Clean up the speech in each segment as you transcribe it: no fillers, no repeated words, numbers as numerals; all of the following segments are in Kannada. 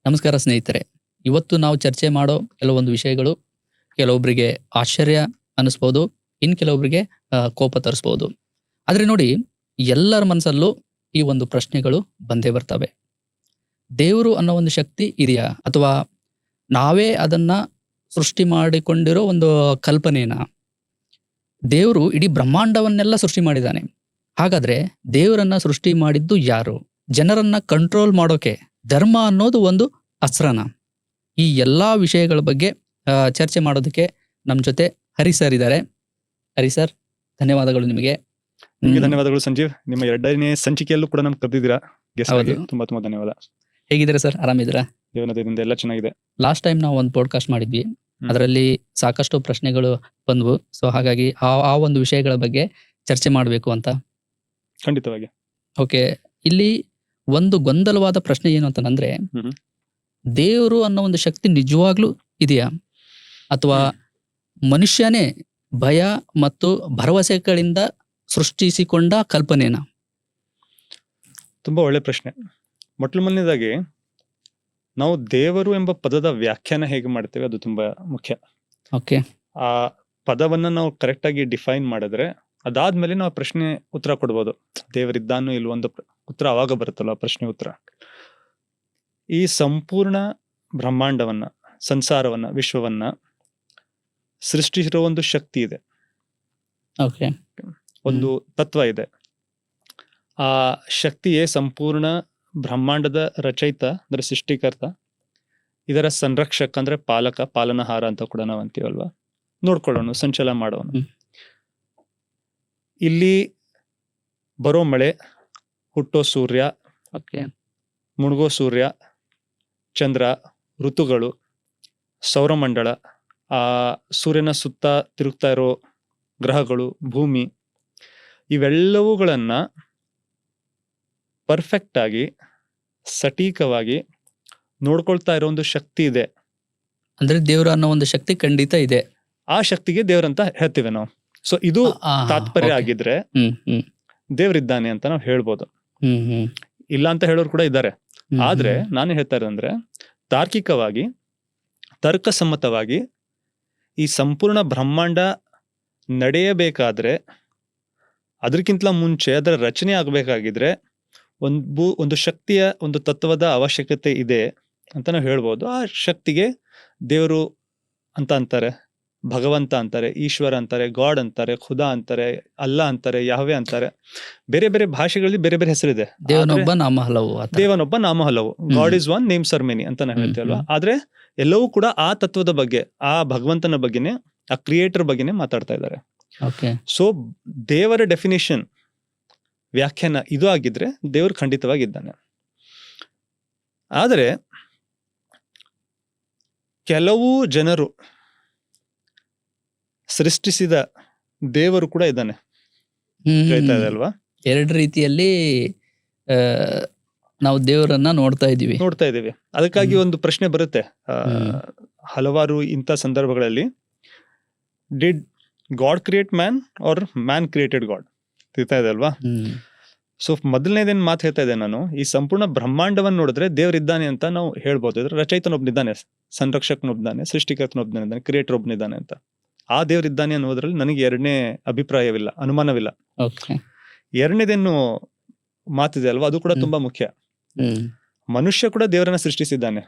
ನಮಸ್ಕಾರ ಸ್ನೇಹಿತರೆ. ಇವತ್ತು ನಾವು ಚರ್ಚೆ ಮಾಡೋ ಕೆಲವೊಂದು ವಿಷಯಗಳು ಕೆಲವೊಬ್ಬರಿಗೆ ಆಶ್ಚರ್ಯ ಅನಿಸ್ಬೋದು, ಇನ್ ಕೆಲವೊಬ್ಬರಿಗೆ ಕೋಪ ತರಿಸ್ಬೋದು. ಆದ್ರೆ ನೋಡಿ, ಎಲ್ಲರ ಮನಸ್ಸಲ್ಲೂ ಈ ಒಂದು ಪ್ರಶ್ನೆಗಳು ಬಂದೇ ಬರ್ತವೆ. ದೇವರು ಅನ್ನೋ ಒಂದು ಶಕ್ತಿ ಇದೆಯಾ, ಅಥವಾ ನಾವೇ ಅದನ್ನ ಸೃಷ್ಟಿ ಮಾಡಿಕೊಂಡಿರೋ ಒಂದು ಕಲ್ಪನೆನಾ? ದೇವರು ಇಡೀ ಬ್ರಹ್ಮಾಂಡವನ್ನೆಲ್ಲ ಸೃಷ್ಟಿ ಮಾಡಿದ್ದಾನೆ. ಹಾಗಾದ್ರೆ ದೇವರನ್ನ ಸೃಷ್ಟಿ ಮಾಡಿದ್ದು ಯಾರು? ಜನರನ್ನ ಕಂಟ್ರೋಲ್ ಮಾಡೋಕೆ ಧರ್ಮ ಅನ್ನೋದು ಒಂದು ಅಸ್ತ್ರನ? ಈ ಎಲ್ಲಾ ವಿಷಯಗಳ ಬಗ್ಗೆ ಚರ್ಚೆ ಮಾಡೋದಕ್ಕೆ ನಮ್ಮ ಜೊತೆ ಹರಿ ಸರ್ ಇದ್ದಾರೆ. ಹರಿ ಸರ್, ಧನ್ಯವಾದಗಳು ನಿಮಗೆ. ನಿಮಗೆ ಧನ್ಯವಾದಗಳು ಸಂಜೀವ್. ನಿಮ್ಮ 2ನೇ ಸಂಚಿಕೆಯಲ್ಲೂ ಕೂಡ ನಮ್ಗೆ ಕರೆದಿದ್ದೀರಾ ಗೆಸ್ಟ್ ಆಗಿ. ತುಂಬಾ ಧನ್ಯವಾದ. ಹೇಗಿದ್ದೀರಾ ಸರ್? ಆರಾಮಿದ್ದೀರಾ? ದೇವನದಿಂದ ಎಲ್ಲ ಚೆನ್ನಾಗಿದೆ. ಲಾಸ್ಟ್ ಟೈಮ್ ನಾವು ಒಂದು ಪಾಡ್ಕಾಸ್ಟ್ ಮಾಡಿದ್ವಿ, ಅದರಲ್ಲಿ ಸಾಕಷ್ಟು ಪ್ರಶ್ನೆಗಳು ಬಂದ್ವು. ಸೊ ಹಾಗಾಗಿ ಆ ಒಂದು ವಿಷಯಗಳ ಬಗ್ಗೆ ಚರ್ಚೆ ಮಾಡಬೇಕು ಅಂತ. ಖಂಡಿತವಾಗಿ. ಓಕೆ, ಇಲ್ಲಿ ಒಂದು ಗೊಂದಲವಾದ ಪ್ರಶ್ನೆ ಏನು ಅಂತಂದ್ರೆ, ದೇವರು ಅನ್ನೋ ಒಂದು ಶಕ್ತಿ ನಿಜವಾಗ್ಲೂ ಇದೆಯಾ, ಅಥವಾ ಮನುಷ್ಯನೇ ಭಯ ಮತ್ತು ಭರವಸೆಗಳಿಂದ ಸೃಷ್ಟಿಸಿಕೊಂಡ ಕಲ್ಪನೆನಾ? ತುಂಬಾ ಒಳ್ಳೆ ಪ್ರಶ್ನೆ. ಮೊದಲನೇದಾಗಿ ನಾವು ದೇವರು ಎಂಬ ಪದದ ವ್ಯಾಖ್ಯಾನ ಹೇಗೆ ಮಾಡ್ತೇವೆ ಅದು ತುಂಬಾ ಮುಖ್ಯ. ಓಕೆ, ಆ ಪದವನ್ನ ನಾವು ಕರೆಕ್ಟ್ ಆಗಿ ಡಿಫೈನ್ ಮಾಡಿದ್ರೆ ಅದಾದ್ಮೇಲೆ ನಾವು ಪ್ರಶ್ನೆ ಉತ್ತರ ಕೊಡ್ಬೋದು. ದೇವರಿದ್ದಾನು ಇಲ್ವೊಂದು ಉತ್ತರ ಅವಾಗ ಬರುತ್ತಲ್ಲ ಪ್ರಶ್ನೆ ಉತ್ತರ. ಈ ಸಂಪೂರ್ಣ ಬ್ರಹ್ಮಾಂಡವನ್ನ, ಸಂಸಾರವನ್ನ, ವಿಶ್ವವನ್ನ ಸೃಷ್ಟಿಸಿರೋ ಒಂದು ಶಕ್ತಿ ಇದೆ, ಒಂದು ತತ್ವ ಇದೆ. ಆ ಶಕ್ತಿಯೇ ಸಂಪೂರ್ಣ ಬ್ರಹ್ಮಾಂಡದ ರಚಯಿತ ಅಂದ್ರೆ ಸೃಷ್ಟಿಕರ್ತ, ಇದರ ಸಂರಕ್ಷಕ ಅಂದ್ರೆ ಪಾಲಕ, ಪಾಲನಹಾರ ಅಂತ ಕೂಡ ನಾವು ಅಂತೀವಲ್ವಾ. ನೋಡ್ಕೊಳ್ಳೋಣ, ಸಂಚಲನ ಮಾಡೋಣ. ಇಲ್ಲಿ ಬರೋ ಮಳೆ, ಹುಟ್ಟೋ ಸೂರ್ಯ, ಮುಳುಗೋ ಸೂರ್ಯ, ಚಂದ್ರ, ಋತುಗಳು, ಸೌರಮಂಡಲ, ಆ ಸೂರ್ಯನ ಸುತ್ತ ತಿರುಗ್ತಾ ಇರೋ ಗ್ರಹಗಳು, ಭೂಮಿ, ಇವೆಲ್ಲವುಗಳನ್ನ ಪರ್ಫೆಕ್ಟ್ ಆಗಿ ಸಟೀಕವಾಗಿ ನೋಡ್ಕೊಳ್ತಾ ಇರೋ ಒಂದು ಶಕ್ತಿ ಇದೆ. ಅಂದ್ರೆ ದೇವ್ರ ಅನ್ನೋ ಒಂದು ಶಕ್ತಿ ಖಂಡಿತ ಇದೆ. ಆ ಶಕ್ತಿಗೆ ದೇವ್ರಂತ ಹೇಳ್ತೀವಿ ನಾವು. ಸೊ ಇದು ತಾತ್ಪರ್ಯ ಆಗಿದ್ರೆ ದೇವ್ರಿದ್ದಾನೆ ಅಂತ ನಾವು ಹೇಳ್ಬೋದು. ಇಲ್ಲ ಅಂತ ಹೇಳೋರು ಕೂಡ ಇದ್ದಾರೆ. ಆದ್ರೆ ನಾನು ಹೇಳ್ತಾ ಇರೋದಂದ್ರೆ, ತಾರ್ಕಿಕವಾಗಿ, ತರ್ಕಸಮ್ಮತವಾಗಿ ಈ ಸಂಪೂರ್ಣ ಬ್ರಹ್ಮಾಂಡ ನಡೆಯಬೇಕಾದ್ರೆ, ಅದಕ್ಕಿಂತ ಮುಂಚೆ ಅದರ ರಚನೆ ಆಗ್ಬೇಕಾಗಿದ್ರೆ ಒಂದು ಶಕ್ತಿಯ, ಒಂದು ತತ್ವದ ಅವಶ್ಯಕತೆ ಇದೆ ಅಂತ ನಾವು ಹೇಳ್ಬೋದು. ಆ ಶಕ್ತಿಗೆ ದೇವರು ಅಂತ ಅಂತಾರೆ, ಭಗವಂತ ಅಂತಾರೆ, ಈಶ್ವರ ಅಂತಾರೆ, ಗಾಡ್ ಅಂತಾರೆ, ಖುದಾ ಅಂತಾರೆ, ಅಲ್ಲಾ ಅಂತಾರೆ, ಯಾಹ್ವೆ ಅಂತಾರೆ. ಬೇರೆ ಬೇರೆ ಭಾಷೆಗಳಲ್ಲಿ ಬೇರೆ ಬೇರೆ ಹೆಸರಿದೆ. ದೇವನೊಬ್ಬ ನಾಮ ಹಲವು, ದೇವನೊಬ್ಬ ನಾಮ ಹಲವು, god is one, names are many ಅಂತ ನಾವು ಹೇಳ್ತೇವಲ್ವಾ. ಆದ್ರೆ ಎಲ್ಲವೂ ಕೂಡ ಆ ತತ್ವದ ಬಗ್ಗೆ, ಆ ಭಗವಂತನ ಬಗ್ಗೆನೆ, ಆ ಕ್ರಿಯೇಟರ್ ಬಗ್ಗೆನೆ ಮಾತಾಡ್ತಾ ಇದ್ದಾರೆ. ಸೊ ದೇವರ ಡೆಫಿನೇಷನ್, ವ್ಯಾಖ್ಯಾನ ಇದು ಆಗಿದ್ರೆ ದೇವರು ಖಂಡಿತವಾಗಿದ್ದಾನೆ. ಆದರೆ ಕೆಲವು ಜನರು ಸೃಷ್ಟಿಸಿದ ದೇವರು ಕೂಡ ಇದ್ದಾನೆ, ಹೇಳ್ತಾ ಇದೆ ಅಲ್ವಾ. 2 ರೀತಿಯಲ್ಲಿ ನಾವು ದೇವರನ್ನ ನೋಡ್ತಾ ಇದೀವಿ. ಅದಕ್ಕಾಗಿ ಒಂದು ಪ್ರಶ್ನೆ ಬರುತ್ತೆ ಹಲವಾರು ಇಂಥ ಸಂದರ್ಭಗಳಲ್ಲಿ. Did God create man or man created God? ತಿಳ್ತಾ ಇದೆ ಅಲ್ವಾ. ಸೊ ಮೊದಲನೇದೇನ್ ಮಾತು ಹೇಳ್ತಾ ಇದ್ದೆ ನಾನು, ಈ ಸಂಪೂರ್ಣ ಬ್ರಹ್ಮಾಂಡವನ್ನು ನೋಡಿದ್ರೆ ದೇವರಿದ್ದಾನೆ ಅಂತ ನಾವು ಹೇಳ್ಬೋದು. ಇದ್ರೆ ರಚಯಿತನೊಬ್ನಿದ್ದಾನೆ, ಸಂರಕ್ಷಕನೊಬ್ನಿದ್ದಾನೆ, ಸೃಷ್ಟಿಕರ್ತನೊಬ್ನಿದ್ದಾನೆ, ಕ್ರಿಯೇಟರ್ ಒಬ್ನಿದ್ದಾನೆ ಅಂತ. ಆ ದೇವರಿದ್ದಾನೆ ಅನ್ನೋದ್ರಲ್ಲಿ ನನಗೆ 2ನೇ ಅಭಿಪ್ರಾಯವಿಲ್ಲ, ಅನುಮಾನವಿಲ್ಲ. 2ನೇದೇನು ಮಾತಿದೆ ಅಲ್ವಾ, ಅದು ಕೂಡ ತುಂಬಾ ಮುಖ್ಯ. ಮನುಷ್ಯ ಕೂಡ ದೇವರನ್ನ ಸೃಷ್ಟಿಸಿದ್ದಾನೆ,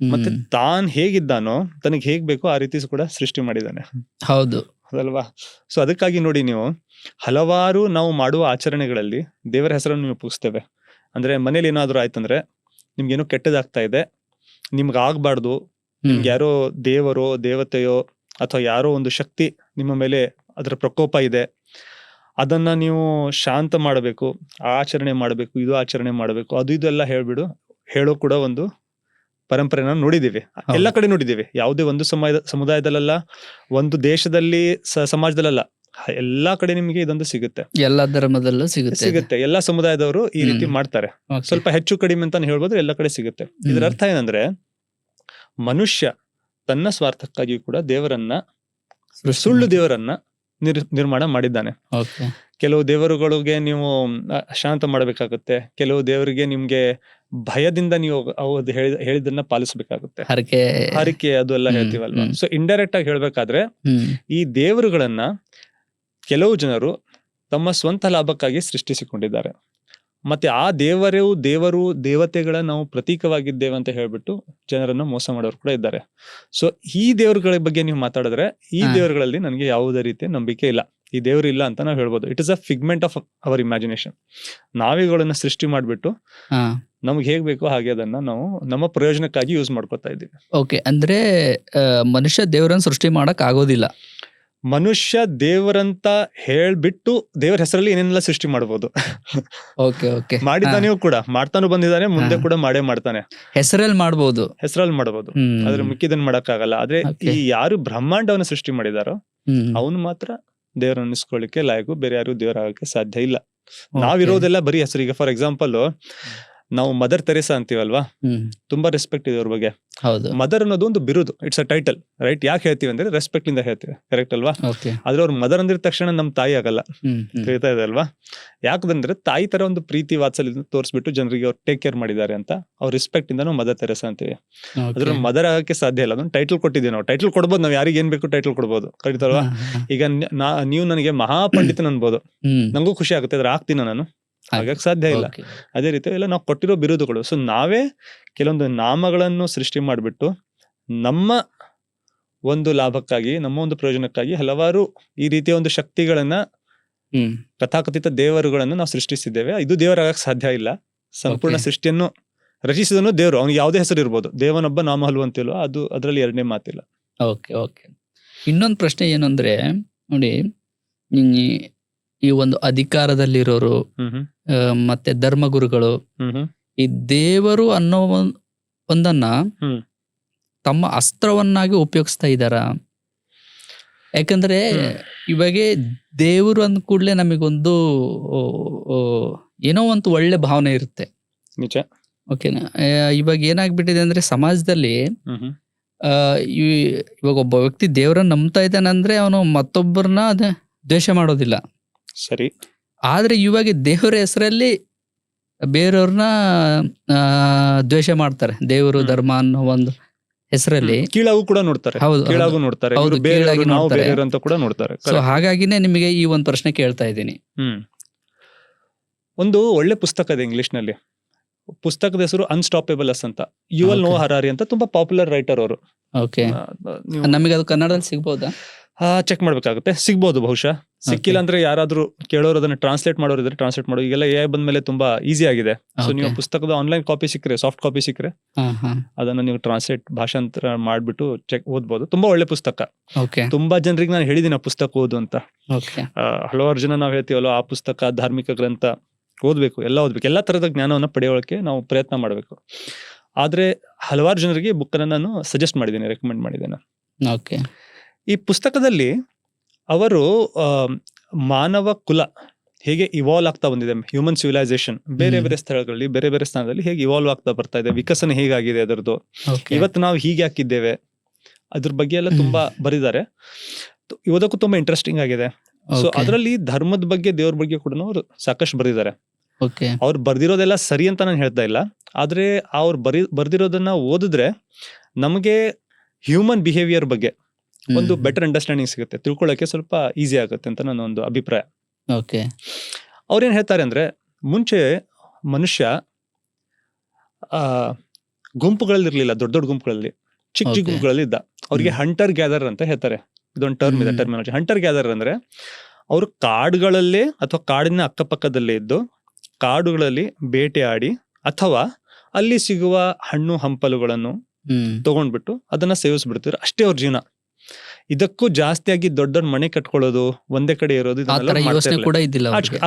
ಮತ್ತೆ ತಾನ್ ಹೇಗಿದ್ದಾನೋ ತನಗೆ ಹೇಗ್ ಬೇಕೋ ಆ ರೀತಿ ಕೂಡ ಸೃಷ್ಟಿ ಮಾಡಿದ್ದಾನೆ. ಹೌದು ಅದಲ್ವಾ. ಸೊ ಅದಕ್ಕಾಗಿ ನೋಡಿ, ನೀವು ಹಲವಾರು ನಾವು ಮಾಡುವ ಆಚರಣೆಗಳಲ್ಲಿ ದೇವರ ಹೆಸರನ್ನು ನೀವು ಉಪಯೋಗಿಸ್ತೇವೆ. ಅಂದ್ರೆ ಮನೇಲಿ ಏನಾದ್ರು ಆಯ್ತಂದ್ರೆ, ನಿಮ್ಗೇನೋ ಕೆಟ್ಟದಾಗ್ತಾ ಇದೆ, ನಿಮ್ಗೆ ಆಗ್ಬಾರ್ದು, ನಿಮ್ಗೆ ಯಾರೋ ದೇವರೋ ದೇವತೆಯೋ ಅಥವಾ ಯಾರೋ ಒಂದು ಶಕ್ತಿ ನಿಮ್ಮ ಮೇಲೆ ಅದರ ಪ್ರಕೋಪ ಇದೆ, ಅದನ್ನ ನೀವು ಶಾಂತ ಮಾಡಬೇಕು, ಆ ಆಚರಣೆ ಮಾಡಬೇಕು, ಇದು ಆಚರಣೆ ಮಾಡಬೇಕು, ಅದು ಇದೆಲ್ಲ ಹೇಳೋ ಕೂಡ ಒಂದು ಪರಂಪರೆ ನಾವು ನೋಡಿದೀವಿ, ಎಲ್ಲ ಕಡೆ ನೋಡಿದೀವಿ. ಯಾವುದೇ ಒಂದು ಸಮುದಾಯದಲ್ಲ, ಒಂದು ದೇಶದಲ್ಲಿ, ಸಮಾಜದಲ್ಲ, ಎಲ್ಲಾ ಕಡೆ ನಿಮಗೆ ಇದೊಂದು ಸಿಗುತ್ತೆ. ಎಲ್ಲಾ ಧರ್ಮದಲ್ಲೂ ಸಿಗುತ್ತೆ. ಎಲ್ಲಾ ಸಮುದಾಯದವರು ಈ ರೀತಿ ಮಾಡ್ತಾರೆ. ಸ್ವಲ್ಪ ಹೆಚ್ಚು ಕಡಿಮೆ ಅಂತ ಹೇಳ್ಬೋದು, ಎಲ್ಲ ಕಡೆ ಸಿಗುತ್ತೆ. ಇದರ ಅರ್ಥ ಏನಂದ್ರೆ, ಮನುಷ್ಯ ತನ್ನ ಸ್ವಾರ್ಥಕ್ಕಾಗಿ ಕೂಡ ದೇವರನ್ನ, ಸುಳ್ಳು ದೇವರನ್ನ ನಿರ್ಮಾಣ ಮಾಡಿದ್ದಾನೆ. ಓಕೆ. ಕೆಲವು ದೇವರುಗಳಿಗೆ ನೀವು ಶಾಂತ ಮಾಡಬೇಕಾಗುತ್ತೆ, ಕೆಲವು ದೇವರಿಗೆ ನಿಮ್ಗೆ ಭಯದಿಂದ ನೀವು ಹೇಳಿದನ್ನ ಪಾಲಿಸಬೇಕಾಗುತ್ತೆ, ಹರಕೆ ಅದು ಎಲ್ಲ ಹೇಳ್ತೀವಲ್ವಾ. ಸೊ ಇಂಡೈರೆಕ್ಟ್ ಆಗಿ ಹೇಳ್ಬೇಕಾದ್ರೆ ಈ ದೇವರುಗಳನ್ನ ಕೆಲವು ಜನರು ತಮ್ಮ ಸ್ವಂತ ಲಾಭಕ್ಕಾಗಿ ಸೃಷ್ಟಿಸಿಕೊಂಡಿದ್ದಾರೆ. ಮತ್ತೆ ಆ ದೇವರು ದೇವತೆಗಳ ನಾವು ಪ್ರತೀಕವಾಗಿದ್ದೇವೆ ಅಂತ ಹೇಳ್ಬಿಟ್ಟು ಜನರನ್ನು ಮೋಸ ಮಾಡೋರು ಕೂಡ ಇದ್ದಾರೆ. ಸೊ ಈ ದೇವರುಗಳ ಬಗ್ಗೆ ನೀವು ಮಾತಾಡಿದ್ರೆ ಈ ದೇವರುಗಳಲ್ಲಿ ನನಗೆ ಯಾವುದೇ ರೀತಿಯ ನಂಬಿಕೆ ಇಲ್ಲ, ಈ ದೇವರು ಇಲ್ಲ ಅಂತ ನಾವು ಹೇಳ್ಬೋದು. It is a figment of our imagination. ನಾವಿಗಳನ್ನ ಸೃಷ್ಟಿ ಮಾಡ್ಬಿಟ್ಟು ನಮ್ಗೆ ಹೇಗ್ ಬೇಕೋ ಹಾಗೆ ಅದನ್ನ ನಾವು ನಮ್ಮ ಪ್ರಯೋಜನಕ್ಕಾಗಿ ಯೂಸ್ ಮಾಡ್ಕೊತಾ ಇದ್ದೀವಿ. ಓಕೆ, ಅಂದ್ರೆ ಮನುಷ್ಯ ದೇವರನ್ನ ಸೃಷ್ಟಿ ಮಾಡಕ್ ಆಗೋದಿಲ್ಲ. ಮನುಷ್ಯ ದೇವರಂತ ಹೇಳ್ಬಿಟ್ಟು ದೇವರ ಹೆಸರಲ್ಲಿ ಏನೇನೆಲ್ಲ ಸೃಷ್ಟಿ ಮಾಡಬಹುದು. ಮಾಡಿದ್ದಾನೆ ಕೂಡ, ಮಾಡ್ತಾನು ಬಂದಿದ್ದಾನೆ, ಮುಂದೆ ಕೂಡ ಮಾಡೇ ಮಾಡ್ತಾನೆ. ಹೆಸರಲ್ಲಿ ಮಾಡಬಹುದು, ಆದ್ರೆ ಮಿಕ್ಕಿದನ್ ಮಾಡಕ್ ಆಗಲ್ಲ. ಆದ್ರೆ ಈ ಯಾರು ಬ್ರಹ್ಮಾಂಡವನ್ನ ಸೃಷ್ಟಿ ಮಾಡಿದಾರೋ ಅವನು ಮಾತ್ರ ದೇವರ ಅನ್ನಿಸ್ಕೊಳ್ಳಿಕ್ಕೆ ಲಾಯಕು, ಬೇರೆ ಯಾರು ದೇವರಾಗಕ್ಕೆ ಸಾಧ್ಯ ಇಲ್ಲ. ನಾವಿರೋದೆಲ್ಲ ಬರೀ ಹೆಸರು. ಈಗ ಫಾರ್ ಎಕ್ಸಾಂಪಲ್ ನಾವು ಮದರ್ ತೆರೇಸಾ ಅಂತೀವಲ್ವಾ, ತುಂಬಾ ರೆಸ್ಪೆಕ್ಟ್ ಇದೆ ಅವ್ರ ಬಗ್ಗೆ. ಮದರ್ ಅನ್ನೋದು ಒಂದು ಬಿರುದು, ಇಟ್ಸ್ ಅ ಟೈಟಲ್, ರೈಟ್? ಯಾಕೆ ಹೇಳ್ತೀವಿ ಅಂದ್ರೆ ರೆಸ್ಪೆಕ್ಟ್ ಇಂದ ಹೇಳ್ತೀವಿ, ಕರೆಕ್ಟ್ ಅಲ್ವಾ? ಆದ್ರೆ ಅವ್ರ ಮದರ್ ಅಂದಿದ ತಕ್ಷಣ ನಮ್ ತಾಯಿ ಆಗಲ್ಲ, ತಿಳಿತಾ ಇದೆ ಅಲ್ವಾ? ಯಾಕಂದ್ರೆ ತಾಯಿ ತರ ಒಂದು ಪ್ರೀತಿ ವಾತ್ಸಲ್ಯ ತೋರಿಸ್ಬಿಟ್ಟು ಜನರಿಗೆ ಅವ್ರು ಟೇಕ್ ಕೇರ್ ಮಾಡಿದ್ದಾರೆ ಅಂತ ಅವ್ರ ರೆಸ್ಪೆಕ್ಟ್ ಇಂದ ನಾವು ಮದರ್ ತೆರೇಸಾ ಅಂತೀವಿ. ಅದ್ರ ಮದರ್ ಆಗಕ್ಕೆ ಸಾಧ್ಯ ಇಲ್ಲ, ಅದನ್ನ ಟೈಟಲ್ ಕೊಟ್ಟಿದ್ದೀವಿ ನಾವು. ಟೈಟಲ್ ಕೊಡ್ಬೋದು, ನಾವ್ ಯಾರಿಗೆ ಏನ್ ಬೇಕು ಟೈಟಲ್ ಕೊಡ್ಬೋದು, ಕರೆಕ್ಟ್ ಅಲ್ವಾ? ಈಗ ನೀವು ನನಗೆ ಮಹಾಪಂಡಿತನ್ ಅನ್ಬೋದು, ನಂಗೂ ಖುಷಿ ಆಗುತ್ತೆ, ಅದ್ರ ಆಗ್ತೀನ ನಾನು? ಹಾಗಾಗಿ ಸಾಧ್ಯ ಇಲ್ಲ. ಅದೇ ರೀತಿ ಎಲ್ಲ ನಾವು ಕೊಟ್ಟಿರೋ ಬಿರುದುಗಳು. ಸೊ ನಾವೇ ಕೆಲವೊಂದು ನಾಮಗಳನ್ನು ಸೃಷ್ಟಿ ಮಾಡಿಬಿಟ್ಟು ನಮ್ಮ ಒಂದು ಲಾಭಕ್ಕಾಗಿ, ನಮ್ಮ ಒಂದು ಪ್ರಯೋಜನಕ್ಕಾಗಿ ಹಲವಾರು ಈ ರೀತಿಯ ಒಂದು ಶಕ್ತಿಗಳನ್ನ, ಕಥಾಕಥಿತ ದೇವರುಗಳನ್ನು ನಾವು ಸೃಷ್ಟಿಸಿದ್ದೇವೆ. ಇದು ದೇವರಾಗಕ್ಕೆ ಸಾಧ್ಯ ಇಲ್ಲ. ಸಂಪೂರ್ಣ ಸೃಷ್ಟಿಯನ್ನು ರಚಿಸಿದನು ದೇವರು. ಅವ್ನಿಗೆ ಯಾವುದೇ ಹೆಸರು ಇರ್ಬೋದು, ದೇವನೊಬ್ಬ ನಾಮ ಹಲ್ವ ಅಂತಿಲ್ವ, ಅದು ಅದರಲ್ಲಿ ಎರಡನೇ ಮಾತಿಲ್ಲ. ಓಕೆ. ಇನ್ನೊಂದು ಪ್ರಶ್ನೆ ಏನಂದ್ರೆ, ನೋಡಿ, ಈ ಒಂದು ಅಧಿಕಾರದಲ್ಲಿರೋರು ಮತ್ತೆ ಧರ್ಮಗುರುಗಳು ಈ ದೇವರು ಅನ್ನೋ ಒಂದನ್ನ ತಮ್ಮ ಅಸ್ತ್ರವನ್ನಾಗಿ ಉಪಯೋಗಿಸ್ತಾ ಇದ್ದಾರ? ಯಾಕಂದ್ರೆ ಇವಾಗ ದೇವರು ಅಂದ ಕೂಡ್ಲೆ ನಮಗೊಂದು ಏನೋ ಒಂದು ಒಳ್ಳೆ ಭಾವನೆ ಇರುತ್ತೆ, ನಿಜ. ಓಕೆನಾ? ಇವಾಗ ಏನಾಗ್ಬಿಟ್ಟಿದೆ ಅಂದ್ರೆ ಸಮಾಜದಲ್ಲಿ ಇವಾಗ ಒಬ್ಬ ವ್ಯಕ್ತಿ ದೇವರನ್ನ ನಂಬ್ತಾ ಇದ್ದಾನಂದ್ರೆ ಅವನು ಮತ್ತೊಬ್ಬರನ್ನ ದ್ವೇಷ ಮಾಡೋದಿಲ್ಲ, ಸರಿ. ಆದ್ರೆ ಇವಾಗ ದೇವರ ಹೆಸರಲ್ಲಿ ಬೇರೆಯವ್ರನ್ನ ದ್ವೇಷ ಮಾಡ್ತಾರೆ. ದೇವರು ಧರ್ಮ ಅನ್ನೋ ಒಂದು ಹೆಸರಲ್ಲಿ ಕೀಳಾಗೂ ಕೂಡ ನೋಡ್ತಾರೆ, ಕೀಳಾಗೂ ನೋಡ್ತಾರೆ, ಅಂತ ಕೂಡ ನೋಡ್ತಾರೆ. ಸೊ ಹಾಗಾಗಿನೇ ನಿಮಗೆ ಈ ಒಂದು ಪ್ರಶ್ನೆ ಕೇಳ್ತಾ ಇದ್ದೀನಿ. ಒಂದು ಒಳ್ಳೆ ಪುಸ್ತಕ ಇದೆ ಇಂಗ್ಲಿಷ್ ನಲ್ಲಿ. ಪುಸ್ತಕದ ಹೆಸರು ಅನ್ಸ್ಟಾಪೇಬಲ್ಸ್ ಅಂತ. ಯುವಲ್ ನೋವಾ ಹರಾರಿ ಅಂತ ತುಂಬಾ ಪಾಪ್ಯುಲರ್ ರೈಟರ್ ಅವರು. ಓಕೆ, ನಮಗೆ ಅದು ಕನ್ನಡದಲ್ಲಿ ಸಿಗ್ಬೋದಾ? ಚೆಕ್ ಮಾಡ್ಬೇಕಾಗುತ್ತೆ, ಸಿಗ್ಬೋದು ಬಹುಶಃ. ಸಿಕ್ಕಿಲ್ಲ ಅಂದ್ರೆ ಯಾರಾದ್ರೂ ಕೇಳೋರು ಅದನ್ನ ಟ್ರಾನ್ಸ್ಲೇಟ್ ಮಾಡೋರು ಇದ್ರೆ ಟ್ರಾನ್ಸ್ಲೇಟ್ ಮಾಡೋ. ಈಗೆಲ್ಲ ಎ ಬಂದ್ಮೇಲೆ ತುಂಬಾ ಈಸಿ ಆಗಿದೆ. ಸೊ ನೀವು ಪುಸ್ತಕದ ಆನ್ಲೈನ್ ಕಾಪಿ ಸಿಕ್ಕರೆ, ಸಾಫ್ಟ್ ಕಾಪಿ ಸಿಕ್ಕರೆ ಅದನ್ನ ನೀವು ಟ್ರಾನ್ಸ್ಲೇಟ್ ಭಾಷಾಂತರ ಮಾಡ್ಬಿಟ್ಟು ಓದ್ಬೋದು. ತುಂಬಾ ಒಳ್ಳೆ ಪುಸ್ತಕ. ತುಂಬಾ ಜನರಿಗೆ ನಾನು ಹೇಳಿದೀನಿ ಆ ಪುಸ್ತಕ ಓದು ಅಂತ. ಹಲವಾರು ಜನ ನಾವ್ ಹೇಳ್ತೀವಲ್ಲ, ಆ ಪುಸ್ತಕ ಧಾರ್ಮಿಕ ಗ್ರಂಥ ಓದ್ಬೇಕು, ಎಲ್ಲಾ ತರದ ಜ್ಞಾನವನ್ನ ಪಡೆಯೋಕೆ ನಾವು ಪ್ರಯತ್ನ ಮಾಡ್ಬೇಕು. ಆದ್ರೆ ಹಲವಾರು ಜನರಿಗೆ ಬುಕ್ ಅನ್ನ ನಾನು ಸಜೆಸ್ಟ್ ಮಾಡಿದ್ದೇನೆ, ರೆಕಮೆಂಡ್ ಮಾಡಿದ್ದೇನೆ. ಈ ಪುಸ್ತಕದಲ್ಲಿ ಅವರು ಮಾನವ ಕುಲ ಹೇಗೆ ಇವಾಲ್ವ್ ಆಗ್ತಾ ಬಂದಿದೆ, ಹ್ಯೂಮನ್ ಸಿವಿಲೈಸೇಷನ್ ಬೇರೆ ಬೇರೆ ಸ್ಥಳಗಳಲ್ಲಿ, ಬೇರೆ ಬೇರೆ ಸ್ಥಾನದಲ್ಲಿ ಹೇಗೆ ಇವಾಲ್ವ್ ಆಗ್ತಾ ಬರ್ತಾ ಇದೆ, ವಿಕಸನ ಹೇಗಾಗಿದೆ ಅದರದ್ದು, ಇವತ್ತು ನಾವು ಹೀಗೆ ಹಾಕಿದ್ದೇವೆ, ಅದ್ರ ಬಗ್ಗೆ ಎಲ್ಲ ತುಂಬಾ ಬರೆದಿದ್ದಾರೆ. ಓದಕ್ಕೂ ತುಂಬಾ ಇಂಟ್ರೆಸ್ಟಿಂಗ್ ಆಗಿದೆ. ಸೊ ಅದರಲ್ಲಿ ಧರ್ಮದ ಬಗ್ಗೆ, ದೇವ್ರ ಬಗ್ಗೆ ಕೂಡ ಅವರು ಸಾಕಷ್ಟು ಬರೆದಿದ್ದಾರೆ. ಅವ್ರು ಬರ್ದಿರೋದೆಲ್ಲ ಸರಿ ಅಂತ ನಾನು ಹೇಳ್ತಾ ಇಲ್ಲ, ಆದ್ರೆ ಅವ್ರು ಬರ್ದಿರೋದನ್ನ ಓದಿದ್ರೆ ನಮಗೆ ಹ್ಯೂಮನ್ ಬಿಹೇವಿಯರ್ ಬಗ್ಗೆ ಒಂದು ಬೆಟರ್ ಅಂಡರ್ಸ್ಟ್ಯಾಂಡಿಂಗ್ ಸಿಗುತ್ತೆ, ತಿಳ್ಕೊಳ್ಳೋಕೆ ಸ್ವಲ್ಪ ಈಸಿ ಆಗುತ್ತೆ ಅಂತ ನನ್ನ ಒಂದು ಅಭಿಪ್ರಾಯ. ಅವ್ರೇನ್ ಹೇಳ್ತಾರೆ ಅಂದ್ರೆ, ಮುಂಚೆ ಮನುಷ್ಯ ಗುಂಪುಗಳಲ್ಲಿ ಇರ್ಲಿಲ್ಲ, ದೊಡ್ಡ ದೊಡ್ಡ ಗುಂಪುಗಳಲ್ಲಿ, ಚಿಕ್ಕ ಚಿಕ್ಕ ಗುಂಪುಗಳಲ್ಲಿ ಇದ್ದ. ಅವ್ರಿಗೆ ಹಂಟರ್ ಗ್ಯಾದರ್ ಅಂತ ಹೇಳ್ತಾರೆ, ಇದೊಂದು ಟರ್ಮ್ ಇದೆ, ಟರ್ಮಿನಾಲಜಿ. ಹಂಟರ್ ಗ್ಯಾದರ್ ಅಂದ್ರೆ ಅವರು ಕಾಡುಗಳಲ್ಲೇ ಅಥವಾ ಕಾಡಿನ ಅಕ್ಕಪಕ್ಕದಲ್ಲೇ ಇದ್ದು ಕಾಡುಗಳಲ್ಲಿ ಬೇಟೆ ಆಡಿ ಅಥವಾ ಅಲ್ಲಿ ಸಿಗುವ ಹಣ್ಣು ಹಂಪಲುಗಳನ್ನು ತಗೊಂಡ್ಬಿಟ್ಟು ಅದನ್ನ ಸೇವಿಸ್ಬಿಡ್ತಿದ್ರು, ಅಷ್ಟೇ ಅವ್ರ ಜೀವನ. ಇದಕ್ಕೂ ಜಾಸ್ತಿಯಾಗಿ ದೊಡ್ಡ ದೊಡ್ಡ ಮನೆ ಕಟ್ಕೊಳ್ಳೋದು, ಒಂದೇ ಕಡೆ ಇರೋದು, ಆ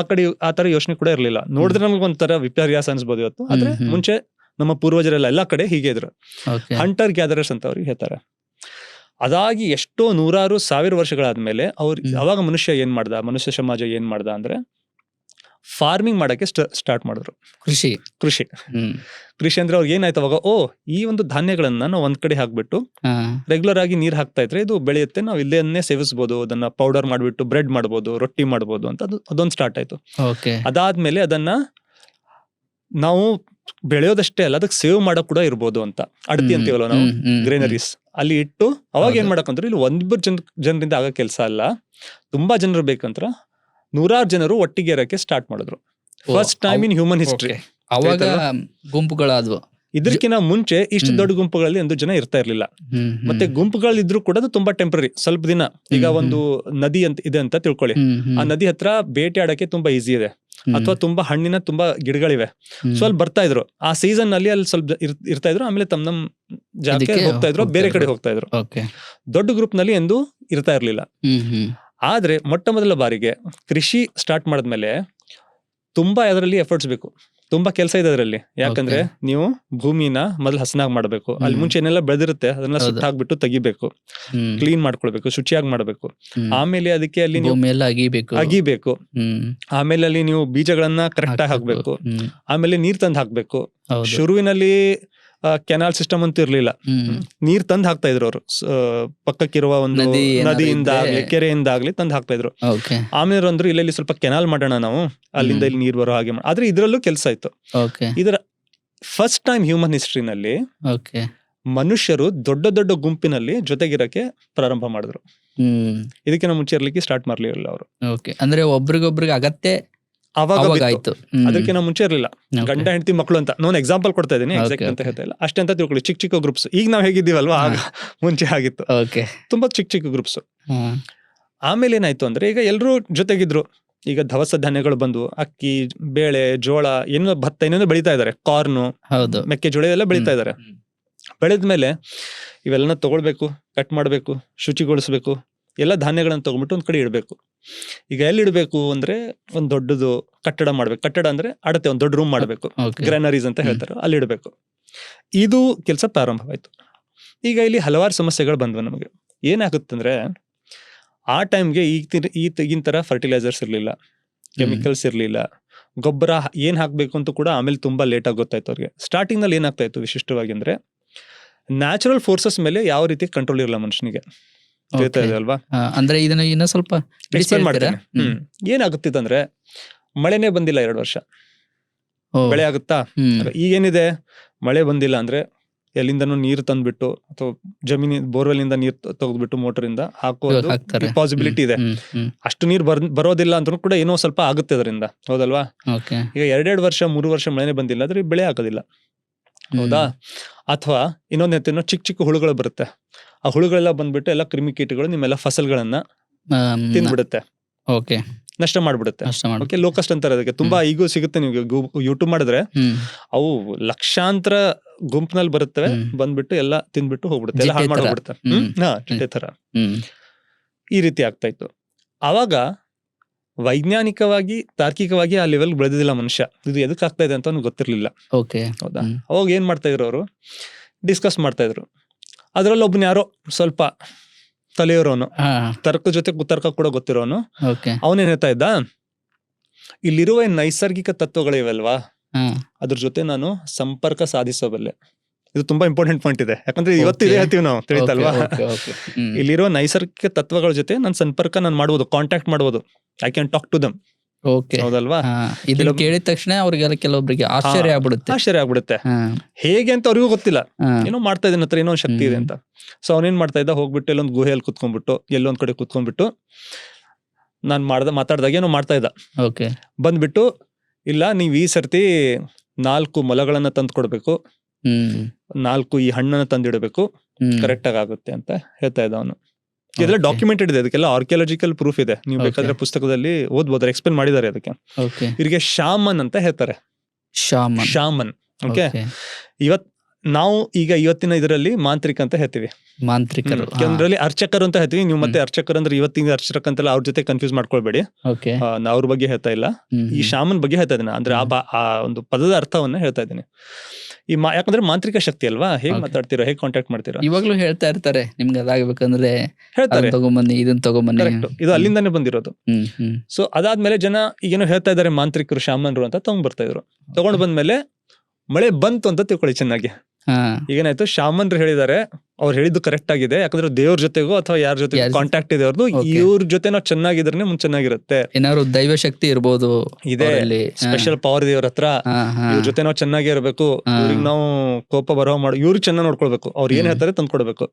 ಕಡೆ ಆ ತರ ಯೋಚನೆ ಕೂಡ ಇರ್ಲಿಲ್ಲ. ನೋಡಿದ್ರೆ ನಮ್ಗೆ ಒಂಥರ ವಿಪರ್ಯಾಸ ಅನ್ಸ್ಬೋದು ಇವತ್ತು, ಆದ್ರೆ ಮುಂಚೆ ನಮ್ಮ ಪೂರ್ವಜರೆಲ್ಲ ಎಲ್ಲಾ ಕಡೆ ಹೀಗೆ ಇದ್ರು. ಹಂಟರ್ ಗ್ಯಾದರರ್ಸ್ ಅಂತ ಅವ್ರಿಗೆ ಹೇಳ್ತಾರೆ. ಅದಾಗಿ ಎಷ್ಟೋ ನೂರಾರು ಸಾವಿರ ವರ್ಷಗಳಾದ್ಮೇಲೆ ಅವಾಗ ಮನುಷ್ಯ ಸಮಾಜ ಏನ್ ಮಾಡ್ದ ಅಂದ್ರೆ, ಫಾರ್ಮಿಂಗ್ ಮಾಡಕ್ಕೆ ಸ್ಟಾರ್ಟ್ ಮಾಡಿದ್ರು. ಕೃಷಿ. ಕೃಷಿ ಅಂದ್ರೆ ಅವ್ರಿಗೆ ಏನಾಯ್ತು ಅವಾಗ, ಈ ಒಂದು ಧಾನ್ಯಗಳನ್ನ ನಾವು ಒಂದ್ ಕಡೆ ಹಾಕ್ಬಿಟ್ಟು ರೆಗ್ಯುಲರ್ ಆಗಿ ನೀರ್ ಹಾಕ್ತಾ ಇದ್ರೆ ಇದು ಬೆಳೆಯುತ್ತೆ, ನಾವು ಇಲ್ಲೇನೆ ಸೇವಿಸಬಹುದು, ಅದನ್ನ ಪೌಡರ್ ಮಾಡ್ಬಿಟ್ಟು ಬ್ರೆಡ್ ಮಾಡ್ಬೋದು, ರೊಟ್ಟಿ ಮಾಡ್ಬೋದು ಅಂತ ಅದೊಂದು ಸ್ಟಾರ್ಟ್ ಆಯ್ತು. ಅದಾದ್ಮೇಲೆ ಅದನ್ನ ನಾವು ಬೆಳೆಯೋದಷ್ಟೇ ಅಲ್ಲ, ಅದಕ್ಕೆ ಸೇವ್ ಮಾಡಕ್ ಕೂಡ ಇರ್ಬೋದು ಅಂತ. ಅಡತಿ ಅಂತೀವಲ್ಲ ನಾವು, ಗ್ರೇನರೀಸ್ ಅಲ್ಲಿ ಇಟ್ಟು ಅವಾಗ ಏನ್ ಮಾಡಕಂದ್ರೆ ಇಲ್ಲಿ ಒಂದಿಬ್ಬರು ಜನರಿಂದ ಆಗೋ ಕೆಲಸ ಅಲ್ಲ, ತುಂಬಾ ಜನರು ಬೇಕಂತ್ರ 100 ಜನರು ಒಟ್ಟಿಗೆ ಇರಕ್ಕೆ ಸ್ಟಾರ್ಟ್ ಮಾಡಿದ್ರು. First time in human history. ಅವಾಗ ಗುಂಪುಗಳಾದ್ವು. ಇದಕ್ಕಿಂತ ಮುಂಚೆ ಇಷ್ಟು ದೊಡ್ಡ ಗುಂಪುಗಳಲ್ಲಿ 1 ಜನ ಇರ್ತಾ ಇರ್ಲಿಲ್ಲ. ಮತ್ತೆ ಗುಂಪುಗಳಿದ್ರು ಕೂಡ ಅದು ತುಂಬಾ ಟೆಂಪರರಿ, ಸ್ವಲ್ಪ ದಿನ. ಈಗ ಒಂದು ನದಿ ಅಂತ ಇದೆ ಅಂತ ತಿಳ್ಕೊಳ್ಳಿ, ಆ ನದಿ ಹತ್ರ ಬೇಟೆ ಆಡಕ್ಕೆ ತುಂಬಾ ಈಸಿ ಇದೆ, ಅಥವಾ ತುಂಬಾ ಹಣ್ಣಿನ ತುಂಬಾ ಗಿಡಗಳಿವೆ. ಸೊ ಅಲ್ಲಿ ಬರ್ತಾ ಇದ್ರು, ಆ ಸೀಸನ್ ಅಲ್ಲಿ ಅಲ್ಲಿ ಸ್ವಲ್ಪ ಇರ್ತಾ ಇದ್ರು, ಆಮೇಲೆ ನಮ್ ಜಾಗಕ್ಕೆ ಹೋಗ್ತಾ ಇದ್ರು, ಬೇರೆ ಕಡೆ ಹೋಗ್ತಾ ಇದ್ರು. ದೊಡ್ಡ ಗ್ರೂಪ್ ನಲ್ಲಿ ಎಂದು ಇರ್ತಾ ಇರ್ಲಿಲ್ಲ. ಆದ್ರೆ ಮೊಟ್ಟ ಮೊದಲ ಬಾರಿಗೆ ಕೃಷಿ ಸ್ಟಾರ್ಟ್ ಮಾಡಿದ್ಮೇಲೆ ತುಂಬಾ ಅದರಲ್ಲಿ ಎಫರ್ಟ್ಸ್ ಬೇಕು, ತುಂಬಾ ಕೆಲಸ ಇದೆ ಅದರಲ್ಲಿ. ಯಾಕಂದ್ರೆ ನೀವು ಭೂಮಿನ ಮೊದಲು ಹಸನಾಗಿ ಮಾಡ್ಬೇಕು, ಅಲ್ಲಿ ಮುಂಚೆ ಏನೆಲ್ಲ ಬೆಳೆದಿರುತ್ತೆ ಅದನ್ನ ಸುಟ್ಟಾಕ್ಬಿಟ್ಟು ತೆಗಿಬೇಕು, ಕ್ಲೀನ್ ಮಾಡ್ಕೊಳ್ಬೇಕು, ಶುಚಿಯಾಗಿ ಮಾಡ್ಬೇಕು. ಆಮೇಲೆ ಅದಕ್ಕೆ ಅಲ್ಲಿ ನೀವು ಅಗಿಬೇಕು, ಆಮೇಲೆ ಅಲ್ಲಿ ನೀವು ಬೀಜಗಳನ್ನ ಕರೆಕ್ಟ್ ಆಗಿ ಹಾಕ್ಬೇಕು, ಆಮೇಲೆ ನೀರ್ ತಂದು ಹಾಕ್ಬೇಕು. ಶುರುವಿನಲ್ಲಿ ಕೆನಾಲ್ ಸಿಸ್ಟಮ್ ಅಂತೂ ಇರ್ಲಿಲ್ಲ, ನೀರ್ ತಂದು ಹಾಕ್ತಾ ಇದ್ರು ಅವರು, ಪಕ್ಕಕ್ಕಿರುವ ಒಂದು ನದಿಯಿಂದ ಆಗ್ಲಿ ಕೆರೆಯಿಂದ ಆಗ್ಲಿ ತಂದು ಹಾಕ್ತಾ ಇದ್ರು. ಆಮೇಲೆ ಅಂದ್ರು ಇಲ್ಲಿ ಸ್ವಲ್ಪ ಕೆನಾಲ್ ಮಾಡೋಣ ನಾವು, ಅಲ್ಲಿಂದ ಇಲ್ಲಿ ನೀರ್ ಬರೋ ಹಾಗೆ. ಆದ್ರೆ ಇದ್ರಲ್ಲೂ ಕೆಲಸ ಇತ್ತು. ಇದರ ಫಸ್ಟ್ ಟೈಮ್ ಹ್ಯೂಮನ್ ಹಿಸ್ಟ್ರಿನಲ್ಲಿ ಮನುಷ್ಯರು ದೊಡ್ಡ ದೊಡ್ಡ ಗುಂಪಿನಲ್ಲಿ ಜೊತೆಗಿರಕ್ಕೆ ಪ್ರಾರಂಭ ಮಾಡಿದ್ರು. ಇದಕ್ಕಿಂತ ಮುಂಚೆ ಇರ್ಲಿಕ್ಕೆ ಸ್ಟಾರ್ಟ್ ಮಾಡ್ಲಿಲ್ಲ ಅವರು. ಅಂದ್ರೆ ಒಬ್ರಿಗೊಬ್ರಿಗೆ ಅಗತ್ಯ ಅವಾಗ ಅದಕ್ಕಿಂತ ಮುಂಚೆ ಇರ್ಲಿಲ್ಲ. ಗಂಡ ಹೆಂಡತಿ ಮಕ್ಕಳು ಅಂತ ನಾನು ಎಕ್ಸಾಂಪಲ್ ಕೊಡ್ತಾ ಇದ್ದೀನಿ, ಎಕ್ಸಾಕ್ಟ್ ಅಂತ ಹೇಳ್ತಾ ಇಲ್ಲ, ಅಷ್ಟೇ ಅಂತ ತಿಳ್ಕೊಳ್ಳಿ. ಚಿಕ್ಕ ಚಿಕ್ಕ ಗ್ರೂಪ್ಸ್, ಈಗ ನಾವ್ ಹೇಗಿದ್ದೀವಲ್ವಾ ಆಗ ಮುಂಚೆ ಆಗಿತ್ತು, ತುಂಬಾ ಚಿಕ್ಕ ಚಿಕ್ಕ ಗ್ರೂಪ್ಸ್. ಆಮೇಲೆ ಏನಾಯ್ತು ಅಂದ್ರೆ ಈಗ ಎಲ್ರು ಜೊತೆಗಿದ್ರು. ಈಗ ದವಸ ಧಾನ್ಯಗಳು ಬಂದು ಅಕ್ಕಿ, ಬೇಳೆ, ಜೋಳ, ಏನೋ ಭತ್ತ ಏನೇನೋ ಬೆಳೀತಾ ಇದಾರೆ, ಕಾರ್ನು, ಮೆಕ್ಕೆಜೋಳ ಎಲ್ಲ ಬೆಳೀತಾ ಇದಾರೆ. ಬೆಳೆದ್ಮೇಲೆ ಇವೆಲ್ಲನ ತಗೊಳ್ಬೇಕು, ಕಟ್ ಮಾಡ್ಬೇಕು, ಶುಚಿಗೊಳಿಸ್ಬೇಕು, ಎಲ್ಲ ಧಾನ್ಯಗಳನ್ನ ತಗೊಂಡ್ಬಿಟ್ಟು ಒಂದ್ ಕಡೆ ಇಡ್ಬೇಕು. ಈಗ ಎಲ್ಲಿ ಇಡ್ಬೇಕು ಅಂದ್ರೆ ಒಂದ್ ದೊಡ್ಡದು ಕಟ್ಟಡ ಮಾಡ್ಬೇಕು. ಕಟ್ಟಡ ಅಂದ್ರೆ ಅಡತೆ, ಒಂದ್ ದೊಡ್ಡ ರೂಮ್ ಮಾಡ್ಬೇಕು, ಗ್ರ್ಯಾನರೀಸ್ ಅಂತ ಹೇಳ್ತಾರೆ, ಅಲ್ಲಿ ಇಡ್ಬೇಕು. ಇದು ಕೆಲಸ ಪ್ರಾರಂಭವಾಯ್ತು. ಈಗ ಇಲ್ಲಿ ಹಲವಾರು ಸಮಸ್ಯೆಗಳು ಬಂದ್ವು ನಮಗೆ. ಏನಾಗುತ್ತಂದ್ರೆ ಆ ಟೈಮ್ಗೆ ಈಗಿನ ತರ ಫರ್ಟಿಲೈಸರ್ಸ್ ಇರ್ಲಿಲ್ಲ, ಕೆಮಿಕಲ್ಸ್ ಇರ್ಲಿಲ್ಲ, ಗೊಬ್ಬರ ಏನ್ ಹಾಕ್ಬೇಕು ಅಂತ ಕೂಡ ಆಮೇಲೆ ತುಂಬಾ ಲೇಟ್ ಆಗಿ ಗೊತ್ತಾಯ್ತು ಅವ್ರಿಗೆ. ಸ್ಟಾರ್ಟಿಂಗ್ ನಲ್ಲಿ ಏನಾಗ್ತಾ ಇತ್ತು ವಿಶಿಷ್ಟವಾಗಿ ಅಂದ್ರೆ, ನ್ಯಾಚುರಲ್ ಫೋರ್ಸಸ್ ಮೇಲೆ ಯಾವ ರೀತಿ ಕಂಟ್ರೋಲ್ ಇರಲ್ಲ ಮನುಷ್ಯನಿಗೆ, ಅಲ್ವಾ? ಅಂದ್ರೆ ಇದನ್ನ ಇನ್ನೂ ಸ್ವಲ್ಪ ಏನಾಗುತ್ತಿತ್ತಂದ್ರೆ, ಮಳೆನೇ ಬಂದಿಲ್ಲ 2 ವರ್ಷ, ಬೆಳೆ ಆಗುತ್ತಾ? ಈಗೇನಿದೆ, ಮಳೆ ಬಂದಿಲ್ಲ ಅಂದ್ರೆ ಎಲ್ಲಿಂದನೂ ನೀರು ತಂದ್ಬಿಟ್ಟು ಅಥವಾ ಬೋರ್ವೆಲ್ ಇಂದ ನೀರ್ ತೆಗೆದ್ಬಿಟ್ಟು ಮೋಟರ್ ಇಂದ ಹಾಕೋದು ಪಾಸಿಬಿಲಿಟಿ ಇದೆ. ಅಷ್ಟು ನೀರು ಬರೋದಿಲ್ಲ ಅಂದ್ರೂ ಕೂಡ ಏನೋ ಸ್ವಲ್ಪ ಆಗುತ್ತೆ ಅದರಿಂದ, ಹೌದಲ್ವಾ? ಈಗ 2 ವರ್ಷ 3 ವರ್ಷ ಮಳೆನೇ ಬಂದಿಲ್ಲ ಅಂದ್ರೆ ಬೆಳೆ ಆಗೋದಿಲ್ಲ, ಹೌದಾ? ಅಥವಾ ಇನ್ನೊಂದು ಚಿಕ್ಕ ಚಿಕ್ಕ ಹುಳುಗಳು ಬರುತ್ತೆ, ಆ ಹುಳುಗಳೆಲ್ಲ ಬಂದ್ಬಿಟ್ಟು ಎಲ್ಲ ಕ್ರಿಮಿಕೀಟಗಳು ನಿಮ್ಮೆಲ್ಲ ಫಸಲ್ಗಳನ್ನ ತಿಂದ್ಬಿಡುತ್ತೆ, ನಷ್ಟ ಮಾಡ್ಬಿಡುತ್ತೆ. ಲೋಕಸ್ಟ್ ಅಂತಾರೆ ಅದಕ್ಕೆ. ತುಂಬಾ ಈಗೂ ಸಿಗುತ್ತೆ, ನೀವು ಯೂಟ್ಯೂಬ್ ಮಾಡಿದ್ರೆ ಅವು ಲಕ್ಷಾಂತರ ಗುಂಪಿನಲ್ಲಿ ಬರುತ್ತವೆ, ಬಂದ್ಬಿಟ್ಟು ಎಲ್ಲ ತಿಂದ್ಬಿಟ್ಟು ಹೋಗ್ಬಿಡುತ್ತೆ, ಎಲ್ಲ ಹಾಳು ಮಾಡ್ಬಿಡುತ್ತೆ. ಚಿಟ್ಟೆ ತರ ಈ ರೀತಿ ಆಗ್ತಾ ಇತ್ತು. ಆವಾಗ ವೈಜ್ಞಾನಿಕವಾಗಿ, ತಾರ್ಕಿಕವಾಗಿ ಆ ಲೆವೆಲ್ ಬೆಳೆದಿಲ್ಲ ಮನುಷ್ಯ. ಇದು ಎದಕ್ ಆಗ್ತಾ ಇದೆ ಅಂತ ಅವ್ನಿಗೆ ಗೊತ್ತಿರ್ಲಿಲ್ಲ, ಹೌದಾ? ಅವಾಗ ಏನ್ ಮಾಡ್ತಾ ಇದ್ರು ಅವರು, ಡಿಸ್ಕಸ್ ಮಾಡ್ತಾ ಇದ್ರು. ಅದ್ರಲ್ಲಿ ಒಬ್ಬನ ಯಾರೋ ಸ್ವಲ್ಪ ತಲೆಯೋರೋನು, ತರ್ಕ ಜೊತೆ ಕುತರ್ಕ ಕೂಡ ಗೊತ್ತಿರೋನು, ಅವನೇನ್ ಹೇಳ್ತಾ ಇದ್ದ, ಇಲ್ಲಿರುವ ನೈಸರ್ಗಿಕ ತತ್ವಗಳಿವೆಲ್ವಾ, ಅದ್ರ ಜೊತೆ ನಾನು ಸಂಪರ್ಕ ಸಾಧಿಸಬಲ್ಲೆ. ಇದು ತುಂಬಾ ಇಂಪಾರ್ಟೆಂಟ್ ಪಾಯಿಂಟ್ ಇದೆ, ಯಾಕಂದ್ರೆ ಇವತ್ತು ಇದೇ ಹೇಳ್ತೀವಿ ನಾವು, ತಿಳಿತಲ್ವಾ? ಇಲ್ಲಿರೋ ನೈಸರ್ಗಿಕ ತತ್ವಗಳ ಜೊತೆ ನಾನು ಸಂಪರ್ಕ ಮಾಡ್ಬೋದು, ಕಾಂಟ್ಯಾಕ್ಟ್ ಮಾಡ್ಬೋದು, I can talk to them, ಹೌದಲ್ವಾ? ಇದನ್ನ ಕೇಳಿದ ತಕ್ಷಣ ಅವ್ರಿಗೆಲ್ಲ ಕೆಲವೊಬ್ಬರಿಗೆ ಆಶ್ಚರ್ಯ ಆಗ್ಬಿಡುತ್ತೆ. ಹೇಗೆ ಅಂತ ಅವ್ರಿಗೂ ಗೊತ್ತಿಲ್ಲ, ಏನೋ ಮಾಡ್ತಾ ಇದ್ದಾನೆ ಹತ್ರ, ಏನೋ ಶಕ್ತಿ ಇದೆ ಅಂತ. ಸೊ ಅವನೇನ್ ಮಾಡ್ತಾ ಇದ್ದ, ಹೋಗ್ಬಿಟ್ಟು ಎಲ್ಲೊಂದು ಗುಹೆಯಲ್ಲಿ ಕುತ್ಕೊಂಡ್ಬಿಟ್ಟು, ಎಲ್ಲೊಂದ್ ಕಡೆ ಕುತ್ಕೊಂಡ್ಬಿಟ್ಟು, ನಾನ್ ಮಾತಾಡ್ದಾಗ ಏನೋ ಮಾಡ್ತಾ ಇದ್ದ. ಬಂದ್ಬಿಟ್ಟು, ಇಲ್ಲ ನೀವ್ ಈ ಸರ್ತಿ 4 ಮೊಲಗಳನ್ನ ತಂದು ಕೊಡ್ಬೇಕು, 4 ಈ ಹಣ್ಣನ್ನ ತಂದಿಡಬೇಕು, ಕರೆಕ್ಟ್ ಆಗುತ್ತೆ ಅಂತ ಹೇಳ್ತಾ ಇದ್ದ ಅವನು. ಇದೆಲ್ಲ ಡಾಕ್ಯುಮೆಂಟೆಡ್ ಇದೆ, ಅದಕ್ಕೆಲ್ಲ ಆರ್ಕಿಯಾಲಜಿಕಲ್ ಪ್ರೂಫ್ ಇದೆ, ನೀವು ಬೇಕಾದ್ರೆ ಪುಸ್ತಕದಲ್ಲಿ ಓದ್ಬೋದು, ಎಕ್ಸ್ಪ್ಲೇನ್ ಮಾಡಿದ್ದಾರೆ ಅದಕ್ಕೆ. ಇವರಿಗೆ ಶಾಮನ್ ಅಂತ ಹೇಳ್ತಾರೆ, ಶಾಮನ್. ಓಕೆ, ನಾವು ಈಗ ಇವತ್ತಿನ ಇದರಲ್ಲಿ ಮಾಂತ್ರಿಕ ಅಂತ ಹೇಳ್ತೀವಿ, ಕೆಲವರಲ್ಲಿ ಅರ್ಚಕರು ಅಂತ ಹೇಳ್ತೀವಿ. ನೀವು ಮತ್ತೆ ಅರ್ಚಕರು ಅಂದ್ರೆ ಇವತ್ತಿನ ಅರ್ಚಕ ಅಂತೆಲ್ಲ ಅವ್ರ ಜೊತೆ ಕನ್ಫ್ಯೂಸ್ ಮಾಡ್ಕೊಳ್ಬೇಡಿ, ನಾ ಅವ್ರ ಬಗ್ಗೆ ಹೇಳ್ತಾ ಇಲ್ಲ, ಈ ಶಾಮನ್ ಬಗ್ಗೆ ಹೇಳ್ತಾ ಇದ್ದೀನಿ. ಅಂದ್ರೆ ಆ ಒಂದು ಪದದ ಅರ್ಥವನ್ನ ಹೇಳ್ತಾ ಇದ್ದೀನಿ. ಯಾಕಂದ್ರೆ ಮಾಂತ್ರಿಕ ಶಕ್ತಿ ಅಲ್ವಾ, ಹೇಗ್ Okay. ಮಾತಾಡ್ತೀರಾ, ಹೇಗ್ ಕಾಂಟ್ಯಾಕ್ಟ್ ಮಾಡ್ತೀರಾ, ಇವಾಗ್ಲೂ ಹೇಳ್ತಾ ಇರ್ತಾರೆ ನಿಮ್ಗೆ ಅದಾಗಬೇಕಂದ್ರೆ ಹೇಳ್ತಾರೆ. ಅದನ್ನ ತಗೊಂಬನ್ನಿ ಇದನ್ನ ತಗೊಂಬನ್ನಿ. ಕರೆಕ್ಟ್, ಇದು ಅಲ್ಲಿಂದಾನೇ ಬಂದಿರೋದು. ಸೊ ಅದಾದ್ಮೇಲೆ ಜನ ಈಗೇನೋ ಹೇಳ್ತಾ ಇದಾರೆ ಮಾಂತ್ರಿಕರು ಶಾಮನ್ರು ಅಂತ ತಗೊಂಡ್ ಬರ್ತಾ ಇದ್ರು. ತಗೊಂಡ್ ಬಂದ್ಮೇಲೆ ಮಳೆ ಬಂತು ಅಂತ ತಿಳ್ಕೊಳ್ಳಿ ಚೆನ್ನಾಗಿ. ಹಾ ಈಗೇನಾಯ್ತು, ಶಾಮನ್ರು ಹೇಳಿದಾರೆ, ಅವ್ರು ಹೇಳಿದ್ದು ಕರೆಕ್ಟ್ ಆಗಿದೆ, ಯಾಕಂದ್ರೆ ದೇವ್ರ ಜೊತೆಗೋ ಅಥವಾ ಯಾರ ಜೊತೆ ಯಾರ್ ಜೊತೆ- ಕಾಂಟ್ಯಾಕ್ಟ್ ಇದೆ ಅವ್ರದ್ದು, Okay. ಇವ್ರ ಜೊತೆ ನಾವು ಚೆನ್ನಾಗಿದ್ರೆ ಮುಂದೆ ಚೆನ್ನಾಗಿರುತ್ತೆ. ಏನಾದ್ರು ದೈವ ಶಕ್ತಿ ಇರ್ಬೋದು ಇದೆ ಅವರಲ್ಲಿ. ಸ್ಪೆಷಲ್ ಪವರ್ ಇದೆ ಇವ್ರ ಹತ್ರ, ಇವ್ರ ಜೊತೆ ನಾವು ಚೆನ್ನಾಗಿ ಇರಬೇಕು, ಹಾ. ಇವ್ರಿಗೆ ನಾವು ಕೋಪ ಬರೋ ಇವ್ರಿಗೆ ಚೆನ್ನಾಗಿ ನೋಡ್ಕೊಳ್ಬೇಕು, ಅವ್ರು ಏನ್ ಹ್ಮ್. ಹೇಳ್ತಾರೆ ತಂದ್ಕೊಡ್ಬೇಕು.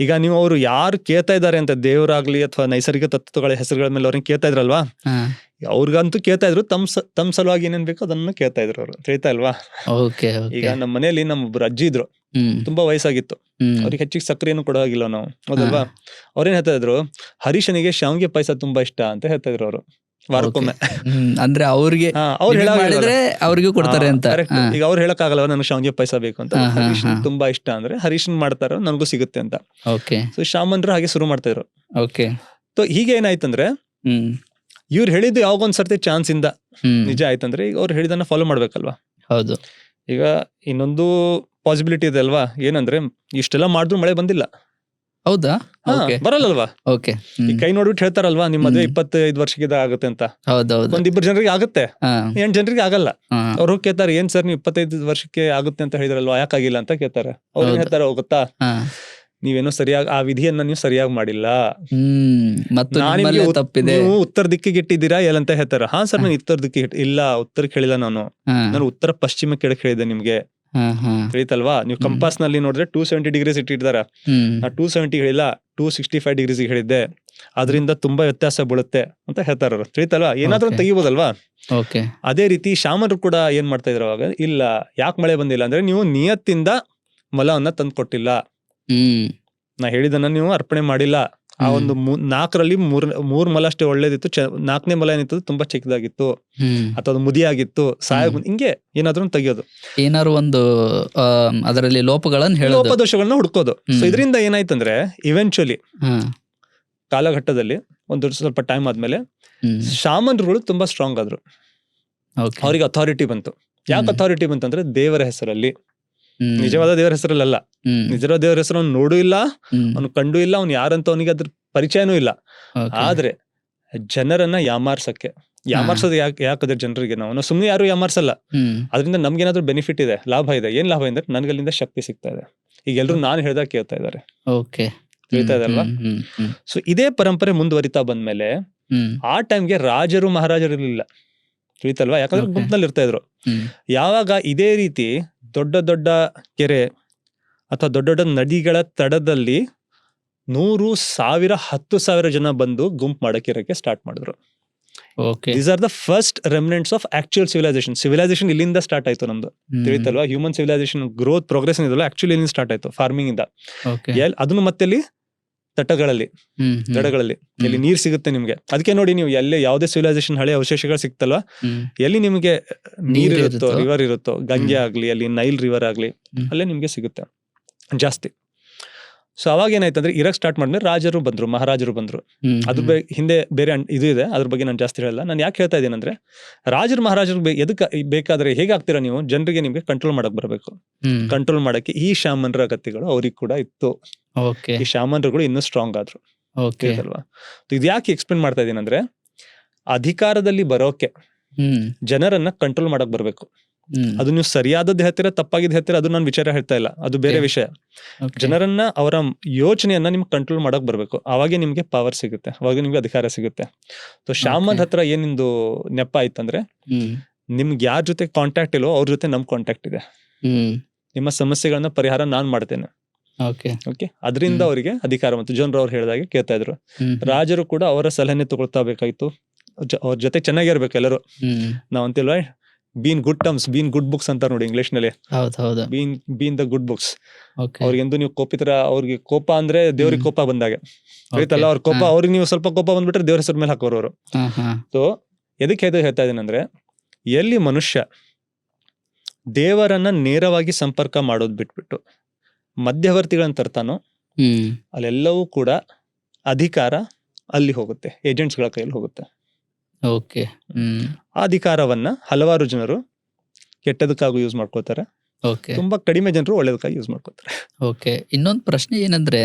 ಈಗ ನೀವು ಅವ್ರು ಯಾರು ಕೇಳ್ತಾ ಇದಾರೆ ಅಂತ ದೇವರಾಗ್ಲಿ ಅಥವಾ ನೈಸರ್ಗಿಕ ತತ್ವಗಳ ಹೆಸರುಗಳ ಮೇಲೆ ಅವ್ರನ್ನ ಕೇಳ್ತಾ ಇದ್ರಲ್ವಾ, ಅವ್ರಿಗಂತೂ ಕೇಳ್ತಾ ಇದ್ರು, ತಮ್ ಸಲುವಾಗಿ ಏನೇನ್ ಬೇಕೋ ಅದನ್ನ ಕೇಳ್ತಾ ಇದ್ರು ಅವ್ರು, ತಿಳಿತಾ ಇಲ್ವಾ. ಓಕೆ ಈಗ ನಮ್ಮ ಮನೆಯಲ್ಲಿ ಒಬ್ರು ಅಜ್ಜಿ ಇದ್ರು, ತುಂಬಾ ವಯಸ್ಸಾಗಿತ್ತು, ಅವ್ರಿಗೆ ಹೆಚ್ಚಿಗೆ ಸಕ್ಕರೆಯನ್ನು ಕೊಡೋವಾಗಿಲ್ಲ ನಾವು, ಹೌದಲ್ವಾ. ಅವ್ರೇನ್ ಹೇಳ್ತಾ ಇದ್ರು, ಹರೀಶನಿಗೆ ಶಾವಿಗೆ ಪಾಯಸ ತುಂಬಾ ಇಷ್ಟ ಅಂತ ಹೇಳ್ತಾ ಇದ್ರು ಅವರು ವಾರಕ್ಕೊಮ್ಮೆ. ಅಂದ್ರೆ ಅವ್ರಿಗೆ ಅವ್ರು ಮಾಡಿದ್ರೆ ಅವ್ರಿಗೂ ಕೊಡ್ತಾರೆ ಅಂತ. ಈಗ ಅವ್ರು ಹೇಳಕ್ ಆಗಲ್ಲ ನನಗೆ ಶಾವಿಗೆ ಪಾಯಸ ಬೇಕು ಅಂತ, ಹಾ, ಹಾ, ಹರೀಶನ್ ಹಾ. ತುಂಬಾ ಇಷ್ಟ ಅಂದ್ರೆ ಹರೀಶನ್ ಮಾಡ್ತಾರ ನನಗೂ ಸಿಗುತ್ತೆ ಅಂತ. ಓಕೆ ಸೊ ಶಾಮನ್ರು ಹಾಗೆ ಶುರು ಮಾಡ್ತಾ ಇದ್ರು. ಓಕೆ ಸೊ ಹೀಗೆ ಏನಾಯ್ತಂದ್ರೆ, ಇವ್ರು ಹೇಳಿದ್ದು ಯಾವಾಗೊಂದ್ಸರ್ತಿ ಚಾನ್ಸ್ ಇಂದ ನಿಜ ಆಯ್ತಂದ್ರೆ ಈಗ ಅವ್ರು ಹೇಳಿದನ್ನ ಫಾಲೋ ಮಾಡ್ಬೇಕಲ್ವಾ. ಹೌದು. ಈಗ ಇನ್ನೊಂದು ಪಾಸಿಬಿಲಿಟಿ ಇದೆ ಅಲ್ವಾ, ಏನಂದ್ರೆ ಇಷ್ಟೆಲ್ಲ ಮಾಡಿದ್ರು ಮಳೆ ಬಂದಿಲ್ಲ. ಹೌದಾ? ಓಕೆ ಬರಲ್ಲಲ್ವಾ. ಓಕೆ ಈ ಕೈ ನೋಡ್ಬಿಟ್ಟು ಹೇಳ್ತಾರಲ್ವಾ, ನಿಮ್ಮ ಮದ್ವೆ 25 ವರ್ಷಕ್ಕೆ ಆಗುತ್ತೆ ಅಂತ. ಹೌದೌದು. ಒಂದಿಬ್ಬರು ಜನರಿಗೆ ಆಗುತ್ತೆ, 8 ಜನರಿಗೆ ಆಗಲ್ಲ. ಹಾ. ಅವ್ರು ಹೋಗಿ ಕೇಳ್ತಾರೆ, ಏನ್ ಸರ್ ನೀವು 25 ವರ್ಷಕ್ಕೆ ಆಗುತ್ತೆ ಅಂತ ಹೇಳಿದ್ರಲ್ವಾ, ಯಾಕಾಗಿಲ್ಲ ಅಂತ ಕೇಳ್ತಾರೆ. ಅವ್ರು ಏನ್ ಹೌದು. ಹೇಳ್ತಾರೆ ಗೊತ್ತಾ, ಹಾ. ನೀವೇನೋ ಸರಿಯಾಗಿ ಆ ವಿಧಿಯನ್ನ ನೀವು ಸರಿಯಾಗಿ ಮಾಡಿಲ್ಲ, ಮತ್ತು ನಾನ್ ನಿಮ್ಮಲ್ಲೇ ನಿಮ್ಗೆ ತಪ್ಪಿದೆ. ನೀವು ಉತ್ತರ ದಿಕ್ಕಿಗೆ ಇಟ್ಟಿದ್ದೀರಾ ಅಂತ ಹೇಳ್ತಾರೆ. ಹಾ ಸರ್, ನಾನು ಉತ್ತರ ದಿಕ್ಕಿಗೆ ಇಲ್ಲ, ಉತ್ತರಕ್ಕೆ ಹೇಳಿಲ್ಲ ನಾನು ಉತ್ತರ ಪಶ್ಚಿಮಕ್ಕೆ ಕೆಳಗೆ ಹೇಳಿದೆ ನಿಮ್ಗೆ, ತಿಳಿತಲ್ವಾ. ನೀವು ಕಂಪಾಸ್ ನಲ್ಲಿ ನೋಡಿದ್ರೆ 270 ಡಿಗ್ರೀಸ್ ಇಟ್ಟಿರ್ತಾರೆ, ನಾ 270 ಹೇಳಿಲ್ಲ, 265 ಡಿಗ್ರೀಸ್ ಹೇಳಿದ್ದೆ, ಅದರಿಂದ ತುಂಬಾ ವ್ಯತ್ಯಾಸ ಬೀಳುತ್ತೆ ಅಂತ ಹೇಳ್ತಾರ ಅವ್ರು, ತಿಳಿತಲ್ವಾ. ಏನಾದ್ರೂ Okay. ತೆಗಿಬೋದಲ್ವಾ. ಓಕೆ ಅದೇ ರೀತಿ ಶಾಮರು ಕೂಡ ಏನ್ ಮಾಡ್ತಾ ಇದ್ರು ಅವಾಗ, ಇಲ್ಲ ಯಾಕೆ ಮಳೆ ಬಂದಿಲ್ಲ ಅಂದ್ರೆ ನೀವು ನಿಯತ್ತಿಂದ ಮಲವನ್ನ ತಂದು ಕೊಟ್ಟಿಲ್ಲ, ನಾ ಹೇಳಿದನ್ನ ನೀವು ಅರ್ಪಣೆ ಮಾಡಿಲ್ಲ. ಆ ಒಂದು 4ರಲ್ಲಿ 3 ಮಲ ಅಷ್ಟೇ ಒಳ್ಳೇದಿತ್ತು, 4ನೇ ಮಲ ಏನಿತ್ತು ತುಂಬಾ ಚಿಕ್ಕದಾಗಿತ್ತು ಅಥವಾ ಅದು ಮುದಿಯಾಗಿತ್ತು, ಹಿಂಗೆ ಏನಾದ್ರೂ ತೆಗಿಯೋದು, ಏನಾದ್ರು ಒಂದು ಅದರಲ್ಲಿ ಲೋಪಗಳನ್ನ ಹೇಳೋದು. ಲೋಪದೋಷಗಳನ್ನ ಹುಡ್ಕೋದು. ಸೊ ಇದರಿಂದ ಏನಾಯ್ತಂದ್ರೆ ಇವೆಂಚುಲಿ ಕಾಲಘಟ್ಟದಲ್ಲಿ ಒಂದು ಸ್ವಲ್ಪ ಟೈಮ್ ಆದ್ಮೇಲೆ ಶಾಮನ್ರುಗಳು ತುಂಬಾ ಸ್ಟ್ರಾಂಗ್ ಆದ್ರು, ಓಕೆ ಅವ್ರಿಗೆ ಅಥಾರಿಟಿ ಬಂತು. ಯಾಕೆ ಅಥಾರಿಟಿ ಬಂತಂದ್ರೆ ದೇವರ ಹೆಸರಲ್ಲಿ, ನಿಜವಾದ ದೇವರ ಹೆಸರಲ್ಲ. ನಿಜವಾದ ದೇವರ ಹೆಸರು ಅವ್ನು ನೋಡೂ ಇಲ್ಲ, ಅವ್ನು ಕಂಡು ಇಲ್ಲ, ಅವ್ನು ಯಾರಂತ ಅವನಿಗೆ ಅದ್ರ ಪರಿಚಯನೂ ಇಲ್ಲ. ಆದ್ರೆ ಜನರನ್ನ ಯಾಮಾರ್ಸೋದು ಯಾಕಂದ್ರೆ ಜನರಿಗೆ ನಾವು ಸುಮ್ನೆ ಯಾರು ಯಾಮಾರ್ಸಲ್ಲ, ಅದರಿಂದ ನಮ್ಗೆ ಏನಾದ್ರು ಬೆನಿಫಿಟ್ ಇದೆ, ಲಾಭ ಇದೆ. ಏನ್ ಲಾಭ ಅಂದ್ರೆ ನನ್ಗಲ್ಲಿಂದ ಶಕ್ತಿ ಸಿಗ್ತಾ ಇದೆ. ಈಗ ಎಲ್ರು ನಾನು ಹೇಳ್ದಾಗ ಕೇಳ್ತಾ ಇದಾರೆ, ಓಕೆ ಹೇಳ್ತಾ ಇದಲ್ವಾ. ಸೊ ಇದೇ ಪರಂಪರೆ ಮುಂದುವರಿತಾ ಬಂದ್ಮೇಲೆ ಆ ಟೈಮ್ಗೆ ರಾಜರು ಮಹಾರಾಜರು ಇರ್ಲಿಲ್ಲ, ತಿಳಿತಲ್ವಾ. ಯಾಕಂದ್ರೆ Okay. ಗುಂಪಿನಲ್ಲಿ ಇರ್ತಾ ಇದ್ರು. ಯಾವಾಗ ಇದೇ ರೀತಿ ದೊಡ್ಡ ದೊಡ್ಡ ಕೆರೆ ಅಥವಾ ದೊಡ್ಡ ದೊಡ್ಡ ನದಿಗಳ ತಡದಲ್ಲಿ 100,000 10,000 ಜನ ಬಂದು ಗುಂಪು ಮಾಡಕ್ಕೆ ಸ್ಟಾರ್ಟ್ ಮಾಡಿದ್ರು. Okay these are the first remnants of actual civilisation ಇಲ್ಲಿಂದ ಸ್ಟಾರ್ಟ್ ಆಯ್ತು ನಮ್ದು, ತಿಳಿತಲ್ವಾ. ಹ್ಯೂಮನ್ ಸಿವಿಲೈಸೇಷನ್ ಗ್ರೋತ್ ಪ್ರೋಗ್ರೆಸ್ ಇದಲ್ಲ, ಆಕ್ಚುಲಿ ಇಲ್ಲಿಂದ ಸ್ಟಾರ್ಟ್ ಆಯ್ತು, ಫಾರ್ಮಿಂಗ್ ಇಂದ. ಅದನ್ನು ಮತ್ತೆ ಇಲ್ಲಿ ತಟಗಳಲ್ಲಿ ದಡಗಳಲ್ಲಿ ಎಲ್ಲಿ ನೀರ್ ಸಿಗುತ್ತೆ ನಿಮ್ಗೆ. ಅದಕ್ಕೆ ನೋಡಿ, ನೀವು ಎಲ್ಲೇ ಯಾವುದೇ ಸಿವಿಲೈಸೇಷನ್ ಹಳೆ ಅವಶೇಷಗಳು ಸಿಕ್ತಲ್ವಾ, ಎಲ್ಲಿ ನಿಮ್ಗೆ ನೀರ್ ಇರುತ್ತೋ, ರಿವರ್ ಇರುತ್ತೋ, ಗಂಗೆ ಆಗ್ಲಿ, ಅಲ್ಲಿ ನೈಲ್ ರಿವರ್ ಆಗ್ಲಿ, ಅಲ್ಲೇ ನಿಮ್ಗೆ ಸಿಗುತ್ತೆ ಜಾಸ್ತಿ. ಸೊ ಅವಾಗ ಏನಾಯ್ತಂದ್ರೆ ಇರಕ್ ಸ್ಟಾರ್ಟ್ ಮಾಡಿದ್ರೆ ರಾಜರು ಬಂದ್ರು, ಮಹಾರಾಜರು ಬಂದ್ರು. ಅದ್ರ ಹಿಂದೆ ಬೇರೆ ಇದು ಇದೆ, ಅದ್ರ ಬಗ್ಗೆ ನಾನು ಜಾಸ್ತಿ ಹೇಳಲ್ಲ. ನಾನು ಯಾಕೆ ಹೇಳ್ತಾ ಇದ್ದೀನಿ ಅಂದ್ರೆ, ರಾಜರು ಮಹಾರಾಜರು ಎದಕ್ಕೆ ಬೇಕಾದ್ರೆ ಹೇಗಾಗ್ತೀರಾ ನೀವು, ಜನರಿಗೆ ನಿಮ್ಗೆ ಕಂಟ್ರೋಲ್ ಮಾಡಕ್ ಬರಬೇಕು. ಕಂಟ್ರೋಲ್ ಮಾಡಕ್ಕೆ ಈ ಶಾಮನ್ರ ಅಗತ್ಯಗಳು ಅವ್ರಿಗೆ ಕೂಡ ಇತ್ತು. ಈ ಶಾಮನ್ರುಗಳು ಇನ್ನೂ ಸ್ಟ್ರಾಂಗ್ ಆದ್ರು, ಅಲ್ವಾ. ಇದು ಯಾಕೆ ಎಕ್ಸ್ಪ್ಲೇನ್ ಮಾಡ್ತಾ ಇದೀನಿ ಅಂದ್ರೆ, ಅಧಿಕಾರದಲ್ಲಿ ಬರೋಕೆ ಜನರನ್ನ ಕಂಟ್ರೋಲ್ ಮಾಡಕ್ ಬರ್ಬೇಕು. ಅದು ನೀವು ಸರಿಯಾದದ್ದು ಹೇಳ್ತೀರಾ, ತಪ್ಪಾಗಿದ್ದು ಹೇಳ್ತೀರಾ, ಅದು ನಾನು ವಿಚಾರ ಹೇಳ್ತಾ ಇಲ್ಲ, ಅದು ಬೇರೆ ವಿಷಯ. ಜನರನ್ನ ಅವರ ಯೋಚನೆಯನ್ನ ನಿಮ್ಗೆ ಕಂಟ್ರೋಲ್ ಮಾಡಕ್ ಬರ್ಬೇಕು, ಅವಾಗೆ ನಿಮ್ಗೆ ಪವರ್ ಸಿಗುತ್ತೆ, ಅವಾಗ ನಿಮ್ಗೆ ಅಧಿಕಾರ ಸಿಗುತ್ತೆ. ಸೊ ಶಾಮನ್ ಹತ್ರ ಏನಿಂದು ನೆಪ ಆಯ್ತಂದ್ರೆ, ನಿಮ್ಗೆ ಯಾರ ಜೊತೆ ಕಾಂಟ್ಯಾಕ್ಟ್ ಇಲ್ಲೋ ಅವ್ರ ಜೊತೆ ನಮ್ ಕಾಂಟ್ಯಾಕ್ಟ್ ಇದೆ, ನಿಮ್ಮ ಸಮಸ್ಯೆಗಳನ್ನ ಪರಿಹಾರ ನಾನ್ ಮಾಡ್ತೇನೆ. ಓಕೆ, ಅದರಿಂದ ಅವರಿಗೆ ಅಧಿಕಾರ ಬಂತು. ಜನರು ಅವ್ರು ಹೇಳಿದಾಗೆ ಕೇಳ್ತಾ ಇದ್ರು. ರಾಜರು ಕೂಡ ಅವರ ಸಲಹೆ ತಗೊಳ್ತಾ ಬೇಕಾಯ್ತು, ಅವ್ರ ಜೊತೆ ಚೆನ್ನಾಗಿರ್ಬೇಕು ಎಲ್ಲರೂ. ನಾವ್ ಅಂತಿಲ್ವಾ, be in good terms, be in good books ಅಂತ ನೋಡಿ ಇಂಗ್ಲಿಷ್ ನಲ್ಲಿ, ಬೀನ್ ದ ಗುಡ್ ಬುಕ್ಸ್. ಅವ್ರಿಗೆಂದು ನೀವು ಕೋಪಿತರ, ಅವ್ರಿಗೆ ಕೋಪ ಅಂದ್ರೆ ದೇವ್ರಿಗೆ ಕೋಪ ಬಂದಾಗ ಆಯ್ತಲ್ಲ, ಅವ್ರ ಕೋಪ ಅವ್ರಿಗೆ ನೀವು ಸ್ವಲ್ಪ ಕೋಪ ಬಂದ್ಬಿಟ್ರೆ ದೇವ್ರ ಹೆಸರು ಮೇಲೆ ಹಾಕೋರು ಅವರು. ಸೊ ಎದಕ್ಕೆ ಹೇಳ್ತಾ ಇದೀನಿ ಅಂದ್ರೆ, ಎಲ್ಲಿ ಮನುಷ್ಯ ದೇವರನ್ನ ನೇರವಾಗಿ ಸಂಪರ್ಕ ಮಾಡೋದ್ ಬಿಟ್ಬಿಟ್ಟು ಮಧ್ಯವರ್ತಿಗಳನ್ನ ತರ್ತಾನೋ, ಅಲ್ಲೆಲ್ಲವೂ ಕೂಡ ಅಧಿಕಾರ ಅಲ್ಲಿ ಹೋಗುತ್ತೆ, ಏಜೆಂಟ್ಸ್ ಗಳ ಕೈಯಲ್ಲಿ ಹೋಗುತ್ತೆ. ಆ ಅಧಿಕಾರವನ್ನ ಹಲವಾರು ಜನರು ಕೆಟ್ಟದಕ್ಕಾಗೂ ಯೂಸ್ ಮಾಡ್ಕೋತಾರೆ, ಓಕೆ ತುಂಬಾ ಕಡಿಮೆ ಜನರು ಒಳ್ಳೇದಕ್ಕಾಗಿ ಯೂಸ್ ಮಾಡ್ಕೊತಾರೆ. ಓಕೆ. ಇನ್ನೊಂದು ಪ್ರಶ್ನೆ ಏನಂದ್ರೆ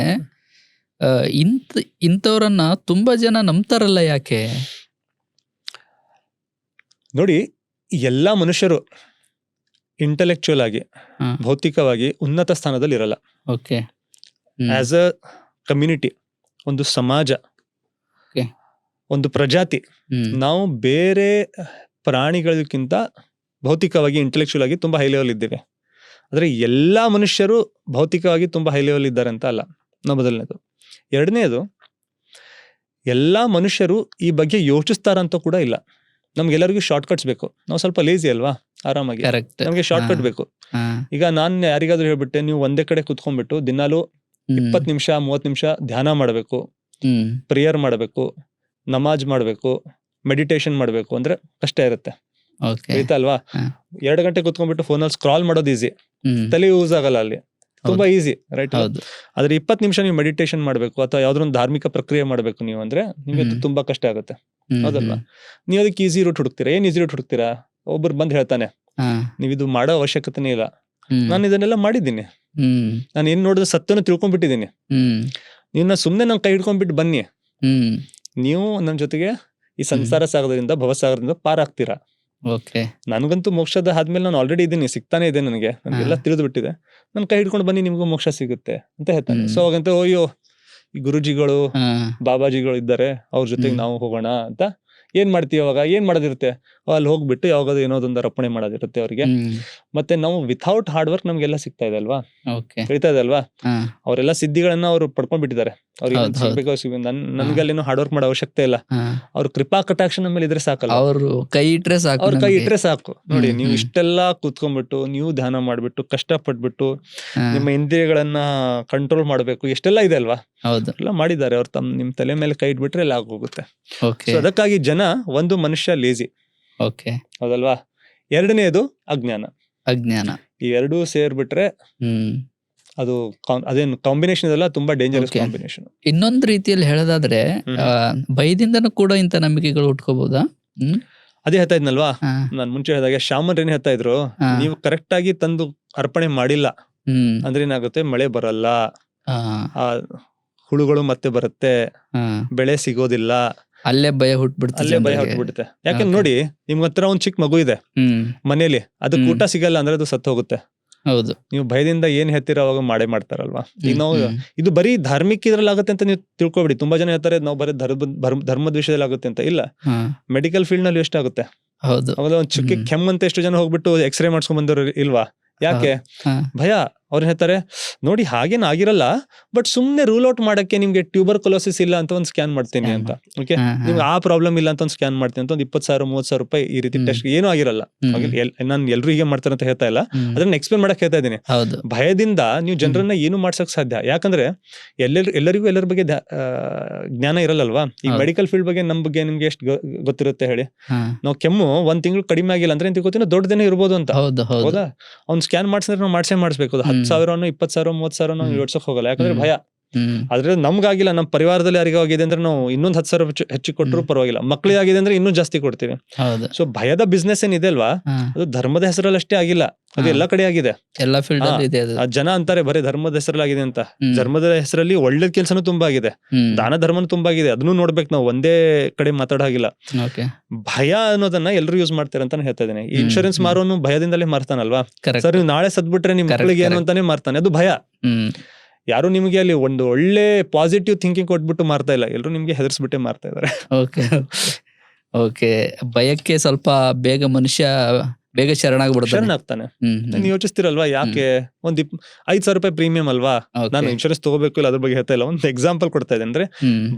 ಇಂಥವ್ರನ್ನ ತುಂಬಾ ಜನ ನಂಬ್ತಾರಲ್ಲ, ಯಾಕೆ? ನೋಡಿ, ಎಲ್ಲಾ ಮನುಷ್ಯರು ಇಂಟೆಲೆಕ್ಚುಯಲ್ ಆಗಿ, ಹಾ. ಭೌತಿಕವಾಗಿ ಉನ್ನತ ಸ್ಥಾನದಲ್ಲಿ ಇರಲ್ಲ. ಓಕೆ. ಆಸ್ ಅ ಕಮ್ಯುನಿಟಿ, ಒಂದು ಸಮಾಜ, Okay. ಒಂದು ಪ್ರಜಾತಿ, ನಾವು ಬೇರೆ ಪ್ರಾಣಿಗಳಿಗಿಂತ ಭೌತಿಕವಾಗಿ ಇಂಟೆಲೆಕ್ಚುಯಲ್ ಆಗಿ ತುಂಬಾ ಹೈ ಲೆವೆಲ್ ಇದ್ದೇವೆ. ಆದ್ರೆ ಎಲ್ಲಾ ಮನುಷ್ಯರು ಭೌತಿಕವಾಗಿ ತುಂಬಾ ಹೈ ಲೆವೆಲ್ ಇದ್ದಾರೆ ಅಂತ ಅಲ್ಲ. ಮೊದಲನೇದು. ಎರಡನೇದು, ಎಲ್ಲಾ ಮನುಷ್ಯರು ಈ ಬಗ್ಗೆ ಯೋಚಿಸ್ತಾರಂತ ಕೂಡ ಇಲ್ಲ. ನಮ್ಗೆಲ್ಲರಿಗೂ ಶಾರ್ಟ್ ಕಟ್ಸ್ ಬೇಕು. ನಾವು ಸ್ವಲ್ಪ ಲೇಜಿ ಅಲ್ವಾ, ಆರಾಮಾಗಿ ಕರೆಕ್ಟ್. ನಮ್ಗೆ ಶಾರ್ಟ್ ಕಟ್ ಬೇಕು. ಈಗ ನಾನ್ ಯಾರಿಗಾದ್ರೂ ಹೇಳ್ಬಿಟ್ಟೆ, ನೀವು ಒಂದೇ ಕಡೆ ಕುತ್ಕೊಂಡ್ಬಿಟ್ಟು ದಿನಾಲು 20 ನಿಮಿಷ 30 ನಿಮಿಷ ಧ್ಯಾನ ಮಾಡಬೇಕು, ಪ್ರೇಯರ್ ಮಾಡಬೇಕು, ನಮಾಜ್ ಮಾಡಬೇಕು, ಮೆಡಿಟೇಷನ್ ಮಾಡಬೇಕು ಅಂದ್ರೆ ಕಷ್ಟ ಇರುತ್ತೆ, ಆಯ್ತಾ ಅಲ್ವಾ? 2 ಗಂಟೆ ಕುತ್ಕೊಂಡ್ಬಿಟ್ಟು ಫೋನಲ್ಲಿ ಸ್ಕ್ರಾಲ್ ಮಾಡೋದು ಈಸಿ, ತಲೆ ಯೂಸ್ ಆಗಲ್ಲ ಅಲ್ಲಿ, ತುಂಬಾ ಈಸಿ, ರೈಟ್? ಆದ್ರೆ 20 ನಿಮಿಷ ನೀವು ಮೆಡಿಟೇಷನ್ ಮಾಡ್ಬೇಕು ಅಥವಾ ಯಾವ್ದೊಂದು ಧಾರ್ಮಿಕ ಪ್ರಕ್ರಿಯೆ ಮಾಡ್ಬೇಕು ನೀವು ಅಂದ್ರೆ ನಿಮ್ಗೆ ತುಂಬಾ ಕಷ್ಟ ಆಗುತ್ತೆ, ಹೌದಲ್ವಾ? ನೀವು ಅದಕ್ಕೆ ಈಸಿ ರೂಟ್ ಹುಡುಕ್ತೀರಾ. ಏನ್ ಈಸಿ ರೂಟ್ ಹುಡುಕ್ತೀರಾ? ಒಬ್ಬರು ಬಂದ್ ಹೇಳ್ತಾನೆ, ನೀವ್ ಇದು ಮಾಡೋ ಅವಶ್ಯಕತೆನೇ ಇಲ್ಲ, ನಾನು ಇದನ್ನೆಲ್ಲ ಮಾಡಿದ್ದೀನಿ, ನಾನು ಏನ್ ನೋಡಿದ್ರೆ ಸತ್ಯನ ತಿಳ್ಕೊಂಡ್ಬಿಟ್ಟಿದ್ದೀನಿ, ನೀವ್ ಸುಮ್ನೆ ನನ್ ಕೈ ಹಿಡ್ಕೊಂಡ್ಬಿಟ್ಟು ಬನ್ನಿ, ನೀವು ನನ್ನ ಜೊತೆಗೆ ಈ ಸಂಸಾರ ಸಾಗರದಿಂದ ಭವಸಾಗರದಿಂದ ಪಾರಾಗ್ತೀರಾ. ನನ್ಗಂತೂ ಮೋಕ್ಷದ ಆದ್ಮೇಲೆ ನಾನು ಆಲ್ರೆಡಿ ಇದ್ದೀನಿ, ಸಿಗ್ತಾನೆ ಇದೆ, ನನಗೆಲ್ಲ ತಿಳಿದು ಬಿಟ್ಟಿದೆ, ನನ್ ಕೈ ಹಿಡ್ಕೊಂಡು ಬನ್ನಿ, ನಿಮ್ಗೂ ಮೋಕ್ಷ ಸಿಗುತ್ತೆ ಅಂತ ಹೇಳ್ತಾನೆ. ಸೊ ಹಾಗಂತ ಅಯ್ಯೋ ಈ ಗುರುಜಿಗಳು ಬಾಬಾಜಿಗಳು ಇದ್ದಾರೆ, ಅವ್ರ ಜೊತೆಗೆ ನಾವು ಹೋಗೋಣ ಅಂತ ಏನ್ ಮಾಡ್ತೀವಿ? ಅವಾಗ ಏನ್ ಮಾಡೋದಿರುತ್ತೆ? ಅಲ್ಲಿ ಹೋಗ್ಬಿಟ್ಟು ಯಾವಾಗ ಏನೋದೊಂದು ಅರ್ಪಣೆ ಮಾಡೋದಿರುತ್ತೆ ಅವ್ರಿಗೆ. ಮತ್ತೆ ನಾವು ವಿಥೌಟ್ ಹಾರ್ಡ್ ವರ್ಕ್ ನಮ್ಗೆಲ್ಲ ಸಿಗ್ತಾ ಇದೆ ಅಲ್ವಾ, ಹೇಳ್ತಾ ಇದೆ ಅಲ್ವಾ? ಅವರೆಲ್ಲ ಸಿದ್ಧಿಗಳನ್ನ ಅವ್ರು ಪಡ್ಕೊಂಡ್ಬಿಟ್ಟಿದ್ದಾರೆ. ಅವ್ರಿಗೆ ಸಿಗ್ಬೇಕು, ನನ್ಗಲ್ಲೇನೋ ಹಾರ್ಡ್ ವರ್ಕ್ ಮಾಡೋ ಅವಶ್ಯಕತೆ ಇಲ್ಲ. ಅವ್ರ ಕೃಪಾ ಕಟಾಕ್ಷ ಮೇಲೆ ಇದ್ರೆ ಸಾಕಲ್ಲ, ಅವ್ರ ಕೈ ಇಟ್ರೆ ಸಾಕು. ನೋಡಿ, ನೀವು ಇಷ್ಟೆಲ್ಲಾ ಕೂತ್ಕೊಂಡ್ಬಿಟ್ಟು ನೀವು ಧ್ಯಾನ ಮಾಡ್ಬಿಟ್ಟು ಕಷ್ಟಪಟ್ಬಿಟ್ಟು ನಿಮ್ಮ ಇಂದ್ರಿಯಗಳನ್ನ ಕಂಟ್ರೋಲ್ ಮಾಡ್ಬೇಕು, ಎಷ್ಟೆಲ್ಲ ಇದೆ ಅಲ್ವಾ? ಎಲ್ಲ ಮಾಡಿದ್ದಾರೆ ಅವ್ರು. ನಿಮ್ ತಲೆ ಮೇಲೆ ಕೈ ಇಟ್ಬಿಟ್ರೆ ಎಲ್ಲ ಆಗೋಗುತ್ತೆ. ಸೊ ಅದಕ್ಕಾಗಿ ಜನ, ಒಂದು ಮನುಷ್ಯ ಲೇಜಿ, ಹೌದಲ್ವಾ? ಎರಡನೇದು ಅಜ್ಞಾನ. ಈ ಎರಡೂ ಸೇರ್ಬಿಟ್ರೆ ಅದು ಅದೇನು ಕಾಂಬಿನೇಷನ್ ಇದೆಲ್ಲ ತುಂಬಾ ಡೇಂಜರಸ್ ಕಾಂಬಿನೇಷನ್. ಇನ್ನೊಂದು ರೀತಿಯಲ್ಲಿ ಹೇಳೋದಾದ್ರೆ ಭಯದಿಂದನೂ ಕೂಡ ಇಂಥ ನಂಬಿಕೆಗಳು ಉಟ್ಕೋಬಹುದಾ? ಅದೇ ಹೇಳ್ತಾ ಇದ್ನಲ್ವಾ ನಾನ್ ಮುಂಚೆ ಹೇಳಿದಾಗ, ಶಾಮನ್ ಏನ್ ಹೇಳ್ತಾ ಇದ್ರು, ನೀವು ಕರೆಕ್ಟ್ ಆಗಿ ತಂದು ಅರ್ಪಣೆ ಮಾಡಿಲ್ಲ ಅಂದ್ರೆ ಏನಾಗುತ್ತೆ, ಮಳೆ ಬರಲ್ಲ, ಆ ಹುಳುಗಳು ಮತ್ತೆ ಬರುತ್ತೆ, ಬೆಳೆ ಸಿಗೋದಿಲ್ಲ, ಅಲ್ಲೇ ಭಯ ಹುಟ್ಬಿಡುತ್ತೆ. ಯಾಕಂದ್ರೆ ನೋಡಿ, ನಿಮ್ಗೆ ಹತ್ರ ಒಂದ್ ಚಿಕ್ಕ ಮಗು ಇದೆ ಮನೇಲಿ, ಅದಕ್ಕೆ ಊಟ ಸಿಗಲ್ಲ ಅಂದ್ರೆ ಅದು ಸತ್ತು ಹೋಗುತ್ತೆ. ಹೌದು, ನೀವು ಭಯದಿಂದ ಏನ್ ಹೇಳ್ತೀರ ಅವಾಗ ಮಾಡೇ ಮಾಡ್ತಾರಲ್ವಾ? ಈಗ ನಾವು ಇದು ಬರೀ ಧಾರ್ಮಿಕ ಇದ್ರಲ್ಲಿ ಆಗುತ್ತೆ ಅಂತ ನೀವು ತಿಳ್ಕೊಬಿಡಿ. ತುಂಬಾ ಜನ ಹೇಳ್ತಾರೆ ನಾವು ಬರೀ ಧರ್ಮದ ವಿಷಯದಲ್ಲಿ ಆಗುತ್ತೆ ಅಂತ. ಇಲ್ಲ, ಮೆಡಿಕಲ್ ಫೀಲ್ಡ್ ನಲ್ಲಿ ಎಷ್ಟಾಗುತ್ತೆ. ಅವಾಗ ಒಂದ್ ಚಿಕ್ಕ ಕೆಮ್ಮಂತ ಎಷ್ಟು ಜನ ಹೋಗ್ಬಿಟ್ಟು ಎಕ್ಸ್ರೇ ಮಾಡ್ಸ್ಕೊಂಡ್ ಬಂದವರು ಇಲ್ವಾ? ಯಾಕೆ? ಭಯ. ಅವ್ರು ಹೇಳ್ತಾರೆ, ನೋಡಿ ಹಾಗೇನ್ ಆಗಿರಲ್ಲ, ಬಟ್ ಸುಮ್ನೆ ರೂಲ್ ಔಟ್ ಮಾಡಕ್ಕೆ ನಿಮ್ಗೆ ಟ್ಯೂಬರ್ಕುಲೋಸಿಸ್ ಇಲ್ಲ ಅಂತ ಒಂದ್ ಸ್ಕ್ಯಾನ್ ಮಾಡ್ತೀನಿ ಅಂತ, ಓಕೆ, ನಿಮ್ಗೆ ಆ ಪ್ರಾಬ್ಲಮ್ ಇಲ್ಲ ಅಂತ ಒಂದ್ ಸ್ಕ್ಯಾನ್ ಮಾಡ್ತೀನಿ ಅಂತ, ಒಂದ್ 20,000-30,000 ರೂಪಾಯಿ ಈ ರೀತಿ ಟೆಸ್ಟ್, ಏನೂ ಆಗಿರಲ್ಲ. ನಾನು ಎಲ್ರು ಹೀಗೆ ಮಾಡ್ತಾರೆ ಅಂತ ಹೇಳ್ತಾ ಇಲ್ಲ, ಅದನ್ನ ಎಕ್ಸ್ಪ್ಲೇನ್ ಮಾಡಕ್ ಹೇಳ್ತಾ ಇದ್ದೀನಿ. ಭಯದಿಂದ ನೀವು ಜನರನ್ನ ಏನು ಮಾಡ್ಸಕ್ ಸಾಧ್ಯ? ಯಾಕಂದ್ರೆ ಎಲ್ಲರಿಗೂ ಎಲ್ಲರ ಬಗ್ಗೆ ಜ್ಞಾನ ಇರಲ್ಲಲ್ವಾ? ಈ ಮೆಡಿಕಲ್ ಫೀಲ್ಡ್ ಬಗ್ಗೆ ನಮ್ ಬಗ್ಗೆ ನಿಮ್ಗೆ ಎಷ್ಟು ಗೊತ್ತಿರುತ್ತೆ ಹೇಳಿ? ನಾವು ಕೆಮ್ಮು 1 ತಿಂಗಳು ಕಡಿಮೆ ಆಗಿಲ್ಲ ಅಂದ್ರೆ ತಿಳ್ಕೊತೀನಿ ದೊಡ್ಡದೇನೆ ಇರ್ಬೋದು ಅಂತ, ಹೌದಾ? ಅವ್ನ್ ಸ್ಕ್ಯಾನ್ ಮಾಡ್ಸಿದ್ರೆ ನಾವು ಮಾಡ್ಸ್ಬೇಕು. 10,000 20,000 30,000 ನಾವು ಯೋಡ್ಸಕ್ ಹೋಗಲ್ಲ, ಯಾಕಂದ್ರೆ ಭಯ. ಆದ್ರೆ ನಮ್ಗಾಗಿಲ್ಲ, ನಮ್ ಪರಿವಾರದಲ್ಲಿ ಯಾರಿಗಾಗಿದೆ ಅಂದ್ರೆ ನಾವು ಇನ್ನೊಂದ್ 10,000 ಹೆಚ್ಚಿಗೆ ಕೊಟ್ಟರು ಪರವಾಗಿಲ್ಲ, ಮಕ್ಳಿಗೆ ಆಗಿದೆ ಅಂದ್ರೆ ಇನ್ನೂ ಜಾಸ್ತಿ ಕೊಡ್ತೀವಿ. ಸೊ ಭಯದ ಬಿಸ್ನೆಸ್ ಏನಿದೆ ಅಲ್ವಾ, ಅದು ಧರ್ಮದ ಹೆಸರಲ್ಲಿ ಅಷ್ಟೇ ಆಗಿಲ್ಲ, ಅದು ಎಲ್ಲಾ ಕಡೆ ಆಗಿದೆ, ಎಲ್ಲಾ ಫೀಲ್ಡ್ ಅಲ್ಲಿ ಇದೆ. ಜನ ಅಂತಾರೆ ಬರೀ ಧರ್ಮದ ಹೆಸರಲ್ಲಿ ಆಗಿದೆ ಅಂತ. ಧರ್ಮದ ಹೆಸರಲ್ಲಿ ಒಳ್ಳೆ ಕೆಲ್ಸನೂ ತುಂಬಾ ಆಗಿದೆ, ದಾನ ಧರ್ಮನೂ ತುಂಬಾ ಆಗಿದೆ, ಅದನ್ನು ನೋಡ್ಬೇಕು ನಾವು, ಒಂದೇ ಕಡೆ ಮಾತಾಡೋ ಹಾಗಿಲ್ಲ. ಭಯ ಅನ್ನೋದನ್ನ ಎಲ್ರು ಯೂಸ್ ಮಾಡ್ತಾರೆ ಅಂತ ಹೇಳ್ತಾ ಇದ್ದೀನಿ. ಇನ್ಶೂರೆನ್ಸ್ ಮಾರೋನು ಭಯದಿಂದಲೇ ಮಾರ್ತಾನಲ್ವಾ? ಸರ್ ನೀವು ನಾಳೆ ಸದ್ಬಿಟ್ರೆ ನಿಮ್ ಮಕ್ಕಳಿಗೆ ಏನು ಅಂತಾನೆ ಮಾರ್ತಾನೆ, ಅದು ಭಯ. ಯಾರು ನಿಮ್ಗೆ ಅಲ್ಲಿ ಒಂದು ಒಳ್ಳೆ ಪಾಸಿಟಿವ್ ಥಿಂಕಿಂಗ್ ಕೊಟ್ಬಿಟ್ಟು ಮಾರ್ತಾ ಇಲ್ಲ, ಎಲ್ರು ನಿಮ್ಗೆ ಹೆದರ್ಸ್ಬಿಟ್ಟೆ ಮಾರ್ತಾ ಇದಾರೆ. ಓಕೆ, ಭಯಕ್ಕೆ ಸ್ವಲ್ಪ ಮನುಷ್ಯ ಬೇಗ ಶರಣಾಗ್ತಾನೆ. ನೀವು ಯೋಚಿಸ್ತಿರಲ್ವಾ, ಯಾಕೆ? ಒಂದ್ 5,000 ರೂಪಾಯಿ ಪ್ರೀಮಿಯಂ ಅಲ್ವಾ, ನಾನು ಇನ್ಶೂರೆನ್ಸ್ ತಗೋಬೇಕು ಇಲ್ಲ, ಅದ್ರ ಬಗ್ಗೆ ಹೇಳ್ತಾ ಇಲ್ಲ, ಒಂದು ಎಕ್ಸಾಂಪಲ್ ಕೊಡ್ತಾ ಇದೆ ಅಂದ್ರೆ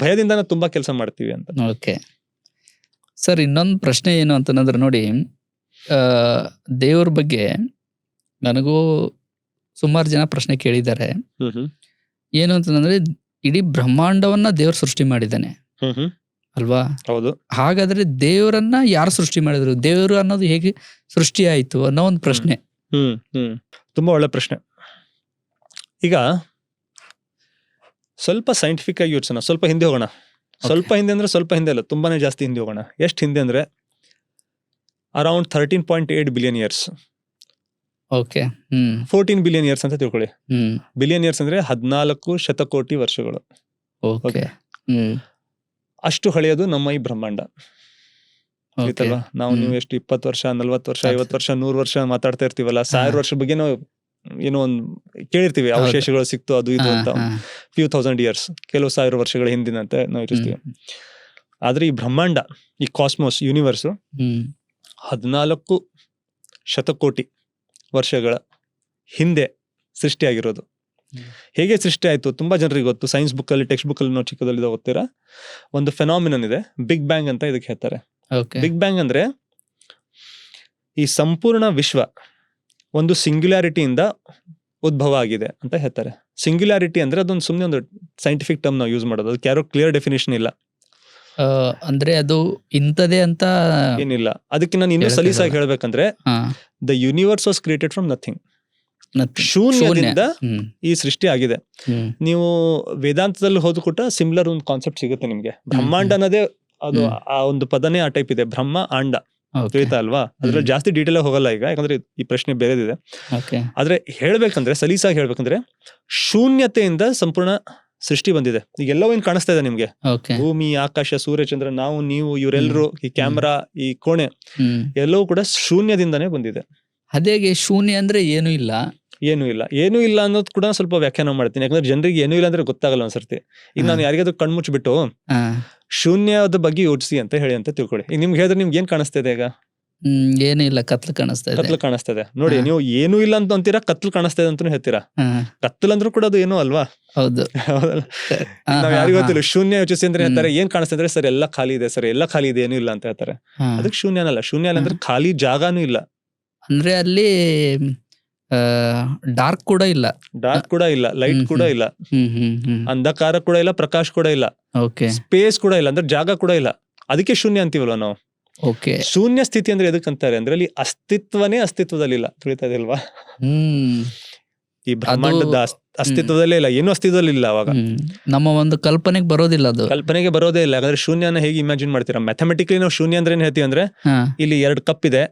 ಭಯದಿಂದ ನಾವು ತುಂಬಾ ಕೆಲಸ ಮಾಡ್ತೀವಿ ಅಂತ. ಓಕೆ ಸರ್, ಇನ್ನೊಂದು ಪ್ರಶ್ನೆ ಏನು ಅಂತಂದ್ರೆ ನೋಡಿ, ದೇವ್ರ ಬಗ್ಗೆ ನನಗೂ ಸುಮಾರು ಜನ ಪ್ರಶ್ನೆ ಕೇಳಿದ್ದಾರೆ. ಏನು ಅಂತಂದ್ರೆ, ಇಡೀ ಬ್ರಹ್ಮಾಂಡವನ್ನ ದೇವ್ರ ಸೃಷ್ಟಿ ಮಾಡಿದ್ದಾನೆ ಅಲ್ವಾ? ಹೌದು. ಹಾಗಾದ್ರೆ ದೇವರನ್ನ ಯಾರು ಸೃಷ್ಟಿ ಮಾಡಿದ್ರು? ದೇವರು ಅನ್ನೋದು ಹೇಗೆ ಸೃಷ್ಟಿ ಆಯ್ತು ಅನ್ನೋ ಒಂದು ಪ್ರಶ್ನೆ. ತುಂಬಾ ಒಳ್ಳೆ ಪ್ರಶ್ನೆ. ಈಗ ಸ್ವಲ್ಪ ಸೈಂಟಿಫಿಕ್ ಆಗಿ ಯೋಚಿಸೋಣ, ಸ್ವಲ್ಪ ಹಿಂದೆ ಹೋಗೋಣ. ಸ್ವಲ್ಪ ಹಿಂದೆ ಅಂದ್ರೆ ಸ್ವಲ್ಪ ಹಿಂದೆ ಅಲ್ಲ, ತುಂಬಾನೇ ಜಾಸ್ತಿ ಹಿಂದೆ ಹೋಗೋಣ. ಎಷ್ಟು ಹಿಂದೆ ಅಂದ್ರೆ ಅರೌಂಡ್ 13.8 ಬಿಲಿಯನ್ ಇಯರ್ಸ್. ಓಕೆ. ಹ್ಮ್ 14 ಬಿಲಿಯನ್ ಇಯರ್ಸ್ ಅಂತ ತಿಳ್ಕೊಳ್ಳಿ. ಹ್ಮ್ ಬಿಲಿಯನ್ ಇಯರ್ಸ್ ಅಂದ್ರೆ 14 ಶತಕೋಟಿ ವರ್ಷಗಳು. ಓಕೆ. ಹ್ಮ್ ಅಷ್ಟು ಹಳೆಯದು ನಮ್ಮ ಈ ಬ್ರಹ್ಮಾಂಡ. ಓಕೆ. ಆಯ್ತಲ್ವಾ? ನಾವು ನೀವು ಎಷ್ಟು 20 ವರ್ಷ 40 ವರ್ಷ 50 ವರ್ಷ 100 ವರ್ಷ ಮಾತಾಡ್ತಾ ಇರ್ತೀವಲ್ಲ, 1000 ವರ್ಷ ಬಗ್ಗೆ ನಾವು ಏನೋ ಒಂದು ಕೇಳಿರ್ತೀವಿ, ಅವಶೇಷಗಳು ಸಿಕ್ತು ಅದು ಇದು ಅಂತ. ಫ್ಯೂ ಥೌಸಂಡ್ ಇಯರ್ಸ್, ಕೆಲವು 1000 ವರ್ಷಗಳ ಹಿಂದಿನ ಅಂತ ನಾವು ಇರ್ತೀವಿ. ಆದ್ರೆ ಈ ಬ್ರಹ್ಮಾಂಡ, ಈ ಕಾಸ್ಮೋಸ್, ಯೂನಿವರ್ಸ್ 14 ಶತಕೋಟಿ ವರ್ಷಗಳ ಹಿಂದೆ ಸೃಷ್ಟಿಯಾಗಿರೋದು. ಹೇಗೆ ಸೃಷ್ಟಿ ಆಯ್ತು ತುಂಬಾ ಜನರಿಗೆ ಗೊತ್ತು. ಸೈನ್ಸ್ ಬುಕ್ ಅಲ್ಲಿ, ಟೆಕ್ಸ್ಟ್ ಬುಕ್ ಅಲ್ಲಿ ನಾವು ಚಿಕ್ಕದಲ್ಲಿ ಓದ್ತೀರಾ, ಒಂದು ಫೆನಾಮಿನನ್ ಇದೆ, ಬಿಗ್ ಬ್ಯಾಂಗ್ ಅಂತ ಇದಕ್ಕೆ ಹೇಳ್ತಾರೆ. ಬಿಗ್ ಬ್ಯಾಂಗ್ ಅಂದ್ರೆ ಈ ಸಂಪೂರ್ಣ ವಿಶ್ವ ಒಂದು ಸಿಂಗ್ಯುಲಾರಿಟಿಯಿಂದ ಉದ್ಭವ ಆಗಿದೆ ಅಂತ ಹೇಳ್ತಾರೆ. ಸಿಂಗ್ಯುಲಾರಿಟಿ ಅಂದ್ರೆ ಅದೊಂದು ಸುಮ್ಮನೆ ಒಂದು ಸೈಂಟಿಫಿಕ್ ಟರ್ಮ್ ನಾವು ಯೂಸ್ ಮಾಡೋದು, ಅದಕ್ಕೆ ಯಾರೋ ಕ್ಲಿಯರ್ ಡೆಫಿನೇಷನ್ ಇಲ್ಲ. ಅಂದ್ರೆ ಅದು ಇಂಥದೇ ಅಂತ ಏನಿಲ್ಲ. ಅದಕ್ಕೆ ನಾನು ಇನ್ನೂ ಸಲೀಸಾಗಿ ಹೇಳ್ಬೇಕಂದ್ರೆ, the universe was created from nothing. ಶೂನ್ಯದಿಂದ ಈ ಸೃಷ್ಟಿ ಆಗಿದೆ. ನೀವು ವೇದಾಂತದಲ್ಲಿ ಹೋದ್ಕೂಟ ಸಿಮಿಲರ್ ಒಂದು ಕಾನ್ಸೆಪ್ಟ್ ಸಿಗುತ್ತೆ ನಿಮ್ಗೆ. ಬ್ರಹ್ಮಾಂಡ ಅನ್ನೋದೇ ಅದು, ಆ ಒಂದು ಪದನೇ ಆ ಟೈಪ್ ಇದೆ, ಬ್ರಹ್ಮ ಆಂಡ. ತಿಳಿತಾ ಅಲ್ವಾ? ಅದ್ರಲ್ಲಿ ಜಾಸ್ತಿ ಡೀಟೇಲ್ ಹೋಗಲ್ಲ ಈಗ, ಯಾಕಂದ್ರೆ ಈ ಪ್ರಶ್ನೆ ಬೇರೆದಿದೆ. ಆದ್ರೆ ಹೇಳ್ಬೇಕಂದ್ರೆ, ಸಲೀಸಾಗಿ ಹೇಳ್ಬೇಕಂದ್ರೆ, ಶೂನ್ಯತೆಯಿಂದ ಸಂಪೂರ್ಣ ಸೃಷ್ಟಿ ಬಂದಿದೆ. ಈಗ ಎಲ್ಲವೂ ಏನ್ ಕಾಣಿಸ್ತಾ ಇದೆ ನಿಮ್ಗೆ, ಭೂಮಿ, ಆಕಾಶ, ಸೂರ್ಯ, ಚಂದ್ರ, ನಾವು, ನೀವು, ಇವರೆಲ್ಲರೂ, ಈ ಕ್ಯಾಮ್ರಾ, ಈ ಕೋಣೆ, ಎಲ್ಲವೂ ಕೂಡ ಶೂನ್ಯದಿಂದಾನೇ ಬಂದಿದೆ. ಅದೇಗೆ ಶೂನ್ಯ ಅಂದ್ರೆ ಏನು ಇಲ್ಲ, ಏನು ಇಲ್ಲ ಅನ್ನೋದು ಕೂಡ ಸ್ವಲ್ಪ ವ್ಯಾಖ್ಯಾನ ಮಾಡ್ತೀನಿ. ಯಾಕಂದ್ರೆ ಜನರಿಗೆ ಏನೂ ಇಲ್ಲ ಅಂದ್ರೆ ಗೊತ್ತಾಗಲ್ಲ ಒಂದ್ಸರ್ತಿ. ಈಗ ನಾನು ಯಾರಿಗಾದ್ರೂ ಕಣ್ಮುಚ್ಬಿಟ್ಟು ಶೂನ್ಯದ ಬಗ್ಗೆ ಯೋಚಿಸಿ ಅಂತ ಹೇಳಿ ಅಂತ ತಿಳ್ಕೊಳ್ಳಿ. ಈಗ ನಿಮ್ಗೆ ಹೇಳಿದ್ರೆ ನಿಮ್ಗೆ ಏನ್ ಕಾಣಿಸ್ತಾ ಇದೆ? ಈಗ ಏನೂ ಇಲ್ಲ, ಕತ್ಲು ಕಾಣಿಸ್ತಾ ಇದೆ ನೋಡಿ. ನೀವು ಏನೂ ಇಲ್ಲ ಅಂತ ಅಂತೀರಾ, ಕತ್ಲು ಕಾಣಿಸ್ತಾ ಇದೆ ಅಂತ ಹೇಳ್ತೀರಾ. ಕತ್ಲು ಅಂದ್ರೂ ಕೂಡ ಅದು ಏನೂ ಅಲ್ವಾ? ಹೌದು. ನಾವ್ ಯಾರಿಗೂ ಗೊತ್ತಿಲ್ಲ. ಶೂನ್ಯ ಯೋಚಿಸಿ ಅಂದ್ರೆ ಹೇಳ್ತಾರೆ, ಏನ್ ಕಾಣಿಸ್ತಾ ಇದ್ರೆ, ಸರ್ ಎಲ್ಲ ಖಾಲಿ ಇದೆ, ಸರ್ ಎಲ್ಲ ಖಾಲಿ ಇದೆ, ಏನೂ ಇಲ್ಲ ಅಂತ ಹೇಳ್ತಾರೆ. ಅದಕ್ಕೆ ಶೂನ್ಯ ಅನ್ನಲ್ಲ. ಶೂನ್ಯ ಅಲ್ಲ ಅಂದ್ರೆ ಖಾಲಿ ಜಾಗಾನೂ ಇಲ್ಲ. ಅಂದ್ರೆ ಅಲ್ಲಿ ಡಾರ್ಕ್ ಕೂಡ ಇಲ್ಲ, ಲೈಟ್ ಕೂಡ ಇಲ್ಲ, ಅಂಧಕಾರ ಕೂಡ ಇಲ್ಲ, ಪ್ರಕಾಶ ಕೂಡ ಇಲ್ಲ, ಸ್ಪೇಸ್ ಕೂಡ ಇಲ್ಲ, ಅಂದ್ರೆ ಜಾಗ ಕೂಡ ಇಲ್ಲ. ಅದಕ್ಕೆ ಶೂನ್ಯ ಅಂತೀವಲ್ವ ನಾವು. ಶೂನ್ಯ ಸ್ಥಿತಿ ಅಂದ್ರೆ ಎದಕ್ ಅಂತಾರೆ ಅಂದ್ರೆ, ಅಲ್ಲಿ ಅಸ್ತಿತ್ವನೇ ಅಸ್ತಿತ್ವದಲ್ಲಿ ಇಲ್ಲ. ತಿಳಿತಾ ಇದೆಯಲ್ವಾ? ಈ ಬ್ರಹ್ಮಾಂಡದ ಅಸ್ತಿತ್ವದಲ್ಲೇ ಇಲ್ಲ, ಏನು ಅಸ್ತಿತ್ವದಲ್ಲಿ ಇಲ್ಲ. ಅವಾಗ ನಮ್ಮ ಒಂದು ಕಲ್ಪನೆಗೆ ಬರೋದಿಲ್ಲ, ಅದು ಕಲ್ಪನೆಗೆ ಬರೋದೇ ಇಲ್ಲ. ಯಾಕಂದ್ರೆ ಶೂನ್ಯನ ಹೇಗೆ ಇಮ್ಯಾಜಿನ್ ಮಾಡ್ತೀರಾ? ಮ್ಯಾಥಮೆಟಿಕಲಿ ನಾವು ಶೂನ್ಯ ಅಂದ್ರೆ ಏನ್ ಹೇಳ್ತೀವಿ ಅಂದ್ರೆ, ಇಲ್ಲಿ 2 ಕಪ್ ಇದೆ,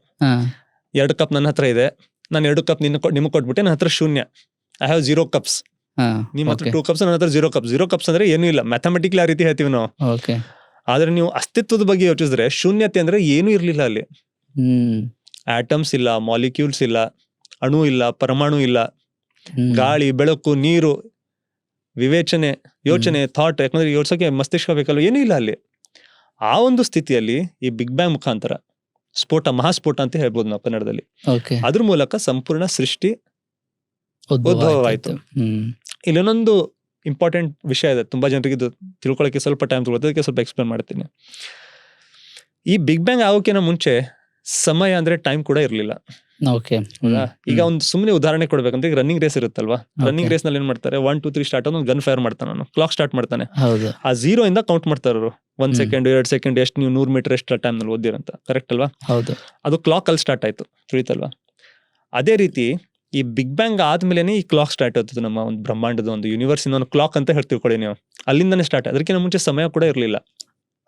2 ಕಪ್ ನನ್ನ ಹತ್ರ ಇದೆ, ನಾನು 2 ಕಪ್ ನಿಮ್ಗೆ ಕೊಟ್ಬಿಟ್ಟೆ, ನನ್ನ ಹತ್ರ ಶೂನ್ಯ. I have 0 cups. ನಿಮ್ ಹತ್ರ 2 ಕಪ್ಸ್, ನನ್ನ ಹತ್ರ 0 ಕಪ್ಸ್. 0 ಕಪ್ಸ್ ಅಂದ್ರೆ ಏನೂ ಇಲ್ಲ. ಮ್ಯಾಥಮೆಟಿಕಲಿ ಆ ರೀತಿ ಹೇಳ್ತೀವಿ ನಾವು. ಆದ್ರೆ ನೀವು ಅಸ್ತಿತ್ವದ ಬಗ್ಗೆ ಯೋಚಿಸಿದ್ರೆ, ಶೂನ್ಯತೆ ಅಂದ್ರೆ ಏನೂ ಇರ್ಲಿಲ್ಲ ಅಲ್ಲಿ. ಆಟಮ್ಸ್ ಇಲ್ಲ, ಮಾಲಿಕ್ಯೂಲ್ಸ್ ಇಲ್ಲ, ಅಣು ಇಲ್ಲ, ಪರಮಾಣು ಇಲ್ಲ, ಗಾಳಿ, ಬೆಳಕು, ನೀರು, ವಿವೇಚನೆ, ಯೋಚನೆ, ಥಾಟ್, ಯಾಕಂದ್ರೆ ಯೋಚಿಸೋಕೆ ಮಸ್ತಿಷ್ಕ ಬೇಕಲ್ಲ, ಏನೂ ಇಲ್ಲ ಅಲ್ಲಿ. ಆ ಒಂದು ಸ್ಥಿತಿಯಲ್ಲಿ ಈ ಬಿಗ್ ಬ್ಯಾಂಗ್ ಮುಖಾಂತರ ಸ್ಫೋಟ, ಮಹಾಸ್ಫೋಟ ಅಂತ ಹೇಳ್ಬೋದು ನಾವು ಕನ್ನಡದಲ್ಲಿ, ಅದ್ರ ಮೂಲಕ ಸಂಪೂರ್ಣ ಸೃಷ್ಟಿ ಉದ್ಭವವಾಯಿತು. ಇಲ್ಲೊಂದು ಇಂಪಾರ್ಟೆಂಟ್ ವಿಷಯ ಇದೆ, ತುಂಬಾ ಜನರಿಗೆ ಇದು ತಿಳ್ಕೊಳ್ಳೋಕೆ ಸ್ವಲ್ಪ ಟೈಮ್ ತಗೊಳ್ಳುತ್ತೆ, ಅದಕ್ಕೆ ಸ್ವಲ್ಪ ಎಕ್ಸ್ಪ್ಲೇನ್ ಮಾಡ್ತೀನಿ. ಈ ಬಿಗ್ ಬ್ಯಾಂಗ್ ಆಗೋಕ್ಕಿಂತ ಮುಂಚೆ ಸಮಯ ಅಂದ್ರೆ ಟೈಮ್ ಕೂಡ ಇರ್ಲಿಲ್ಲ. ಈಗ ಒಂದು ಸುಮ್ಮನೆ ಉದಾಹರಣೆ ಕೊಡ್ಬೇಕಂದ್ರೆ, ಈಗ ರನ್ನಿಂಗ್ ರೇಸ್ ಇರುತ್ತಲ್ವಾ, ರನ್ನಿಂಗ್ ರೇಸ್ ನಲ್ಲಿ ಏನ್ ಮಾಡ್ತಾರೆ, 1 2 3 ಸ್ಟಾರ್ಟ್, ಒಂದು ಗನ್ ಫೈರ್ ಮಾಡ್ತಾನೆ, ನಾನು ಕ್ಲಾಕ್ ಸ್ಟಾರ್ಟ್ ಮಾಡ್ತಾನೆ, ಆ 0 ಇಂದ ಕೌಂಟ್ ಮಾಡ್ತಾರೆ ಅವರು. 1 ಸೆಕೆಂಡ್, 2 ಸೆಕೆಂಡ್, ಎಷ್ಟು ನೀವು 100 ಮೀಟರ್ ಎಷ್ಟು ಟೈಮ್ ನಲ್ಲಿ ಓದಿರಂತ, ಕರೆಕ್ಟ್ ಅಲ್ವಾ? ಅದು ಕ್ಲಾಕ್ ಅಲ್ಲಿ ಸ್ಟಾರ್ಟ್ ಆಯ್ತು, ತಿಳಿತಲ್ವಾ? ಅದೇ ರೀತಿ ಈ ಬಿಗ್ ಬ್ಯಾಂಗ್ ಆದ್ಮೇಲೆ ಈ ಕ್ಲಾಕ್ ಸ್ಟಾರ್ಟ್ ಆಯ್ತದೆ. ನಮ್ಮ ಒಂದು ಬ್ರಹ್ಮಾಂಡದ ಒಂದು ಯೂನಿವರ್ಸ್ ಇಂದ ಒಂದು ಕ್ಲಾಕ್ ಅಂತ ಹೇಳ್ತಿಳ್ಕೊಳ್ಳಿ ನೀವು, ಅಲ್ಲಿಂದಾನೇ ಸ್ಟಾರ್ಟ್. ಅದಕ್ಕಿಂತ ಮುಂಚೆ ಸಮಯ ಕೂಡ ಇರ್ಲಿಲ್ಲ,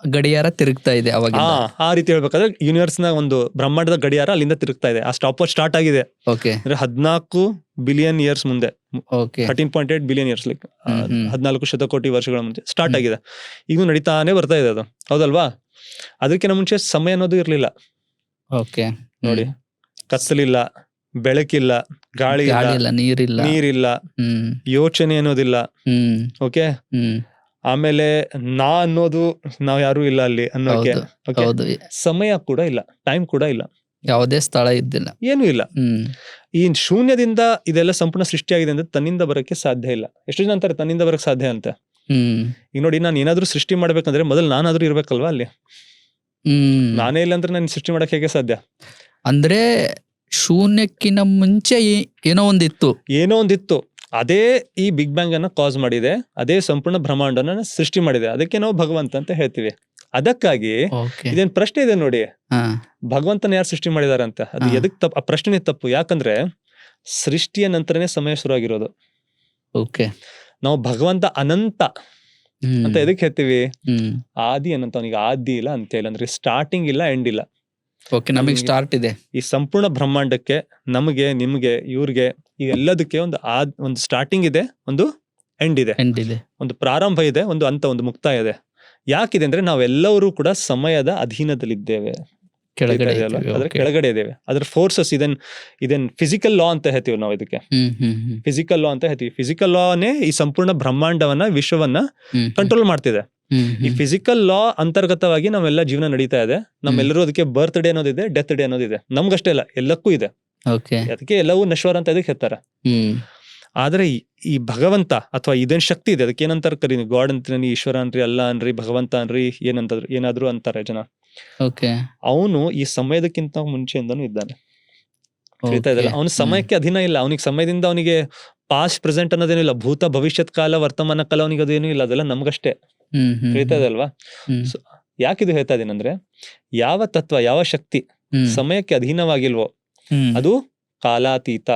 ಗಡಿಯಾರ ತಿರುಗ್ತಾ ಇದೆ ಅವಾಗ. ಆ ರೀತಿ ಹೇಳ್ಬೇಕಾದ್ರೆ ಯೂನಿವರ್ಸ್ ನ ಒಂದು ಬ್ರಹ್ಮಾಂಡದ ಗಡಿಯಾರ ಅಲ್ಲಿಂದ ತಿರುಗ್ತಾ ಇದೆ. ಆ ಸ್ಟಾಪ್ ವಾಚ್ ಸ್ಟಾರ್ಟ್ ಆಗಿದೆ ಅಂದ್ರೆ 14 ಬಿಲಿಯನ್ ಇಯರ್ಸ್ ಮುಂದೆ, 13.8 ಬಿಲಿಯನ್ ಇಯರ್ಸ್, ಲೈಕ್ 14 ಶತಕೋಟಿ ವರ್ಷಗಳ ಮುಂಚೆ ಸ್ಟಾರ್ಟ್ ಆಗಿದೆ. ಈಗ ನಡೀತಾನೆ ಬರ್ತಾ ಇದೆ ಅದು, ಹೌದಲ್ವಾ? ಅದಕ್ಕಿಂತ ಮುಂಚೆ ಸಮಯ ಅನ್ನೋದು ಇರ್ಲಿಲ್ಲ. ನೋಡಿ, ಕತ್ತಲಿಲ್ಲ, ಬೆಳಕಿಲ್ಲ, ಗಾಳಿ ಇಲ್ಲ, ನೀರಿಲ್ಲ, ಯೋಚನೆ ಅನ್ನೋದಿಲ್ಲ. ಓಕೆ, ಆಮೇಲೆ ನಾ ಅನ್ನೋದು ನಾವ್ ಯಾರು ಇಲ್ಲ ಅಲ್ಲಿ ಅನ್ನೋಕೆ. ಸಮಯ ಕೂಡ ಇಲ್ಲ, ಟೈಮ್ ಕೂಡ ಇಲ್ಲ, ಯಾವುದೇ ಸ್ಥಳ ಇದ್ದಿಲ್ಲ, ಏನು ಇಲ್ಲ. ಈ ಶೂನ್ಯದಿಂದ ಇದೆಲ್ಲ ಸಂಪೂರ್ಣ ಸೃಷ್ಟಿಯಾಗಿದೆ ಅಂದ್ರೆ ತನ್ನಿಂದ ಬರಕ್ಕೆ ಸಾಧ್ಯ ಇಲ್ಲ. ಎಷ್ಟು ಜನ ಅಂತಾರೆ ತನ್ನಿಂದ ಬರಕ್ ಸಾಧ್ಯ ಅಂತ. ಈಗ ನೋಡಿ, ನಾನು ಏನಾದ್ರೂ ಸೃಷ್ಟಿ ಮಾಡ್ಬೇಕಂದ್ರೆ ಮೊದಲು ನಾನಾದ್ರೂ ಇರ್ಬೇಕಲ್ವಾ ಅಲ್ಲಿ. ನಾನೇ ಇಲ್ಲ ಅಂದ್ರೆ ನಾನು ಸೃಷ್ಟಿ ಮಾಡಕ್ ಹೇಗೆ ಸಾಧ್ಯ? ಅಂದ್ರೆ ಶೂನ್ಯಕ್ಕಿಂತ ಮುಂಚೆ ಏನೋ ಒಂದಿತ್ತು. ಅದೇ ಈ ಬಿಗ್ ಬ್ಯಾಂಗ್ ಅನ್ನ ಕಾಸ್ ಮಾಡಿದೆ, ಅದೇ ಸಂಪೂರ್ಣ ಬ್ರಹ್ಮಾಂಡನ ಸೃಷ್ಟಿ ಮಾಡಿದೆ. ಅದಕ್ಕೆ ನಾವು ಭಗವಂತ ಅಂತ ಹೇಳ್ತೀವಿ. ಅದಕ್ಕಾಗಿ ಇದೇನ್ ಪ್ರಶ್ನೆ ಇದೆ ನೋಡಿ, ಭಗವಂತನ ಯಾರು ಸೃಷ್ಟಿ ಮಾಡಿದಾರ ಅಂತ. ಅದು ಎದಕ್ ತಪ್ಪು? ಆ ಪ್ರಶ್ನೆ ತಪ್ಪು. ಯಾಕಂದ್ರೆ ಸೃಷ್ಟಿಯ ನಂತರನೇ ಸಮಯ ಶುರು ಆಗಿರೋದು. ನಾವು ಭಗವಂತ ಅನಂತ ಅಂತ ಎದಕ್ ಹೇಳ್ತೀವಿ? ಆದಿ ಅನಂತ. ಅವನಿಗೆ ಆದಿ ಇಲ್ಲ, ಅಂತ್ಯ ಇಲ್ಲ, ಅಂದ್ರೆ ಸ್ಟಾರ್ಟಿಂಗ್ ಇಲ್ಲ, ಎಂಡ್ ಇಲ್ಲ. ಓಕೆ, ನಮಗೆ ಸ್ಟಾರ್ಟ್ ಇದೆ. ಈ ಸಂಪೂರ್ಣ ಬ್ರಹ್ಮಾಂಡಕ್ಕೆ, ನಮಗೆ, ನಿಮ್ಗೆ, ಇವ್ರಿಗೆ, ಈ ಎಲ್ಲದಕ್ಕೆ ಒಂದು ಸ್ಟಾರ್ಟಿಂಗ್ ಇದೆ, ಒಂದು ಎಂಡ್ ಇದೆ, ಒಂದು ಪ್ರಾರಂಭ ಇದೆ, ಒಂದು ಅಂತ, ಒಂದು ಮುಕ್ತಾಯ ಇದೆ. ಯಾಕಿದೆ ಅಂದ್ರೆ ನಾವೆಲ್ಲರೂ ಕೂಡ ಸಮಯದ ಅಧೀನದಲ್ಲಿದ್ದೇವೆ, ಕೆಳಗಡೆ ಇದ್ದೇವೆ. ಅದ್ರ ಫೋರ್ಸಸ್ ಇದನ್ ಫಿಸಿಕಲ್ ಲಾ ಅಂತ ಹೇಳ್ತೀವಿ ನಾವು. ಇದಕ್ಕೆ ಫಿಸಿಕಲ್ ಲಾ ಅಂತ ಹೇಳ್ತೀವಿ. ಫಿಸಿಕಲ್ ಲಾನೇ ಈ ಸಂಪೂರ್ಣ ಬ್ರಹ್ಮಾಂಡವನ್ನ, ವಿಶ್ವವನ್ನ ಕಂಟ್ರೋಲ್ ಮಾಡ್ತಿದೆ. ಈ ಫಿಸಿಕಲ್ ಲಾ ಅಂತರ್ಗತವಾಗಿ ನಾವೆಲ್ಲ ಜೀವನ ನಡೀತಾ ಇದೆ. ನಮ್ಮೆಲ್ಲರೂ ಅದಕ್ಕೆ ಬರ್ತ್ ಡೇ ಅನ್ನೋದಿದೆ, ಡೆತ್ ಡೇ ಅನ್ನೋದಿದೆ. ನಮ್ಗಷ್ಟೇ ಇಲ್ಲ, ಎಲ್ಲಕ್ಕೂ ಇದೆ. ಅದಕ್ಕೆ ಎಲ್ಲವೂ ನಶ್ವರ ಅಂತ ಇದಕ್ಕೆ ಹೇಳ್ತಾರೆ. ಆದ್ರೆ ಈ ಭಗವಂತ ಅಥವಾ ಇದೇನ್ ಶಕ್ತಿ ಇದೆ, ಅದಕ್ಕೆ ಏನಂತಾರ ಕರೀ, ಗಾಡ್ ಅಂತೀರಿ, ಈಶ್ವರ ಅನ್ರಿ, ಅಲ್ಲ ಅನ್ರಿ, ಭಗವಂತ ಅನ್ರಿ, ಏನಾದ್ರು ಅಂತಾರೆ ಜನ. ಅವನು ಈ ಸಮಯದಕ್ಕಿಂತ ಮುಂಚೆಯಿಂದನೂ ಇದ್ದಾನೆ. ಅವನ ಸಮಯಕ್ಕೆ ಅಧೀನ ಇಲ್ಲ. ಅವನಿಗೆ ಸಮಯದಿಂದ ಅವನಿಗೆ ಪಾಸ್ಟ್ ಪ್ರೆಸೆಂಟ್ ಅನ್ನೋದೇನಿಲ್ಲ, ಭೂತ ಭವಿಷ್ಯತ್ ಕಾಲ ವರ್ತಮಾನ ಕಾಲ ಅವನಿಗೆ ಅದೇನು ಇಲ್ಲ. ಅದೆಲ್ಲ ನಮ್ಗಷ್ಟೇ. ಹೇಳ್ತಾ ಇದೆ ಅಲ್ವಾ? ಯಾಕಿದು ಹೇಳ್ತಾ ಇದೀನಂದ್ರೆ, ಯಾವ ತತ್ವ, ಯಾವ ಶಕ್ತಿ ಸಮಯಕ್ಕೆ ಅಧೀನವಾಗಿಲ್ವೋ ಅದು ಕಾಲಾತೀತ,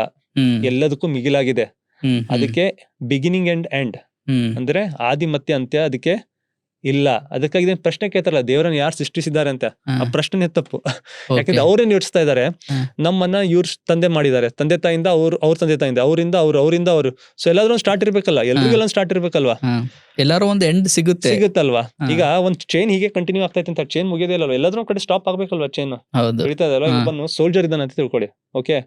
ಎಲ್ಲದಕ್ಕೂ ಮಿಗಿಲಾಗಿದೆ. ಅದಕ್ಕೆ ಬಿಗಿನಿಂಗ್ ಅಂಡ್ ಎಂಡ್ ಅಂದ್ರೆ ಆದಿ ಮತ್ತೆ ಅಂತ್ಯ ಅದಕ್ಕೆ ಇಲ್ಲ. ಅದಕ್ಕಾಗಿ ಪ್ರಶ್ನೆ ಕೇಳ್ತಾರಲ್ಲ, ದೇವರನ್ನ ಯಾರು ಸೃಷ್ಟಿಸಿದ್ದಾರೆ ಅಂತ, ಆ ಪ್ರಶ್ನೆ ತಪ್ಪು. ಯಾಕಂದ್ರೆ ಅವ್ರೇನ್ ಯೋಚಿಸ್ತಾ ಇದಾರೆ, ನಮ್ಮನ್ನ ಇವ್ರ ತಂದೆ ಮಾಡಿದ್ದಾರೆ, ತಂದೆ ತಾಯಿಂದ ಅವ್ರ ತಂದೆ ತಾಯಿಂದ, ಅವರಿಂದ ಅವರು. ಸೊ ಎಲ್ಲಾದ್ರೂ ಒಂದು ಸ್ಟಾರ್ಟ್ ಇರ್ಬೇಕಲ್ಲ, ಎಲ್ರಿಗೆಲ್ಲ ಸ್ಟಾರ್ಟ್ ಇರ್ಬೇಕಲ್ವಾ, ಎಲ್ಲಾರು ಒಂದು ಎಂಡ್ ಸಿಗುತ್ತಲ್ವಾ. ಈಗ ಒಂದ್ ಚೈನ್ ಹೀಗೆ ಕಂಟಿನ್ಯೂ ಆಗ್ತೈತೆ ಅಂತ, ಚೈನ್ ಮುಗಿಯೋದೇ ಇಲ್ಲ, ಎಲ್ಲಾದ್ರೂ ಕಡೆ ಸ್ಟಾಪ್ ಆಗ್ಬೇಕಲ್ವಾ ಚೈನ್. ಹೇಳ್ತಾ ಇದಲ್ವಾ, ಒಬ್ಬನು ಸೋಲ್ಜರ್ ಇದ್ದಾನೆ ಅಂತ ತಿಳ್ಕೊಳ್ಳಿ. ಓಕೆ,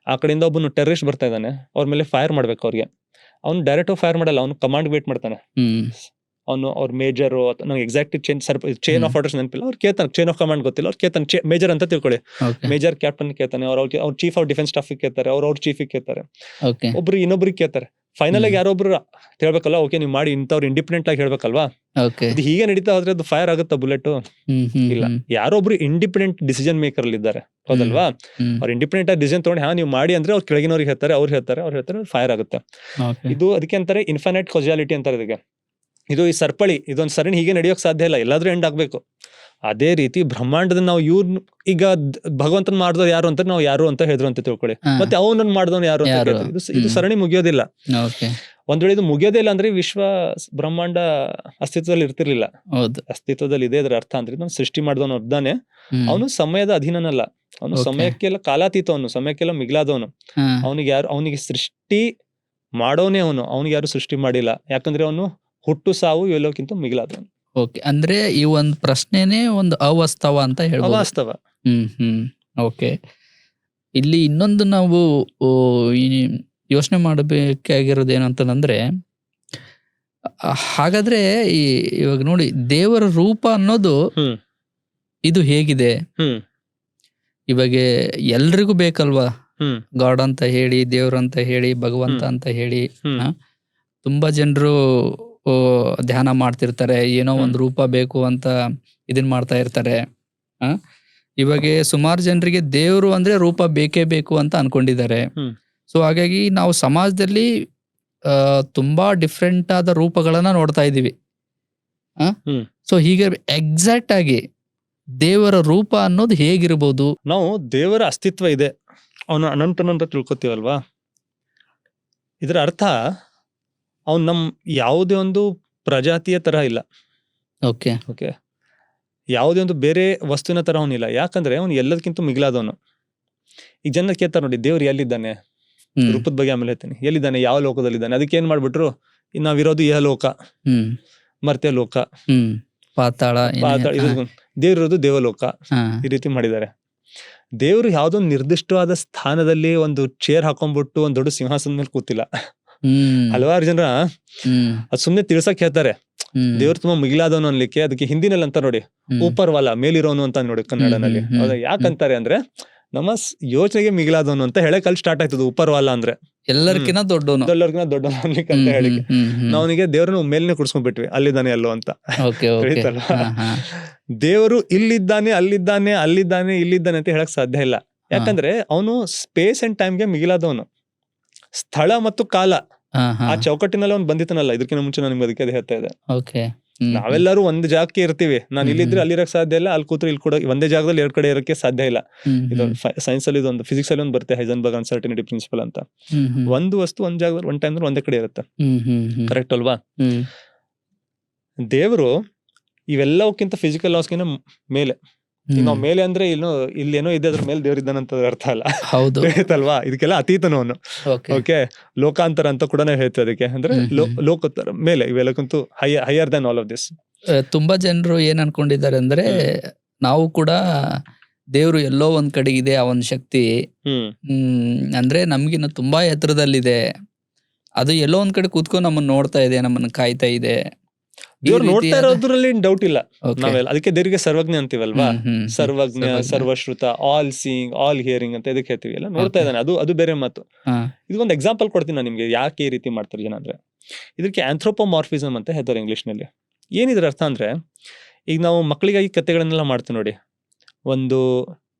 ಆ ಕಡೆಯಿಂದ ಒಬ್ಬನು ಟೆರರಿಸ್ಟ್ ಬರ್ತಾ ಇದ್ದಾನೆ, ಅವ್ರ ಮೇಲೆ ಫೈರ್ ಮಾಡ್ಬೇಕು. ಅವ್ರಿಗೆ ಅವ್ನು ಡೈರೆಕ್ಟ್ ಫೈರ್ ಮಾಡಲ್ಲ, ಅವ್ನು ಕಮಾಂಡ್ ವೇಟ್ ಮಾಡ್ತಾನೆ. ಅವನು ಅವ್ರ ಮೇಜರ್, ನಂಗೆ ಎಕ್ಸಾಕ್ಟ್ ಚೈನ್ ಆಫ್ ಆರ್ಡರ್ಸ್ ನೆನಪಿಲ್ಲ, ಅವ್ರು ಕೇಳ್ತಾನೆ, ಚೈನ್ ಆಫ್ ಕಮಾಂಡ್ ಗೊತ್ತಿಲ್ಲ, ಅವ್ರು ಕೇಳ್ತಾನೆ ಮೇಜರ್ ಅಂತ ತಿಳ್ಕೊಳ್ಳಿ. ಮೇಜರ್ ಕ್ಯಾಪ್ಟನ್ ಕೇಳ್ತಾನೆ, ಅವ್ರ ಚೀಫ್ ಆಫ್ ಡಿಫೆನ್ಸ್ ಸ್ಟಾಫ್ ಕೇಳ್ತಾರೆ, ಅವ್ರ ಚೀಫ್ ಕೇಳ್ತಾರೆ, ಒಬ್ರು ಇನ್ನೊಬ್ರಿಗೆ ಕೇಳ್ತಾರೆ. ಫೈನಲ್ ಆಗಿ ಯಾರೊಬ್ರು ಹೇಳ್ಬೇಕಲ್ಲ, ಓಕೆ ನೀವು ಮಾಡಿ ಇಂಥವ್ರು ಇಂಡಿಪೆಂಡೆಂಟ್ ಆಗಿ ಹೇಳ್ಬೇಕಲ್ವಾ. ಅದು ಹೀಗೆ ನಡೀತಾ ಹೋದ್ರೆ ಅದು ಫೈರ್ ಆಗುತ್ತಾ ಬುಲೆಟ್? ಇಲ್ಲ, ಯಾರೊಬ್ರು ಇಂಡಿಪೆಂಡೆಂಟ್ ಡಿಸಿಷನ್ ಮೇಕರ್ ಅಲ್ಲಿ ಇದ್ದಾರೆ, ಹೌದಲ್ವಾ? ಅವ್ರು ಇಂಡಿಪೆಂಡೆಂಟ್ ಆಗಿ ಡಿಸಿಷನ್ ತಗೊಂಡು ನೀವು ಮಾಡಿ ಅಂದ್ರೆ ಅವ್ರು ಕೆಳಗಿನವ್ರಿಗೆ ಹೇಳ್ತಾರೆ, ಅವ್ರು ಹೇಳ್ತಾರೆ, ಫೈರ್ ಆಗುತ್ತೆ. ಇದು ಅದಕ್ಕೆ ಅಂತಾರೆ ಇನ್ಫೈನೈಟ್ ಕಾಜಾಲಿಟಿ ಅಂತಾರೆ ಇದಕ್ಕೆ. ಇದು ಈ ಸರ್ಪಳಿ, ಇದೊಂದು ಸರಣಿ ಹೀಗೆ ನಡೆಯೋಕ್ ಸಾಧ್ಯ ಇಲ್ಲ, ಎಲ್ಲಾದ್ರೂ ಎಂಡ್ ಆಗ್ಬೇಕು. ಅದೇ ರೀತಿ ಬ್ರಹ್ಮಾಂಡದ ನಾವು ಈಗ ಭಗವಂತನ ಮಾಡಿದವ್ರು ಯಾರು ಅಂತ ನಾವು ಯಾರು ಅಂತ ಹೇಳಿದ್ರು ಅಂತ ತಿಳ್ಕೊಳ್ಳಿ, ಮತ್ತೆ ಅವನನ್ನ ಮಾಡಿದವನು ಯಾರು ಅಂತ. ಇದು ಸರಣಿ ಮುಗಿಯೋದಿಲ್ಲ. ಒಂದ್ ವೇಳೆ ಇದು ಮುಗಿಯೋದೇ ಇಲ್ಲ ಅಂದ್ರೆ ವಿಶ್ವ ಬ್ರಹ್ಮಾಂಡ ಅಸ್ತಿತ್ವದಲ್ಲಿ ಇರ್ತಿರ್ಲಿಲ್ಲ. ಅಸ್ತಿತ್ವದಲ್ಲಿ ಇದೆ ಅದ್ರ ಅರ್ಥ ಅಂದ್ರೆ ಇದನ್ನ ಸೃಷ್ಟಿ ಮಾಡಿದವನು ಒದ್ದಾನೆ. ಅವನು ಸಮಯದ ಅಧೀನನಲ್ಲ, ಅವನು ಸಮಯಕ್ಕೆಲ್ಲ ಕಾಲಾತೀತವನು, ಸಮಯಕ್ಕೆಲ್ಲ ಮಿಗಿಲಾದವನು. ಅವನಿಗೆ ಸೃಷ್ಟಿ ಮಾಡೋನೇ ಅವನಿಗೆ ಯಾರು ಸೃಷ್ಟಿ ಮಾಡಿಲ್ಲ. ಯಾಕಂದ್ರೆ ಅವನು ಹುಟ್ಟು ಸಾವು ಇವೆಲ್ಲಕ್ಕಿಂತ ಮಿಗಿಲಾದವನು. ಓಕೆ, ಅಂದ್ರೆ ಈ ಒಂದು ಪ್ರಶ್ನೆನೇ ಒಂದು ಅವಾಸ್ತವ ಅಂತ ಹೇಳ್ಬೋದು. ಅವಾಸ್ತವ. ಓಕೆ, ಇಲ್ಲಿ ಇನ್ನೊಂದು ನಾವು ಯೋಚನೆ ಮಾಡಬೇಕಾಗಿರೋದು ಏನಂತಂದ್ರೆ, ಹಾಗಾದ್ರೆ ಇವಾಗ ನೋಡಿ, ದೇವರ ರೂಪ ಅನ್ನೋದು ಇದು ಹೇಗಿದೆ? ಇವಾಗ ಎಲ್ರಿಗೂ ಬೇಕಲ್ವಾ ಗಾಡ್ ಅಂತ ಹೇಳಿ, ದೇವ್ರಂತ ಹೇಳಿ, ಭಗವಂತ ಅಂತ ಹೇಳಿ. ತುಂಬಾ ಜನರು ಧ್ಯಾನ ಮಾಡ್ತಿರ್ತಾರೆ, ಏನೋ ಒಂದು ರೂಪ ಬೇಕು ಅಂತ ಇದನ್ ಮಾಡ್ತಾ ಇರ್ತಾರೆ. ಇವಾಗ ಸುಮಾರು ಜನರಿಗೆ ದೇವರು ಅಂದ್ರೆ ರೂಪ ಬೇಕೇ ಬೇಕು ಅಂತ ಅನ್ಕೊಂಡಿದ್ದಾರೆ. ಸೊ ಹಾಗಾಗಿ ನಾವು ಸಮಾಜದಲ್ಲಿ ತುಂಬಾ ಡಿಫ್ರೆಂಟ್ ಆದ ರೂಪಗಳನ್ನ ನೋಡ್ತಾ ಇದೀವಿ. ಸೊ ಹೀಗೆ ಎಕ್ಸಾಕ್ಟ್ ಆಗಿ ದೇವರ ರೂಪ ಅನ್ನೋದು ಹೇಗಿರ್ಬೋದು? ನಾವು ದೇವರ ಅಸ್ತಿತ್ವ ಇದೆ, ಅವನು ಅನಂತನಂತ ತಿಳ್ಕೊತೀವಲ್ವಾ. ಇದರ ಅರ್ಥ ಅವ್ನು ನಮ್ ಯಾವುದೇ ಒಂದು ಪ್ರಜಾತಿಯ ತರ ಇಲ್ಲ. ಓಕೆ, ಯಾವುದೇ ಒಂದು ಬೇರೆ ವಸ್ತುವಿನ ತರ ಅವನಿಲ್ಲ. ಯಾಕಂದ್ರೆ ಅವನು ಎಲ್ಲದಕ್ಕಿಂತ ಮಿಗಿಲಾದವನು. ಈಗ ಜನ ಕೇಳ್ತಾರೆ ನೋಡಿ, ದೇವ್ರು ಎಲ್ಲಿದ್ದಾನೆ? ರೂಪದ ಬಗ್ಗೆ ಆಮೇಲೆ ಹೇಳ್ತೀನಿ. ಎಲ್ಲಿದ್ದಾನೆ, ಯಾವ ಲೋಕದಲ್ಲಿದ್ದಾನೆ? ಅದಕ್ಕೆ ಏನ್ ಮಾಡ್ಬಿಟ್ರು, ನಾವಿರೋದು ಇಹಲೋಕ, ಮರ್ತ್ಯ ಲೋಕ, ಪಾತಾಳ, ದೇವ್ರಿರೋದು ದೇವಲೋಕ, ಈ ರೀತಿ ಮಾಡಿದ್ದಾರೆ. ದೇವ್ರು ಯಾವ್ದೊಂದು ನಿರ್ದಿಷ್ಟವಾದ ಸ್ಥಾನದಲ್ಲಿ ಒಂದು ಚೇರ್ ಹಾಕೊಂಡ್ಬಿಟ್ಟು ಒಂದ್ ದೊಡ್ಡ ಸಿಂಹಾಸನದ ಮೇಲೆ ಕೂತಿಲ್ಲ. ಹಲವಾರು ಜನ ಅದ್ ಸುಮ್ನೆ ತಿಳ್ಸಕ್ ಹೇಳ್ತಾರೆ, ದೇವ್ರು ತುಂಬಾ ಮಿಗಿಲಾದವನು ಅನ್ಲಿಕ್ಕೆ. ಅದಕ್ಕೆ ಹಿಂದಿನಲ್ಲಿ ಅಂತ ನೋಡಿ, ಊಪರ್ವಾಲ, ಮೇಲಿರೋನು ಅಂತ ನೋಡಿ ಕನ್ನಡನಲ್ಲಿ. ಹೌದಾ? ಯಾಕಂತಾರೆ ಅಂದ್ರೆ ನಮ್ಮ ಯೋಚನೆಗೆ ಮಿಗಿಲಾದವನು ಅಂತ ಹೇಳಕ್ ಅಲ್ಲಿ ಸ್ಟಾರ್ಟ್ ಆಯ್ತದ. ಊಪರ್ವಾಲ ಅಂದ್ರೆ ಎಲ್ಲರಿಗಿನ ದೊಡ್ಡವನು ಅನ್ಲಿಕ್ಕೆ ಅಂತ ಹೇಳಿಕೆ ನಾವನಿಗೆ ದೇವ್ರನ್ನ ಮೇಲ್ನೆ ಕುಡ್ಸ್ಕೊಂಡ್ಬಿಟ್ವಿ, ಅಲ್ಲಿದ್ದಾನೆ ಅಲ್ಲೋ ಅಂತ. ದೇವರು ಇಲ್ಲಿದ್ದಾನೆ, ಅಲ್ಲಿದ್ದಾನೆ, ಇಲ್ಲಿದ್ದಾನೆ ಅಂತ ಹೇಳಕ್ ಸಾಧ್ಯ ಇಲ್ಲ. ಯಾಕಂದ್ರೆ ಅವನು ಸ್ಪೇಸ್ ಅಂಡ್ ಟೈಮ್ಗೆ ಮಿಗಿಲಾದವನು. ಸ್ಥಳ ಮತ್ತು ಕಾಲ ಆ ಚೌಕಟ್ಟಿನಲ್ಲಿ ಅವ್ನು ಬಂದಿತ್ತನಲ್ಲ. ಇದಕ್ಕಿಂತ ಮುಂಚೆ ನಾನು ನಿಮ್ಗೆ ಅದಕ್ಕೆ ಅದೇ ಹೇಳ್ತಾ ಇದ್ದೆ. ನಾವೆಲ್ಲರೂ ಒಂದ್ ಜಾಗಕ್ಕೆ ಇರ್ತೀವಿ. ನಾನು ಇಲ್ಲಿದ್ರೆ ಅಲ್ಲಿ ಇರಕ್ ಸಾಧ್ಯ ಇಲ್ಲ, ಅಲ್ಲಿ ಕೂತ್ರೆ ಇಲ್ಲಿ ಕೂಡ ಒಂದೇ ಜಾಗದಲ್ಲಿ ಎರಡ್ ಕಡೆ ಇರಕ್ಕೆ ಸಾಧ್ಯ ಇಲ್ಲ. ಇದೊಂದು ಸೈನ್ಸ್ ಅಲ್ಲಿ, ಇದೊಂದು ಫಿಸಿಕ್ಸ್ ಅಲ್ಲಿ ಒಂದು ಬರುತ್ತೆ, ಹೈಸನ್ಬರ್ಗ್ ಅನ್ಸರ್ಟಿನಿಟಿ ಪ್ರಿನ್ಸಿಪಲ್ ಅಂತ. ಒಂದು ವಸ್ತು ಒಂದ್ ಜಾಗದಲ್ಲಿ ಒಂದ್ ಟೈಮ್ ಒಂದೇ ಕಡೆ ಇರುತ್ತೆ. ಕರೆಕ್ಟ್ ಅಲ್ವಾ? ದೇವರು ಇವೆಲ್ಲಕ್ಕಿಂತ ಫಿಸಿಕಲ್ ಲಾಸ್ಗಿನ ಮೇಲೆ ಈಗ ನಾವು ಮೇಲೆ ಅಂದ್ರೆ ಇಲ್ಲೇನೋ ಇದೆ ಅದ್ರ ಮೇಲೆ ದೇವ್ರಿದ್ದಾನಂತ ಅರ್ಥ ಅಲ್ಲ. ಹೌದು. ಗೊತ್ತಲ್ವಾ? ಇದಕ್ಕೆಲ್ಲ ಅತೀತನು ಅವನು. ಓಕೆ. ಓಕೆ, ಲೋಕಾಂತರ ಅಂತ ಕೂಡ ನಾವು ಹೇಳ್ತೀವಿ ಅದಕ್ಕೆ. ಅಂದ್ರೆ ಲೋಕೋತ್ತರ ಮೇಲೆ, ಇವೆಲ್ಲಕ್ಕಂತೂ higher than all of this. ತುಂಬಾ ಜನರು ಏನ್ ಅನ್ಕೊಂಡಿದ್ದಾರೆ ಅಂದ್ರೆ ನಾವು ಕೂಡ ದೇವ್ರು ಎಲ್ಲೋ ಒಂದ್ ಕಡೆ ಇದೆ ಆ ಒಂದ್ ಶಕ್ತಿ, ಅಂದ್ರೆ ನಮ್ಗಿನ್ನ ತುಂಬಾ ಎತ್ತರದಲ್ಲಿದೆ, ಅದು ಎಲ್ಲೋ ಒಂದ್ ಕಡೆ ಕೂತ್ಕೊಂಡು ನಮ್ಮನ್ನ ನೋಡ್ತಾ ಇದೆ, ನಮ್ಮನ್ನ ಕಾಯ್ತಾ ಇದೆ. ದೇವ್ರು ನೋಡ್ತಾ ಇರೋದ್ರಲ್ಲಿ ಡೌಟ್ ಇಲ್ಲ. ನಾವೆಲ್ಲ ಅದಕ್ಕೆ ದೇವರಿಗೆ ಸರ್ವಜ್ಞ ಅಂತೀವಲ್ವಾ? ಸರ್ವಜ್ಞ, ಸರ್ವಶ್ರುತ, ಆಲ್ ಸೀಯಿಂಗ್, ಆಲ್ ಹಿಯರಿಂಗ್ ಅಂತ ಇದಕ್ಕೆ ಹೇಳ್ತೀವಿ. ಎಲ್ಲ ನೋಡ್ತಾ ಇದ್ದಾನೆ, ಅದು ಬೇರೆ ಮಾತು. ಇದೊಂದು ಎಕ್ಸಾಂಪಲ್ ಕೊಡ್ತೀನಿ ನಾನು ನಿಮ್ಗೆ, ಯಾಕೆ ಈ ರೀತಿ ಮಾಡ್ತಾರೆ ಜನ ಅಂದ್ರೆ. ಇದಕ್ಕೆ ಆಂಥ್ರೋಪೋಮಾರ್ಫಿಸಮ್ ಅಂತ ಹೇಳ್ತಾರೆ ಇಂಗ್ಲಿಷ್ ನಲ್ಲಿ. ಏನಿದ್ರ ಅರ್ಥ ಅಂದ್ರೆ, ಈಗ ನಾವು ಮಕ್ಕಳಿಗಾಗಿ ಕಥೆಗಳನ್ನೆಲ್ಲ ಮಾಡ್ತೀವಿ ನೋಡಿ. ಒಂದು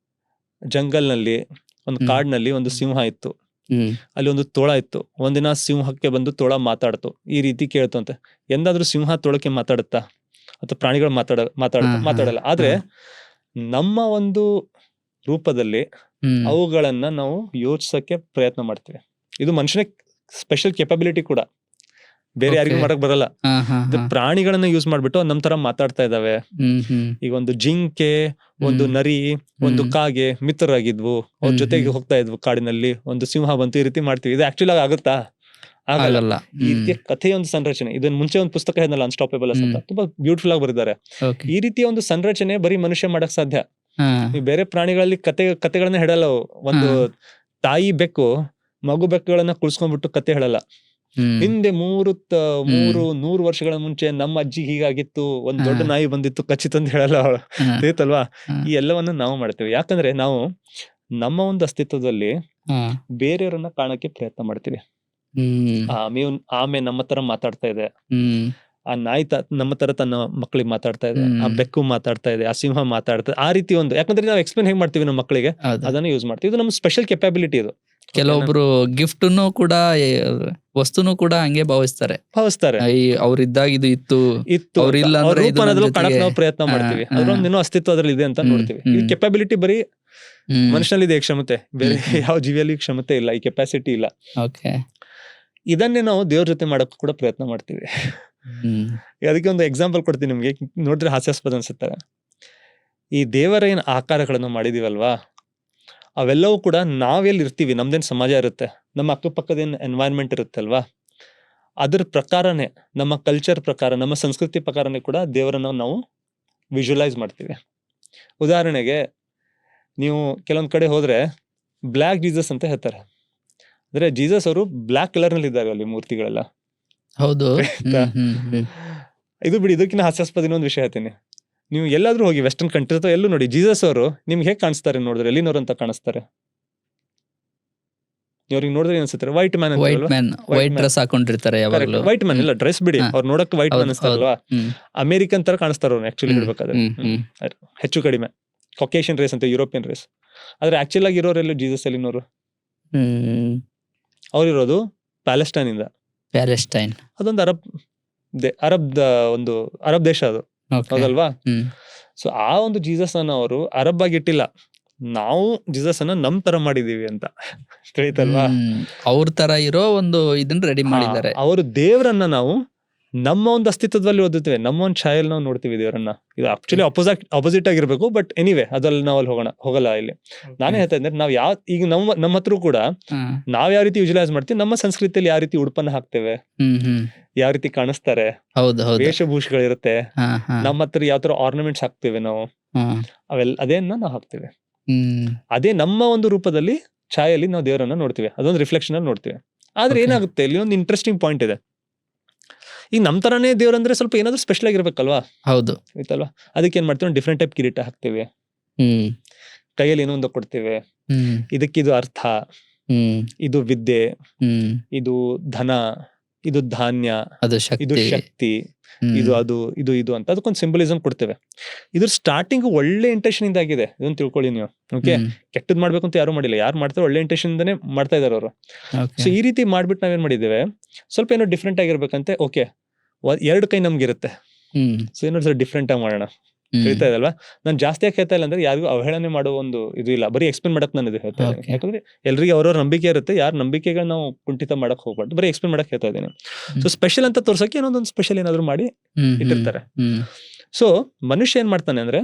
ಜಂಗಲ್ ನಲ್ಲಿ, ಒಂದು ಕಾಡ್ನಲ್ಲಿ ಒಂದು ಸಿಂಹ ಇತ್ತು. ಅಲ್ಲಿ ಒಂದು ತೋಳ ಇತ್ತು. ಒಂದಿನ ಸಿಂಹಕ್ಕೆ ಬಂದು ತೋಳ ಮಾತಾಡ್ತು, ಈ ರೀತಿ ಕೇಳ್ತು ಅಂತೆ. ಎಂದಾದ್ರೂ ಸಿಂಹ ತೋಳಕ್ಕೆ ಮಾತಾಡುತ್ತಾ? ಅಥವಾ ಪ್ರಾಣಿಗಳು ಮಾತಾಡಲ್ಲ. ಆದ್ರೆ ನಮ್ಮ ಒಂದು ರೂಪದಲ್ಲಿ ಅವುಗಳನ್ನ ನಾವು ಯೋಚಿಸಕ್ಕೆ ಪ್ರಯತ್ನ ಮಾಡ್ತೀವಿ. ಇದು ಮನುಷ್ಯನ ಸ್ಪೆಷಲ್ ಕೆಪಬಿಲಿಟಿ ಕೂಡ, ಬೇರೆ ಯಾರಿಗೂ ಮಾಡಕ್ ಬರಲ್ಲ. ಪ್ರಾಣಿಗಳನ್ನ ಯೂಸ್ ಮಾಡ್ಬಿಟ್ಟು ನಮ್ ತರ ಮಾತಾಡ್ತಾ ಇದಾವೆ. ಈಗ ಒಂದು ಜಿಂಕೆ, ಒಂದು ನರಿ, ಒಂದು ಕಾಗೆ ಮಿತ್ರರಾಗಿದ್ವು, ಅವ್ರ ಜೊತೆಗೆ ಹೋಗ್ತಾ ಇದ್ವು ಕಾಡಿನಲ್ಲಿ. ಒಂದು ಸಿಂಹ ಬಂತು, ಈ ರೀತಿ ಮಾಡ್ತೀವಿ. ಇದು ಆಕ್ಚುಲಿ ಆಗುತ್ತಾ? ಆಗಲ್ಲ. ಈ ರೀತಿಯ ಕಥೆಯ ಒಂದು ಸಂರಚನೆ, ಇದನ್ನ ಮುಂಚೆ ಒಂದು ಪುಸ್ತಕ ಹೇಳಿದ್ನಲ್ಲ, ಅನ್ಸ್ಟಾಪೇಬಲ್ ಅಂತ, ತುಂಬಾ ಬ್ಯೂಟಿಫುಲ್ ಆಗಿ ಬರೆದಿದ್ದಾರೆ. ಈ ರೀತಿಯ ಒಂದು ಸಂರಚನೆ ಬರೀ ಮನುಷ್ಯ ಮಾಡಕ್ ಸಾಧ್ಯ. ನೀವು ಬೇರೆ ಪ್ರಾಣಿಗಳಲ್ಲಿ ಕಥೆಗಳನ್ನ ಹೇಳಲ್ಲ. ಒಂದು ತಾಯಿ ಬೆಕ್ಕು ಮಗು ಬೆಕ್ಕುಗಳನ್ನ ಕುಳ್ಸ್ಕೊಂಡ್ಬಿಟ್ಟು ಕತೆ ಹೇಳಲ್ಲ. ಹಿಂದೆ 100 ವರ್ಷಗಳ ಮುಂಚೆ ನಮ್ಮ ಅಜ್ಜಿ ಹೀಗಾಗಿತ್ತು, ಒಂದ್ ದೊಡ್ಡ ನಾಯಿ ಬಂದಿತ್ತು ಕಚ್ಚಿತ್ತು ಅಂತ ಹೇಳಲ್ಲ ಅವಳು. ತಿಳಿತಲ್ವಾ? ಈ ಎಲ್ಲವನ್ನ ನಾವು ಮಾಡ್ತೇವೆ. ಯಾಕಂದ್ರೆ ನಾವು ನಮ್ಮ ಒಂದು ಅಸ್ತಿತ್ವದಲ್ಲಿ ಬೇರೆಯವರನ್ನ ಕಾಣಕ್ಕೆ ಪ್ರಯತ್ನ ಮಾಡ್ತೀವಿ. ಆಮೆ ನಮ್ಮ ತರ ಮಾತಾಡ್ತಾ ಇದೆ, ಆ ನಾಯಿ ನಮ್ಮ ತರ ತನ್ನ ಮಕ್ಕಳಿಗೆ ಮಾತಾಡ್ತಾ ಇದೆ, ಆ ಬೆಕ್ಕು ಮಾತಾಡ್ತಾ ಇದೆ, ಆ ಸಿಂಹ ಮಾತಾಡ್ತಾ ಇದೆ. ಆ ರೀತಿ ಒಂದು, ಯಾಕಂದ್ರೆ ನಾವು ಎಕ್ಸ್ಪ್ಲೇನ್ ಹೇಗೆ ಮಾಡ್ತೀವಿ ನಮ್ಮ ಮಕ್ಕಳಿಗೆ, ಅದನ್ನ ಯೂಸ್ ಮಾಡ್ತೀವಿ. ಇದು ನಮ್ಮ ಸ್ಪೆಷಲ್ ಕೆಪಾಬಿಲಿಟಿ. ಇದು ಕೆಲವೊಬ್ರು ಗಿಫ್ಟ್ ಕೂಡ, ವಸ್ತುನು ಕೂಡ ಹಂಗೆ ಭಾವಿಸ್ತಾರೆ. ಅವ್ರಿದ್ದಾಗ ಇದು ಇತ್ತು, ಅವ್ರಿಲ್ಲ ಅಂದ್ರೆ ನಾವು ಪ್ರಯತ್ನ ಮಾಡ್ತೀವಿ. ಅದ್ರೊಂದು ಅಸ್ತಿತ್ವ ಅದ್ರಲ್ಲಿ ಇದೆ ಅಂತ ನೋಡ್ತೀವಿ. ಈ ಕೆಪಾಬಿಲಿಟಿ ಬರೀ ಮನುಷ್ಯನಲ್ಲಿ ಇದೆ, ಕ್ಷಮತೆ. ಬೇರೆ ಯಾವ ಜೀವಿಯಲ್ಲಿ ಕ್ಷಮತೆ ಇಲ್ಲ, ಈ ಕೆಪಾಸಿಟಿ ಇಲ್ಲ. ಇದನ್ನೇ ನಾವು ದೇವ್ರ ಜೊತೆ ಮಾಡಕ್ ಕೂಡ ಪ್ರಯತ್ನ ಮಾಡ್ತೀವಿ. ಅದಕ್ಕೆ ಒಂದು ಎಕ್ಸಾಂಪಲ್ ಕೊಡ್ತೀನಿ ನಿಮ್ಗೆ, ನೋಡಿದ್ರೆ ಹಾಸ್ಯಾಸ್ಪದ ಅನ್ಸುತ್ತಾರೆ. ಈ ದೇವರ ಏನ್ ಆಕಾರಗಳನ್ನು ಮಾಡಿದೀವಲ್ವಾ, ಅವೆಲ್ಲವೂ ಕೂಡ ನಾವೆಲ್ಲಿ ಇರ್ತೀವಿ, ನಮ್ದೇನ್ ಸಮಾಜ ಇರುತ್ತೆ, ನಮ್ಮ ಅಕ್ಕಪಕ್ಕದೇನ್ ಎನ್ವೈರನ್ಮೆಂಟ್ ಇರುತ್ತೆ ಅಲ್ವಾ, ಅದ್ರ ಪ್ರಕಾರನೇ, ನಮ್ಮ ಕಲ್ಚರ್ ಪ್ರಕಾರ, ನಮ್ಮ ಸಂಸ್ಕೃತಿ ಪ್ರಕಾರನೇ ಕೂಡ ದೇವರನ್ನ ನಾವು ವಿಜುವಲೈಸ್ ಮಾಡ್ತೀವಿ. ಉದಾಹರಣೆಗೆ ನೀವು ಕೆಲವೊಂದ್ ಕಡೆ ಹೋದ್ರೆ ಬ್ಲ್ಯಾಕ್ ಜೀಸಸ್ ಅಂತ ಹೇಳ್ತಾರೆ. ಅಂದ್ರೆ ಜೀಸಸ್ ಅವರು ಬ್ಲ್ಯಾಕ್ ಕಲರ್ ನಲ್ಲಿ ಇದ್ದಾರೆ ಅಲ್ಲಿ ಮೂರ್ತಿಗಳೆಲ್ಲ. ಹೌದು. ಇದು ಬಿಡಿ, ಇದಕ್ಕಿಂತ ಹಾಸ್ಯಾಸ್ಪದ ಇನ್ನೊಂದು ವಿಷಯ ಹೇಳ್ತೀನಿ. ನೀವು ಎಲ್ಲಾದ್ರೂ ಹೋಗಿ ವೆಸ್ಟರ್ನ್ ಕಂಟ್ರಿ ಅಥವಾ ಎಲ್ಲೂ ನೋಡಿ, ಜೀಸಸ್ ಅವರು ನಿಮ್ಗೆ ಹೇಗೆ ಕಾಣಿಸ್ತಾರೆ ನೋಡಿದ್ರೆ, ಎಲ್ಲಿನವ್ರು ಅಂತ ಕಾಣಿಸ್ತಾರೆ? ಇವ್ರಿಗೆ ನೋಡಿದ್ರೆ ಅನ್ಸುತ್ತಾರೆ ವೈಟ್ ಮ್ಯಾನ್ ಅಂತ. ವೈಟ್ ಡ್ರೆಸ್ ಹಾಕೊಂಡಿರ್ತಾರೆ ಯಾವಾಗಲೂ. ವೈಟ್ ಮ್ಯಾನ್ ಇಲ್ಲ, ಡ್ರೆಸ್ ಬಿಡಿ, ಅವ್ರು ನೋಡಕ್ ವೈಟ್ ಮ್ಯಾನ್ ಅನ್ಸ್ತಾರಲ್ವಾ, ಅಮೆರಿಕನ್ ತರ ಕಾಣಿಸ್ತಾರ ಅವ್ರು ಆಕ್ಚುಲಿ ಹೇಳ್ಬೇಕಾದ್ರೆ. ಹೆಚ್ಚು ಕಡಿಮೆ ಕಾಕೇಶಿಯನ್ ರೇಸ್ ಅಂತ, ಯುರೋಪಿಯನ್ ರೇಸ್. ಆದ್ರೆ ಆಕ್ಚುಲ್ ಆಗಿ ಇರೋರೆಲ್ಲ ಜೀಸಸ್ ಎಲ್ಲಿನವರು? ಅವ್ರಿರೋದು ಪ್ಯಾಲೆಸ್ಟೈನ್ ಇಂದ. ಅದೊಂದು ಅರಬ್ ದೇಶ ಅದು, ಹೌದಲ್ವಾ? ಸೊ ಆ ಒಂದು ಜೀಸಸ್ ಅನ್ನ ಅವರು ಅರಬ್ ಆಗಿ ಇಟ್ಟಿಲ್ಲ, ನಾವು ಜೀಸಸ್ ಅನ್ನ ನಮ್ ತರ ಮಾಡಿದೀವಿ ಅಂತ. ತಿಳಿತಲ್ವಾ? ಅವ್ರ ತರ ಇರೋ ಒಂದು ಇದನ್ನ ರೆಡಿ ಮಾಡಿದ್ದಾರೆ. ಅವರು ದೇವರನ್ನ ನಾವು ನಮ್ಮ ಒಂದು ಅಸ್ತಿತ್ವದಲ್ಲಿ ಓದುತ್ತೇವೆ, ನಮ್ಮ ಒಂದು ಛಾಯಲ್ಲಿ ನಾವು ನೋಡ್ತೀವಿ ದೇವರನ್ನ. ಇದು ಆಕ್ಚುಲಿ ಅಪೋಸಿಟ್ ಆಗಿರ್ಬೇಕು, ಬಟ್ ಎನಿವೆ ಅದ್ರಲ್ಲಿ ನಾವು ಅಲ್ಲಿ ಹೋಗಲ್ಲ. ಇಲ್ಲಿ ನಾನೇ ಹೇಳ್ತಾ ಇದ್ದೆ, ನಾವ್ ಈಗ ನಮ್ಮ ಹತ್ರ ಕೂಡ ನಾವ್ ಯಾವ ರೀತಿ ಯೂಟಿಲೈಸ್ ಮಾಡ್ತೀವಿ, ನಮ್ಮ ಸಂಸ್ಕೃತಿಯಲ್ಲಿ ಯಾವ ರೀತಿ ಉಡುಪನ್ನ ಹಾಕ್ತೇವೆ, ಯಾವ ರೀತಿ ಕಾಣಿಸ್ತಾರೆ, ವೇಷಭೂಷಗಳಿರುತ್ತೆ, ನಮ್ಮ ಹತ್ರ ಯಾವ ತರ ಆರ್ನಮೆಂಟ್ಸ್ ಹಾಕ್ತೇವೆ ನಾವು, ಅದೇನ್ನ ನಾವು ಹಾಕ್ತೇವೆ. ಅದೇ ನಮ್ಮ ಒಂದು ರೂಪದಲ್ಲಿ ಛಾಯಲ್ಲಿ ನಾವು ದೇವರನ್ನ ನೋಡ್ತೀವಿ, ಅದೊಂದು ರಿಫ್ಲೆಕ್ಷನ್ ಅಲ್ಲಿ ನೋಡ್ತೀವಿ. ಆದ್ರೆ ಏನಾಗುತ್ತೆ, ಇಲ್ಲಿ ಒಂದು ಇಂಟ್ರೆಸ್ಟಿಂಗ್ ಪಾಯಿಂಟ್ ಇದೆ. ಈಗ ನಮ್ ತರಾನೇ ದೇವ್ರಂದ್ರೆ ಸ್ವಲ್ಪ ಏನಾದ್ರು ಸ್ಪೆಷಲ್ ಆಗಿರ್ಬೇಕಲ್ವಾ? ಹೌದು, ಆಯ್ತಲ್ವಾ? ಅದಕ್ಕೆ ಏನ್ ಮಾಡ್ತೀವಿ, ಡಿಫ್ರೆಂಟ್ ಟೈಪ್ ಕಿರೀಟ ಹಾಕ್ತೇವೆ, ಕೈಯಲ್ಲಿ ಏನೋ ಒಂದು ಕೊಡ್ತೇವೆ. ಇದಕ್ಕಿದು ಅರ್ಥ, ಇದು ವಿದ್ಯೆ, ಇದು ಧನ, ಇದು ಧಾನ್ಯ, ಇದು ಶಕ್ತಿ, ಇದು ಅಂತ ಅದಕ್ಕೊಂದು ಸಿಂಬಲಿಸಮ್ ಕೊಡ್ತೇವೆ. ಇದ್ರ ಸ್ಟಾರ್ಟಿಂಗ್ ಒಳ್ಳೆ ಇಂಟೆನ್ಷನ್ ಇಂದ ಆಗಿದೆ, ಇದನ್ನ ತಿಳ್ಕೊಳ್ಳಿ ನೀವು. ಓಕೆ, ಕೆಟ್ಟದ್ ಮಾಡ್ಬೇಕು ಅಂತ ಯಾರು ಮಾಡಿಲ್ಲ, ಯಾರು ಮಾಡ್ತಾರೆ ಒಳ್ಳೆ ಇಂಟೆನ್ಷನ್ ಇಂದಾನೆ ಮಾಡ್ತಾ ಇದಾರೆ ಅವರು. ಸೊ ಈ ರೀತಿ ಮಾಡ್ಬಿಟ್ಟು ನಾವೇನ್ ಮಾಡಿದ್ದೇವೆ, ಸ್ವಲ್ಪ ಏನೋ ಡಿಫ್ರೆಂಟ್ ಆಗಿರ್ಬೇಕಂತೆ. ಓಕೆ, 2 ಕೈ ನಮ್ಗಿರುತ್ತೆ, ಸೊ ಏನೋ ಡಿಫ್ರೆಂಟ್ ಆಗಿ ಮಾಡೋಣ. ಹೇಳ್ತಾ ಇದಲ್ವಾ? ನಾನು ಜಾಸ್ತಿ ಯಾಕೆ ಹೇಳ್ತಾ ಇಲ್ಲ ಅಂದ್ರೆ, ಯಾರಿಗೂ ಅವಹೇಳನೆ ಮಾಡೋ ಒಂದು ಇದು ಇಲ್ಲ, ಬರೀ ಎಕ್ಸ್ಪ್ಲೇನ್ ಮಾಡಕ್ ನಾನು ಇದು ಹೇಳ್ತಾ ಇದ್ದೀನಿ. ಯಾಕಂದ್ರೆ ಎಲ್ರಿಗೆ ಅವ್ರವ್ರ ನಂಬಿಕೆ ಇರುತ್ತೆ, ಯಾರ ನಂಬಿಕೆಗಳು ನಾವು ಕುಂಠಿತ ಮಾಡಕ್ ಹೋಗ್ಬಾರ್ದು, ಬರೀ ಎಕ್ಸ್ಪ್ಲೇನ್ ಮಾಡಕ್ ಹೇಳ್ತಾ ಇದ್ದೀನಿ. ಸೊ ಸ್ಪೆಷಲ್ ಅಂತ ತೋರ್ಸಕ್ಕೆ ಏನೊಂದೊಂದು ಸ್ಪೆಷಲ್ ಏನಾದ್ರು ಮಾಡಿ ಇಟ್ಟಿರ್ತಾರೆ. ಸೊ ಮನುಷ್ಯ ಏನ್ ಮಾಡ್ತಾನೆ ಅಂದ್ರೆ,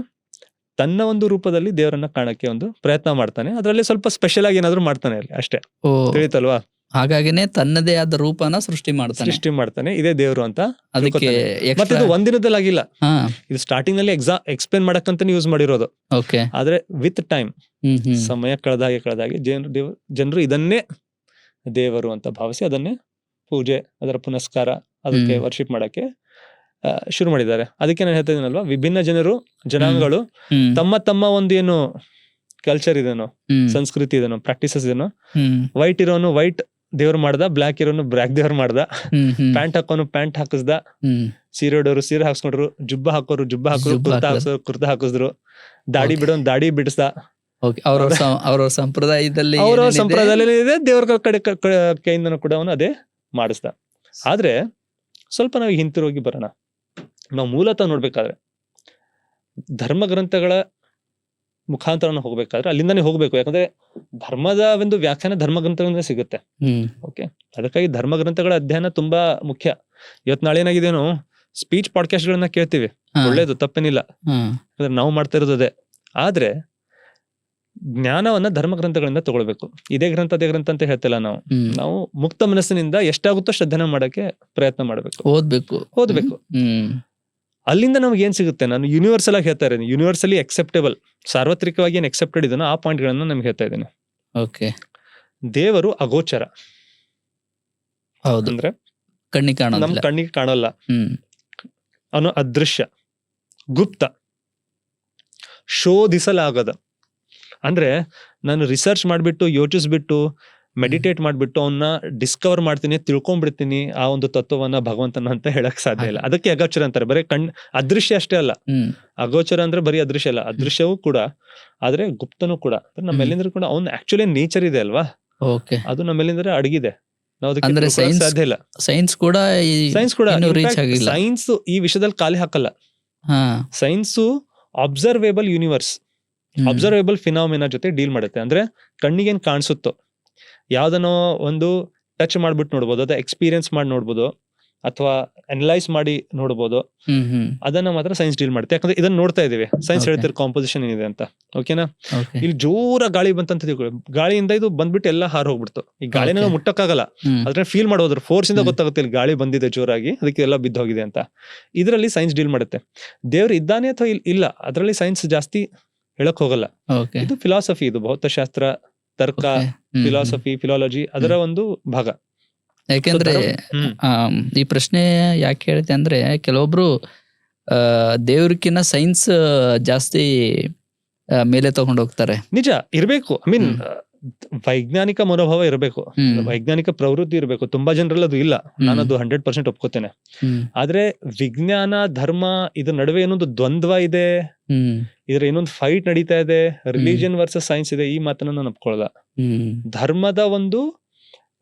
ತನ್ನ ಒಂದು ರೂಪದಲ್ಲಿ ದೇವರನ್ನ ಕಾಣಕ್ಕೆ ಒಂದು ಪ್ರಯತ್ನ ಮಾಡ್ತಾನೆ. ಅದರಲ್ಲಿ ಸ್ವಲ್ಪ ಸ್ಪೆಷಲ್ ಆಗಿ ಏನಾದ್ರು ಮಾಡ್ತಾನೆ ಅಲ್ಲಿ ಅಷ್ಟೇ. ಓ ತಿಳಿತಲ್ವಾ? ಹಾಗಾಗಿನೇ ತನ್ನದೇ ಆದ ರೂಪನ ಸೃಷ್ಟಿ ಮಾಡ್ತಾನೆ. ಇದೇ ದೇವರು ಅಂತ ಅದಕ್ಕೆ ತಿಳ್ಕೊತಾನೆ. ಮತ್ತೆ extra- ಇದು ಒಂದಿನದಲ್ಲಿ ಆಗಿಲ್ಲ. ಹಾ ಇದು ಸ್ಟಾರ್ಟಿಂಗ್ ನಲ್ಲಿ ಎಕ್ಸ್ಪ್ಲೇನ್ ಮಾಡಕ್ಕಂತಾನೆ ಯೂಸ್ ಮಾಡಿರೋದು. ಓಕೆ. ಆದ್ರೆ ವಿತ್ ಟೈಮ್ ಹ್ಮ್ ಸಮಯ ಕಳೆದಾಗೆ ಜನರು ಇದನ್ನೇ ದೇವರು ಅಂತ ಭಾವಿಸಿ ಅದನ್ನೇ ಪೂಜೆ, ಅದರ ಪುನಸ್ಕಾರ, ಅದಕ್ಕೆ ವರ್ಷಿಪ್ ಮಾಡಕ್ಕೆ ಶುರು ಮಾಡಿದ್ದಾರೆ. ಅದಕ್ಕೆ ನಾನು ಹೇಳ್ತಾ ಇದ್ದೀನಲ್ವಾ, ವಿಭಿನ್ನ ಜನಾಂಗಗಳು ಹ್ಮ್ ತಮ್ಮ ತಮ್ಮ ಒಂದು ಏನು ಕಲ್ಚರ್ ಇದೆನೋ, ಹ್ಮ್ ಸಂಸ್ಕೃತಿ ಇದೆನೋ, ಪ್ರಾಕ್ಟೀಸಸ್ ಇದೆನೋ, ಹ್ಮ್ ವೈಟ್ ಇರೋನು ವೈಟ್ ದೇವ್ರು ಮಾಡ್ದ, ಬ್ಲಾಕ್ ಇರೋನು ಬ್ಲಾಕ್ ದೇವ್ರು ಮಾಡ್ದ, ಹ್ಮ್ ಹ್ಮ್ ಪ್ಯಾಂಟ್ ಹಾಕೋನು ಪ್ಯಾಂಟ್ ಹಾಕಿಸ್ದ, ಹ್ಮ್ ಸೀರೆ ಉಡೋರು ಸೀರೆ ಹಾಕ್ಸ್ಕೊಂಡ್ರು, ಜುಬ್ಬ ಹಾಕೋರು ಜುಬ್ಬ ಹಾಕೋರು, ಜುಬ್ಬ ಕುರ್ತಾ ಹಾಕಿದ್ರು. ಹಾಕ್ಸೋರು ಕುರ್ತಾ ಹಾಕಿಸಿದ್ರು, ದಾಡಿ Okay. ಬಿಡೋನ್ ದಾಡಿ ಬಿಡಿಸ್ದ. ಓಕೆ. ಅವ್ರ ಸಂಪ್ರದಾಯದಲ್ಲಿ ಅವರ ಏನೇನಿದೆ? ಸಂಪ್ರದಾಯದಲ್ಲಿ ಇದೆ, ದೇವ್ರ ಕೈಯಿಂದನೂ ಕೂಡ ಅವನು ಅದೇ ಮಾಡಿಸ್ದ. ಆದ್ರೆ ಸ್ವಲ್ಪ ನಾವು ಹಿಂತಿರುಗಿ ಬರೋಣ. ನಾವು ಮೂಲತಃ ನೋಡ್ಬೇಕಾದ್ರೆ ಧರ್ಮ ಗ್ರಂಥಗಳ ಮುಖಾಂತರ ಹೋಗ್ಬೇಕಾದ್ರೆ ಅಲ್ಲಿಂದಾನೇ ಹೋಗ್ಬೇಕು. ಯಾಕಂದ್ರೆ ಧರ್ಮದ ಒಂದು ವ್ಯಾಖ್ಯಾನ ಧರ್ಮ ಗ್ರಂಥಗಳಿಂದ ಸಿಗುತ್ತೆ. ಹ್ಮ್ ಓಕೆ, ಅದಕ್ಕಾಗಿ ಧರ್ಮ ಗ್ರಂಥಗಳ ಅಧ್ಯಯನ ತುಂಬಾ ಮುಖ್ಯ. ಇವತ್ ನಾಳೆ ಏನಾಗಿದೇನು, ಸ್ಪೀಚ್ ಪಾಡ್ಕಾಸ್ಟ್ ಗಳನ್ನ ಕೇಳ್ತೀವಿ, ಹಾ, ಒಳ್ಳೇದು, ತಪ್ಪೇನಿಲ್ಲ. ಹಾ, ಅಂದ್ರೆ ನಾವು ಮಾಡ್ತಾ ಇರೋದು ಅದೇ. ಆದ್ರೆ ಜ್ಞಾನವನ್ನ ಧರ್ಮ ಗ್ರಂಥಗಳಿಂದ ತಗೊಳ್ಬೇಕು. ಇದೇ ಗ್ರಂಥ ಅದೇ ಗ್ರಂಥ ಅಂತ ಹೇಳ್ತಿಲ್ಲ ನಾವು. ಹ್ಮ್. ನಾವು ಮುಕ್ತ ಮನಸ್ಸಿನಿಂದ ಎಷ್ಟಾಗುತ್ತೋ ಅಧ್ಯಯನ ಮಾಡಕ್ಕೆ ಪ್ರಯತ್ನ ಮಾಡ್ಬೇಕು, ಓದ್ಬೇಕು. ಹ್ಮ್ ಅಲ್ಲಿಂದ ನಮ್ಗೆ ಏನ್ ಸಿಗುತ್ತೆ, ನಾನು ಯೂನಿವರ್ಸಲ್ ಆಗಿ ಹೇಳ್ತಾ ಇದ್ದೀನಿ, ಯೂನಿವರ್ಸಲಿ ಅಕ್ಸೆಪ್ಟೇಬಲ್, ಸಾರ್ವತ್ರಿಕವಾಗಿ ಏನ್ ಅಕ್ಸೆಪ್ಟೆಡ್ ಇದನ್ನೋ ಆ ಪಾಯಿಂಟ್ ಗಳನ್ನ ನಮ್ಗೆ ಹೇಳ್ತಾ ಇದ್ದೀನಿ. ಓಕೆ. ದೇವರು ಅಗೋಚರ, ಹೌದು, ಅಂದ್ರೆ ಕಣ್ಣಿಗೆ ನಮ್ ಕಾಣೋದಿಲ್ಲ. ಕಣ್ಣಿಗೆ ಕಾಣಲ್ಲ. ಹ್ಮ್ ಅವನು ಅದೃಶ್ಯ, ಗುಪ್ತ, ಶೋಧಿಸಲಾಗದ. ಅಂದ್ರೆ ನಾನು ರಿಸರ್ಚ್ ಮಾಡ್ಬಿಟ್ಟು, ಯೋಚಿಸ್ಬಿಟ್ಟು, ಮೆಡಿಟೇಟ್ ಮಾಡ್ಬಿಟ್ಟು ಅವನ್ನ ಡಿಸ್ಕವರ್ ಮಾಡ್ತೀನಿ, ತಿಳ್ಕೊಂಡ್ಬಿಡ್ತೀನಿ ಆ ಒಂದು ತತ್ವವನ್ನ, ಭಗವಂತನ ಅಂತ ಹೇಳಕ್ ಸಾಧ್ಯ ಇಲ್ಲ. ಅದಕ್ಕೆ ಅಗೋಚರ ಅಂತಾರೆ. ಬರೀ ಅದೃಶ್ಯ ಅಷ್ಟೇ ಅಲ್ಲ, ಹ್ಮ್ ಅಗೋಚರ ಅಂದ್ರೆ ಬರೀ ಅದೃಶ್ಯ ಅಲ್ಲ, ಅದೃಶ್ಯವೂ ಕೂಡ, ಆದ್ರೆ ಗುಪ್ತನೂ ಕೂಡ. ನಮ್ಮೆಲ್ಲಿಂದ್ರ ಕೂಡ ಅವ್ನ ಆಕ್ಚುಲಿ ನೇಚರ್ ಇದೆ ಅಲ್ವಾ, ಓಕೆ. ಅದು ನಮ್ಮೆಲ್ಲಿಂದ್ರ ಅಡಗಿದೆ. ನಾವು ಅದಕ್ಕೆ ಅಂದ್ರೆ ತಿಳ್ಕೊಳಕ್ science- ಸಾಧ್ಯ ಇಲ್ಲ. ಸೈನ್ಸ್ ಕೂಡ ಸೈನ್ಸ್ ಕೂಡ ರೀಚ್ ಆಗಿಲ್ಲ. ಸೈನ್ಸ್ ಈ ವಿಷಯದಲ್ಲಿ ಖಾಲಿ ಹಾಕಲ್ಲ. ಹಾ, ಸೈನ್ಸು ಅಬ್ಸರ್ವೇಬಲ್ ಯೂನಿವರ್ಸ್, ಹ್ಮ್. ಅಬ್ಸರ್ವೇಬಲ್ ಫಿನಾಮಿನಾ ಜೊತೆ ಡೀಲ್ ಮಾಡುತ್ತೆ. ಅಂದ್ರೆ ಕಣ್ಣಿಗೇನ್ ಕಾಣಿಸುತ್ತೋ, ಯಾವ್ದನೋ ಒಂದು ಟಚ್ ಮಾಡ್ಬಿಟ್ಟು ನೋಡ್ಬೋದು, ಅದ ಎಕ್ಸ್ಪೀರಿಯನ್ಸ್ ಮಾಡಿ ನೋಡ್ಬೋದು, ಅಥವಾ ಅನಲೈಸ್ ಮಾಡಿ ನೋಡ್ಬೋದು, ಹ್ಮ್ ಹ್ಮ್ ಅದನ್ನ ಮಾತ್ರ ಸೈನ್ಸ್ ಡೀಲ್ ಮಾಡುತ್ತೆ. ಯಾಕಂದ್ರೆ ಇದನ್ನ ನೋಡ್ತಾ ಇದೀವಿ, ಸೈನ್ಸ್ Okay. ಹೇಳ್ತಿರೋ ಕಾಂಪೋಸಿಷನ್ ಏನಿದೆ ಅಂತ. ಓಕೆನಾ? ಓಕೆ. ಇಲ್ಲಿ ಜೋರ ಗಾಳಿ ಬಂತಂತ ತಿಳ್ಕೊಳ್ಳಿ, ಗಾಳಿಯಿಂದ ಇದು ಬಂದ್ಬಿಟ್ಟು ಎಲ್ಲ ಹಾರ್ ಹೋಗ್ಬಿಡ್ತು. ಈ ಗಾಳಿನ Okay. ಮುಟ್ಟಕ್ಕಾಗಲ್ಲ, ಹ್ಮ್ ಅದ್ರ ಫೀಲ್ ಮಾಡೋದ್ರ ಫೋರ್ಸ್ ಇಂದ ಹ್ಮ್. ಗೊತ್ತಾಗುತ್ತೆ ಇಲ್ಲಿ ಗಾಳಿ ಬಂದಿದೆ ಜೋರಾಗಿ, ಅದಕ್ಕೆ ಎಲ್ಲ ಬಿದ್ದು ಹೋಗಿದೆ ಅಂತ. ಇದರಲ್ಲಿ ಸೈನ್ಸ್ ಡೀಲ್ ಮಾಡುತ್ತೆ. ದೇವ್ರು ಇದ್ದಾನೆ ಅಥವಾ ಇಲ್ಲ, ಅದರಲ್ಲಿ ಸೈನ್ಸ್ ಜಾಸ್ತಿ ಹೇಳಕ್ ಹೋಗಲ್ಲ. ಓಕೆ. ಇದು ಫಿಲಾಸಫಿ, ಇದು ಭೌತಶಾಸ್ತ್ರ, ತರ್ಕ, ಓಕೆ. ಹ್ಮ್, ಫಿಲಾಸಫಿ, ಫಿಲಾಲಜಿ ಅದರ ಒಂದು ಭಾಗ. ಯಾಕೆಂದ್ರೆ ಈ ಪ್ರಶ್ನೆ ಯಾಕೆ ಹೇಳ್ತೆ ಅಂದ್ರೆ, ಕೆಲವೊಬ್ರು ದೇವ್ರಕ್ಕಿನ್ನ ಸೈನ್ಸ್ ಜಾಸ್ತಿ ಮೇಲೆ ತಗೊಂಡು ಹೋಗ್ತಾರೆ. ನಿಜ ಇರ್ಬೇಕು. ಐ ಮೀನ್ ವೈಜ್ಞಾನಿಕ ಮನೋಭಾವ ಇರಬೇಕು, ಹ್ಮ್. ವೈಜ್ಞಾನಿಕ ಪ್ರವೃತ್ತಿ ಇರಬೇಕು. ತುಂಬಾ ಜನರಲ್ಲಿ ಅದು ಇಲ್ಲ, ನಾನದು 100% ಒಪ್ಕೋತೇನೆ. ಹ್ಮ್ ಆದ್ರೆ ವಿಜ್ಞಾನ ಧರ್ಮ ಇದ್ರ ನಡುವೆ ಏನೊಂದು ದ್ವಂದ್ವ ಇದೆ, ಹ್ಮ್ ಇದ್ರ ಏನೊಂದು ಫೈಟ್ ನಡೀತಾ ಇದೆ, ರಿಲಿಜಿಯನ್ ವರ್ಸಸ್ ಸೈನ್ಸ್ ಇದೆ, ಈ ಮಾತನ್ನ ನಾನು ಒಪ್ಕೊಳ್ಳಲ್ಲ. ಹ್ಮ್ ಧರ್ಮದ ಒಂದು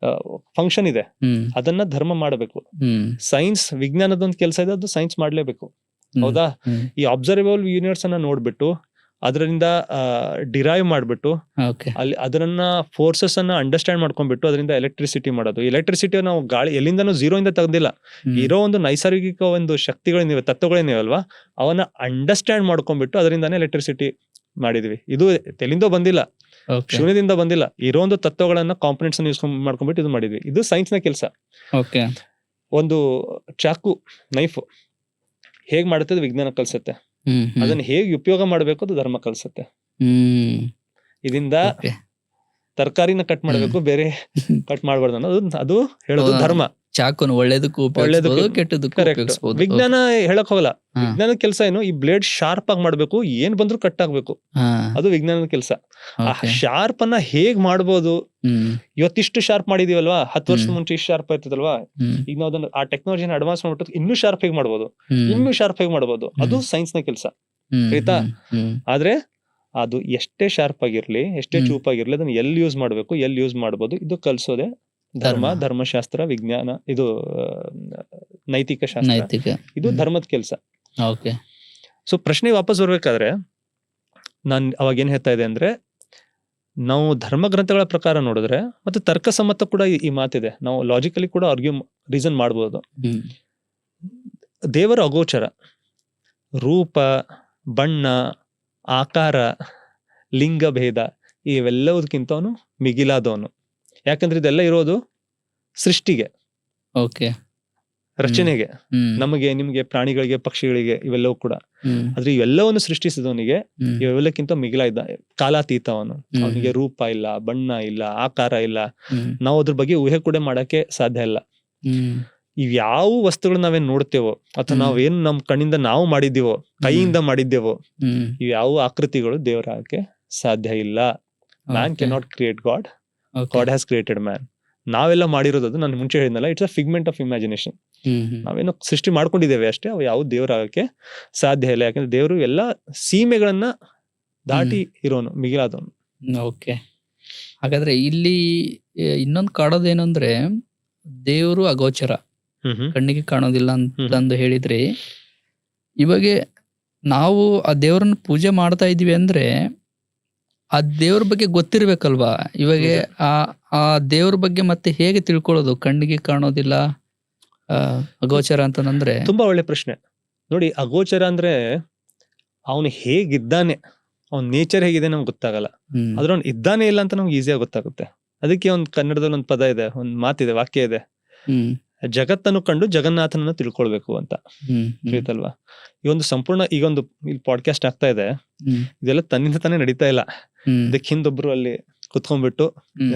ಫಂಕ್ಷನ್ ಇದೆ, ಹ್ಮ್ ಅದನ್ನ ಧರ್ಮ ಮಾಡಬೇಕು. ಹ್ಮ್ ಸೈನ್ಸ್, ವಿಜ್ಞಾನದ ಒಂದು ಕೆಲಸ ಇದೆ, ಅದು ಸೈನ್ಸ್ ಮಾಡ್ಲೇಬೇಕು. ಹೌದಾ? ಹ್ಮ್. ಈ ಅಬ್ಸರ್ವೇಬಲ್ ಯೂನಿವರ್ಸ್ ಅನ್ನ ನೋಡ್ಬಿಟ್ಟು, ಅದರಿಂದ ಡಿರೈವ್ ಮಾಡ್ಬಿಟ್ಟು, ಓಕೆ. ಅಲ್ಲಿ ಅದನ್ನ ಫೋರ್ಸಸ್ ಅನ್ನ ಅಂಡರ್ಸ್ಟ್ಯಾಂಡ್ ಮಾಡ್ಕೊಂಡ್ಬಿಟ್ಟು, ಅದರಿಂದ ಎಲೆಕ್ಟ್ರಿಸಿಟಿ ಮಾಡೋದು. ಎಲೆಕ್ಟ್ರಿಸಿಟಿ ನಾವು ಗಾಳಿ ಎಲ್ಲಿಂದನೂ ಝೀರೋ ಇಂದ ತೆಗ್ದಿಲ್ಲ. ಹ್ಮ್. ಇರೋ ಒಂದು ನೈಸರ್ಗಿಕ ಒಂದು ಶಕ್ತಿಗಳೇನಿವೆ, ತತ್ವಗಳೇನಿವಲ್ವಾ, ಅವನ್ನ ಅಂಡರ್ಸ್ಟ್ಯಾಂಡ್ ಮಾಡ್ಕೊಂಡ್ಬಿಟ್ಟು ಅದರಿಂದಾನೇ ಎಲೆಕ್ಟ್ರಿಸಿಟಿ ಮಾಡಿದ್ವಿ. ಇದು ತೆಲಿಂದೋ ಬಂದಿಲ್ಲ, ಓಕೆ. ಶೂನ್ಯದಿಂದ ಬಂದಿಲ್ಲ. ಇರೋ ಒಂದು ತತ್ವಗಳನ್ನ ಕಾಂಪೊನೆಂಟ್ಸ್ ಯೂಸ್ ಮಾಡ್ಕೊಂಡ್ಬಿಟ್ಟು ಇದು ಮಾಡಿದ್ವಿ. ಇದು ಸೈನ್ಸ್ ನ ಕೆಲಸ. ಓಕೆ. ಒಂದು ಚಾಕು, ನೈಫ್ ಹೇಗ್ ಮಾಡುತ್ತೆ ವಿಜ್ಞಾನ ಕಲ್ಸುತ್ತೆ, ಹ್ಮ್ ಹ್ಮ್. ಅದನ್ನ ಹೇಗ್ ಉಪಯೋಗ ಮಾಡ್ಬೇಕು ಅದು ಧರ್ಮ ಕಲ್ಸುತ್ತೆ. ಹ್ಮ್ ಇದರಿಂದ ಓಕೆ. ತರಕಾರಿನ ಕಟ್ ಮಾಡ್ಬೇಕು, ಬೇರೆ ಕಟ್ ಮಾಡ್ಬಾರ್ದು ಅನ್ನೋದು ಅದು ಹೇಳೋದು ಧರ್ಮ. ಚಾಕುನ ಒಳ್ಳೇದಕ್ಕೂ ಉಪಯೋಗಿಸಬಹುದು, ಕೆಟ್ಟದಕ್ಕೂ ಕರೆಕ್ಟ್. ಉಪಯೋಗಿಸಬಹುದು. ವಿಜ್ಞಾನ ಹೇಳಕ್ ಹೋಗಲ್ಲ. ಹಾ. ವಿಜ್ಞಾನದ ಕೆಲಸ ಏನು, ಈ ಬ್ಲೇಡ್ ಶಾರ್ಪ್ ಆಗಿ ಮಾಡ್ಬೇಕು, ಏನ್ ಬಂದ್ರು ಕಟ್ ಆಗ್ಬೇಕು, ಹಾ, ಅದು ವಿಜ್ಞಾನದ ಕೆಲಸ. ಆ ಓಕೆ. ಶಾರ್ಪ್ ಅನ್ನ ಹೇಗ್ ಮಾಡ್ಬೋದು, ಹ್ಮ್ ಇವತ್ತಿಷ್ಟು ಶಾರ್ಪ್ ಮಾಡಿದೀವಲ್ವಾ, 10 ವರ್ಷದ ಹ್ಮ್. ಮುಂಚೆ ಇಷ್ಟು ಶಾರ್ಪ್ ಇರ್ತದಲ್ವಾ, ಹ್ಮ್ ಈಗ ನಾವು ಅದನ್ನ ಆ ಟೆಕ್ನಾಲಜಿನ ಅಡ್ವಾನ್ಸ್ ಮಾಡ್ಬಿಟ್ಟು ಇನ್ನೂ ಶಾರ್ಪ್ ಹೇಗ್ ಮಾಡ್ಬೋದು, ಹ್ಮ್. ಇನ್ನೂ ಶಾರ್ಪ್ ಹೇಗ್ ಮಾಡ್ಬೋದು, ಅದು ಹ್ಮ್. ಸೈನ್ಸ್ ನ ಕೆಲಸ. ಹ್ಮ್. ಆಯ್ತಾ? ಹ್ಮ್. ಆದ್ರೆ ಅದು ಎಷ್ಟೇ ಶಾರ್ಪ್ ಆಗಿರ್ಲಿ, ಎಷ್ಟೇ ಹ್ಮ್. ಚೂಪಾಗಿರ್ಲಿ, ಅದನ್ನ ಎಲ್ಲಿ ಯೂಸ್ ಮಾಡ್ಬೇಕು, ಎಲ್ಲಿ ಯೂಸ್ ಮಾಡ್ಬೋದು, ಇದು ಕಲ್ಸೋದೆ ಧರ್ಮ, ಧರ್ಮ. ಧರ್ಮಶಾಸ್ತ್ರ, ವಿಜ್ಞಾನ, ಇದು ನೈತಿಕ ಶಾಸ್ತ್ರ, ನೈತಿಕ. ಇದು ಹ್ಮ್. ಧರ್ಮದ ಕೆಲಸ. ಓಕೆ. ಸೊ ಪ್ರಶ್ನೆ ವಾಪಸ್ ಬರ್ಬೇಕಾದ್ರೆ ನಾನ್ ಅವಾಗ ಏನ್ ಹೇಳ್ತಾ ಇದೆ ಅಂದ್ರೆ, ನಾವು ಧರ್ಮ ಗ್ರಂಥಗಳ ಪ್ರಕಾರ ನೋಡಿದ್ರೆ, ಮತ್ತೆ ತರ್ಕಸಮ್ಮತ ಕೂಡ ಈ ಮಾತಿದೆ, ನಾವು ಲಾಜಿಕಲಿ ಕೂಡ ರೀಸನ್ ಮಾಡ್ಬೋದು. ಹ್ಮ್ ದೇವರ ಅಗೋಚರ, ರೂಪ, ಬಣ್ಣ, ಆಕಾರ, ಲಿಂಗ ಭೇದ ಇವೆಲ್ಲದಕ್ಕಿಂತ ಅವನು ಮಿಗಿಲಾದವನು. ಯಾಕಂದ್ರೆ ಇದೆಲ್ಲ ಇರೋದು ಸೃಷ್ಟಿಗೆ, ಓಕೆ, ರಚನೆಗೆ, ನಮಗೆ, ನಿಮ್ಗೆ, ಪ್ರಾಣಿಗಳಿಗೆ, ಪಕ್ಷಿಗಳಿಗೆ, ಇವೆಲ್ಲವೂ ಕೂಡ. ಆದ್ರೆ ಇವೆಲ್ಲವನ್ನು ಸೃಷ್ಟಿಸಿದವನಿಗೆ ಇವೆಲ್ಲಕ್ಕಿಂತ ಮಿಗಿಲ ಇದ್ದ, ಕಾಲಾತೀತ ಅವನು. ಅವನಿಗೆ ರೂಪ ಇಲ್ಲ, ಬಣ್ಣ ಇಲ್ಲ, ಆಕಾರ ಇಲ್ಲ. ನಾವು ಅದ್ರ ಬಗ್ಗೆ ಊಹೆ ಕೂಡ ಮಾಡಕ್ಕೆ ಸಾಧ್ಯ ಇಲ್ಲ. ಇವ್ಯಾವ ವಸ್ತುಗಳು ನಾವೇನ್ ನೋಡ್ತೇವೋ ಅಥವಾ ನಾವೇನ್ ನಮ್ ಕಣ್ಣಿಂದ ನಾವು ಮಾಡಿದ್ದೀವೋ, ಕೈಯಿಂದ ಮಾಡಿದ್ದೇವೋ, ಇವ್ಯಾವ ಆಕೃತಿಗಳು ದೇವರಾಗಕ್ಕೆ ಸಾಧ್ಯ ಇಲ್ಲ. Man can not create god, god has created man. ನಾವೆಲ್ಲ ಮಾಡಿರೋದು, ನಾನು ಮುಂಚೆ ಹೇಳಿದ್ನಲ್ಲ, it's a figment of imagination. ನಾವೇನೋ ಸೃಷ್ಟಿ ಮಾಡ್ಕೊಂಡಿದ್ದೇವೆ ಅಷ್ಟೇ, ಅವು ಯಾವ ದೇವರಾಗಕ್ಕೆ ಸಾಧ್ಯ ಇಲ್ಲ. ಯಾಕಂದ್ರೆ ದೇವರು ಎಲ್ಲ ಸೀಮೆಗಳನ್ನ ದಾಟಿ ಇರೋನು, ಮಿಗಿಲಾದವನು. ಓಕೆ, ಹಾಗಾದ್ರೆ ಇಲ್ಲಿ ಇನ್ನೊಂದು ಕಾಡೋದೇನಂದ್ರೆ ದೇವರು ಅಗೋಚರ, ಕಣ್ಣಿಗೆ ಕಾಣೋದಿಲ್ಲ ಅಂತಂದು ಹೇಳಿದ್ರಿ. ಇವಾಗ ನಾವು ಆ ದೇವರನ್ನ ಪೂಜೆ ಮಾಡ್ತಾ ಇದೀವಿ ಅಂದ್ರೆ ಆ ದೇವ್ರ ಬಗ್ಗೆ ಗೊತ್ತಿರ್ಬೇಕಲ್ವಾ? ಇವಾಗ ಆ ದೇವ್ರ ಬಗ್ಗೆ ಮತ್ತೆ ಹೇಗೆ ತಿಳ್ಕೊಳ್ಳೋದು? ಕಣ್ಣಿಗೆ ಕಾಣೋದಿಲ್ಲ, ಅಗೋಚರ ಅಂತಂದ್ರೆ. ತುಂಬಾ ಒಳ್ಳೆ ಪ್ರಶ್ನೆ. ನೋಡಿ, ಅಗೋಚರ ಅಂದ್ರೆ ಅವನು ಹೇಗಿದ್ದಾನೆ, ಅವ್ನ ನೇಚರ್ ಹೇಗಿದೆ ನಮ್ಗೆ ಗೊತ್ತಾಗಲ್ಲ. ಆದ್ರೆ ಅವ್ನು ಇದ್ದಾನೆ ಇಲ್ಲ ಅಂತ ನಮ್ಗೆ ಈಸಿಯಾಗಿ ಗೊತ್ತಾಗುತ್ತೆ. ಅದಕ್ಕೆ ಒಂದ್ ಕನ್ನಡದಲ್ಲಿ ಒಂದು ಪದ ಇದೆ, ಒಂದ್ ಮಾತಿದೆ, ವಾಕ್ಯ ಇದೆ, ಜಗತ್ತನ್ನು ಕಂಡು ಜಗನ್ನಾಥನನ್ನು ತಿಳ್ಕೊಳ್ಬೇಕು ಅಂತ. ತಿಳಿತಲ್ವಾ? ಈ ಒಂದು ಸಂಪೂರ್ಣ, ಈಗ ಒಂದು ಇಲ್ಲಿ ಪಾಡ್ಕಾಸ್ಟ್ ಆಗ್ತಾ ಇದೆ, ಇದೆಲ್ಲ ತನ್ನಿಂದ ತಾನೇ ನಡೀತಾ ಇಲ್ಲ. ಇದಕ್ಕೆ ಹಿಂದೊಬ್ರು ಅಲ್ಲಿ ಕುತ್ಕೊಂಡ್ಬಿಟ್ಟು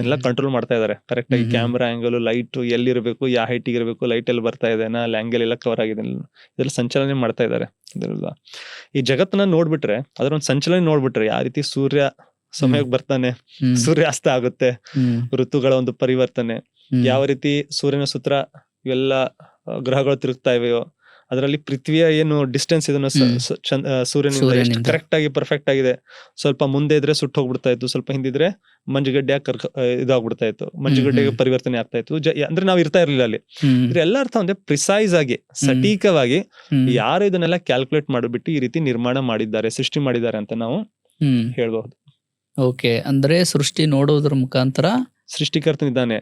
ಎಲ್ಲ ಕಂಟ್ರೋಲ್ ಮಾಡ್ತಾ ಇದಾರೆ ಕರೆಕ್ಟ್ ಆಗಿ. ಕ್ಯಾಮ್ರಾ ಆಂಗಲ್, ಲೈಟ್ ಎಲ್ಲಿರ್ಬೇಕು, ಯಾವ ಹೈಟಿಗೆ ಇರಬೇಕು, ಲೈಟ್ ಎಲ್ಲಿ ಬರ್ತಾ ಇದೆ, ಅಲ್ಲಿ ಆಂಗಲ್ ಎಲ್ಲ ಕವರ್ ಆಗಿದೆ, ಇದೆಲ್ಲ ಸಂಚಲನೆ ಮಾಡ್ತಾ ಇದಾರೆ. ಇದೆಲ್ಲ ಈ ಜಗತ್ತನ್ನ ನೋಡ್ಬಿಟ್ರೆ, ಅದ್ರ ಒಂದು ಸಂಚಲನೆ ನೋಡ್ಬಿಟ್ರೆ, ಯಾವ ರೀತಿ ಸೂರ್ಯ ಸಮಯಕ್ಕೆ ಬರ್ತಾನೆ, ಸೂರ್ಯಾಸ್ತ ಆಗುತ್ತೆ, ಋತುಗಳ ಒಂದು ಪರಿವರ್ತನೆ, ಯಾವ ರೀತಿ ಸೂರ್ಯನ ಸುತ್ತ ಇವೆಲ್ಲ ಗ್ರಹಗಳು ತಿರುಗ್ತಾ ಇವೆಯೋ, ಅದರಲ್ಲಿ ಪೃಥ್ವಿಯ ಏನು ಡಿಸ್ಟೆನ್ಸ್ ಇದನ್ನ ಸೂರ್ಯನಿಂದ ಕರೆಕ್ಟ್ ಆಗಿ ಪರ್ಫೆಕ್ಟ್ ಆಗಿದೆ. ಸ್ವಲ್ಪ ಮುಂದೆ ಇದ್ರೆ ಸುಟ್ಟು ಹೋಗ್ಬಿಡ್ತಾ ಇತ್ತು, ಸ್ವಲ್ಪ ಹಿಂದಿದ್ರೆ ಮಂಜುಗಡ್ಡೆ ಇದಾಗ್ಬಿಡ್ತಾ ಇತ್ತು, ಮಂಜುಗಡ್ಡೆಗೆ ಪರಿವರ್ತನೆ ಆಗ್ತಾ ಇತ್ತು. ಅಂದ್ರೆ ನಾವ್ ಇರ್ತಾ ಇರ್ಲಿಲ್ಲ ಅಲ್ಲಿ. ಎಲ್ಲ ಅರ್ಥ ಅಂದ್ರೆ ಪ್ರಿಸೈಸ್ ಆಗಿ, ಸಟೀಕವಾಗಿ ಯಾರು ಇದನ್ನೆಲ್ಲ ಕ್ಯಾಲ್ಕುಲೇಟ್ ಮಾಡಿಬಿಟ್ಟು ಈ ರೀತಿ ನಿರ್ಮಾಣ ಮಾಡಿದ್ದಾರೆ, ಸೃಷ್ಟಿ ಮಾಡಿದ್ದಾರೆ ಅಂತ ನಾವು ಹೇಳ್ಬಹುದು. ಓಕೆ, ಅಂದ್ರೆ ಸೃಷ್ಟಿ ನೋಡೋದ್ರ ಮುಖಾಂತರ ಸೃಷ್ಟಿಕರ್ತನಿದ್ದಾನೆ,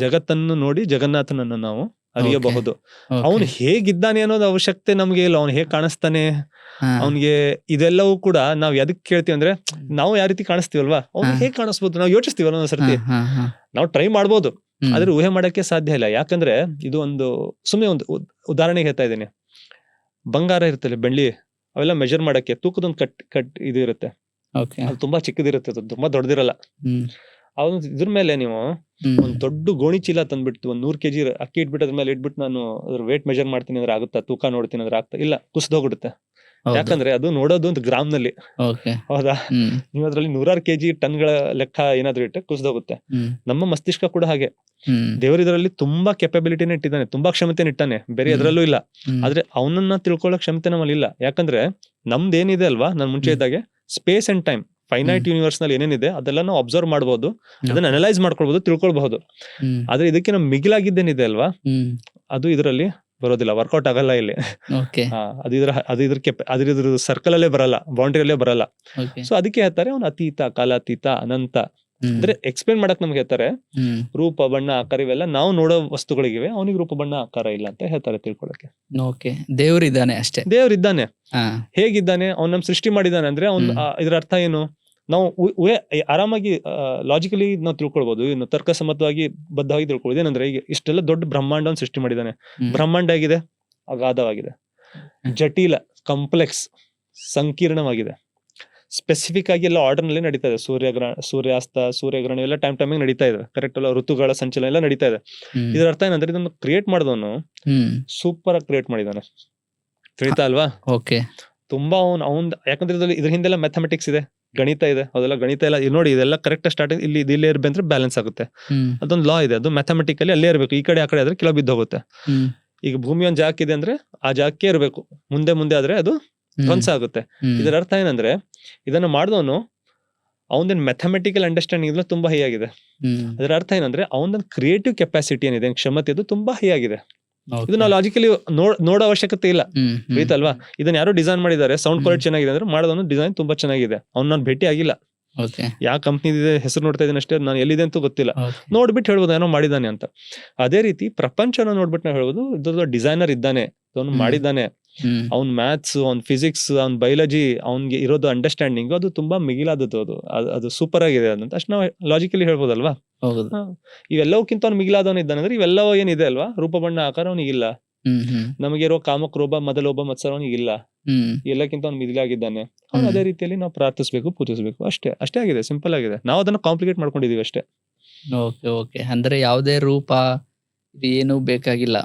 ಜಗತ್ತನ್ನು ನೋಡಿ ಜಗನ್ನಾಥನನ್ನು ನಾವು ಅರಿಯಬಹುದು. ಅವನು ಹೇಗಿದ್ದಾನೆ ಅನ್ನೋದು ಅವಶ್ಯಕತೆ ನಮ್ಗೆ ಇಲ್ಲ. ಅವ್ನು ಹೇಗ್ ಕಾಣಿಸ್ತಾನೆ, ಅವನ್ಗೆ ಇದೆಲ್ಲವೂ ಕೂಡ ನಾವ್ ಎದಕ್ ಕೇಳ್ತೀವಿ ಅಂದ್ರೆ, ನಾವು ಯಾವ ರೀತಿ ಕಾಣಿಸ್ತೀವಲ್ವಾ, ಅವ್ನು ಹೇಗ್ ಕಾಣಿಸ್ಬೋದು ನಾವು ಯೋಚಿಸ್ತೀವಲ್ಲ ಒಂದ್ಸರ್ತಿ. ನಾವು ಟ್ರೈ ಮಾಡ್ಬೋದು, ಆದ್ರೆ ಊಹೆ ಮಾಡಕ್ಕೆ ಸಾಧ್ಯ ಇಲ್ಲ. ಯಾಕಂದ್ರೆ ಇದು ಒಂದು ಸುಮ್ಮನೆ ಒಂದು ಉದಾಹರಣೆಗೆ ಹೇಳ್ತಾ ಇದ್ದೀನಿ. ಬಂಗಾರ ಇರ್ತಲ್ಲ, ಬೆಳ್ಳಿ, ಅವೆಲ್ಲ ಮೆಜರ್ ಮಾಡಕ್ಕೆ ತೂಕದೊಂದು ಕಟ್ ಇದು ಇರುತ್ತೆ. ಅದು ತುಂಬಾ ಚಿಕ್ಕದಿರುತ್ತೆ, ಅದು ತುಂಬಾ ದೊಡ್ಡದಿರಲ್ಲ. ಇದ್ರ ಮೇಲೆ ನೀವು ಒಂದ್ ದೊಡ್ಡ ಗೋಣಿ ಚೀಲ ತಂದ್ಬಿಟ್ಟು 100 kg ಅಕ್ಕಿ ಇಟ್ಬಿಟ್ಟು ಅದ್ರ ಮೇಲೆ ಇಟ್ಬಿಟ್ಟು ನಾನು ಅದ್ರ ವೇಟ್ ಮೆಜರ್ ಮಾಡ್ತೀನಿ ಅಂದ್ರೆ ಆಗುತ್ತಾ? ತೂಕ ನೋಡ್ತೀನಿ ಅಂದ್ರೆ ಆಗ್ತಾ ಇಲ್ಲ, ಕುಸಿದೋಗ್ಬಿಡುತ್ತೆ. ಯಾಕಂದ್ರೆ ಅದು ನೋಡೋದು ಒಂದು ಗ್ರಾಮ್ ನಲ್ಲಿ, ಹೌದಾ? ನೀವು ಅದ್ರಲ್ಲಿ 100 kg ಟನ್ಗಳ ಲೆಕ್ಕ ಏನಾದ್ರು ಇಟ್ಟೆ ಕುಸಿದೋಗುತ್ತೆ. ನಮ್ಮ ಮಸ್ತಿಷ್ಕ ಕೂಡ ಹಾಗೆ. ದೇವರು ಇದರಲ್ಲಿ ತುಂಬಾ ಕೆಪಬಿಲಿಟಿನ ಇಟ್ಟಿದ್ದಾನೆ, ತುಂಬಾ ಕ್ಷಮತೆ ಇಟ್ಟಾನೆ, ಬೇರೆ ಎದ್ರಲ್ಲೂ ಇಲ್ಲ. ಆದ್ರೆ ಅವನನ್ನ ತಿಳ್ಕೊಳ್ಳೋ ಕ್ಷಮತೆ ನಮ್ಮಲ್ಲಿ ಇಲ್ಲ. ಯಾಕಂದ್ರೆ ನಮ್ದೇನಿದೆ ಅಲ್ವಾ, ನಾನು ಮುಂಚೆ ಇದ್ದಾಗೆ space and time, finite universe ನಲ್ಲಿ ಏನೇನಿದೆ ಅದೆಲ್ಲ ನಾವು ಅಬ್ಸರ್ವ್ ಮಾಡಬಹುದು, ಅದನ್ನ ಅನಲೈಸ್ ಮಾಡ್ಕೊಳ್ಬಹುದು, ತಿಳ್ಕೊಳ್ಬಹುದು. ಆದ್ರೆ ಇದಕ್ಕೆ ನಮ್ ಮಿಗಿಲಾಗಿದ್ದೇನಿದೆ ಅಲ್ವಾ, ಅದು ಇದರಲ್ಲಿ ಬರೋದಿಲ್ಲ, ವರ್ಕೌಟ್ ಆಗಲ್ಲ ಇಲ್ಲಿ. ಅದ್ರ ಸರ್ಕಲ್ ಅಲ್ಲೇ ಬರಲ್ಲ, ಬೌಂಡ್ರಿಯಲ್ಲೇ ಬರಲ್ಲ. ಸೊ ಅದಕ್ಕೆ ಹೇಳ್ತಾರೆ ಅವನು ಅತೀತ, ಕಾಲಾತೀತ, ಅನಂತ. ಅಂದ್ರೆ ಎಕ್ಸ್ಪ್ಲೇನ್ ಮಾಡಕ್ ನಮ್ಗೆ ಹೇಳ್ತಾರೆ, ರೂಪ, ಬಣ್ಣ, ಆಕಾರ ಇವೆಲ್ಲ ನಾವು ನೋಡೋ ವಸ್ತುಗಳಿಗಿವೆ, ಅವನಿಗೆ ರೂಪ, ಬಣ್ಣ, ಆಕಾರ ಇಲ್ಲ ಅಂತ ಹೇಳ್ತಾರೆ ತಿಳ್ಕೊಳಕ್ಕೆ. ದೇವ್ರಿದ್ದಾನೆ ಅಷ್ಟೇ, ದೇವ್ರಿದ್ದಾನೆ. ಹೇಗಿದ್ದಾನೆ? ಅವ್ನು ನಮ್ ಸೃಷ್ಟಿ ಮಾಡಿದಾನೆ ಅಂದ್ರೆ ಅವ್ನ್ ಇದ್ರ ಅರ್ಥ ಏನು? ನಾವು ಆರಾಮಾಗಿ ಲಾಜಿಕಲಿ ನಾವು ತಿಳ್ಕೊಳ್ಬಹುದು, ಇನ್ನು ತರ್ಕಸಮ್ಮತವಾಗಿ ಬದ್ಧವಾಗಿ ತಿಳ್ಕೊಳ್ಬಹುದು. ಏನಂದ್ರೆ ಈಗ ಇಷ್ಟೆಲ್ಲ ದೊಡ್ಡ ಬ್ರಹ್ಮಾಂಡವನ್ನು ಸೃಷ್ಟಿ ಮಾಡಿದಾನೆ. ಬ್ರಹ್ಮಾಂಡ ಆಗಿದೆ, ಅಗಾಧವಾಗಿದೆ, ಜಟಿಲ, ಕಾಂಪ್ಲೆಕ್ಸ್, ಸಂಕೀರ್ಣವಾಗಿದೆ. ಸ್ಪೆಸಿಫಿಕ್ ಆಗಿ ಎಲ್ಲ ಆರ್ಡರ್ ನಲ್ಲಿ ನಡೀತಾ ಇದೆ. ಸೂರ್ಯಾಸ್ತ, ಸೂರ್ಯಗ್ರಹಣ ಎಲ್ಲ ಟೈಮಿಗೆ ನಡೀತಾ ಇದೆ. ಕರೆಕ್ಟ್ ಅಲ್ಲ? ಋತುಗಳ ಸಂಚಲನ ಎಲ್ಲ ನಡೀತಾ ಇದೆ. ಇದರ ಅರ್ಥ ಏನಂದ್ರೆ ಇದನ್ನು ಕ್ರಿಯೇಟ್ ಮಾಡಿದವನು ಸೂಪರ್ ಆಗಿ ಕ್ರಿಯೇಟ್ ಮಾಡಿದಾನೆ. ತಿಳಿತಾ ಅಲ್ವಾ? ತುಂಬಾ ಅವ್ನ್ ಯಾಕಂದ್ರೆ ಇದ್ರ ಹಿಂದೆಲ್ಲ ಮ್ಯಾಥಮೆಟಿಕ್ಸ್ ಇದೆ, ಗಣಿತ ಇದೆ. ಅದೆಲ್ಲ ಗಣಿತ ಎಲ್ಲ ನೋಡಿ, ಇದೆಲ್ಲ ಕರೆಕ್ಟ್ ಸ್ಟಾರ್ಟಿಂಗ್ ಇಲ್ಲೇ ಇರ್ಬೇಕಂದ್ರೆ ಬ್ಯಾಲೆನ್ಸ್ ಆಗುತ್ತೆ. ಅದೊಂದು ಲಾ ಇದೆ, ಅದು ಮ್ಯಾಥಮೆಟಿಕಲಿ ಅಲ್ಲೇ ಇರ್ಬೇಕು. ಈ ಕಡೆ ಆ ಕಡೆ ಆದ್ರೆ ಕೆಲವು ಬಿದ್ದೋಗುತ್ತೆ. ಈಗ ಭೂಮಿ ಒಂದ್ ಜಾಗಕ್ಕೆ ಇದೆ ಅಂದ್ರೆ ಆ ಜಾಗಕ್ಕೆ ಇರ್ಬೇಕು, ಮುಂದೆ ಆದ್ರೆ ಅದು ಧ್ವಂಸ ಆಗುತ್ತೆ. ಇದರ ಅರ್ಥ ಏನಂದ್ರೆ ಇದನ್ನ ಮಾಡಿದವನು ಅವನ ಮ್ಯಾಥಮೆಟಿಕಲ್ ಅಂಡರ್ಸ್ಟ್ಯಾಂಡಿಂಗ್ ಇದ್ರಲ್ಲಿ ತುಂಬಾ ಹೈ ಆಗಿದೆ. ಅದರ ಅರ್ಥ ಏನಂದ್ರೆ ಅವನ ಕ್ರಿಯೇಟಿವ್ ಕೆಪಾಸಿಟಿ ಏನಿದೆ, ಕ್ಷಮತೆ, ಅದು ತುಂಬಾ ಹೈ ಆಗಿದೆ. ಇದು ನಾವು ಲಾಜಿಕಲಿ ನೋಡೋ ಅವಶ್ಯಕತೆ ಇಲ್ಲ. ಆಯ್ತಲ್ವಾ? ಇದನ್ನ ಯಾರೋ ಡಿಸೈನ್ ಮಾಡಿದ್ದಾರೆ, ಸೌಂಡ್ ಕ್ವಾಲಿಟಿ ಚೆನ್ನಾಗಿದೆ ಅಂದ್ರೆ ಮಾಡೋದನ್ನು ಡಿಸೈನ್ ತುಂಬಾ ಚೆನ್ನಾಗಿದೆ. ಅವ್ನು ನಾನು ಭೇಟಿ ಆಗಿಲ್ಲ, ಯಾವ ಕಂಪ್ನಿ ಹೆಸರು ನೋಡ್ತಾ ಇದ್ದೀನಿ ಅಷ್ಟೇ, ನಾನು ಎಲ್ಲಿದೆ ಅಂತ ಗೊತ್ತಿಲ್ಲ. ನೋಡ್ಬಿಟ್ಟು ಹೇಳ್ಬೋದು ಏನೋ ಮಾಡಿದಾನೆ ಅಂತ. ಅದೇ ರೀತಿ ಪ್ರಪಂಚನ ನೋಡ್ಬಿಟ್ಟು ನಾವು ಹೇಳ್ಬೋದು ಇದ್ರದ್ದು ಡಿಸೈನರ್ ಇದ್ದಾನೆ, ಅವನು ಮಾಡಿದ್ದಾನೆ. ಹ್ಮ್ ಅವ್ನ್ ಮ್ಯಾಥ್ಸ್, ಅವ್ನ್ ಫಿಸಿಕ್ಸ್, ಅವ್ನ್ ಬಯಾಲಜಿ, ಅವ್ನ್ಗೆ ಇರೋದು ಅಂಡರ್ಸ್ಟ್ಯಾಂಡಿಂಗ್ ಅದು ತುಂಬಾ ಮಿಗಿಲಾದದ್ದು. ಅದು ಸೂಪರ್ ಆಗಿದೆ ಅಂತ ಅಷ್ಟು ನಾವು ಲಾಜಿಕಲಿ ಹೇಳ್ಬೋದಲ್ವಾ. ಹೌದು. ಇವೆಲ್ಲವಕ್ಕಿಂತ ಅವ್ನು ಮಿಗಿಲಾದವನ್ ಇದ್ದಾನೆ ಅಂದ್ರೆ ಇವೆಲ್ಲವೂ ಏನಿದೆ ಅಲ್ವಾ, ರೂಪ ಬಣ್ಣ ಆಕಾರ ಅವನಿಗಿಲ್ಲ. ನಮಗಿರೋ ಕಾಮಕ್ ರೋಬ ಮೊದಲೊಬ್ಬ ಮತ್ಸರ ಅವನಿಗಿಲ್ಲ. ಎಲ್ಲಕ್ಕಿಂತ ಅವ್ನು ಮಿಗಿಲಾಗಿದ್ದಾನೆ. ಅವ್ನು ಅದೇ ರೀತಿಯಲ್ಲಿ ನಾವು ಪ್ರಾರ್ಥಿಸ್ಬೇಕು, ಪೂಜಿಸ್ಬೇಕು. ಅಷ್ಟೇ ಆಗಿದೆ, ಸಿಂಪಲ್ ಆಗಿದೆ. ನಾವು ಅದನ್ನ ಕಾಂಪ್ಲಿಕೇಟ್ ಮಾಡ್ಕೊಂಡಿದೀವಿ ಅಷ್ಟೇ. Okay okay. ಅಂದ್ರೆ ಯಾವುದೇ ರೂಪ ಇದು ಏನು ಬೇಕಾಗಿಲ್ಲ.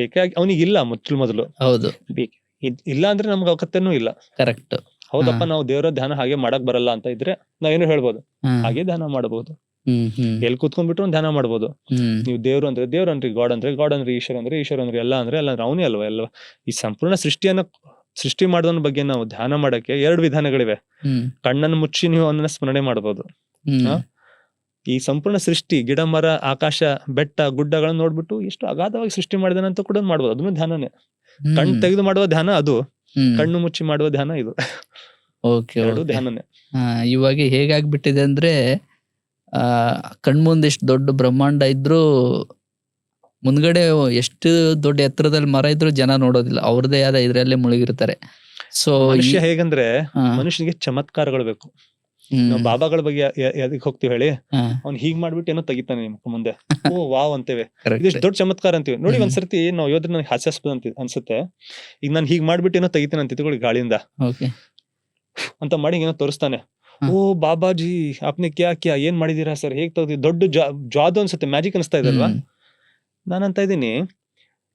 ಬೇಕಾಗಿ ಅವನಿಗಿಲ್ಲ ಮೊದಲು. ಹೌದು, ಇಲ್ಲ ಅಂದ್ರೆ ನಮ್ಗೆ ಅವಕತ್ತೇನೂ ಇಲ್ಲ. ಕರೆಕ್ಟ್. ಹೌದಪ್ಪ, ನಾವು ದೇವರ ಧ್ಯಾನ ಹಾಗೆ ಮಾಡಕ್ ಬರಲ್ಲ ಅಂತ ಇದ್ರೆ ನಾವೇನು ಹೇಳ್ಬೋದು, ಹಾಗೆ ಧ್ಯಾನ ಮಾಡಬಹುದು. ಎಲ್ಲಿ ಕೂತ್ಕೊಂಡ್ಬಿಟ್ರು ಧ್ಯಾನ ಮಾಡ್ಬೋದು. ನೀವು ದೇವ್ರು ಅಂದ್ರೆ ದೇವ್ರು ಅನ್ರಿ, ಗಾಡ್ ಅಂದ್ರೆ ಈಶ್ವರ ಅಂದ್ರೆ ಎಲ್ಲ ಅಂದ್ರೆ ಅವನೇ ಅಲ್ವಾ ಎಲ್ಲ. ಈ ಸಂಪೂರ್ಣ ಸೃಷ್ಟಿ ಮಾಡೋದ್ರ ಬಗ್ಗೆ ನಾವು ಧ್ಯಾನ ಮಾಡಕ್ಕೆ 2 ವಿಧಾನಗಳಿವೆ. ಕಣ್ಣನ್ನು ಮುಚ್ಚಿ ನೀವು ಅವನನ್ನ ಸ್ಮರಣೆ ಮಾಡಬಹುದು. ಈ ಸಂಪೂರ್ಣ ಸೃಷ್ಟಿ, ಗಿಡ ಮರ ಆಕಾಶ ಬೆಟ್ಟ ಗುಡ್ಡಗಳನ್ನ ನೋಡ್ಬಿಟ್ಟು ಎಷ್ಟು ಅಗಾಧವಾಗಿ ಸೃಷ್ಟಿ ಮಾಡಿದಾನೆ ಅಂತ ಕೂಡ ಮಾಡ್ಬೋದು. ಅದನ್ನು ಧ್ಯಾನನೇ. ಕಣ್ಣು ತೆಗೆದು ಮಾಡುವ ಧ್ಯಾನ ಅದು, ಕಣ್ಣು ಮುಚ್ಚಿ ಮಾಡುವ ಧ್ಯಾನ ಇದು. ಧ್ಯಾನನೇ. ಇವಾಗ ಹೇಗಾಗ್ಬಿಟ್ಟಿದೆ ಅಂದ್ರೆ ಕಣ್ಮುಂದೆ ಎಷ್ಟು ದೊಡ್ಡ ಬ್ರಹ್ಮಾಂಡ ಇದ್ರು ಮುಂದ್ಗಡೆ ಎಷ್ಟು ದೊಡ್ಡ ಎತ್ತರದಲ್ಲಿ ಮರ ಇದ್ರು ಜನ ನೋಡೋದಿಲ್ಲ, ಅವ್ರದೇ ಆದ ಇದ್ರಲ್ಲೇ ಮುಳುಗಿರ್ತಾರೆ. ಸೊ ಮನುಷ್ಯ ಹೇಗಂದ್ರೆ ಮನುಷ್ಯನಿಗೆ ಚಮತ್ಕಾರಗಳು ಬೇಕು. ನಾವು ಬಾಬಾಗಳ ಬಗ್ಗೆ ಅದಕ್ಕೆ ಹೋಗ್ತೀವಿ ಹೇಳಿ, ಅವ್ನು ಹೀಗ್ ಮಾಡ್ಬಿಟ್ಟು ಏನೋ ತೆಗಿತಾನೆ ನಿಮ್ಗೆ ಮುಂದೆ, ಓ ವಾವ್ ಅಂತೇವೆ, ಇದಿಷ್ಟು ದೊಡ್ಡ ಚಮತ್ಕಾರ ಅಂತೀವಿ ನೋಡಿ. ಒಂದ್ಸರ್ತಿ ನಾವು ಯೋದ್ರ ನನಗೆ ಹಾಸ್ಯಾಸ್ಪದ ಅಂತ ಅನ್ಸುತ್ತೆ. ಈಗ ನಾನು ಹೀಗ್ ಮಾಡ್ಬಿಟ್ಟು ಏನೋ ತೆಗಿತಾನೆ ಅಂತ ತಿಳ್ಕೊಳ್ಳಿ, ಗಾಳಿಯಿಂದ ಅಂತ ಮಾಡಿ ಏನೋ ತೋರಿಸ್ತಾನೆ. ಓ ಬಾಬಾಜಿ ಆಪ್ನೆ ಕ್ಯಾ ಏನ್ ಮಾಡಿದೀರಾ ಸರ್, ಹೇಗ್ ತೆಗ್ದಿ, ದೊಡ್ಡ ಜಾದು ಅನ್ಸುತ್ತೆ, ಮ್ಯಾಜಿಕ್ ಅನ್ಸ್ತಾ ಇದಲ್ವಾ. ನಾನಂತ ಇದ್ದೀನಿ,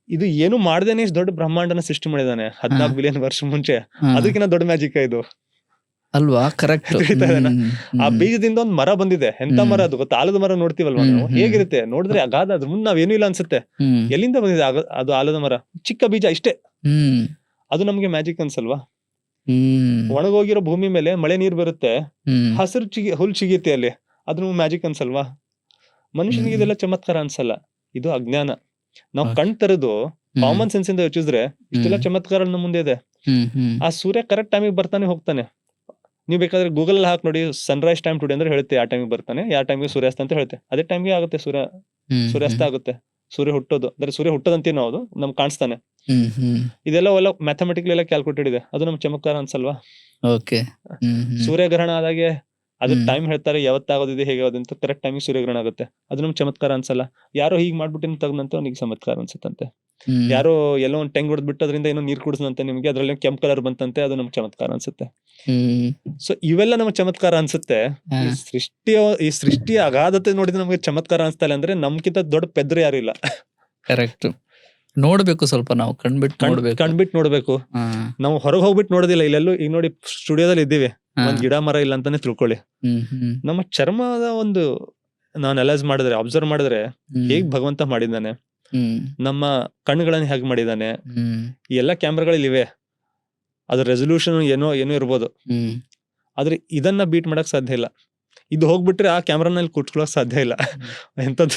ಇದು ಏನು ಮಾಡ್ದೇನೆ ಇಷ್ಟು ದೊಡ್ಡ ಬ್ರಹ್ಮಾಂಡನ ಸೃಷ್ಟಿ ಮಾಡಿದಾನೆ 14 ಬಿಲಿಯನ್ ವರ್ಷ ಮುಂಚೆ. ಅದಕ್ಕಿಂತ ದೊಡ್ಡ ಮ್ಯಾಜಿಕ್ ಇದು ಅಲ್ವಾ. ಕರೆಕ್ಟ್. ಆ ಬೀಜದಿಂದ ಒಂದ್ ಮರ ಬಂದಿದೆ. ಎಂತ ಮರ ಅದು ಗೊತ್ತಾ? ಆಲದ ಮರ ನೋಡ್ತೀವಲ್ವಾ ನಾವು, ಹೇಗಿರುತ್ತೆ ನೋಡಿದ್ರೆ ಅಗಾಧ, ಅದ್ರ ಮುಂದೆ ನಾವೇನು ಇಲ್ಲ ಅನ್ಸುತ್ತೆ. ಎಲ್ಲಿಂದ ಬಂದಿದೆ ಅದು ಆಲದ ಮರ? ಚಿಕ್ಕ ಬೀಜ ಇಷ್ಟೇ. ಅದು ನಮ್ಗೆ ಮ್ಯಾಜಿಕ್ ಅನ್ಸಲ್ವಾ? ಒಣಗೋಗಿರೋ ಭೂಮಿ ಮೇಲೆ ಮಳೆ ನೀರ್ ಬರುತ್ತೆ, ಹಸಿರು ಹುಲ್ ಚಿಗಿಯುತ್ತೆ ಅಲ್ಲಿ, ಅದು ಮ್ಯಾಜಿಕ್ ಅನ್ಸಲ್ವಾ? ಮನುಷ್ಯನಿಗೆ ಇದೆಲ್ಲ ಚಮತ್ಕಾರ ಅನ್ಸಲ್ಲ, ಇದು ಅಜ್ಞಾನ. ನಾವು ಕಣ್ ತೆರೆದು ಕಾಮನ್ ಸೆನ್ಸ್ ಇಂದ ಯೋಚಿಸಿದ್ರೆ ಇಷ್ಟೆಲ್ಲ ಚಮತ್ಕಾರ ನಮ್ಮ ಮುಂದೆ ಇದೆ. ಆ ಸೂರ್ಯ ಕರೆಕ್ಟ್ ಟೈಮಿಗೆ ಬರ್ತಾನೆ ಹೋಗ್ತಾನೆ. ನೀವು ಬೇಕಾದ್ರೆ ಗೂಗಲ್ ಅಲ್ಲಿ ಹಾಕಿ ನೋಡಿ, ಸನ್ರೈಸ್ ಟೈಮ್ ಟುಡೇ ಅಂದ್ರೆ ಹೇಳುತ್ತೆ ಯಾವ ಟೈಮಿಗೆ ಬರ್ತಾನೆ, ಯಾವ ಟೈಮಿಗೆ ಸೂರ್ಯಾಸ್ತ ಅಂತ ಹೇಳುತ್ತೆ. ಅದೇ ಟೈಮ್ಗೆ ಆಗುತ್ತೆ ಸೂರ್ಯಾಸ್ತ ಆಗುತ್ತೆ. ಸೂರ್ಯ ಹುಟ್ಟೋದು ಅಂದ್ರೆ ಸೂರ್ಯ ಹುಟ್ಟೋದಂತೀವಿ ನಾವು, ಅದು ನಮ್ಗೆ ಕಾಣಿಸ್ತಾನೆ. ಇದೆಲ್ಲ ಮ್ಯಾಥಮೆಟಿಕಲ್ ಎಲ್ಲ ಕ್ಯಾಲ್ಕುಲೇಟೆಡ್ ಇದೆ. ಅದು ನಮ್ ಚಮತ್ಕಾರ ಅನ್ಸಲ್ವಾ? ಸೂರ್ಯಗ್ರಹಣ ಆದಾಗೆ ಅದು ಟೈಮ್ ಹೇಳ್ತಾರೆ, ಯಾವತ್ತಾಗೋದಿದೆ ಹೇಗೆ ಅಂತ. ಕರೆಕ್ಟ್ ಟೈಮಿಗೆ ಸೂರ್ಯಗ್ರಹಣ ಆಗುತ್ತೆ, ಅದು ನಮ್ಗೆ ಚಮತ್ಕಾರ ಅನ್ಸಲ್ಲ. ಯಾರೋ ಹೀಗ್ ಮಾಡ್ಬಿಟ್ಟು ತಗೊಂಡಂತೆ ಅವ್ನಿಗೆ ಚಮತ್ಕಾರ ಅನ್ಸುತ್ತಂತೆ. ಯಾರೋ ಎಲ್ಲೋ ಒಂದು ಟೆಂಗ್ ಹೊಡೆದ್ಬಿಟ್ಟು ಅದರಿಂದ ಏನೋ ನೀರ್ ಕುಡಿಸಂತೆ ನಿಮ್ಗೆ, ಅದ್ರಲ್ಲಿ ಕೆಂಪ್ ಕಲರ್ ಬಂತಂತೆ, ಅದು ನಮ್ಗೆ ಚಮತ್ಕಾರ ಅನ್ಸುತ್ತೆ. ಸೊ ಇವೆಲ್ಲ ನಮ್ಗೆ ಚಮತ್ಕಾರ ಅನ್ಸುತ್ತೆ. ಈ ಸೃಷ್ಟಿಯ ಅಗಾಧತೆ ನೋಡಿದ್ರೆ ನಮ್ಗೆ ಚಮತ್ಕಾರ ಅನ್ಸ್ತಾ ಇಲ್ಲ ಅಂದ್ರೆ ನಮ್ಗಿಂತ ದೊಡ್ಡ ಪೆದ್ರು ಯಾರು ಇಲ್ಲ. ಕರೆಕ್ಟ್. ನೋಡ್ಬೇಕು, ಸ್ವಲ್ಪ ನಾವು ಕಣ್ಬಿಟ್ಟು ನೋಡ್ಬೇಕು. ನಾವು ಹೊರಗೆ ಹೋಗ್ಬಿಟ್ಟು ನೋಡೋದಿಲ್ಲ. ಇಲ್ಲೆಲ್ಲೂ ಈಗ ನೋಡಿ, ಸ್ಟುಡಿಯೋದಲ್ಲಿ ಇದ್ದೀವಿ, ಒಂದ್ ಗಿಡ ಮರ ಇಲ್ಲ ಅಂತಾನೆ ತಿಳ್ಕೊಳ್ಳಿ. ನಮ್ಮ ಚರ್ಮದ ಒಂದು ನಾವು ಅನಲೈಸ್ ಮಾಡಿದ್ರೆ, ಅಬ್ಸರ್ವ್ ಮಾಡಿದ್ರೆ ಹೇಗ್ ಭಗವಂತ ಮಾಡಿದ್ದಾನೆ, ನಮ್ಮ ಕಣ್ಣುಗಳನ್ನ ಹೇಗ್ ಮಾಡಿದ್ದಾನೆ. ಈ ಎಲ್ಲಾ ಕ್ಯಾಮ್ರಾಗಳಲ್ಲಿ ಇವೆ, ಅದ್ರ ರೆಸೊಲ್ಯೂಷನ್ ಏನೋ ಇರ್ಬೋದು, ಆದ್ರೆ ಇದನ್ನ ಬೀಟ್ ಮಾಡಕ್ ಸಾಧ್ಯ ಇಲ್ಲ. ಇದು ಹೋಗ್ಬಿಟ್ರೆ ಆ ಕ್ಯಾಮ್ರಾನಲ್ಲಿ ಕುಟ್ಕೊಳಕ್ ಸಾಧ್ಯ ಇಲ್ಲ. ಎಂತದ್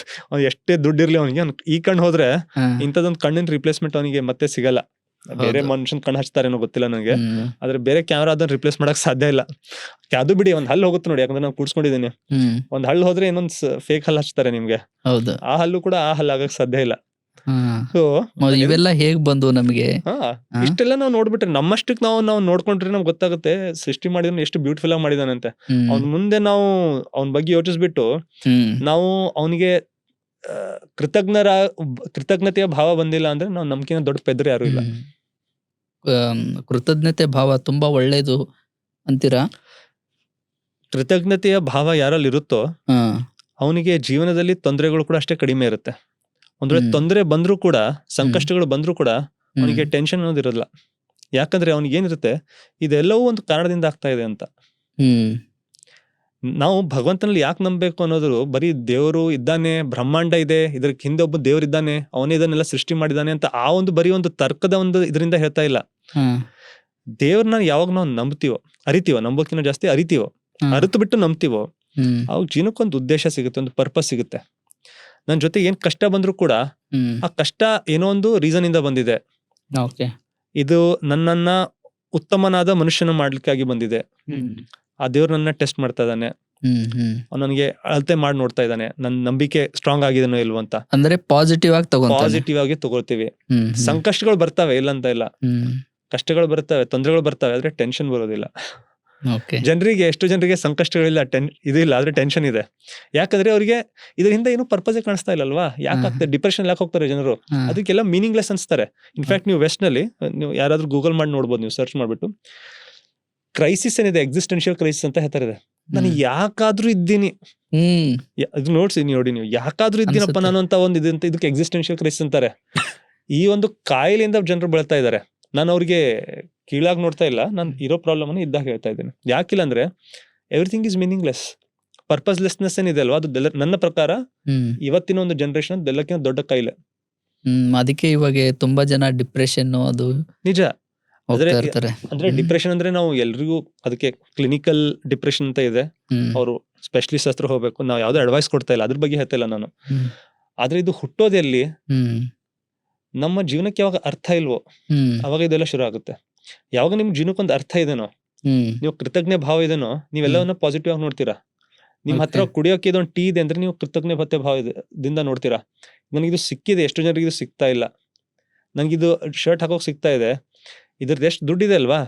ಎಷ್ಟೇ ದುಡ್ಡಿರ್ಲಿ ಅವನಿಗೆ, ಈ ಕಣ್ಣು ಹೋದ್ರೆ ಇಂಥದೊಂದು ಕಣ್ಣಿನ ರಿಪ್ಲೇಸ್ಮೆಂಟ್ ಅವನಿಗೆ ಮತ್ತೆ ಸಿಗಲ್ಲ. ಬೇರೆ ಮನುಷ್ಯನ್ ಕಣ್ಣು ಹಚ್ತಾರೇನೋ ಗೊತ್ತಿಲ್ಲ ನನಗೆ, ಆದ್ರೆ ಬೇರೆ ಕ್ಯಾಮ್ರಾ ಅದನ್ನ ರಿಪ್ಲೇಸ್ ಮಾಡಕ್ ಸಾಧ್ಯ ಇಲ್ಲ. ಅದು ಬಿಡಿ, ಒಂದ್ ಹಲ್ಲು ಹೋಗುತ್ತೆ ನೋಡಿ, ಯಾಕಂದ್ರೆ ನಾನು ಕೂಡ್ಸ್ಕೊಂಡಿದ್ದೀನಿ. ಒಂದ್ ಹಲ್ಲು ಹೋದ್ರೆ ಇನ್ನೊಂದ್ ಫೇಕ್ ಹಲ್ಲು ಹಚ್ತಾರೆ ನಿಮ್ಗೆ, ಆ ಹಲ್ಲು ಕೂಡ ಆ ಹಲ್ಲು ಆಗಕ್ ಸಾಧ್ಯ ಇಲ್ಲ. ಇವೆಲ್ಲ ಹೇಗ್ ಬಂದು ನಮ್ಗೆ? ಇಷ್ಟೆಲ್ಲ ನಾವು ನೋಡ್ಬಿಟ್ರೆ ನಮ್ಮಷ್ಟಕ್ ನಾವು ನೋಡ್ಕೊಂಡ್ರೆ ನಮ್ಗೆ ಗೊತ್ತಾಗುತ್ತೆ ಸೃಷ್ಟಿ ಮಾಡಿದ್ರೆ ಎಷ್ಟು ಬ್ಯೂಟಿಫುಲ್ ಆಗಿ ಮಾಡಿದಾನಂತೆ. ಅವ್ನ ಮುಂದೆ ನಾವು ಅವನ ಬಗ್ಗೆ ಯೋಚಿಸ್ಬಿಟ್ಟು ನಾವು ಅವನಿಗೆ ಕೃತಜ್ಞತೆಯ ಭಾವ ಬಂದಿಲ್ಲ ಅಂದ್ರೆ ನಾವು ನಮ್ಕಿಂತ ದೊಡ್ಡ ಪೆದ್ರು ಯಾರು ಇಲ್ಲ. ಕೃತಜ್ಞತೆ ಭಾವ ತುಂಬಾ ಒಳ್ಳೇದು ಅಂತೀರಾ? ಕೃತಜ್ಞತೆಯ ಭಾವ ಯಾರಲ್ಲಿ ಇರುತ್ತೋ ಅವನಿಗೆ ಜೀವನದಲ್ಲಿ ತೊಂದರೆಗಳು ಕೂಡ ಅಷ್ಟೇ ಕಡಿಮೆ ಇರುತ್ತೆ. ಒಂದ್ ವೇಳೆ ತೊಂದರೆ ಬಂದ್ರು ಕೂಡ, ಸಂಕಷ್ಟಗಳು ಬಂದ್ರು ಕೂಡ ಅವನಿಗೆ ಟೆನ್ಷನ್ ಅನ್ನೋದಿರಲ್ಲ. ಯಾಕಂದ್ರೆ ಅವನಿಗೆ ಏನಿರುತ್ತೆ, ಇದೆಲ್ಲವೂ ಒಂದು ಕಾರಣದಿಂದ ಆಗ್ತಾ ಇದೆ ಅಂತ. ನಾವು ಭಗವಂತನಲ್ಲಿ ಯಾಕೆ ನಂಬಬೇಕು ಅನ್ನೋದ್ರು, ಬರೀ ದೇವರು ಇದ್ದಾನೆ, ಬ್ರಹ್ಮಾಂಡ ಇದೆ, ಇದ್ರ ಹಿಂದೆ ಒಬ್ಬ ದೇವ್ರು ಇದ್ದಾನೆ, ಅವನೇ ಇದನ್ನೆಲ್ಲ ಸೃಷ್ಟಿ ಮಾಡಿದಾನೆ ಅಂತ ಆ ಒಂದು ಬರೀ ಒಂದು ತರ್ಕದ ಒಂದು ಇದರಿಂದ ಹೇಳ್ತಾ ಇಲ್ಲ. ದೇವ್ರನ್ನ ಯಾವಾಗ ನಾವು ಅರಿತೀವೋ, ನಂಬೋಕಿನ್ನ ಜಾಸ್ತಿ ಅರಿತೀವೋ, ಅರಿತು ಬಿಟ್ಟು ನಂಬ್ತೀವೋ, ಅವಾಗ ಜೀವನಕ್ಕೊಂದು ಉದ್ದೇಶ ಸಿಗುತ್ತೆ, ಒಂದು ಪರ್ಪಸ್ ಸಿಗುತ್ತೆ. ನನ್ ಜೊತೆ ಏನ್ ಕಷ್ಟ ಬಂದ್ರು ಕೂಡ ಆ ಕಷ್ಟ ಏನೋ ಒಂದು ರೀಸನ್ ಇಂದ ಬಂದಿದೆ. ಇದು ನನ್ನನ್ನ ಉತ್ತಮನಾದ ಮನುಷ್ಯನ ಮಾಡ್ಲಿಕ್ಕಾಗಿ ಬಂದಿದೆ. ಆ ದೇವ್ರು ನನ್ನ ಟೆಸ್ಟ್ ಮಾಡ್ತಾ ಇದ್ದಾನೆ, ನನಗೆ ಅಳತೆ ಮಾಡಿ ನೋಡ್ತಾ ಇದ್ದಾನೆ, ನನ್ನ ನಂಬಿಕೆ ಸ್ಟ್ರಾಂಗ್ ಆಗಿದನೋ ಇಲ್ವೋ ಅಂತ. ಅಂದ್ರೆ ಪಾಸಿಟಿವ್ ಆಗಿ ತಗೊಳ್ತೀವಿ. ಸಂಕಷ್ಟಗಳು ಬರ್ತಾವೆ, ಇಲ್ಲ ಅಂತ ಇಲ್ಲ. ಕಷ್ಟಗಳು ಬರ್ತವೆ, ತೊಂದರೆಗಳು ಬರ್ತವೆ, ಆದ್ರೆ ಟೆನ್ಷನ್ ಬರೋದಿಲ್ಲ. ಓಕೆ. ಎಷ್ಟು ಜನರಿಗೆ ಸಂಕಷ್ಟಗಳಿಲ್ಲ, ಇದಿಲ್ಲ, ಆದ್ರೆ ಟೆನ್ಷನ್ ಇದೆ. ಯಾಕಂದ್ರೆ ಅವ್ರಿಗೆ ಇದರಿಂದ ಏನು ಪರ್ಪಸ್ ಕಾಣಿಸ್ತಾ ಇಲ್ಲಲ್ವಾ? ಯಾಕೆ ಆಗ್ತದೆ ಡಿಪ್ರೆಷನ್ ಯಾಕೆ ಹೋಗ್ತಾರೆ ಜನರು? ಅದಕ್ಕೆಲ್ಲ ಮೀನಿಂಗ್ಲೆಸ್ ಅನ್ಸ್ತಾರೆ. ಇನ್ಫ್ಯಾಕ್ಟ್ ನೀವು ವೆಸ್ಟ್ ನಲ್ಲಿ ನೀವು ಯಾರಾದ್ರೂ ಗೂಗಲ್ ಮಾಡಿ ನೋಡ್ಬೋದು, ನೀವು ಸರ್ಚ್ ಮಾಡ್ಬಿಟ್ಟು ಕ್ರೈಸಿಸ್ ಏನಿದೆ, ಎಕ್ಸಿಸ್ಟೆನ್ಷಿಯಲ್ ಕ್ರೈಸಿಸ್ ಅಂತ ಹೇಳ್ತಾರೆ. ನಾನು ಯಾಕಾದ್ರೂ ಇದ್ದೀನಿ, ಇದು ನೋಡಿ ನೀವು ಯಾಕಾದ್ರೂ ಇದ್ದೀನಪ್ಪ ನಾನು ಅಂತ ಒಂದು ಇದಂತ, ಇದಕ್ಕೆ ಎಕ್ಸಿಸ್ಟೆನ್ಷಿಯಲ್ ಕ್ರೈಸಿಸ್ ಅಂತಾರೆ. ಈ ಒಂದು ಕಾಯಿಲೆಯಿಂದ ಜನರು ಬೆಳ್ತಾ ಇದ್ದಾರೆ. ನಾನು ಅವ್ರಿಗೆ ಕೀಳಾಗಿ ನೋಡ್ತಾ ಇಲ್ಲ, ನಾನು ಇರೋ ಪ್ರಾಬ್ಲಮ್ ಅನ್ನು ಇದ್ದಾಗ ಹೇಳ್ತಾ ಇದ್ದೀನಿ. ಯಾಕಿಲ್ಲ ಅಂದ್ರೆ ಎವ್ರಿಥಿಂಗ್ ಇಸ್ ಮೀನಿಂಗ್ಲೆಸ್, ಪರ್ಪಸ್ಲೆಸ್ನೆಸ್ ಏನಿದೆ ಅಲ್ವಾ, ಅದು ನನ್ನ ಪ್ರಕಾರ ಇವತ್ತಿನ ಒಂದು ಜನರೇಷನ್ ಎಲ್ಲಕ್ಕಿಂತ ದೊಡ್ಡ ಕಾಯಿಲೆ. ಅದಕ್ಕೆ ಇವಾಗ ತುಂಬಾ ಜನ ಡಿಪ್ರೆಷನ್ ಅದು ನಿಜ. ಅಂದ್ರೆ ಡಿಪ್ರೆಷನ್ ಅಂದ್ರೆ ನಾವು ಎಲ್ರಿಗೂ ಅದಕ್ಕೆ ಕ್ಲಿನಿಕಲ್ ಡಿಪ್ರೆಷನ್ ಅಂತ ಇದೆ, ಅವರು ಸ್ಪೆಷಲಿಸ್ಟ್ ಹತ್ರ ಹೋಗ್ಬೇಕು. ನಾವು ಯಾವ್ದು ಅಡ್ವೈಸ್ ಕೊಡ್ತಾ ಇಲ್ಲ, ಅದ್ರ ಬಗ್ಗೆ ಹೇಳ್ತಾ ಇಲ್ಲ ನಾನು. ಆದ್ರೆ ಇದು ಹುಟ್ಟೋದೆಲ್ಲಿ, ನಮ್ಮ ಜೀವನಕ್ಕೆ ಯಾವಾಗ ಅರ್ಥ ಇಲ್ವೋ ಅವಾಗ ಇದೆಲ್ಲ ಶುರು ಆಗುತ್ತೆ. ಯಾವಾಗ ನಿಮ್ ಜೀವನಕ್ಕೊಂದು ಅರ್ಥ ಇದೆನೋ, ನೀವು ಕೃತಜ್ಞ ಭಾವ ಇದೆನೋ, ನೀವೆಲ್ಲವನ್ನ ಪಾಸಿಟಿವ್ ಆಗಿ ನೋಡ್ತೀರಾ. ನಿಮ್ ಹತ್ರ ಕುಡಿಯೋಕೆ ಇದೊಂದು ಟೀ ಇದೆ ಅಂದ್ರೆ ನೀವು ಕೃತಜ್ಞ ಭಾವದಿಂದ ನೋಡ್ತೀರಾ. ನನಗಿದು ಸಿಕ್ಕಿದೆ, ಎಷ್ಟು ಜನರಿಗೆ ಇದು ಸಿಗ್ತಾ ಇಲ್ಲ, ನಂಗಿದು ಶರ್ಟ್ ಹಾಕೋಕ್ ಸಿಗ್ತಾ ಇದೆ, ಇದ್ರದ್ದು ಎಷ್ಟು ದುಡ್ಡಿದೆ ಅಲ್ವಾ,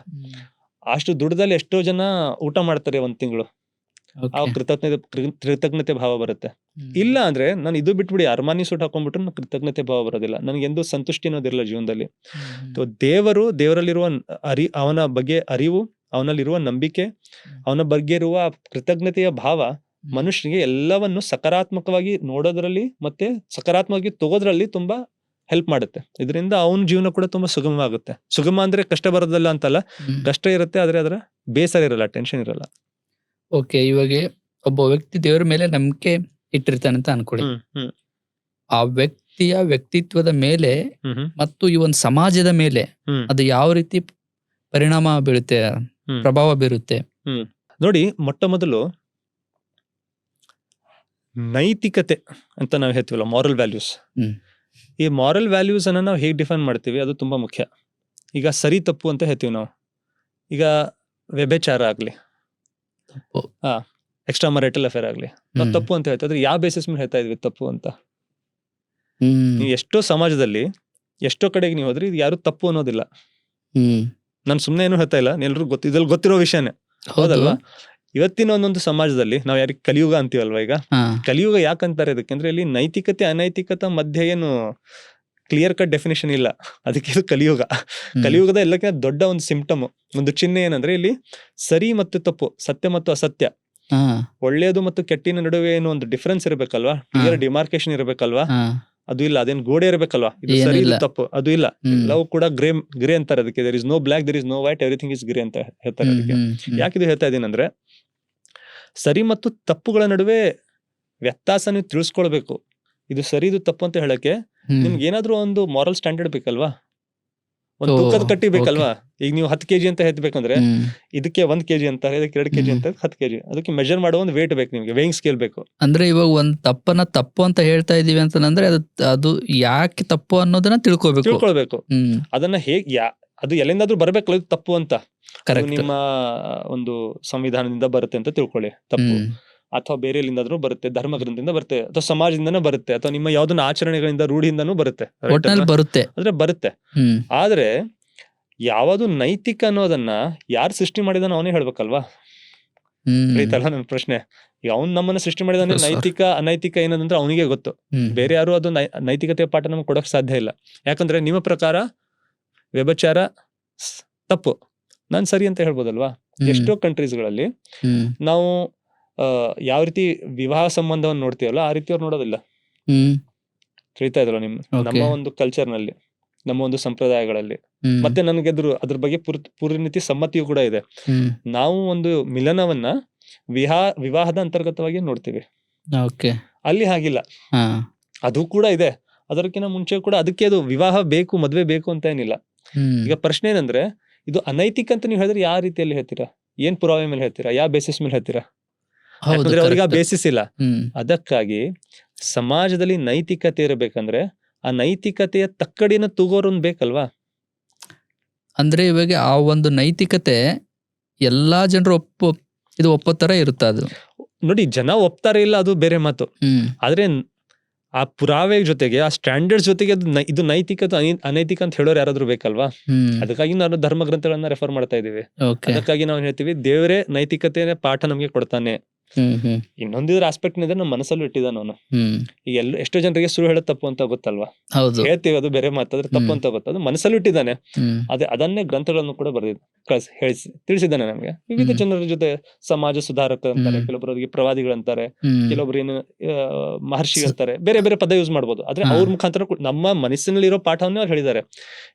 ಅಷ್ಟು ದುಡ್ಡದಲ್ಲಿ ಎಷ್ಟೋ ಜನ ಊಟ ಮಾಡ್ತಾರೆ ಒಂದ್ ತಿಂಗಳು. ಆ ಕೃತಜ್ಞತೆ ಭಾವ ಬರುತ್ತೆ. ಇಲ್ಲ ಅಂದ್ರೆ ನಾನು ಇದು ಬಿಟ್ಬಿಡಿ, ಅರ್ಮಾನಿ ಸೂಟ್ ಹಾಕೊಂಡ್ಬಿಟ್ರೆ ಕೃತಜ್ಞತೆ ಭಾವ ಬರೋದಿಲ್ಲ, ನನಗೆಂದು ಸಂತುಷ್ಟಿ ಅನ್ನೋದಿರಲ್ಲ ಜೀವನದಲ್ಲಿ. ದೇವರಲ್ಲಿರುವ ಅವನ ಬಗ್ಗೆ ಅರಿವು, ಅವನಲ್ಲಿರುವ ನಂಬಿಕೆ, ಅವನ ಬಗ್ಗೆ ಇರುವ ಕೃತಜ್ಞತೆಯ ಭಾವ ಮನುಷ್ಯನಿಗೆ ಎಲ್ಲವನ್ನು ಸಕಾರಾತ್ಮಕವಾಗಿ ನೋಡೋದ್ರಲ್ಲಿ ಮತ್ತೆ ಸಕಾರಾತ್ಮಕವಾಗಿ ತಗೋದ್ರಲ್ಲಿ ತುಂಬಾ ಹೆಲ್ಪ್ ಮಾಡುತ್ತೆ. ಇದರಿಂದ ಅವನ ಜೀವನ ಕೂಡ ತುಂಬಾ ಸುಗಮವಾಗುತ್ತೆ. ಸುಗಮ ಅಂದ್ರೆ ಕಷ್ಟ ಬರೋದಲ್ಲ ಅಂತಲ್ಲ, ಕಷ್ಟ ಇರುತ್ತೆ, ಆದ್ರೆ ಅದರ ಬೇಸರ ಇರಲ್ಲ, ಟೆನ್ಷನ್ ಇರಲ್ಲ. ಓಕೆ. ಇವಾಗ ಒಬ್ಬ ವ್ಯಕ್ತಿ ದೇವರ ಮೇಲೆ ನಂಬಿಕೆ ಇಟ್ಟಿರ್ತಾನೆ ಅಂತ ಅನ್ಕೊಳ್ಳಿ. ಆ ವ್ಯಕ್ತಿಯ ವ್ಯಕ್ತಿತ್ವದ ಮೇಲೆ ಮತ್ತು ಈ ಒಂದು ಸಮಾಜದ ಮೇಲೆ ಅದು ಯಾವ ರೀತಿ ಪರಿಣಾಮ ಬೀಳುತ್ತೆ, ಪ್ರಭಾವ ಬೀರುತ್ತೆ? ನೋಡಿ, ಮೊಟ್ಟ ಮೊದಲು ನೈತಿಕತೆ ಅಂತ ನಾವು ಹೇಳ್ತೀವಲ್ಲ, ಮಾರಲ್ ವ್ಯಾಲ್ಯೂಸ್. ಈ ಮಾರಲ್ ವ್ಯಾಲ್ಯೂಸ್ ಅನ್ನ ನಾವು ಹೇಗೆ ಡಿಫೈನ್ ಮಾಡ್ತೀವಿ ಅದು ತುಂಬಾ ಮುಖ್ಯ. ಈಗ ಸರಿ ತಪ್ಪು ಅಂತ ಹೇಳ್ತೀವಿ ನಾವು. ಈಗ ವ್ಯಭಿಚಾರ ಆಗ್ಲಿ, ಎಕ್ಸ್ಟ್ರಾ ಮರಿಟಲ್ ಅಫೇರ್ ಆಗ್ಲಿ, ನಾವು ತಪ್ಪು ಅಂತ ಹೇಳ್ತಾ ಇದ್ರೆ ಯಾವ ಬೇಸಿಸ್ ಮೇಲೆ ಹೇಳ್ತಾ ಇದ್ವಿ ತಪ್ಪು ಅಂತ? ನೀವು ಎಷ್ಟೋ ಸಮಾಜದಲ್ಲಿ ಎಷ್ಟೋ ಕಡೆಗೆ ನೀವು ಹೋದ್ರಿ, ಇದು ಯಾರು ತಪ್ಪು ಅನ್ನೋದಿಲ್ಲ. ನಾನು ಸುಮ್ನೆ ಏನು ಹೇಳ್ತಾ ಇಲ್ಲ, ಎಲ್ರಿಗೂ ಇದ್ರಲ್ಲಿ ಗೊತ್ತಿರೋ ವಿಷಯನೇ, ಹೌದಲ್ವಾ? ಇವತ್ತಿನ ಒಂದೊಂದು ಸಮಾಜದಲ್ಲಿ ನಾವು ಯಾರಿಗೆ ಕಲಿಯುಗ ಅಂತೀವಲ್ವಾ, ಈಗ ಕಲಿಯುಗ ಯಾಕಂತಾರೆ ಅದಕ್ಕೆ, ಇಲ್ಲಿ ನೈತಿಕತೆ ಅನೈತಿಕತೆ ಮಧ್ಯೆ ಏನು ಕ್ಲಿಯರ್ ಕಟ್ ಡೆಫಿನೇಷನ್ ಇಲ್ಲ, ಅದಕ್ಕೆ ಇದು ಕಲಿಯುಗ. ಕಲಿಯುಗದ ಎಲ್ಲಕ್ಕಿಂತ ದೊಡ್ಡ ಒಂದು ಸಿಂಪ್ಟಮ್, ಒಂದು ಚಿಹ್ನೆ ಏನಂದ್ರೆ ಇಲ್ಲಿ ಸರಿ ಮತ್ತು ತಪ್ಪು, ಸತ್ಯ ಮತ್ತು ಅಸತ್ಯ, ಒಳ್ಳೆಯದು ಮತ್ತು ಕೆಟ್ಟಿನ ನಡುವೆ ಏನು ಒಂದು ಡಿಫರೆನ್ಸ್ ಇರಬೇಕಲ್ವಾ, ಕ್ಲಿಯರ್ ಡಿಮಾರ್ಕೇಶನ್ ಇರಬೇಕಲ್ವಾ, ಅದು ಇಲ್ಲ. ಅದೇನ್ ಗೋಡೆ ಇರಬೇಕಲ್ವಾ, ಇದು ಸರಿ ಇದು ತಪ್ಪು, ಅದು ಇಲ್ಲ. ಎಲ್ಲವೂ ಕೂಡ ಗ್ರೇ ಅಂತಾರೆ ಅದಕ್ಕೆ. There is no black, there is no white, everything is grey ಅಂತ ಹೇಳ್ತಾರೆ ಅದಕ್ಕೆ. ಯಾಕಿದು ಹೇಳ್ತಾ ಇದೀನಿ ಅಂದ್ರೆ, ಸರಿ ಮತ್ತು ತಪ್ಪುಗಳ ನಡುವೆ ವ್ಯತ್ಯಾಸ ನೀವು ತಿಳಿಸ್ಕೊಳ್ಬೇಕು. ಇದು ಸರಿ ಇದು ತಪ್ಪು ಅಂತ ಹೇಳಕ್ಕೆ ನಿಮ್ಗೆ ಏನಾದ್ರೂ ಒಂದು ಮಾರಲ್ ಸ್ಟ್ಯಾಂಡರ್ಡ್ ಬೇಕಲ್ವಾ, ಒಂದು ತೂಕದ ಕಟ್ಟಿ ಬೇಕಲ್ವಾ. ಈಗ ನೀವು 10 kg ಅಂತ ಹೇಳ್ಬೇಕಂದ್ರೆ ಇದಕ್ಕೆ 1 kg ಅಂತಾರೆ, ಇದಕ್ಕೆ 2 kg ಅಂತ 10 kg, ಅದಕ್ಕೆ ಮೆಜರ್ ಮಾಡುವ ಒಂದು ವೇಟ್ ಬೇಕು ನಿಮ್ಗೆ, ವೇಯಿಂಗ್ ಸ್ಕೇಲ್ ಬೇಕು. ಅಂದ್ರೆ ಇವಾಗ ಒಂದ್ ತಪ್ಪನ್ನ ತಪ್ಪು ಅಂತ ಹೇಳ್ತಾ ಇದೀವಿ ಅಂತಂದ್ರೆ ಅದು ಯಾಕೆ ತಪ್ಪು ಅನ್ನೋದನ್ನ ತಿಳ್ಕೊಳ್ಬೇಕು. ಅದನ್ನ ಅದು ಎಲ್ಲಿಂದಾದ್ರೂ ಬರ್ಬೇಕಲ್ಲ ಇದು ತಪ್ಪು ಅಂತ. ನಿಮ್ಮ ಒಂದು ಸಂವಿಧಾನದಿಂದ ಬರುತ್ತೆ ಅಂತ ತಿಳ್ಕೊಳ್ಳಿ ತಪ್ಪು, ಅಥವಾ ಬೇರೆ ಎಲ್ಲಿಂದಾದ್ರೂ ಬರುತ್ತೆ, ಧರ್ಮ ಗ್ರಂಥದಿಂದ ಬರುತ್ತೆ, ಅಥವಾ ಸಮಾಜದಿಂದನೂ ಬರುತ್ತೆ, ಅಥವಾ ನಿಮ್ಮ ಯಾವ್ದನ್ನ ಆಚರಣೆಗಳಿಂದ ರೂಢಿಯಿಂದನೂ ಬರುತ್ತೆ, ಬರುತ್ತೆ. ಆದ್ರೆ ಯಾವುದು ನೈತಿಕ ಅನ್ನೋದನ್ನ ಯಾರು ಸೃಷ್ಟಿ ಮಾಡಿದಾನೋ ಅವನೇ ಹೇಳ್ಬೇಕಲ್ವಾ. ರೈತಲ್ಲ ನನ್ನ ಪ್ರಶ್ನೆ. ಈಗ ಅವ್ನು ನಮ್ಮನ್ನ ಸೃಷ್ಟಿ ಮಾಡಿದಾನೆ, ನೈತಿಕ ಅನೈತಿಕ ಏನದಂದ್ರೆ ಅವನಿಗೆ ಗೊತ್ತು. ಬೇರೆ ಯಾರು ಅದು ನೈತಿಕತೆಯ ಪಾಠ ನಮ್ಗೆ ಕೊಡಕ್ ಸಾಧ್ಯ ಇಲ್ಲ. ಯಾಕಂದ್ರೆ ನಿಮ್ಮ ಪ್ರಕಾರ ವ್ಯಭಿಚಾರ ತಪ್ಪು, ನಾನ್ ಸರಿ ಅಂತ ಹೇಳ್ಬೋದಲ್ವಾ. ಎಷ್ಟೋ ಕಂಟ್ರೀಸ್ಗಳಲ್ಲಿ ನಾವು ಯಾವ ರೀತಿ ವಿವಾಹ ಸಂಬಂಧವನ್ನು ನೋಡ್ತೀವಲ್ಲ ಆ ರೀತಿ ಅವ್ರು ನೋಡೋದಿಲ್ಲ. ತಿಳಿತಾ ಇದ್ರಲ್ಲ ನಮ್ಮ ಒಂದು ಕಲ್ಚರ್ ನಲ್ಲಿ, ನಮ್ಮ ಒಂದು ಸಂಪ್ರದಾಯಗಳಲ್ಲಿ. ಮತ್ತೆ ನನ್ಗೆ ಅದ್ರ ಬಗ್ಗೆ ಪೂರ್ಣತಿ ಸಮ್ಮತಿಯೂ ಕೂಡ ಇದೆ. ನಾವು ಒಂದು ಮಿಲನವನ್ನ ವಿವಾಹದ ಅಂತರ್ಗತವಾಗಿ ನೋಡ್ತೀವಿ, ಅಲ್ಲಿ ಹಾಗಿಲ್ಲ. ಅದು ಕೂಡ ಇದೆ, ಅದಕ್ಕಿಂತ ಮುಂಚೆ ಕೂಡ ಅದಕ್ಕೆ ಅದು ವಿವಾಹ ಬೇಕು, ಮದ್ವೆ ಬೇಕು ಅಂತ ಏನಿಲ್ಲ. ಈಗ ಪ್ರಶ್ನೆ ಏನಂದ್ರೆ, ಇದು ಅನೈತಿಕ ಅಂತ ನೀವು ಹೇಳಿದ್ರೆ ಯಾವ ರೀತಿಯಲ್ಲಿ ಹೇಳ್ತೀರಾ, ಏನ್ ಪುರಾವೆ ಮೇಲೆ ಹೇಳ್ತೀರಾ, ಯಾವ ಬೇಸಿಸ್ ಮೇಲೆ ಹೇಳ್ತೀರಾ? ಯಾಕಂದ್ರೆ ಅವ್ರಿಗೆ ಆ ಬೇಸಿಸ್ ಇಲ್ಲ. ಅದಕ್ಕಾಗಿ ಸಮಾಜದಲ್ಲಿ ನೈತಿಕತೆ ಇರಬೇಕಂದ್ರೆ ಆ ನೈತಿಕತೆಯ ತಕ್ಕಡಿನ ತೂಗೋರೊಂದು ಬೇಕಲ್ವಾ. ಅಂದ್ರೆ ಇವಾಗ ಆ ಒಂದು ನೈತಿಕತೆ ಎಲ್ಲಾ ಜನರು ಒಪ್ಪೋ ತರ ಇರುತ್ತೆ. ಅದು ನೋಡಿ, ಜನ ಒಪ್ತಾರೆ ಇಲ್ಲ ಅದು ಬೇರೆ ಮಾತು. ಆದ್ರೆ ಆ ಪುರಾವೆ ಜೊತೆಗೆ ಆ ಸ್ಟ್ಯಾಂಡರ್ಡ್ಸ್ ಜೊತೆಗೆ ಇದು ನೈತಿಕ ಅನೈತಿಕ ಅಂತ ಹೇಳೋರು ಯಾರಾದ್ರೂ ಬೇಕಲ್ವಾ? ಅದಕ್ಕಾಗಿ ನಾವು ಧರ್ಮ ಗ್ರಂಥಗಳನ್ನ ರೆಫರ್ ಮಾಡ್ತಾ ಇದೀವಿ. ಅದಕ್ಕಾಗಿ ನಾವು ಹೇಳ್ತೀವಿ ದೇವರೇ ನೈತಿಕತೆ ಪಾಠ ನಮ್ಗೆ ಕೊಡ್ತಾನೆ. ಇನ್ನೊಂದಿದ್ರ ಆಸ್ಪೆಕ್ಟ್ ನಿಂದ ನಮ್ಮ ಮನಸ್ಸಲ್ಲೂ ಇಟ್ಟಿದ್ದಾನ ಅವನು. ಈಗ ಎಷ್ಟೋ ಜನರಿಗೆ ಸುಳ್ಳು ಹೇಳೋದು ತಪ್ಪು ಅಂತ ಗೊತ್ತಲ್ವಾ? ಹೇಳ್ತೀವಿ, ಅದು ಬೇರೆ ಮಾತಾದ್ರೆ ತಪ್ಪು ಅಂತ ಗೊತ್ತ, ಅದು ಮನಸ್ಸಲ್ಲೂ ಇಟ್ಟಿದ್ದಾನೆ. ಅದನ್ನೇ ಗ್ರಂಥಗಳನ್ನು ಕೂಡ ತಿಳಿಸಿದ್ದಾನೆ ನಮ್ಗೆ. ವಿವಿಧ ಜನರ ಜೊತೆ ಸಮಾಜ ಸುಧಾರಕ ಅಂತಾರೆ, ಕೆಲವೊಬ್ಬರಿಗೆ ಪ್ರವಾದಿಗಳಂತಾರೆ, ಕೆಲವೊಬ್ರು ಏನು ಮಹರ್ಷಿಗಳಂತಾರೆ, ಬೇರೆ ಬೇರೆ ಪದ ಯೂಸ್ ಮಾಡ್ಬೋದು. ಆದ್ರೆ ಅವ್ರ ಮುಖಾಂತರ ನಮ್ಮ ಮನಸ್ಸಿನಲ್ಲಿ ಇರೋ ಪಾಠವನ್ನೇ ಅವ್ರು ಹೇಳಿದ್ದಾರೆ.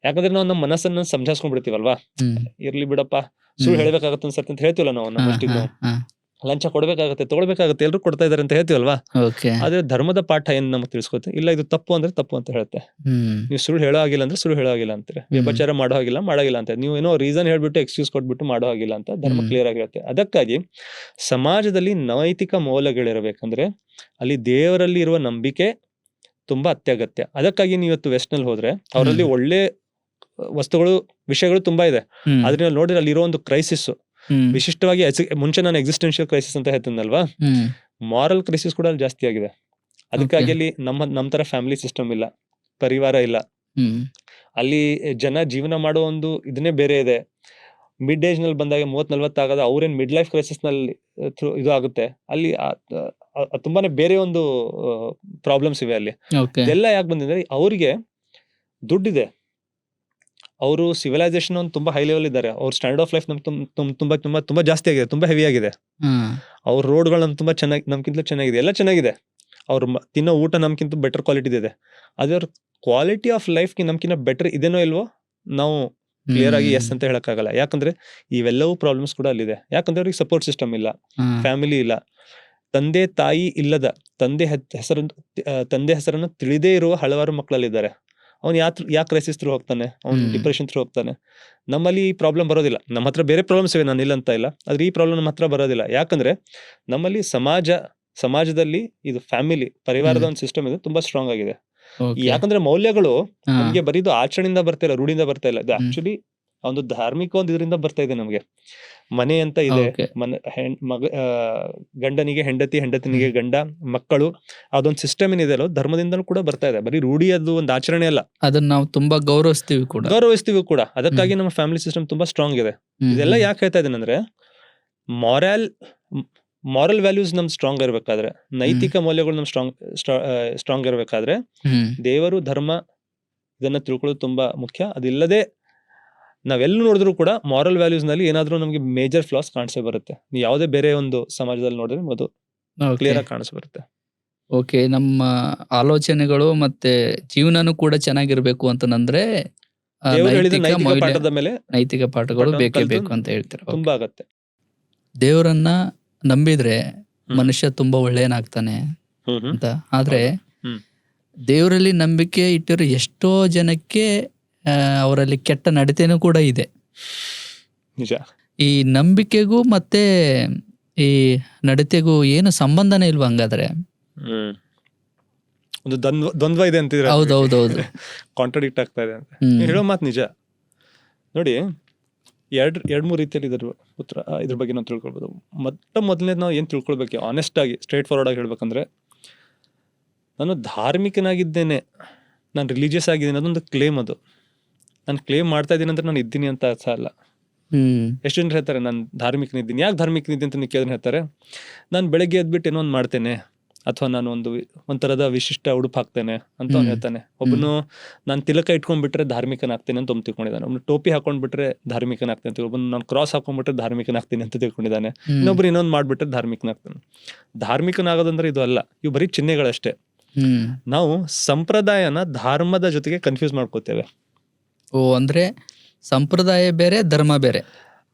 ಯಾಕಂದ್ರೆ ನಾವು ನಮ್ಮ ಮನಸ್ಸನ್ನ ಸಮಜಾಸ್ಕೊಂಡ್ಬಿಡ್ತೀವಲ್ವಾ, ಇರ್ಲಿ ಬಿಡಪ್ಪ ಸುಳ್ಳು ಹೇಳ್ಬೇಕಾಗತ್ತೆ ಅನ್ಸತ್ತೆ ಅಂತ ಹೇಳ್ತೀವಲ್ಲ ನಾವು. ನಮ್ಮಷ್ಟಿದ್ದು ಲಂಚ ಕೊಡ್ಬೇಕಾಗತ್ತೆ, ತಗೊಳ್ಬೇಕಾಗತ್ತೆ, ಎಲ್ರು ಕೊಡ್ತಾ ಇದಾರೆ ಅಂತ ಹೇಳ್ತೀವಲ್ವಾ. ಆದ್ರೆ ಧರ್ಮದ ಪಾಠ ಏನ್ ನಮ್ಗೆ ತಿಳಿಸ್ಕೊತ್ತೆ, ಇಲ್ಲ ಇದು ತಪ್ಪು ಅಂದ್ರೆ ತಪ್ಪು ಅಂತ ಹೇಳುತ್ತೆ. ನೀವು ಸುಳ್ಳು ಹೇಳೋ ಆಗಿಲ್ಲ ಅಂದ್ರೆ ಸುಳ್ಳು ಹೇಳೋ ಆಗಿಲ್ಲ ಅಂತಾರೆ, ವ್ಯಭಚಾರ ಮಾಡೋ ಹಾಗಿಲ್ಲ ಮಾಡಾಗಿಲ್ಲ ಅಂತ, ನೀವು ಏನೋ ರೀಸನ್ ಹೇಳ್ಬಿಟ್ಟು ಎಕ್ಸ್ಕ್ಯೂಸ್ ಕೊಟ್ಬಿಟ್ಟು ಮಾಡೋ ಹಾಗಿಲ್ಲ ಅಂತ ಧರ್ಮ ಕ್ಲಿಯರ್ ಆಗಿರುತ್ತೆ. ಅದಕ್ಕಾಗಿ ಸಮಾಜದಲ್ಲಿ ನೈತಿಕ ಮೌಲ್ಯಗಳಿರಬೇಕಂದ್ರೆ ಅಲ್ಲಿ ದೇವರಲ್ಲಿ ಇರುವ ನಂಬಿಕೆ ತುಂಬಾ ಅತ್ಯಗತ್ಯ. ಅದಕ್ಕಾಗಿ ನೀವು ಇವತ್ತು ವೆಸ್ಟ್ ನಲ್ಲಿ ಹೋದ್ರೆ ಅವರಲ್ಲಿ ಒಳ್ಳೆ ವಸ್ತುಗಳು, ವಿಷಯಗಳು ತುಂಬಾ ಇದೆ. ಆದ್ರೆ ನೀವು ನೋಡಿದ್ರೆ ಅಲ್ಲಿರೋ ಒಂದು ಕ್ರೈಸಿಸ್, ವಿಶಿಷ್ಟವಾಗಿ ಮುಂಚೆ ನಾನು ಎಕ್ಸಿಸ್ಟೆನ್ಷಿಯಲ್ ಕ್ರೈಸಿಸ್ ಅಂತ ಹೇಳ್ತೀನಲ್ವಾ, ಮಾರಲ್ ಕ್ರೈಸಿಸ್ ಕೂಡ ಅಲ್ಲಿ ಜಾಸ್ತಿ ಆಗಿದೆ. ಅದಕ್ಕಾಗಿ ಅಲ್ಲಿ ನಮ್ ತರ ಫ್ಯಾಮಿಲಿ ಸಿಸ್ಟಮ್ ಇಲ್ಲ, ಪರಿವಾರ ಇಲ್ಲ. ಅಲ್ಲಿ ಜನ ಜೀವನ ಮಾಡೋ ಒಂದು ಇದನ್ನೇ ಬೇರೆ ಇದೆ. ಮಿಡ್ ಏಜ್ ನಲ್ಲಿ ಬಂದಾಗ 30-40 ಆಗದ ಅವ್ರೇನ್ ಮಿಡ್ ಲೈಫ್ ಕ್ರೈಸಿಸ್ ನಲ್ಲಿ ಇದು ಆಗುತ್ತೆ. ಅಲ್ಲಿ ತುಂಬಾನೇ ಬೇರೆ ಒಂದು ಪ್ರಾಬ್ಲಮ್ಸ್ ಇವೆ ಅಲ್ಲಿ. ಇದೆಲ್ಲ ಯಾಕೆ ಬಂದಿದೆ, ಅವ್ರಿಗೆ ದುಡ್ಡಿದೆ, ಅವರು ಸಿವಿಲೈಸೇಷನ್ ಒಂದು ತುಂಬಾ ಹೈ ಲೆವೆಲ್ ಇದ್ದಾರೆ, ಅವ್ರ ಸ್ಟ್ಯಾಂಡರ್ಡ್ ಆಫ್ ಲೈಫ್ ತುಂಬಾ ತುಂಬಾ ತುಂಬಾ ಜಾಸ್ತಿ ಆಗಿದೆ, ತುಂಬಾ ಹೆವಿ ಆಗಿದೆ. ಅವ್ರ ರೋಡ್ಗಳು ತುಂಬಾ ಚೆನ್ನಾಗಿ, ನಮ್ಗಿಂತ ಚೆನ್ನಾಗಿದೆ, ಎಲ್ಲ ಚೆನ್ನಾಗಿದೆ. ಅವ್ರು ತಿನ್ನೋ ಊಟ ನಮ್ಗಿಂತ ಬೆಟರ್ ಕ್ವಾಲಿಟಿ ಇದೆ. ಅದೇ ಅವ್ರ ಕ್ವಾಲಿಟಿ ಆಫ್ ಲೈಫ್ ನಮ್ಗಿಂತ ಬೆಟರ್ ಇದೇನೋ ಇಲ್ವೋ ನಾವು ಕ್ಲಿಯರ್ ಆಗಿ ಎಸ್ ಅಂತ ಹೇಳಕ್ಕಾಗಲ್ಲ. ಯಾಕಂದ್ರೆ ಇವೆಲ್ಲವೂ ಪ್ರಾಬ್ಲಮ್ಸ್ ಕೂಡ ಅಲ್ಲಿದೆ. ಯಾಕಂದ್ರೆ ಅವ್ರಿಗೆ ಸಪೋರ್ಟ್ ಸಿಸ್ಟಮ್ ಇಲ್ಲ, ಫ್ಯಾಮಿಲಿ ಇಲ್ಲ, ತಂದೆ ತಾಯಿ ಇಲ್ಲದ, ತಂದೆ ಹೆಸರನ್ನು ತಿಳಿದೇ ಇರುವ ಹಲವಾರು ಮಕ್ಕಳಲ್ಲಿದ್ದಾರೆ. ಅವ್ನು ಯಾಕೆ ಕ್ರೈಸಿಸ್ ಥ್ರೂ ಹೋಗ್ತಾನೆ, ಅವ್ನು ಡಿಪ್ರೆಷನ್ ಥ್ರೂ ಹೋಗ್ತಾನೆ. ನಮ್ಮಲ್ಲಿ ಈ ಪ್ರಾಬ್ಲಮ್ ಬರೋದಿಲ್ಲ. ನಮ್ಮ ಹತ್ರ ಬೇರೆ ಪ್ರಾಬ್ಲಮ್ಸ್ ಇವೆ, ನಾನು ಇಲ್ಲ ಅಂತ ಇಲ್ಲ, ಆದ್ರೆ ಈ ಪ್ರಾಬ್ಲಮ್ ನಮ್ಮ ಹತ್ರ ಬರೋದಿಲ್ಲ. ಯಾಕಂದ್ರೆ ನಮ್ಮಲ್ಲಿ ಸಮಾಜದಲ್ಲಿ ಇದು ಫ್ಯಾಮಿಲಿ, ಪರಿವಾರದ ಒಂದು ಸಿಸ್ಟಮ್ ಇದೆ, ತುಂಬಾ ಸ್ಟ್ರಾಂಗ್ ಆಗಿದೆ. ಯಾಕಂದ್ರೆ ಮೌಲ್ಯಗಳು ನಮ್ಗೆ ಬರೀದು ಆಚರಣೆಯಿಂದ ಬರ್ತಾ ಇಲ್ಲ, ರೂಢಿಯಿಂದ ಬರ್ತಾ ಇಲ್ಲ. ಇದು ಆಕ್ಚುಲಿ ಒಂದು ಧಾರ್ಮಿಕ ಒಂದು ಇದರಿಂದ ಬರ್ತಾ ಇದೆ ನಮ್ಗೆ. ಮನೆ ಅಂತ ಇದೆ, ಗಂಡನಿಗೆ ಹೆಂಡತಿ, ಹೆಂಡತಿನಿಗೆ ಗಂಡ, ಮಕ್ಕಳು, ಅದೊಂದು ಸಿಸ್ಟಮ್ ಏನಿದೆ ಅಲ್ಲ, ಧರ್ಮದಿಂದಲೂ ಕೂಡ ಬರ್ತಾ ಇದೆ. ಬರೀ ರೂಢಿ, ಅದು ಒಂದು ಆಚರಣೆ ಅಲ್ಲ, ಅದನ್ನ ನಾವು ತುಂಬಾ ಗೌರವಿಸ್ತೀವಿ ಕೂಡ. ಅದಕ್ಕಾಗಿ ನಮ್ಮ ಫ್ಯಾಮಿಲಿ ಸಿಸ್ಟಮ್ ತುಂಬಾ ಸ್ಟ್ರಾಂಗ್ ಇದೆ. ಇದೆಲ್ಲ ಯಾಕೆ ಹೇಳ್ತಾ ಇದ್ದೇನೆ, ಮಾರಲ್ ವ್ಯಾಲ್ಯೂಸ್ ನಮ್ ಸ್ಟ್ರಾಂಗ್ ಇರ್ಬೇಕಾದ್ರೆ, ನೈತಿಕ ಮೌಲ್ಯಗಳು ನಮ್ ಸ್ಟ್ರಾಂಗ್ ಇರ್ಬೇಕಾದ್ರೆ ದೇವರು, ಧರ್ಮ ಇದನ್ನ ತಿಳ್ಕೊಳ್ಳೋದು ತುಂಬಾ ಮುಖ್ಯ. ಅದಿಲ್ಲದೆ ನಾವೆಲ್ಲೂ ನೋಡಿದ್ರು ಕೂಡ ಮಾರಲ್ ವ್ಯಾಲ್ಯೂಸ್ ನಲ್ಲಿ ಏನಾದ್ರೂ ನಮ್ಗೆ ಮೇಜರ್ ಫ್ಲಾಸ್ ಕಾಣಿಸೇ ಬರುತ್ತೆ. ನೀವು ಯಾವುದೇ ಬೇರೆ ಒಂದು ಸಮಾಜದಲ್ಲಿ ನೋಡಿದ್ರೆ ಅದು ಕ್ಲಿಯರ್ ಆಗಿ ಕಾಣಿಸ್ ಬರುತ್ತೆ. ಓಕೆ, ನಮ್ಮ ಆಲೋಚನೆಗಳು ಮತ್ತೆ ಜೀವನನೂ ಕೂಡ ಚೆನ್ನಾಗಿರ್ಬೇಕು ಅಂತಂದ್ರೆ ನೈತಿಕ ಪಾಠಗಳು ಬೇಕೇ ಬೇಕು ಅಂತ ಹೇಳ್ತಾರೆ. ತುಂಬಾ ಆಗತ್ತೆ. ದೇವರನ್ನ ನಂಬಿದ್ರೆ ಮನುಷ್ಯ ತುಂಬಾ ಒಳ್ಳೆಯನಾಗ್ತಾನೆ ಅಂತ. ಆದ್ರೆ ದೇವರಲ್ಲಿ ನಂಬಿಕೆ ಇಟ್ಟಿರೋ ಎಷ್ಟೋ ಜನಕ್ಕೆ ಅವರಲ್ಲಿ ಕೆಟ್ಟ ನಡತೆನೂ ಕೂಡ ಇದೆ. ನಿಜ. ಈ ನಂಬಿಕೆಗೂ ಮತ್ತೆ ಈ ನಡತೆಗೂ ಏನು ಸಂಬಂಧನೇ ಇಲ್ವಾ ಹಂಗಾದ್ರೆ? ಒಂದು ದ್ವಂದ್ವ ಇದೆ ಅಂತಿದ್ರೆ. ಹೌದೌದೌದು, ಕಾಂಟ್ರಡಿಕ್ಟ್ ಆಗ್ತಾ ಇದೆ ಅಂತ ಹೇಳೋ ಮಾತು ನಿಜ. ನೋಡಿ, ಎರಡು ಮೂರು ರೀತಿಯಲ್ಲಿ ಇದ್ರ ಬಗ್ಗೆ ನಾವು ತಿಳ್ಕೊಳ್ಬೋದು. ಮೊದಲನೇದು ನಾವು ಏನ್ ತಿಳ್ಕೊಳ್ಬೇಕು, ಆನೆಸ್ಟ್ ಆಗಿ ಸ್ಟ್ರೇಟ್ ಫಾರ್ವರ್ಡ್ ಆಗಿ ಹೇಳ್ಬೇಕಂದ್ರೆ, ನಾನು ಧಾರ್ಮಿಕನಾಗಿದ್ದೇನೆ, ನಾನು ರಿಲಿಜಿಯಸ್ ಆಗಿದ್ದೀನಿ, ಅದೊಂದು ಕ್ಲೇಮ್. ಅದು ನಾನು ಕ್ಲೇಮ್ ಮಾಡ್ತಾ ಇದ್ದೀನಿ ಅಂದ್ರೆ ನಾನು ಇದ್ದೀನಿ ಅಂತ ಅರ್ಥ ಅಲ್ಲ. ಎಷ್ಟು ಜನ ಹೇಳ್ತಾರೆ ನಾನು ಧಾರ್ಮಿಕನಿದ್ದೀನಿ. ಯಾಕೆ ಧಾರ್ಮಿಕನಿದ್ದೀನಿ ಅಂತ ನೀವು ಕೇಳಿದ್ರೆ ಹೇಳ್ತಾರೆ, ನಾನು ಬೆಳಗ್ಗೆ ಎದ್ಬಿಟ್ಟು ಏನೋ ಒಂದು ಮಾಡ್ತೇನೆ, ಅಥವಾ ನಾನು ಒಂಥರದ ವಿಶಿಷ್ಟ ಉಡುಪು ಹಾಕ್ತೇನೆ ಅಂತ ಅವ್ನು ಹೇಳ್ತಾನೆ. ಒಬ್ಬನು ನಾನು ತಿಲಕ ಇಟ್ಕೊಂಡ್ಬಿಟ್ರೆ ಧಾರ್ಮಿಕನಾಗ್ತೇನೆ ಅಂತ ತಿಳ್ಕೊಂಡಿದ್ದಾನೆ. ಒಬ್ಬನು ಟೋಪಿ ಹಾಕೊಂಡ್ಬಿಟ್ರೆ ಧಾರ್ಮಿಕನಾಗ್ತೇನೆ ಅಂತ, ಒಬ್ಬನು ನಾನು ಕ್ರಾಸ್ ಹಾಕೊಂಡ್ಬಿಟ್ರೆ ಧಾರ್ಮಿಕನಾಗ್ತೀನಿ ಅಂತ ತಿಳ್ಕೊಂಡಿದ್ದಾನೆ. ಇನ್ನೊಬ್ರು ಇನ್ನೊಂದು ಮಾಡ್ಬಿಟ್ರೆ ಧಾರ್ಮಿಕನಾಗ್ತಾನೆ. ಧಾರ್ಮಿಕನಾಗೋದಂದ್ರೆ ಇದು ಅಲ್ಲ, ಇವು ಬರೀ ಚಿಹ್ನೆಗಳಷ್ಟೇ. ನಾವು ಸಂಪ್ರದಾಯನ ಧರ್ಮದ ಜೊತೆಗೆ ಕನ್ಫ್ಯೂಸ್ ಮಾಡ್ಕೋತೇವೆ. ಅಂದ್ರೆ ಸಂಪ್ರದಾಯ ಬೇರೆ, ಧರ್ಮ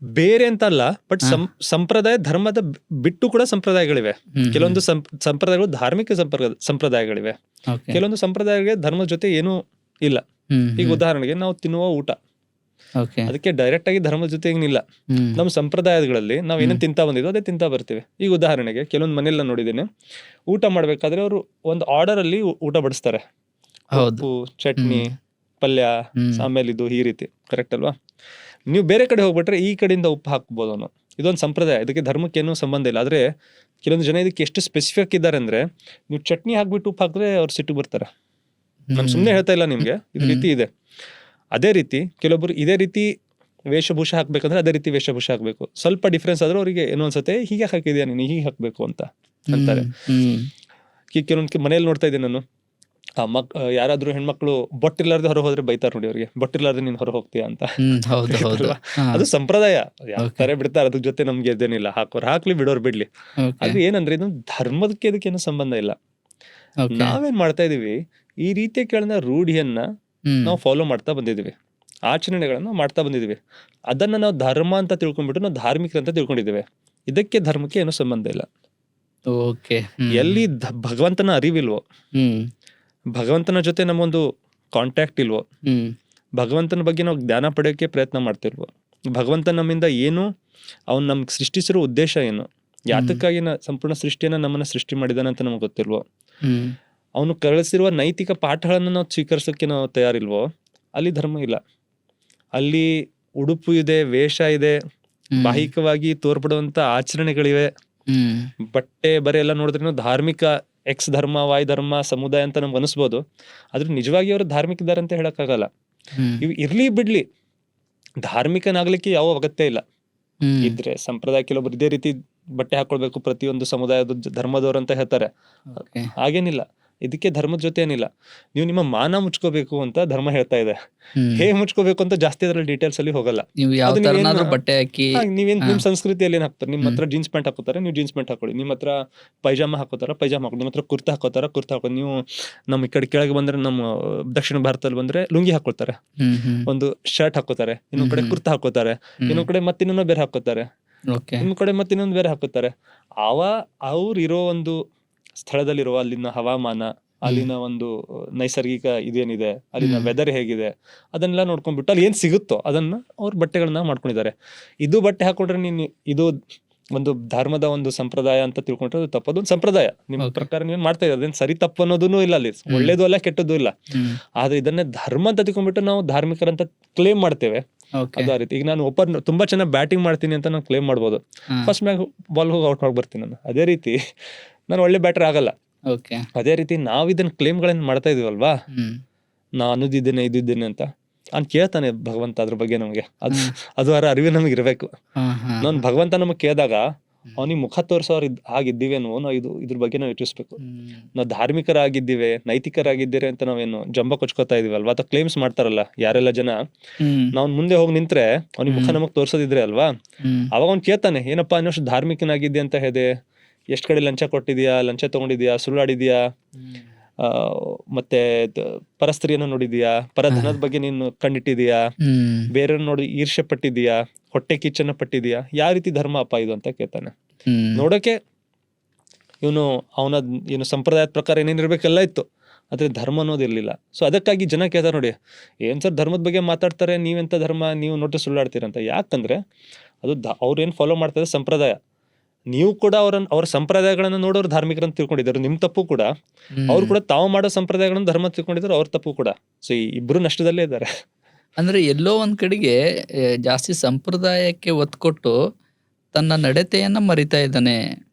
ಬೇರೆ ಅಂತ ಅಲ್ಲ, ಬಟ್ ಸಂಪ್ರದಾಯ ಧರ್ಮದ ಬಿಟ್ಟು ಕೂಡ ಸಂಪ್ರದಾಯಗಳಿವೆ. ಕೆಲವೊಂದು ಸಂಪ್ರದಾಯಗಳು ಧಾರ್ಮಿಕ ಸಂಪ್ರದಾಯಗಳಿವೆ, ಕೆಲವೊಂದು ಸಂಪ್ರದಾಯಗಳಿಗೆ ಧರ್ಮದ ಜೊತೆ ಏನೂ ಇಲ್ಲ. ಈಗ ಉದಾಹರಣೆಗೆ ನಾವು ತಿನ್ನುವ ಊಟ, ಅದಕ್ಕೆ ಡೈರೆಕ್ಟ್ ಆಗಿ ಧರ್ಮದ ಜೊತೆ ಏನಿಲ್ಲ. ನಮ್ಮ ಸಂಪ್ರದಾಯಗಳಲ್ಲಿ ನಾವು ಏನೇನು ತಿಂತಾ ಬಂದಿದ್ವು ಅದೇ ತಿಂತಾ ಬರ್ತೀವಿ. ಈಗ ಉದಾಹರಣೆಗೆ ಕೆಲವೊಂದು ಮನೇಲಿ ನಾನು ನೋಡಿದ್ದೇನೆ, ಊಟ ಮಾಡ್ಬೇಕಾದ್ರೆ ಅವರು ಒಂದು ಆರ್ಡರ್ ಅಲ್ಲಿ ಊಟ ಬಡಿಸ್ತಾರೆ. ಉಪ್ಪು, ಚಟ್ನಿ, ಪಲ್ಯ, ಆಮೇಲೆ ಇದು ಈ ರೀತಿ, ಕರೆಕ್ಟ್ ಅಲ್ವಾ? ನೀವು ಬೇರೆ ಕಡೆ ಹೋಗ್ಬಿಟ್ರೆ ಈ ಕಡೆಯಿಂದ ಉಪ್ಪು ಹಾಕ್ಬೋದು ಅವನು. ಇದೊಂದು ಸಂಪ್ರದಾಯ, ಇದಕ್ಕೆ ಧರ್ಮಕ್ಕೆ ಏನೂ ಸಂಬಂಧ ಇಲ್ಲ. ಆದ್ರೆ ಕೆಲವೊಂದು ಜನ ಇದಕ್ಕೆ ಎಷ್ಟು ಸ್ಪೆಸಿಫಿಕ್ ಇದ್ದಾರೆ ಅಂದ್ರೆ, ನೀವು ಚಟ್ನಿ ಹಾಕ್ಬಿಟ್ಟು ಉಪ್ಪು ಹಾಕಿದ್ರೆ ಅವ್ರು ಸಿಟ್ಟು ಬರ್ತಾರೆ. ನಾನು ಸುಮ್ಮನೆ ಹೇಳ್ತಾ ಇಲ್ಲ ನಿಮ್ಗೆ, ಇದು ರೀತಿ ಇದೆ. ಅದೇ ರೀತಿ ಕೆಲವೊಬ್ರು ಇದೇ ರೀತಿ ವೇಷಭೂಷ ಹಾಕ್ಬೇಕಂದ್ರೆ ಅದೇ ರೀತಿ ವೇಷಭೂಷ ಹಾಕ್ಬೇಕು. ಸ್ವಲ್ಪ ಡಿಫ್ರೆನ್ಸ್ ಆದ್ರೂ ಅವರಿಗೆ ಏನೋ ಅನ್ಸುತ್ತೆ, ಹೀಗೆ ಹಾಕಿದ್ಯಾ ನೀನು, ಹೀಗೆ ಹಾಕ್ಬೇಕು ಅಂತ ಅಂತಾರೆ. ಕೆಲವೊಂದು ಮನೇಲಿ ನೋಡ್ತಾ ಇದ್ದೀನಿ ನಾನು, ಯಾರಾದ್ರೂ ಹೆಣ್ಮಕ್ಳು ಬೊಟ್ಟಿರ್ಲಾರ್ದೆ ಹೊರ ಹೋದ್ರೆ ಬೈತಾರ ನೋಡಿ ಅವ್ರಿಗೆ, ಬೊಟ್ಟಿರ್ಲಾರ್ದೆ ನೀನ್ ಹೊರ ಹೋಗ್ತೀಯಾ ಅಂತ. ಅದು ಸಂಪ್ರದಾಯ, ಯಾವ ತರ ಬಿಡ್ತಾರೆ ಅದ್ರ ಜೊತೆ ನಮ್ಗೆ ಎದ್ದೇನಿಲ್ಲ, ಹಾಕೋರ್ ಹಾಕ್ಲಿ ಬಿಡೋರ್ ಬಿಡ್ಲಿ. ಅದು ಏನಂದ್ರೆ ಇದು ಧರ್ಮದಕ್ಕೆ ಅದಕ್ಕೆ ಏನೋ ಸಂಬಂಧ ಇಲ್ಲ. ನಾವೇನ್ ಮಾಡ್ತಾ ಇದೀವಿ, ಈ ರೀತಿಯ ಕೆಳನ ರೂಢಿಯನ್ನ ನಾವು ಫಾಲೋ ಮಾಡ್ತಾ ಬಂದಿದೀವಿ, ಆಚರಣೆಗಳನ್ನ ಮಾಡ್ತಾ ಬಂದಿದೀವಿ. ಅದನ್ನ ನಾವು ಧರ್ಮ ಅಂತ ತಿಳ್ಕೊಂಡ್ಬಿಟ್ಟು ನಾವು ಧಾರ್ಮಿಕ ಅಂತ ತಿಳ್ಕೊಂಡಿದ್ದೇವೆ. ಇದಕ್ಕೆ ಧರ್ಮಕ್ಕೆ ಏನೋ ಸಂಬಂಧ ಇಲ್ಲ. ಎಲ್ಲಿ ಭಗವಂತನ ಅರಿವಿಲ್ವೋ, ಭಗವಂತನ ಜೊತೆ ನಮ್ಮೊಂದು ಕಾಂಟ್ಯಾಕ್ಟ್ ಇಲ್ವೋ, ಭಗವಂತನ ಬಗ್ಗೆ ನಾವು ಜ್ಞಾನ ಪಡೆಯೋಕೆ ಪ್ರಯತ್ನ ಮಾಡ್ತಿಲ್ವೋ, ಭಗವಂತ ನಮ್ಮಿಂದ ಏನು, ಅವ್ನು ನಮ್ಗೆ ಸೃಷ್ಟಿಸಿರೋ ಉದ್ದೇಶ ಏನು, ಯಾತಕ್ಕಾಗಿ ಸಂಪೂರ್ಣ ಸೃಷ್ಟಿಯನ್ನ ನಮ್ಮನ್ನ ಸೃಷ್ಟಿ ಮಾಡಿದಾನೆ ಅಂತ ನಮ್ಗೆ ಗೊತ್ತಿಲ್ವೋ, ಅವನು ಕಳಿಸಿರುವ ನೈತಿಕ ಪಾಠಗಳನ್ನ ನಾವು ಸ್ವೀಕರಿಸೋಕೆ ನಾವು ತಯಾರಿಲ್ವೋ, ಅಲ್ಲಿ ಧರ್ಮ ಇಲ್ಲ. ಅಲ್ಲಿ ಉಡುಪು ಇದೆ, ವೇಷ ಇದೆ, ಬಾಹಿಕವಾಗಿ ತೋರ್ಪಡುವಂತ ಆಚರಣೆಗಳಿವೆ, ಬಟ್ಟೆ ಬರೆ ಎಲ್ಲ ನೋಡಿದ್ರೆ ಧಾರ್ಮಿಕ ಎಕ್ಸ್ ಧರ್ಮ, ವಾಯ್ ಧರ್ಮ, ಸಮುದಾಯ ಅಂತ ನಮ್ಗೆ ಅನಿಸ್ಬೋದು. ಆದ್ರೆ ನಿಜವಾಗಿ ಅವರು ಧಾರ್ಮಿಕ ಇದ್ದಾರೆ ಅಂತ ಹೇಳಕ್ಕಾಗಲ್ಲ. ಇವ್ ಇರ್ಲಿ ಬಿಡ್ಲಿ, ಧಾರ್ಮಿಕನಾಗ್ಲಿಕ್ಕೆ ಯಾವ ಅಗತ್ಯ ಇಲ್ಲ. ಇದ್ರೆ ಸಂಪ್ರದಾಯ ಕೆಲವೊಬ್ರು ಇದೇ ರೀತಿ ಬಟ್ಟೆ ಹಾಕೊಳ್ಬೇಕು ಪ್ರತಿಯೊಂದು ಸಮುದಾಯದ ಧರ್ಮದವ್ರು ಅಂತ ಹೇಳ್ತಾರೆ. ಹಾಗೇನಿಲ್ಲ, ಇದಕ್ಕೆ ಧರ್ಮದ ಜೊತೆ ಏನಿಲ್ಲ. ನೀವು ನಿಮ್ಮ ಮಾನ ಮುಚ್ಕೋಬೇಕು ಅಂತ ಧರ್ಮ ಹೇಳ್ತಾ ಇದೆ. ಹೇಗ್ ಮುಚ್ಕೋಬೇಕು ಅಂತ ಜಾಸ್ತಿ ಅದ್ರಲ್ಲಿ ಡೀಟೇಲ್ಸ್ ಅಲ್ಲಿ ಹೋಗಲ್ಲ. ನೀವೇನ್ ನಿಮ್ ಸಂಸ್ಕೃತಿಯಲ್ಲಿ ಏನ್ ಹಾಕ್ತಾರೆ, ನಿಮ್ ಹತ್ರ ಜೀನ್ಸ್ ಪ್ಯಾಂಟ್ ಹಾಕೋತಾರೆ, ನೀವು ಜೀನ್ಸ್ ಪ್ಯಾಂಟ್ ಹಾಕೊಳ್ಳಿ. ನಿಮ್ ಹತ್ರ ಪೈಜಾಮ ಹಾಕೋತಾರ, ಪೈಜಾಮ ಹಾಕೊಳ್ಳಿ. ನಿಮ್ ಹತ್ರ ಕುರ್ತಾ ಹಾಕೋತಾರ, ಕುರ್ತಾ ಹಾಕೊಳ್ಳಿ. ನೀವು ನಮ್ ಈ ಕಡೆ ಕೆಳಗೆ ಬಂದ್ರೆ, ನಮ್ಮ ದಕ್ಷಿಣ ಭಾರತದಲ್ಲಿ ಬಂದ್ರೆ ಲುಂಗಿ ಹಾಕೊಳ್ತಾರೆ, ಒಂದು ಶರ್ಟ್ ಹಾಕೋತಾರೆ, ಇನ್ನೊಂದ್ ಕಡೆ ಕುರ್ತಾ ಹಾಕೋತಾರೆ, ಇನ್ನೊಂದ್ ಕಡೆ ಮತ್ತೆ ಇನ್ನೊಂದು ಬೇರೆ ಹಾಕೋತಾರೆ, ಇನ್ನೊಂದ್ ಕಡೆ ಮತ್ತೆ ಇನ್ನೊಂದು ಬೇರೆ ಹಾಕೋತಾರೆ. ಅವ್ರು ಇರೋ ಒಂದು ಸ್ಥಳದಲ್ಲಿರುವ ಅಲ್ಲಿನ ಹವಾಮಾನ, ಅಲ್ಲಿನ ಒಂದು ನೈಸರ್ಗಿಕ ಇದೇನಿದೆ, ಅಲ್ಲಿನ ವೆದರ್ ಹೇಗಿದೆ, ಅದನ್ನೆಲ್ಲ ನೋಡ್ಕೊಂಡ್ಬಿಟ್ಟು ಅಲ್ಲಿ ಏನ್ ಸಿಗುತ್ತೋ ಅದನ್ನ ಅವ್ರ ಬಟ್ಟೆಗಳನ್ನ ಮಾಡ್ಕೊಂಡಿದ್ದಾರೆ. ಇದು ಬಟ್ಟೆ ಹಾಕೊಂಡ್ರೆ ನೀನು ಇದು ಒಂದು ಧರ್ಮದ ಒಂದು ಸಂಪ್ರದಾಯ ಅಂತ ತಿಳ್ಕೊಂಡ್ರೆ ಅದು ತಪ್ಪು. ಅದೊಂದು ಸಂಪ್ರದಾಯ, ನಿಮ್ಮ ಪ್ರಕಾರ ನೀವೇನ್ ಮಾಡ್ತಾ ಇರೋದು ಅದೇನ್ ಸರಿ ತಪ್ಪು ಅನ್ನೋದೂ ಇಲ್ಲ, ಅಲ್ಲಿ ಒಳ್ಳೇದು ಅಲ್ಲ ಕೆಟ್ಟದ್ದು ಇಲ್ಲ. ಆದ್ರೆ ಇದನ್ನೇ ಧರ್ಮ ಅಂತ ತಿಳ್ಕೊಂಡ್ಬಿಟ್ಟು ನಾವು ಧಾರ್ಮಿಕರಂತ ಕ್ಲೇಮ್ ಮಾಡ್ತೇವೆ. ಅದು ಆ ರೀತಿ. ಈಗ ನಾನು ತುಂಬಾ ಚೆನ್ನಾಗಿ ಬ್ಯಾಟಿಂಗ್ ಮಾಡ್ತೀನಿ ಅಂತ ನಾನು ಕ್ಲೇಮ್ ಮಾಡ್ಬೋದು, ಫಸ್ಟ್ ಮ್ಯಾಚ್ ಬಾಲ್ ಹೋಗಿ ಔಟ್ ಮಾಡಿ ಬರ್ತೀನಿ ನಾನು. ಅದೇ ರೀತಿ ನಾನು ಒಳ್ಳೆ ಬ್ಯಾಟರ್ ಆಗಲ್ಲ. ಅದೇ ರೀತಿ ನಾವ್ ಇದನ್ನ ಕ್ಲೇಮ್ಗಳನ್ನ ಮಾಡ್ತಾ ಇದೀವಲ್ವಾ, ನಾ ಅನ್ನೋದಿದ್ದೇನೆ ಇದಿದ್ದೇನೆ ಅಂತ. ಅವ್ನು ಕೇಳ್ತಾನೆ ಭಗವಂತ ಅದ್ರ ಬಗ್ಗೆ ನಮ್ಗೆ, ಅದು ಅರಿವು ನಮ್ಗೆ ಇರ್ಬೇಕು. ನಾನು ಭಗವಂತ ನಮಗ್ ಕೇಳಿದಾಗ ಅವನಿಗೆ ಮುಖ ತೋರ್ಸೋರು ಆಗಿದ್ದೀವೇನೋ ನಾವು ಇದ್ರ ಬಗ್ಗೆ ನಾವು ಯೋಚಿಸ್ಬೇಕು. ನಾವು ಧಾರ್ಮಿಕರಾಗಿದ್ದೀವಿ, ನೈತಿಕರಾಗಿದ್ದೀರಿ ಅಂತ ನಾವೇನು ಜಂಬ ಕೊಚ್ಕೋತಾ ಇದೀವಲ್ವಾ, ಅಥವಾ ಕ್ಲೇಮ್ಸ್ ಮಾಡ್ತಾರಲ್ಲ ಯಾರೆಲ್ಲ ಜನ, ನಾವ್ ಮುಂದೆ ಹೋಗಿ ನಿಂತ್ರೆ ಅವ್ನಿಗೆ ಮುಖ ನಮಗ್ ತೋರ್ಸೋದಿದ್ರೆ ಅಲ್ವಾ, ಅವಾಗ ಅವ್ನು ಕೇಳ್ತಾನೆ, ಏನಪ್ಪಾ ಅನ್ನೋಷ್ಟು ಧಾರ್ಮಿಕನಾಗಿದ್ದೆ ಅಂತ ಹೇಳಿದೆ, ಎಷ್ಟ್ ಕಡೆ ಲಂಚ ಕೊಟ್ಟಿದ್ಯಾ, ಲಂಚ ತಗೊಂಡಿದ್ಯಾ, ಸುಳ್ಳಾಡಿದ್ಯಾ, ಮತ್ತೆ ಪರಸ್ತ್ರೀಯನ್ನು ನೋಡಿದ್ಯಾ, ಪರಧನದ ಬಗ್ಗೆ ನೀನು ಕಂಡಿಟ್ಟಿದ್ಯಾ, ಬೇರೆಯವ್ರನ್ನ ನೋಡಿ ಈರ್ಷ್ಯ ಪಟ್ಟಿದ್ಯಾ, ಹೊಟ್ಟೆ ಕಿಚ್ಚನ್ನ ಪಟ್ಟಿದ್ಯಾ, ಯಾವ ರೀತಿ ಧರ್ಮ ಅಪ್ಪ ಇದು ಅಂತ ಕೇಳ್ತಾನೆ. ನೋಡೋಕೆ ಅವನ ಏನು ಸಂಪ್ರದಾಯದ ಪ್ರಕಾರ ಏನೇನಿರ್ಬೇಕೆಲ್ಲ ಇತ್ತು, ಆದ್ರೆ ಧರ್ಮ ಅನ್ನೋದು ಇರ್ಲಿಲ್ಲ. ಸೊ ಅದಕ್ಕಾಗಿ ಜನ ಕೇಳ್ತಾರೆ, ನೋಡಿ ಏನ್ ಸರ್ ಧರ್ಮದ ಬಗ್ಗೆ ಮಾತಾಡ್ತಾರೆ, ನೀವೆಂತ ಧರ್ಮ, ನೀವು ನೋಡ್ರಿ ಸುಳ್ಳಾಡ್ತೀರಂತ. ಯಾಕಂದ್ರೆ ಅದು ಅವ್ರೇನ್ ಫಾಲೋ ಮಾಡ್ತಾರೆ ಸಂಪ್ರದಾಯ. ನೀವು ಕೂಡ ಅವ್ರ ಸಂಪ್ರದಾಯಗಳನ್ನ ನೋಡೋರು ಧಾರ್ಮಿಕರಂತ ತಿಳ್ಕೊಂಡಿದ್ದಾರೆ, ನಿಮ್ ತಪ್ಪು ಕೂಡ. ಅವ್ರು ಕೂಡ ತಾವು ಮಾಡೋ ಸಂಪ್ರದಾಯಗಳನ್ನ ಧರ್ಮ ತಿಳ್ಕೊಂಡಿದ್ದಾರೆ, ಅವ್ರ ತಪ್ಪು ಕೂಡ. ಸೊ ಈ ಇಬ್ರು ನಷ್ಟದಲ್ಲೇ ಇದ್ದಾರೆ. ಅಂದ್ರೆ ಎಲ್ಲೋ ಒಂದ್ ಕಡೆಗೆ ಜಾಸ್ತಿ ಸಂಪ್ರದಾಯಕ್ಕೆ ಒತ್ತು ಕೊಟ್ಟು ತನ್ನ ನಡತೆಯನ್ನ ಮರಿತಾ ಇದ್ದಾನೆ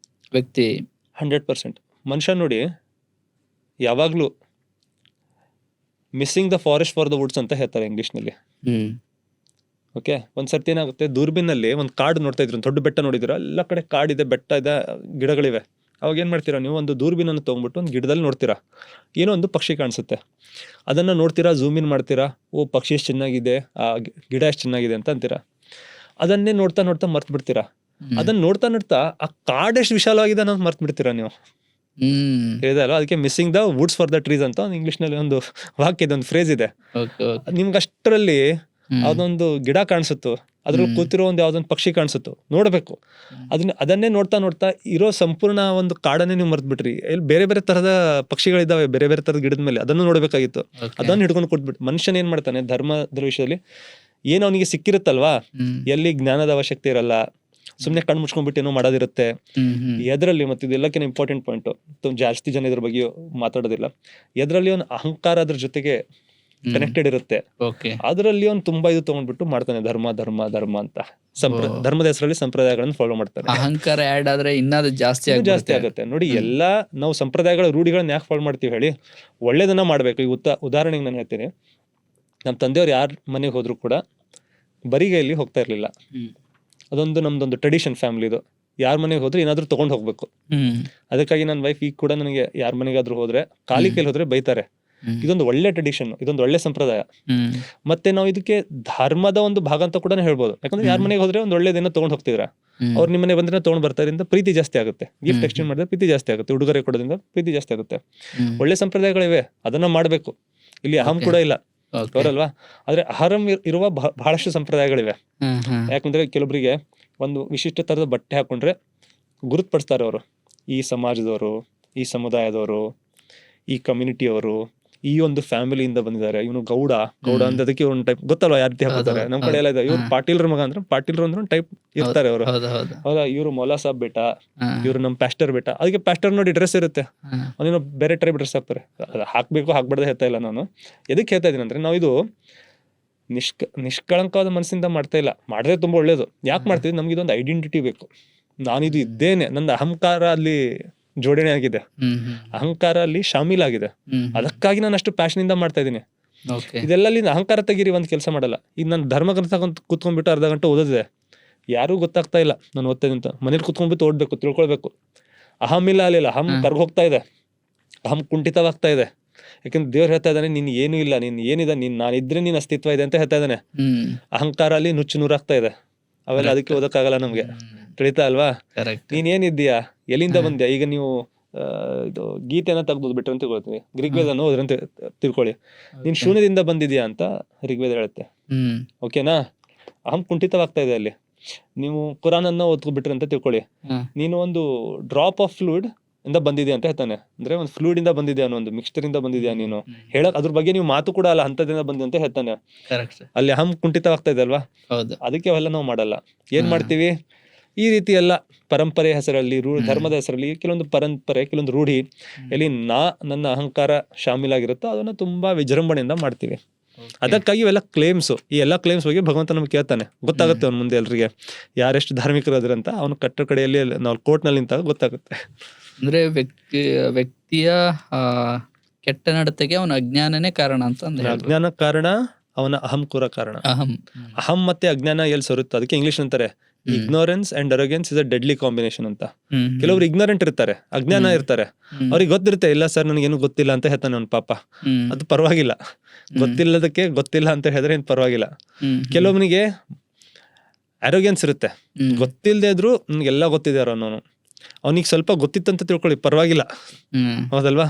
ವ್ಯಕ್ತಿ. 100%. ಮನುಷ್ಯ ನೋಡಿ ಯಾವಾಗ್ಲೂ missing the forest for the Woods ಅಂತ ಹೇಳ್ತಾರೆ ಇಂಗ್ಲಿಷ್ನಲ್ಲಿ. ಓಕೆ, ಒಂದ್ಸರ್ತಿ ಏನಾಗುತ್ತೆ, ದೂರ್ಬಿನಲ್ಲಿ ಒಂದು ಕಾಡು ನೋಡ್ತಾ ಇದ್ರು, ದೊಡ್ಡ ಬೆಟ್ಟ ನೋಡಿದಿರ, ಎಲ್ಲ ಕಡೆ ಕಾಡಿದೆ, ಬೆಟ್ಟ ಇದೆ, ಗಿಡಗಳಿವೆ. ಅವಾಗ ಏನ್ ಮಾಡ್ತೀರಾ ನೀವು, ಒಂದು ದೂರ್ಬಿನನ್ನು ತಗೊಂಡ್ಬಿಟ್ಟು ಒಂದು ಗಿಡದಲ್ಲಿ ನೋಡ್ತೀರಾ, ಏನೋ ಒಂದು ಪಕ್ಷಿ ಕಾಣಿಸುತ್ತೆ, ಅದನ್ನ ನೋಡ್ತೀರಾ, ಝೂಮ್ ಇನ್ ಮಾಡ್ತೀರಾ, ಓ ಪಕ್ಷಿ ಎಷ್ಟು ಚೆನ್ನಾಗಿದೆ, ಆ ಗಿಡ ಎಷ್ಟು ಚೆನ್ನಾಗಿದೆ ಅಂತ ಅಂತೀರಾ. ಅದನ್ನೇ ನೋಡ್ತಾ ನೋಡ್ತಾ ಮರ್ತ್ ಬಿಡ್ತೀರಾ. ಅದನ್ನ ನೋಡ್ತಾ ನೋಡ್ತಾ ಆ ಕಾಡು ಎಷ್ಟು ವಿಶಾಲವಾಗಿದೆ ಅನ್ನೋದು ಮರ್ತ್ ಬಿಡ್ತೀರಾ ನೀವು. ಹೇಳಿದಲ್ಲ, ಅದಕ್ಕೆ missing the Woods for the trees ಅಂತ ಇಂಗ್ಲಿಷ್ ನಲ್ಲಿ ಒಂದು ವಾಕ್ಯ ಇದೆ, ಒಂದು ಫ್ರೇಸ್ ಇದೆ. ನಿಮ್ಗೆ ಅಷ್ಟರಲ್ಲಿ ಅದೊಂದು ಗಿಡ ಕಾಣಿಸುತ್ತೋ, ಅದ್ರಲ್ಲಿ ಕೂತಿರೋ ಒಂದು ಯಾವ್ದೊಂದು ಪಕ್ಷಿ ಕಾಣಿಸುತ್ತೋ, ನೋಡ್ಬೇಕು. ಅದನ್ನೇ ನೋಡ್ತಾ ನೋಡ್ತಾ ಇರೋ ಸಂಪೂರ್ಣ ಒಂದು ಕಾಡನ್ನೇ ನೀವು ಮರ್ತ್ ಬಿಟ್ರಿ. ಇಲ್ಲಿ ಬೇರೆ ಬೇರೆ ತರದ ಪಕ್ಷಿಗಳಿದಾವೆ, ಬೇರೆ ಬೇರೆ ತರದ ಗಿಡದ ಮೇಲೆ, ಅದನ್ನು ನೋಡ್ಬೇಕಾಗಿತ್ತು. ಅದನ್ನ ಹಿಡ್ಕೊಂಡು ಕೊಟ್ಬಿಟ್ಟು ಮನುಷ್ಯನ ಏನ್ ಮಾಡ್ತಾನೆ, ಧರ್ಮದ ವಿಷಯದಲ್ಲಿ ಏನು ಅವನಿಗೆ ಸಿಕ್ಕಿರುತ್ತಲ್ವಾ, ಎಲ್ಲಿ ಜ್ಞಾನದ ಅವಶ್ಯಕತೆ ಇರಲ್ಲ, ಸುಮ್ನೆ ಕಣ್ ಮುಚ್ಕೊಂಡ್ಬಿಟ್ಟು ಏನೋ ಮಾಡೋದಿರುತ್ತೆ. ಎದ್ರಲ್ಲಿ, ಮತ್ತೆ ಇದೆಲ್ಲಕ್ಕಿಂತ ಇಂಪಾರ್ಟೆಂಟ್ ಪಾಯಿಂಟ್, ಜಾಸ್ತಿ ಜನ ಇದ್ರ ಬಗ್ಗೆ ಮಾತಾಡೋದಿಲ್ಲ, ಎದ್ರಲ್ಲಿ ಒಂದು ಅಹಂಕಾರ ಅದ್ರ ಜೊತೆಗೆ ಕನೆಕ್ಟೆಡ್ ಇರುತ್ತೆ. ಓಕೆ. ಅದರಲ್ಲಿ ಅವ್ನು ತುಂಬಾ ಇದು ತಗೊಂಡ್ಬಿಟ್ಟು ಮಾಡ್ತಾನೆ, ಧರ್ಮ ಧರ್ಮ ಧರ್ಮ ಅಂತ ಧರ್ಮದ ಹೆಸರಲ್ಲಿ ಸಂಪ್ರದಾಯಗಳನ್ನು ಫಾಲೋ ಮಾಡ್ತಾನೆ. ಅಹಂಕಾರ ಆಡ್ ಆದ್ರೆ ಇನ್ನದು ಜಾಸ್ತಿ ಜಾಸ್ತಿ ಆಗುತ್ತೆ ನೋಡಿ. ಎಲ್ಲಾ ನಾವು ಸಂಪ್ರದಾಯಗಳ ರೂಢಿಗಳನ್ನ ಯಾಕೆ ಫಾಲೋ ಮಾಡ್ತೀವಿ ಹೇಳಿ? ಒಳ್ಳೇದನ್ನ ಮಾಡ್ಬೇಕು. ಈಗ ಉದಾಹರಣೆಗೆ ನಾನು ಹೇಳ್ತೀನಿ, ನಮ್ಮ ತಂದೆಯವ್ರು ಯಾರ ಮನೆಗೆ ಹೋದ್ರು ಕೂಡ ಬರಿಗೈಯಲ್ಲಿ ಹೋಗ್ತಾ ಇರ್ಲಿಲ್ಲ. ಅದೊಂದು ನಮ್ದೊಂದು ಟ್ರೆಡಿಷನ್ ಫ್ಯಾಮಿಲಿದು. ಯಾರ ಮನೆಗೆ ಹೋದ್ರೆ ಏನಾದ್ರು ತಗೊಂಡ್ ಹೋಗ್ಬೇಕು. ಅದಕ್ಕಾಗಿ ನನ್ನ ವೈಫ್ ಈಗ ಕೂಡ ನನಗೆ ಯಾರ ಮನೆಗಾದ್ರೂ ಹೋದ್ರೆ ಖಾಲಿ ಕೈಲಿ ಹೋದ್ರೆ ಬೈತಾರೆ. ಇದೊಂದು ಒಳ್ಳೆ ಟ್ರೆಡಿಷನ್, ಇದೊಂದು ಒಳ್ಳೆ ಸಂಪ್ರದಾಯ. ಮತ್ತೆ ನಾವು ಇದಕ್ಕೆ ಧರ್ಮದ ಒಂದು ಭಾಗ ಅಂತ ಕೂಡ ಹೇಳ್ಬೋದು. ಯಾಕಂದ್ರೆ ಯಾರ ಮನೆಗೆ ಹೋದ್ರೆ ಒಂದು ಒಳ್ಳೇದೇನೋ ತಗೊಂಡ್ ಹೋಗ್ತಿದ್ರ, ಅವ್ರು ನಿಮ್ಮ ಮನೆ ಬಂದ್ರೆ ತಗೊಂಡ್ ಬರ್ತಾರಿಂದ ಪ್ರೀತಿ ಜಾಸ್ತಿ ಆಗುತ್ತೆ. ಗಿಫ್ಟ್ ಎಕ್ಸ್ಚೇಂಜ್ ಮಾಡಿದ್ರೆ ಪ್ರೀತಿ ಜಾಸ್ತಿ ಆಗುತ್ತೆ, ಉಡುಗೊರೆ ಕೊಡೋದ್ರಿಂದ ಪ್ರೀತಿ ಜಾಸ್ತಿ ಆಗುತ್ತೆ. ಒಳ್ಳೆ ಸಂಪ್ರದಾಯಗಳಿವೆ, ಅದನ್ನ ಮಾಡ್ಬೇಕು. ಇಲ್ಲಿ ಅಹಂ ಕೂಡ ಇಲ್ಲ, ಅವರಲ್ವಾ? ಆದ್ರೆ ಅಹರಂ ಇರುವ ಬಹಳಷ್ಟು ಸಂಪ್ರದಾಯಗಳಿವೆ. ಯಾಕಂದ್ರೆ ಕೆಲವೊಬ್ಬರಿಗೆ ಒಂದು ವಿಶಿಷ್ಟ ತರದ ಬಟ್ಟೆ ಹಾಕೊಂಡ್ರೆ ಗುರುತ್ಪಡಿಸ್ತಾರೆ ಅವರು. ಈ ಸಮಾಜದವರು, ಈ ಸಮುದಾಯದವರು, ಈ ಕಮ್ಯುನಿಟಿಯವರು, ಈ ಒಂದು ಫ್ಯಾಮಿಲಿಯಿಂದ ಬಂದಿದ್ದಾರೆ, ಇವನು ಗೌಡ ಅಂದ್ರೆ ಅದಕ್ಕೆ ಒಂದು ಟೈಪ್ ಗೊತ್ತಲ್ವಾ ಯಾವ ರೀತಿ ಹಾಕೋತಾರೆ. ನಮ್ ಕಡೆ ಎಲ್ಲ ಇದೆ, ಇವ್ರು ಪಾಟೀಲ್ರ ಮಗ ಅಂದ್ರೆ ಪಾಟೀಲ್ರು ಅಂದ್ರೆ ಟೈಪ್ ಇರ್ತಾರೆ ಅವರು. ಹೌದಾ? ಇವ್ರು ಮೌಲಾ ಸಾಬ್ ಬೇಟ, ಇವ್ರು ನಮ್ ಪ್ಯಾಸ್ಟರ್ ಬೇಟ. ಅದಕ್ಕೆ ಪ್ಯಾಸ್ಟರ್ ನೋಡಿ ಡ್ರೆಸ್ ಇರುತ್ತೆ, ಅದೇನೋ ಬೇರೆ ಟೈಪ್ ಡ್ರೆಸ್ ಹಾಕ್ತಾರೆ. ಹಾಕ್ಬೇಕು ಹಾಕ್ಬಾರ್ದು ಹೇಳ್ತಾ ಇಲ್ಲ ನಾನು. ಎದಕ್ಕೆ ಹೇಳ್ತಾ ಇದೀನಿ ಅಂದ್ರೆ, ನಾವು ಇದು ನಿಷ್ಕಳಂಕವಾದ ಮನಸ್ಸಿಂದ ಮಾಡ್ತಾ ಇಲ್ಲ. ಮಾಡಿದ್ರೆ ತುಂಬಾ ಒಳ್ಳೇದು. ಯಾಕೆ ಮಾಡ್ತೀವಿ? ನಮ್ಗೆ ಇದೊಂದು ಐಡೆಂಟಿಟಿ ಬೇಕು. ನಾನಿದು ಇದ್ದೇನೆ, ನನ್ನ ಅಹಂಕಾರ ಅಲ್ಲಿ ಜೋಡಣೆ ಆಗಿದೆ, ಅಹಂಕಾರ ಅಲ್ಲಿ ಶಾಮೀಲಾಗಿದೆ. ಅದಕ್ಕಾಗಿ ನಾನು ಅಷ್ಟು ಪ್ಯಾಷನ್ ಇಂದ ಮಾಡ್ತಾ ಇದ್ದೀನಿ. ಇದೆಲ್ಲಲ್ಲಿ ಅಹಂಕಾರ ತೆಗೀರಿ, ಒಂದ್ ಕೆಲಸ ಮಾಡಲ್ಲ. ಈಗ ನಾನು ಧರ್ಮ ಗ್ರಂಥ ಕುತ್ಕೊಂಡ್ಬಿಟ್ಟು ಅರ್ಧ ಗಂಟೆ ಓದಿದೆ, ಯಾರಿಗೂ ಗೊತ್ತಾಗ್ತಾ ಇಲ್ಲ ನಾನು ಓದ್ತಾ ಅಂತ. ಮನೇಲಿ ಕುತ್ಕೊಂಡ್ಬಿಟ್ಟು ಓದ್ಬೇಕು, ತಿಳ್ಕೊಳ್ಬೇಕು. ಅಹಂ ಇಲ್ಲ ಅಲ್ಲಿಲ್ಲ, ಅಹಂ ಕರ್ಗ ಹೋಗ್ತಾ ಇದೆ, ಅಹಂ ಕುಂಠಿತವಾಗ್ತಾ ಇದೆ. ಯಾಕಂದ್ರೆ ದೇವ್ರು ಹೇಳ್ತಾ ಇದ್ದಾನೆ, ನೀನ್ ಏನು ಇಲ್ಲ, ನೀನ್ ಏನಿದೆ, ನಾನಿದ್ರೆ ನೀನ್ ಅಸ್ತಿತ್ವ ಇದೆ ಅಂತ ಹೇಳ್ತಾ ಇದ್ದಾನೆ. ಅಹಂಕಾರ ಅಲ್ಲಿ ನುಚ್ಚು ನೂರಾಗ್ತಾ ಇದೆ. ಅವೆಲ್ಲ ಅದಕ್ಕೆ ಓದಕ್ಕಾಗಲ್ಲ ನಮ್ಗೆ, ತಿಳಿತಾ ಅಲ್ವಾ? ನೀನ್ ಏನಿದ್ದೀಯಾ, ಎಲ್ಲಿಂದ ಬಂದ್ಯಾ? ಈಗ ನೀವು ಇದು ಗೀತೆನ ತೆಗ್ದು ಬಿಟ್ರೆ ಅಂತ ತಿಳ್ಕೊಳ್ತೀವಿ, ಋಗ್ವೇದನ ಹೋದ್ರಂತ ತಿಳ್ಕೊಳ್ಳಿ. ನೀನ್ ಶೂನ್ಯದಿಂದ ಬಂದಿದ್ಯಾ ಅಂತ ಋಗ್ವೇದ ಹೇಳುತ್ತೆ. ಓಕೆನಾ? ಅಹಂ ಕುಂಠಿತವಾಗ್ತಾ ಇದೆ ಅಲ್ಲಿ. ನೀವು ಕುರಾನ್ ಅನ್ನ ಓದ್ಬಿಟ್ರೆ ಅಂತ ತಿಳ್ಕೊಳ್ಳಿ, ನೀನು ಒಂದು ಡ್ರಾಪ್ ಆಫ್ ಫ್ಲೂಯಿಡ್ ಇಂದ ಬಂದಿದ್ಯಾ ಅಂತ ಹೇಳ್ತಾನೆ. ಅಂದ್ರೆ ಒಂದು ಫ್ಲೂಯಿಡ್ ಇಂದ ಬಂದಿದ್ಯಾ, ಒಂದು ಮಿಕ್ಸ್ಚರ್ ಇಂದ ಬಂದಿದ್ಯಾ ನೀನು. ಹೇಳಕ್ ಅದ್ರ ಬಗ್ಗೆ ನೀವು ಮಾತು ಕೂಡ ಅಲ್ಲ, ಅಂತದಿಂದ ಬಂದಿ ಅಂತ ಹೇಳ್ತಾನೆ. ಅಲ್ಲಿ ಅಹಂ ಕುಂಠಿತವಾಗ್ತಾ ಇದೆ ಅಲ್ವಾ? ಅದಕ್ಕೆ ಅವೆಲ್ಲ ನಾವು ಮಾಡಲ್ಲ. ಏನ್ ಮಾಡ್ತೀವಿ? ಈ ರೀತಿ ಎಲ್ಲ ಪರಂಪರೆ ಹೆಸರಲ್ಲಿ, ಧರ್ಮದ ಹೆಸರಲ್ಲಿ ಕೆಲವೊಂದು ಪರಂಪರೆ, ಕೆಲವೊಂದು ರೂಢಿ ಎಲ್ಲಿ ನನ್ನ ಅಹಂಕಾರ ಶಾಮೀಲಾಗಿರುತ್ತೋ ಅದನ್ನ ತುಂಬಾ ವಿಜೃಂಭಣೆಯಿಂದ ಮಾಡ್ತೀವಿ. ಅದಕ್ಕಾಗಿ ಇವೆಲ್ಲ ಕ್ಲೇಮ್ಸ್, ಈ ಎಲ್ಲಾ ಕ್ಲೇಮ್ಸ್ ಬಗ್ಗೆ ಭಗವಂತ ನಮ್ಗೆ ಕೇಳ್ತಾನೆ. ಗೊತ್ತಾಗುತ್ತೆ ಅವ್ನ ಮುಂದೆ ಎಲ್ರಿಗೆ ಯಾರೆಷ್ಟು ಧಾರ್ಮಿಕರು ಅದ್ರಂತ. ಅವನು ಕಟ್ಟ ಕಡೆಯಲ್ಲಿ ನಾವು ಕೋರ್ಟ್ ನಲ್ಲಿ ನಿಂತಾಗ ಗೊತ್ತಾಗುತ್ತೆ. ಅಂದ್ರೆ ವ್ಯಕ್ತಿಯ ಕೆಟ್ಟ ನಡತೆಗೆ ಅವನ ಅಜ್ಞಾನನೇ ಕಾರಣ ಅಂತ. ಅಜ್ಞಾನ ಕಾರಣ, ಅವನ ಅಹಂ ಕೂಡ ಕಾರಣ. ಅಹಂ ಮತ್ತೆ ಅಜ್ಞಾನ ಎಲ್ಲಿ ಸರುತ್ತೆ? ಅದಕ್ಕೆ ಇಂಗ್ಲಿಷ್ ಅಂತಾರೆ ignorance and arrogance is a deadly combination ಅಂತ. ಕೆಲವರು ಇಗ್ನೋರೆಂಟ್ ಇರ್ತಾರೆ, ಅಜ್ಞಾನ ಇರ್ತಾರೆ. ಅವ್ರಿಗೆ ಗೊತ್ತಿರುತ್ತೆ, ಇಲ್ಲ ಸರ್ ನನಗೇನು ಗೊತ್ತಿಲ್ಲ ಅಂತ ಹೇಳ್ತಾನೆ ಅವ್ನ ಪಾಪ. ಅದು ಪರವಾಗಿಲ್ಲ, ಗೊತ್ತಿಲ್ಲದಕ್ಕೆ ಗೊತ್ತಿಲ್ಲ ಅಂತ ಹೇಳಿದ್ರೆ ಏನ್ ಪರವಾಗಿಲ್ಲ. ಕೆಲವೊಬ್ಬನಿಗೆ ಅರೋಗೆನ್ಸ್ ಇರುತ್ತೆ, ಗೊತ್ತಿಲ್ಲದೆ ಇದ್ರು ನನ್ಗೆಲ್ಲ ಗೊತ್ತಿದೆ ಅನ್ನೋನು. ಅವನಿಗೆ ಸ್ವಲ್ಪ ಗೊತ್ತಿತ್ತಂತ ತಿಳ್ಕೊಳ್ಳಿ, ಪರವಾಗಿಲ್ಲ, ಹೌದಲ್ವಾ?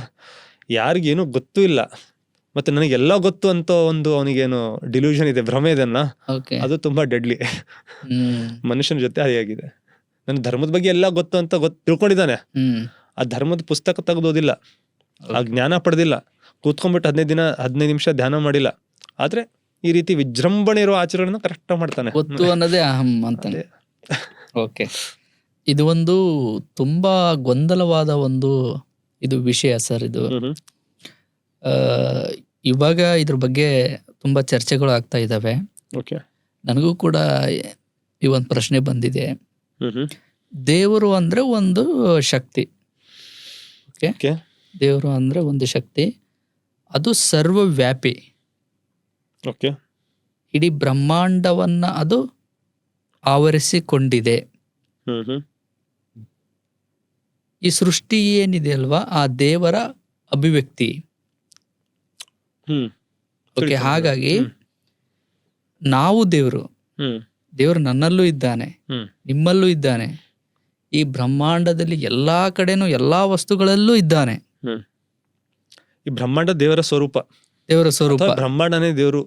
ಯಾರಿಗೇನು ಗೊತ್ತೂ ಇಲ್ಲ ಮತ್ತೆ ನನಗೆಲ್ಲ ಗೊತ್ತು ಅಂತ ಒಂದು ಅವನಿಗೇನು ಡಿಲ್ಯೂಷನ್ ಇದೆ, ಭ್ರಮೆ ಇದನ್ನ, ಅದು ತುಂಬಾ ಡೆಡ್ಲಿ. ಮನುಷ್ಯನ ಜೊತೆ ಅದೇ ಆಗಿದೆ. ನನ್ ಧರ್ಮದ ಬಗ್ಗೆ ಎಲ್ಲ ಗೊತ್ತು ಅಂತ ತಿಳ್ಕೊಂಡಿದ್ದಾನೆ, ಆ ಧರ್ಮದ ಪುಸ್ತಕ ತೆಗೆದೋದಿಲ್ಲ, ಆ ಜ್ಞಾನ ಪಡೆದಿಲ್ಲ, ಕೂತ್ಕೊಂಡ್ಬಿಟ್ಟು 15 ನಿಮಿಷ ಧ್ಯಾನ ಮಾಡಿಲ್ಲ. ಆದ್ರೆ ಈ ರೀತಿ ವಿಜೃಂಭಣೆ ಇರೋ ಆಚರಣೆನ ಕರೆಕ್ಟ್ ಮಾಡ್ತಾನೆ. ಗೊತ್ತು ಅನ್ನೋದೇ ಅಹಂ ಅಂತಾನೆ. ಓಕೆ, ಇದು ಒಂದು ತುಂಬಾ ಗೊಂದಲವಾದ ಒಂದು ಇದು ವಿಷಯ ಸರ್. ಇದು ಇವಾಗ ಇದ್ರ ಬಗ್ಗೆ ತುಂಬಾ ಚರ್ಚೆಗಳು ಆಗ್ತಾ ಇದ್ದಾವೆ. ನನಗೂ ಕೂಡ ಈ ಒಂದು ಪ್ರಶ್ನೆ ಬಂದಿದೆ. ದೇವರು ಅಂದ್ರೆ ಒಂದು ಶಕ್ತಿ. ದೇವರು ಅಂದ್ರೆ ಒಂದು ಶಕ್ತಿ, ಅದು ಸರ್ವವ್ಯಾಪಿ. ಇಡೀ ಬ್ರಹ್ಮಾಂಡವನ್ನ ಅದು ಆವರಿಸಿಕೊಂಡಿದೆ. ಈ ಸೃಷ್ಟಿ ಏನಿದೆ ಅಲ್ವಾ, ಆ ದೇವರ ಅಭಿವ್ಯಕ್ತಿ. ಓಕೆ, ಹಾಗಾಗಿ ನಾವು ದೇವರು ನನ್ನಲ್ಲೂ ಇದ್ದಾನೆ, ನಿಮ್ಮಲ್ಲೂ ಇದ್ದಾನೆ, ಈ ಬ್ರಹ್ಮಾಂಡದಲ್ಲಿ ಎಲ್ಲಾ ಕಡೆನೂ ಎಲ್ಲಾ ವಸ್ತುಗಳಲ್ಲೂ ಇದ್ದಾನೆ. ಈ ಬ್ರಹ್ಮಾಂಡ ದೇವರ ಸ್ವರೂಪ, ಬ್ರಹ್ಮಾಂಡನೇ ದೇವರು,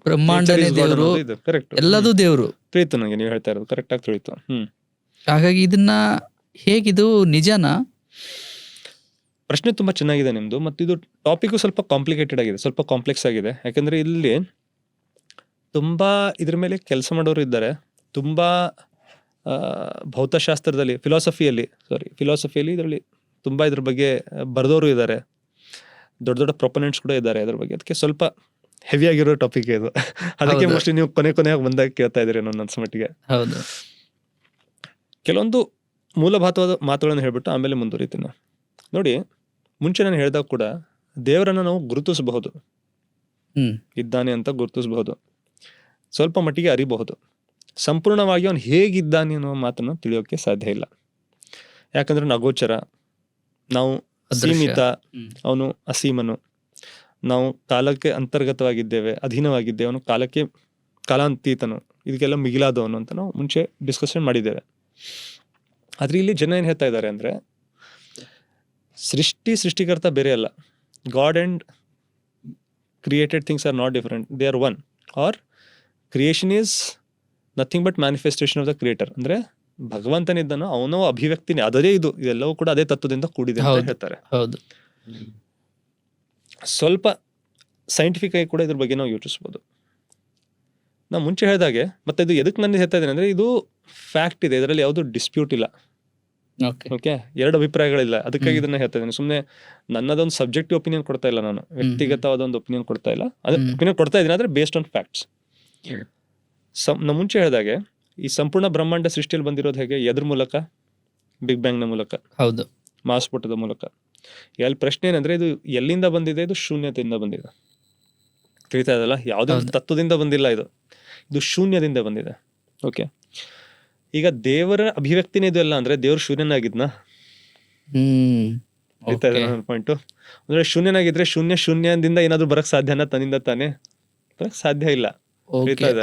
ಎಲ್ಲದೂ ದೇವರು. ತಿಳಿತು ನನಗೆ ನೀವು ಹೇಳ್ತಾ ಇರೋದು ಕರೆಕ್ಟ್ ಆಗಿ ತಿಳಿತು. ಹಾಗಾಗಿ ಇದನ್ನ ಹೇಗಿದು ನಿಜನಾ? ಪ್ರಶ್ನೆ ತುಂಬಾ ಚೆನ್ನಾಗಿದೆ ನಿಮ್ದು. ಮತ್ತು ಇದು ಟಾಪಿಕ್ ಸ್ವಲ್ಪ ಕಾಂಪ್ಲಿಕೇಟೆಡ್ ಆಗಿದೆ, ಸ್ವಲ್ಪ ಕಾಂಪ್ಲೆಕ್ಸ್ ಆಗಿದೆ. ಯಾಕಂದ್ರೆ ಇಲ್ಲಿ ತುಂಬಾ ಇದ್ರ ಮೇಲೆ ಕೆಲಸ ಮಾಡೋರು ಇದ್ದಾರೆ. ತುಂಬಾ ಭೌತಶಾಸ್ತ್ರದಲ್ಲಿ, ಫಿಲಾಸಫಿಯಲ್ಲಿ ಇದರಲ್ಲಿ ತುಂಬಾ ಇದ್ರ ಬಗ್ಗೆ ಬರೆದವರು ಇದ್ದಾರೆ. ದೊಡ್ಡ ದೊಡ್ಡ ಪ್ರೊಪೊನೆಂಟ್ಸ್ ಕೂಡ ಇದ್ದಾರೆ ಇದ್ರ ಬಗ್ಗೆ. ಅದಕ್ಕೆ ಸ್ವಲ್ಪ ಹೆವಿ ಆಗಿರೋ ಟಾಪಿಕ್ ಇದು. ಅದಕ್ಕೆ ಹೌದು. ಮೋಸ್ಟ್ಲಿ ನೀವು ಕೊನೆಯಾಗಿ ಬಂದಾಗ ಕೇಳ್ತಾ ಇದ್ದೀರಿ ಅನ್ನೋ ನನ್ನ ಮಟ್ಟಿಗೆ. ಹೌದು. ಕೆಲವೊಂದು ಮೂಲಭೂತವಾದ ಮಾತುಗಳನ್ನು ಹೇಳ್ಬಿಟ್ಟು ಆಮೇಲೆ ಮುಂದುವರಿತೀನಿ. ನೋಡಿ, ಮುಂಚೆ ನಾನು ಹೇಳಿದಾಗ ಕೂಡ ದೇವರನ್ನು ನಾವು ಗುರುತಿಸಬಹುದು, ಇದ್ದಾನೆ ಅಂತ ಗುರುತಿಸಬಹುದು, ಸ್ವಲ್ಪ ಮಟ್ಟಿಗೆ ಅರಿಬಹುದು. ಸಂಪೂರ್ಣವಾಗಿ ಅವನು ಹೇಗಿದ್ದಾನೆ ಅನ್ನೋ ಮಾತನ್ನು ತಿಳಿಯೋಕೆ ಸಾಧ್ಯ ಇಲ್ಲ. ಯಾಕಂದ್ರೆ ನಗೋಚರ, ನಾವು ಸೀಮಿತ, ಅವನು ಅಸೀಮನು. ನಾವು ಕಾಲಕ್ಕೆ ಅಂತರ್ಗತವಾಗಿದ್ದೇವೆ, ಅಧೀನವಾಗಿದ್ದೇವೆ, ಅವನು ಕಾಲಾಂತೀತನು, ಇದಕ್ಕೆಲ್ಲ ಮಿಗಿಲಾದವನು ಅಂತ ನಾವು ಮುಂಚೆ ಡಿಸ್ಕಷನ್ ಮಾಡಿದ್ದೇವೆ. ಆದ್ರೆ ಇಲ್ಲಿ ಜನ ಏನ್ ಹೇಳ್ತಾ ಇದ್ದಾರೆ ಅಂದ್ರೆ, ಸೃಷ್ಟಿಕರ್ತ ಬೇರೆ ಅಲ್ಲ. God and created things are not different, they are one. Our creation is nothing but manifestation of the creator. ಅಂದ್ರೆ ಭಗವಂತನಿದ್ದನೋ ಅವನೋ ಅಭಿವ್ಯಕ್ತಿನೇ, ಅದೇ ಇದು, ಇದೆಲ್ಲವೂ ಕೂಡ ಅದೇ ತತ್ವದಿಂದ ಕೂಡಿದೆ ಅಂತ ಹೇಳ್ತಾರೆ. ಹೌದು. ಸ್ವಲ್ಪ ಸೈಂಟಿಫಿಕ್ ಆಗಿ ಕೂಡ ಇದ್ರ ಬಗ್ಗೆ ನಾವು ಯೋಚಿಸ್ಬೋದು. ನಾವು ಮುಂಚೆ ಹೇಳಿದಾಗೆ, ಮತ್ತೆ ಇದು ಎದಕ್ಕೆ ನಾನು ಹೇಳ್ತಾ ಇದ್ದೇನೆ ಅಂದ್ರೆ, ಇದು ಫ್ಯಾಕ್ಟ್ ಇದೆ, ಇದರಲ್ಲಿ ಯಾವುದು ಡಿಸ್ಪ್ಯೂಟ್ ಇಲ್ಲ. ಓಕೆ, ಎರಡು ಅಭಿಪ್ರಾಯಗಳಿಲ್ಲ. ಅದಕ್ಕಾಗಿ ಇದನ್ನ ಹೇಳ್ತಾ ಇದ್ದೇನೆ. ಸುಮ್ಮನೆ ನನ್ನದೊಂದು ಸಬ್ಜೆಕ್ಟಿವ್ ಒಪಿನಿಯನ್ ಕೊಡ್ತಾ ಇಲ್ಲ, ನಾನು ವ್ಯಕ್ತಿಗತವಾದ ಒಂದು ಒಪಿನಿಯನ್ ಕೊಡ್ತಾ ಇಲ್ಲ. ಒಪಿನಿಯನ್ ಕೊಡ್ತಾ ಇದ್ದೀನಿ ಆದ್ರೆ ಬೇಸ್ಡ್ ಆನ್ ಫ್ಯಾಕ್ಟ್ಸ್. ನಾವು ಮುಂಚೆ ಹೇಳಿದಾಗೆ ಈ ಸಂಪೂರ್ಣ ಬ್ರಹ್ಮಾಂಡ ಸೃಷ್ಟಿಯಲ್ಲಿ ಬಂದಿರೋದು ಹೇಗೆ? ಎದ್ರ ಮೂಲಕ? ಬಿಗ್ ಬ್ಯಾಂಗ್ ನ ಮೂಲಕ, ಹೌದು, ಮಹಾಸ್ಫೋಟದ ಮೂಲಕ. ಇಲ್ಲಿ ಪ್ರಶ್ನೆ ಏನಂದ್ರೆ, ಇದು ಎಲ್ಲಿಂದ ಬಂದಿದೆ? ಇದು ಶೂನ್ಯತೆಯಿಂದ ಬಂದಿದೆ. ತಿಳಿತಾ ಇದಲ್ಲ, ಯಾವುದೇ ಒಂದು ತತ್ವದಿಂದ ಬಂದಿಲ್ಲ, ಇದು ಶೂನ್ಯದಿಂದ ಬಂದಿದೆ. ಓಕೆ, ಈಗ ದೇವರ ಅಭಿವ್ಯಕ್ತಿನೇ ಇದು ಎಲ್ಲ ಅಂದ್ರೆ ದೇವ್ರು ಶೂನ್ಯನಾಗಿದ್ನಾ? ತಿಳಿತಾ ಇದೆ ನನ್ನ ಪಾಯಿಂಟು. ಅಂದ್ರೆ ಶೂನ್ಯನಾಗಿದ್ರೆ ಶೂನ್ಯದಿಂದ ಏನಾದ್ರು ಬರಕ್ ಸಾಧ್ಯನಾ? ತನ್ನಿಂದ ತಾನೇ ಬರಕ್ ಸಾಧ್ಯ ಇಲ್ಲ.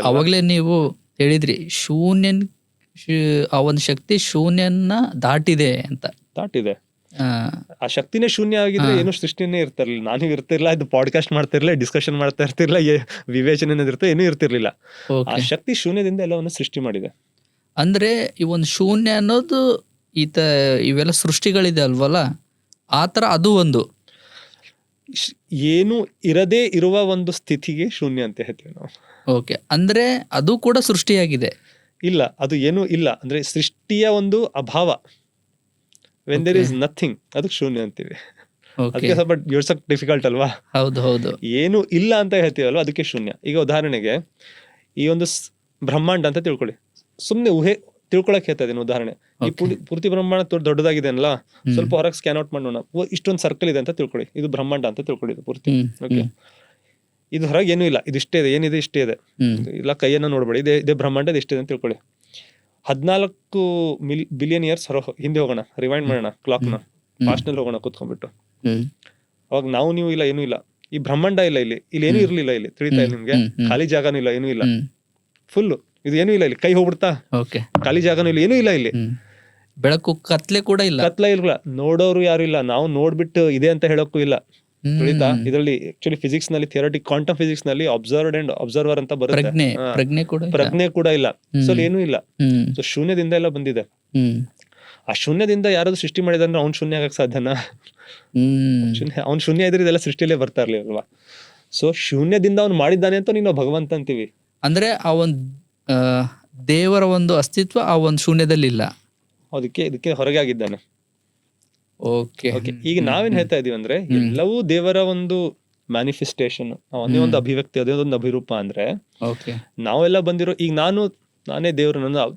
ಅವಾಗ್ಲೇ ನೀವು ಹೇಳಿದ್ರಿ ಆ ಒಂದು ಶಕ್ತಿ ಶೂನ್ಯನ ದಾಟಿದೆ ಅಂತ. ದಾಟಿದೆ. ಆ ಶಕ್ತಿನೇ ಶೂನ್ಯ ಆಗಿದ್ರೆ ಏನು ಸೃಷ್ಟಿನೇ ಇರ್ತಿರ್ಲಿಲ್ಲ, ನಾನು ಇರ್ತಿರ್ಲಿಲ್ಲ, ಇದು ಪಾಡ್ಕಾಸ್ಟ್ ಮಾಡ್ತಿರ್ಲಿಲ್ಲ, ಡಿಸ್ಕಷನ್ ಮಾಡ್ತಾ ಇರ್ತಿರ್ಲಿಲ್ಲ, ವಿವೇಚನೆ ಇರುತ್ತೆ, ಏನೂ ಇರ್ತಿರ್ಲಿಲ್ಲ. ಆ ಶಕ್ತಿ ಶೂನ್ಯದಿಂದ ಎಲ್ಲವನ್ನ ಸೃಷ್ಟಿ ಮಾಡಿದೆ. ಅಂದ್ರೆ ಈ ಒಂದು ಶೂನ್ಯ ಅನ್ನೋದು ಇವೆಲ್ಲ ಸೃಷ್ಟಿಗಳಿದೆ ಅಲ್ವಲ್ಲ, ಆತರ ಅದು ಒಂದು ಏನು ಇರದೇ ಇರುವ ಒಂದು ಸ್ಥಿತಿಗೆ ಶೂನ್ಯ ಅಂತ ಹೇಳ್ತೀವಿ ನಾವು. ಓಕೆ, ಅಂದ್ರೆ ಅದು ಕೂಡ ಸೃಷ್ಟಿಯಾಗಿದೆ. ಇಲ್ಲ, ಅದು ಏನು ಇಲ್ಲ ಅಂದ್ರೆ ಸೃಷ್ಟಿಯ ಒಂದು ಅಭಾವ. ವೆನ್ ದೇರ್ ಇಸ್ ನಥಿಂಗ್, ಅದಕ್ಕೆ ಶೂನ್ಯ ಅಂತೀವಿ. ಅದಕ್ಕೆ ಸ್ವಲ್ಪ ಯೋಚಿಸಕ್ ಡಿಫಿಕಲ್ಟ್ ಅಲ್ವಾ? ಹೌದು ಹೌದು. ಏನು ಇಲ್ಲ ಅಂತ ಹೇಳ್ತೀವಲ್ವಾ, ಅದಕ್ಕೆ ಶೂನ್ಯ. ಈಗ ಉದಾಹರಣೆಗೆ ಈ ಒಂದು ಬ್ರಹ್ಮಾಂಡ ಅಂತ ತಿಳ್ಕೊಳ್ಳಿ, ಸುಮ್ನೆ ಊಹೆ ತಿಳ್ಕೊಳಕ್ ಹೇಳ್ತಾ ಇದೀನಿ. ಉದಾಹರಣೆ, ಈ ಪೂರ್ತಿ ಬ್ರಹ್ಮಾಂಡ ದೊಡ್ಡದಾಗಿದೆ ಅಲ್ಲ, ಸ್ವಲ್ಪ ಹೊರಗೆ ಸ್ಕ್ಯಾನ್ ಔಟ್ ಮಾಡೋಣ. ಇಷ್ಟೊಂದು ಸರ್ಕಲ್ ಇದೆ ಅಂತ ತಿಳ್ಕೊಳ್ಳಿ, ಇದು ಬ್ರಹ್ಮಾಂಡ ಅಂತ ತಿಳ್ಕೊಳ್ಳಿ, ಇದು ಪೂರ್ತಿ. ಓಕೆ, ಇದು ಹೊರಗೆ ಏನೂ ಇಲ್ಲ, ಇದಿಷ್ಟೇ ಇದೆ, ಏನಿದೆ ಇಷ್ಟೇ ಇದೆ, ಇಲ್ಲ ಕೈಯನ್ನ ನೋಡ್ಬೇಡಿ, ಇದೇ ಬ್ರಹ್ಮಾಂಡ ಇಷ್ಟಿದೆ ಅಂತ ತಿಳ್ಕೊಳ್ಳಿ. 14 ಬಿಲಿಯನ್ ಇಯರ್ಸ್ ಹಿಂದೆ ಹೋಗೋಣ, ರಿವೈಂಡ್ ಮಾಡೋಣ ಕ್ಲಾಕ್ನ, ಫಾಸ್ಟ್ ನಲ್ಲಿ ಹೋಗೋಣ ಕೂತ್ಕೊಂಡ್ಬಿಟ್ಟು. ಅವಾಗ ನಾವು ನೀವು ಇಲ್ಲ, ಏನೂ ಇಲ್ಲ, ಈ ಬ್ರಹ್ಮಾಂಡ ಇಲ್ಲ, ಇಲ್ಲಿ ಏನೂ ಇರ್ಲಿಲ್ಲ, ಇಲ್ಲಿ ತಿಳಿತಾ ಇಲ್ಲ ನಿಮ್ಗೆ, ಖಾಲಿ ಜಾಗನೂ ಇಲ್ಲ, ಏನೂ ಇಲ್ಲ, ಫುಲ್ ಇದು ಏನೂ ಇಲ್ಲ, ಇಲ್ಲಿ ಕೈ ಹೋಗ್ಬಿಡ್ತಾ, ಖಾಲಿ ಜಾಗನೂ ಇಲ್ಲ, ಏನೂ ಇಲ್ಲ, ಇಲ್ಲಿ ಬೆಳಕು ಕತ್ಲೆ ಕೂಡ ಇಲ್ಲ, ಕತ್ಲ ಇಲ್ಲ, ನೋಡೋರು ಯಾರು ಇಲ್ಲ, ನಾವು ನೋಡ್ಬಿಟ್ಟು ಇದೆ ಅಂತ ಹೇಳೋಕ್ಕೂ ಇಲ್ಲ. ತಿಳಿತಾ? ಇದರಲ್ಲಿ ಆಕ್ಚುಲಿ ಫಿಸಿಕ್ಸ್ ನಲ್ಲಿ, ಥಿಯರಿಟಿಕ್ ಕ್ವಾಂಟಮ್ ಫಿಸಿಕ್ಸ್ ನಲ್ಲಿ ಅಬ್ಸರ್ವ್ಡ್ ಅಂಡ್ ಅಬ್ಸರ್ವರ್ ಅಂತ ಬರುತ್ತೆ, ಪ್ರಜ್ಞೆ ಕೂಡ ಇಲ್ಲ. ಸೊ ಏನೂ ಇಲ್ಲ, ಸೊ ಶೂನ್ಯದಿಂದ ಎಲ್ಲ ಬಂದಿದೆ. ಆ ಶೂನ್ಯದಿಂದ ಯಾರಾದ್ರೂ ಸೃಷ್ಟಿ ಮಾಡಿದ ಅಂದ್ರೆ ಅವ್ನು ಶೂನ್ಯ ಆಗಕ್ ಸಾಧ್ಯನಾ? ಅವ್ನು ಶೂನ್ಯ ಇದ್ರೆ ಇದೆಲ್ಲ ಸೃಷ್ಟಿಯಲ್ಲೇ ಬರ್ತಾ ಇರ್ಲಿಲ್ವಾ? ಸೊ ಶೂನ್ಯದಿಂದ ಅವ್ನು ಮಾಡಿದ್ದಾನೆ ಅಂತ ನೀನು ಭಗವಂತ ಅಂತೀವಿ. ಅಂದ್ರೆ ಆ ಒಂದು ದೇವರ ಒಂದು ಅಸ್ತಿತ್ವ ಆ ಒಂದು ಶೂನ್ಯದಲ್ಲಿ ಇಲ್ಲ, ಇದಕ್ಕೆ ಹೊರಗೆ ಆಗಿದ್ದಾನೆ. ಓಕೆ, ಈಗ ನಾವೇನ್ ಹೇಳ್ತಾ ಇದೀವಿ ಅಂದ್ರೆ, ಎಲ್ಲವೂ ದೇವರ ಒಂದು ಮ್ಯಾನಿಫೆಸ್ಟೇಷನ್, ಅದೇ ಒಂದು ಅಭಿವ್ಯಕ್ತಿ, ಅದೇ ಒಂದು ಅಭಿರೂಪ. ಅಂದ್ರೆ ನಾವೆಲ್ಲ ಬಂದಿರೋ, ಈಗ ನಾನೇ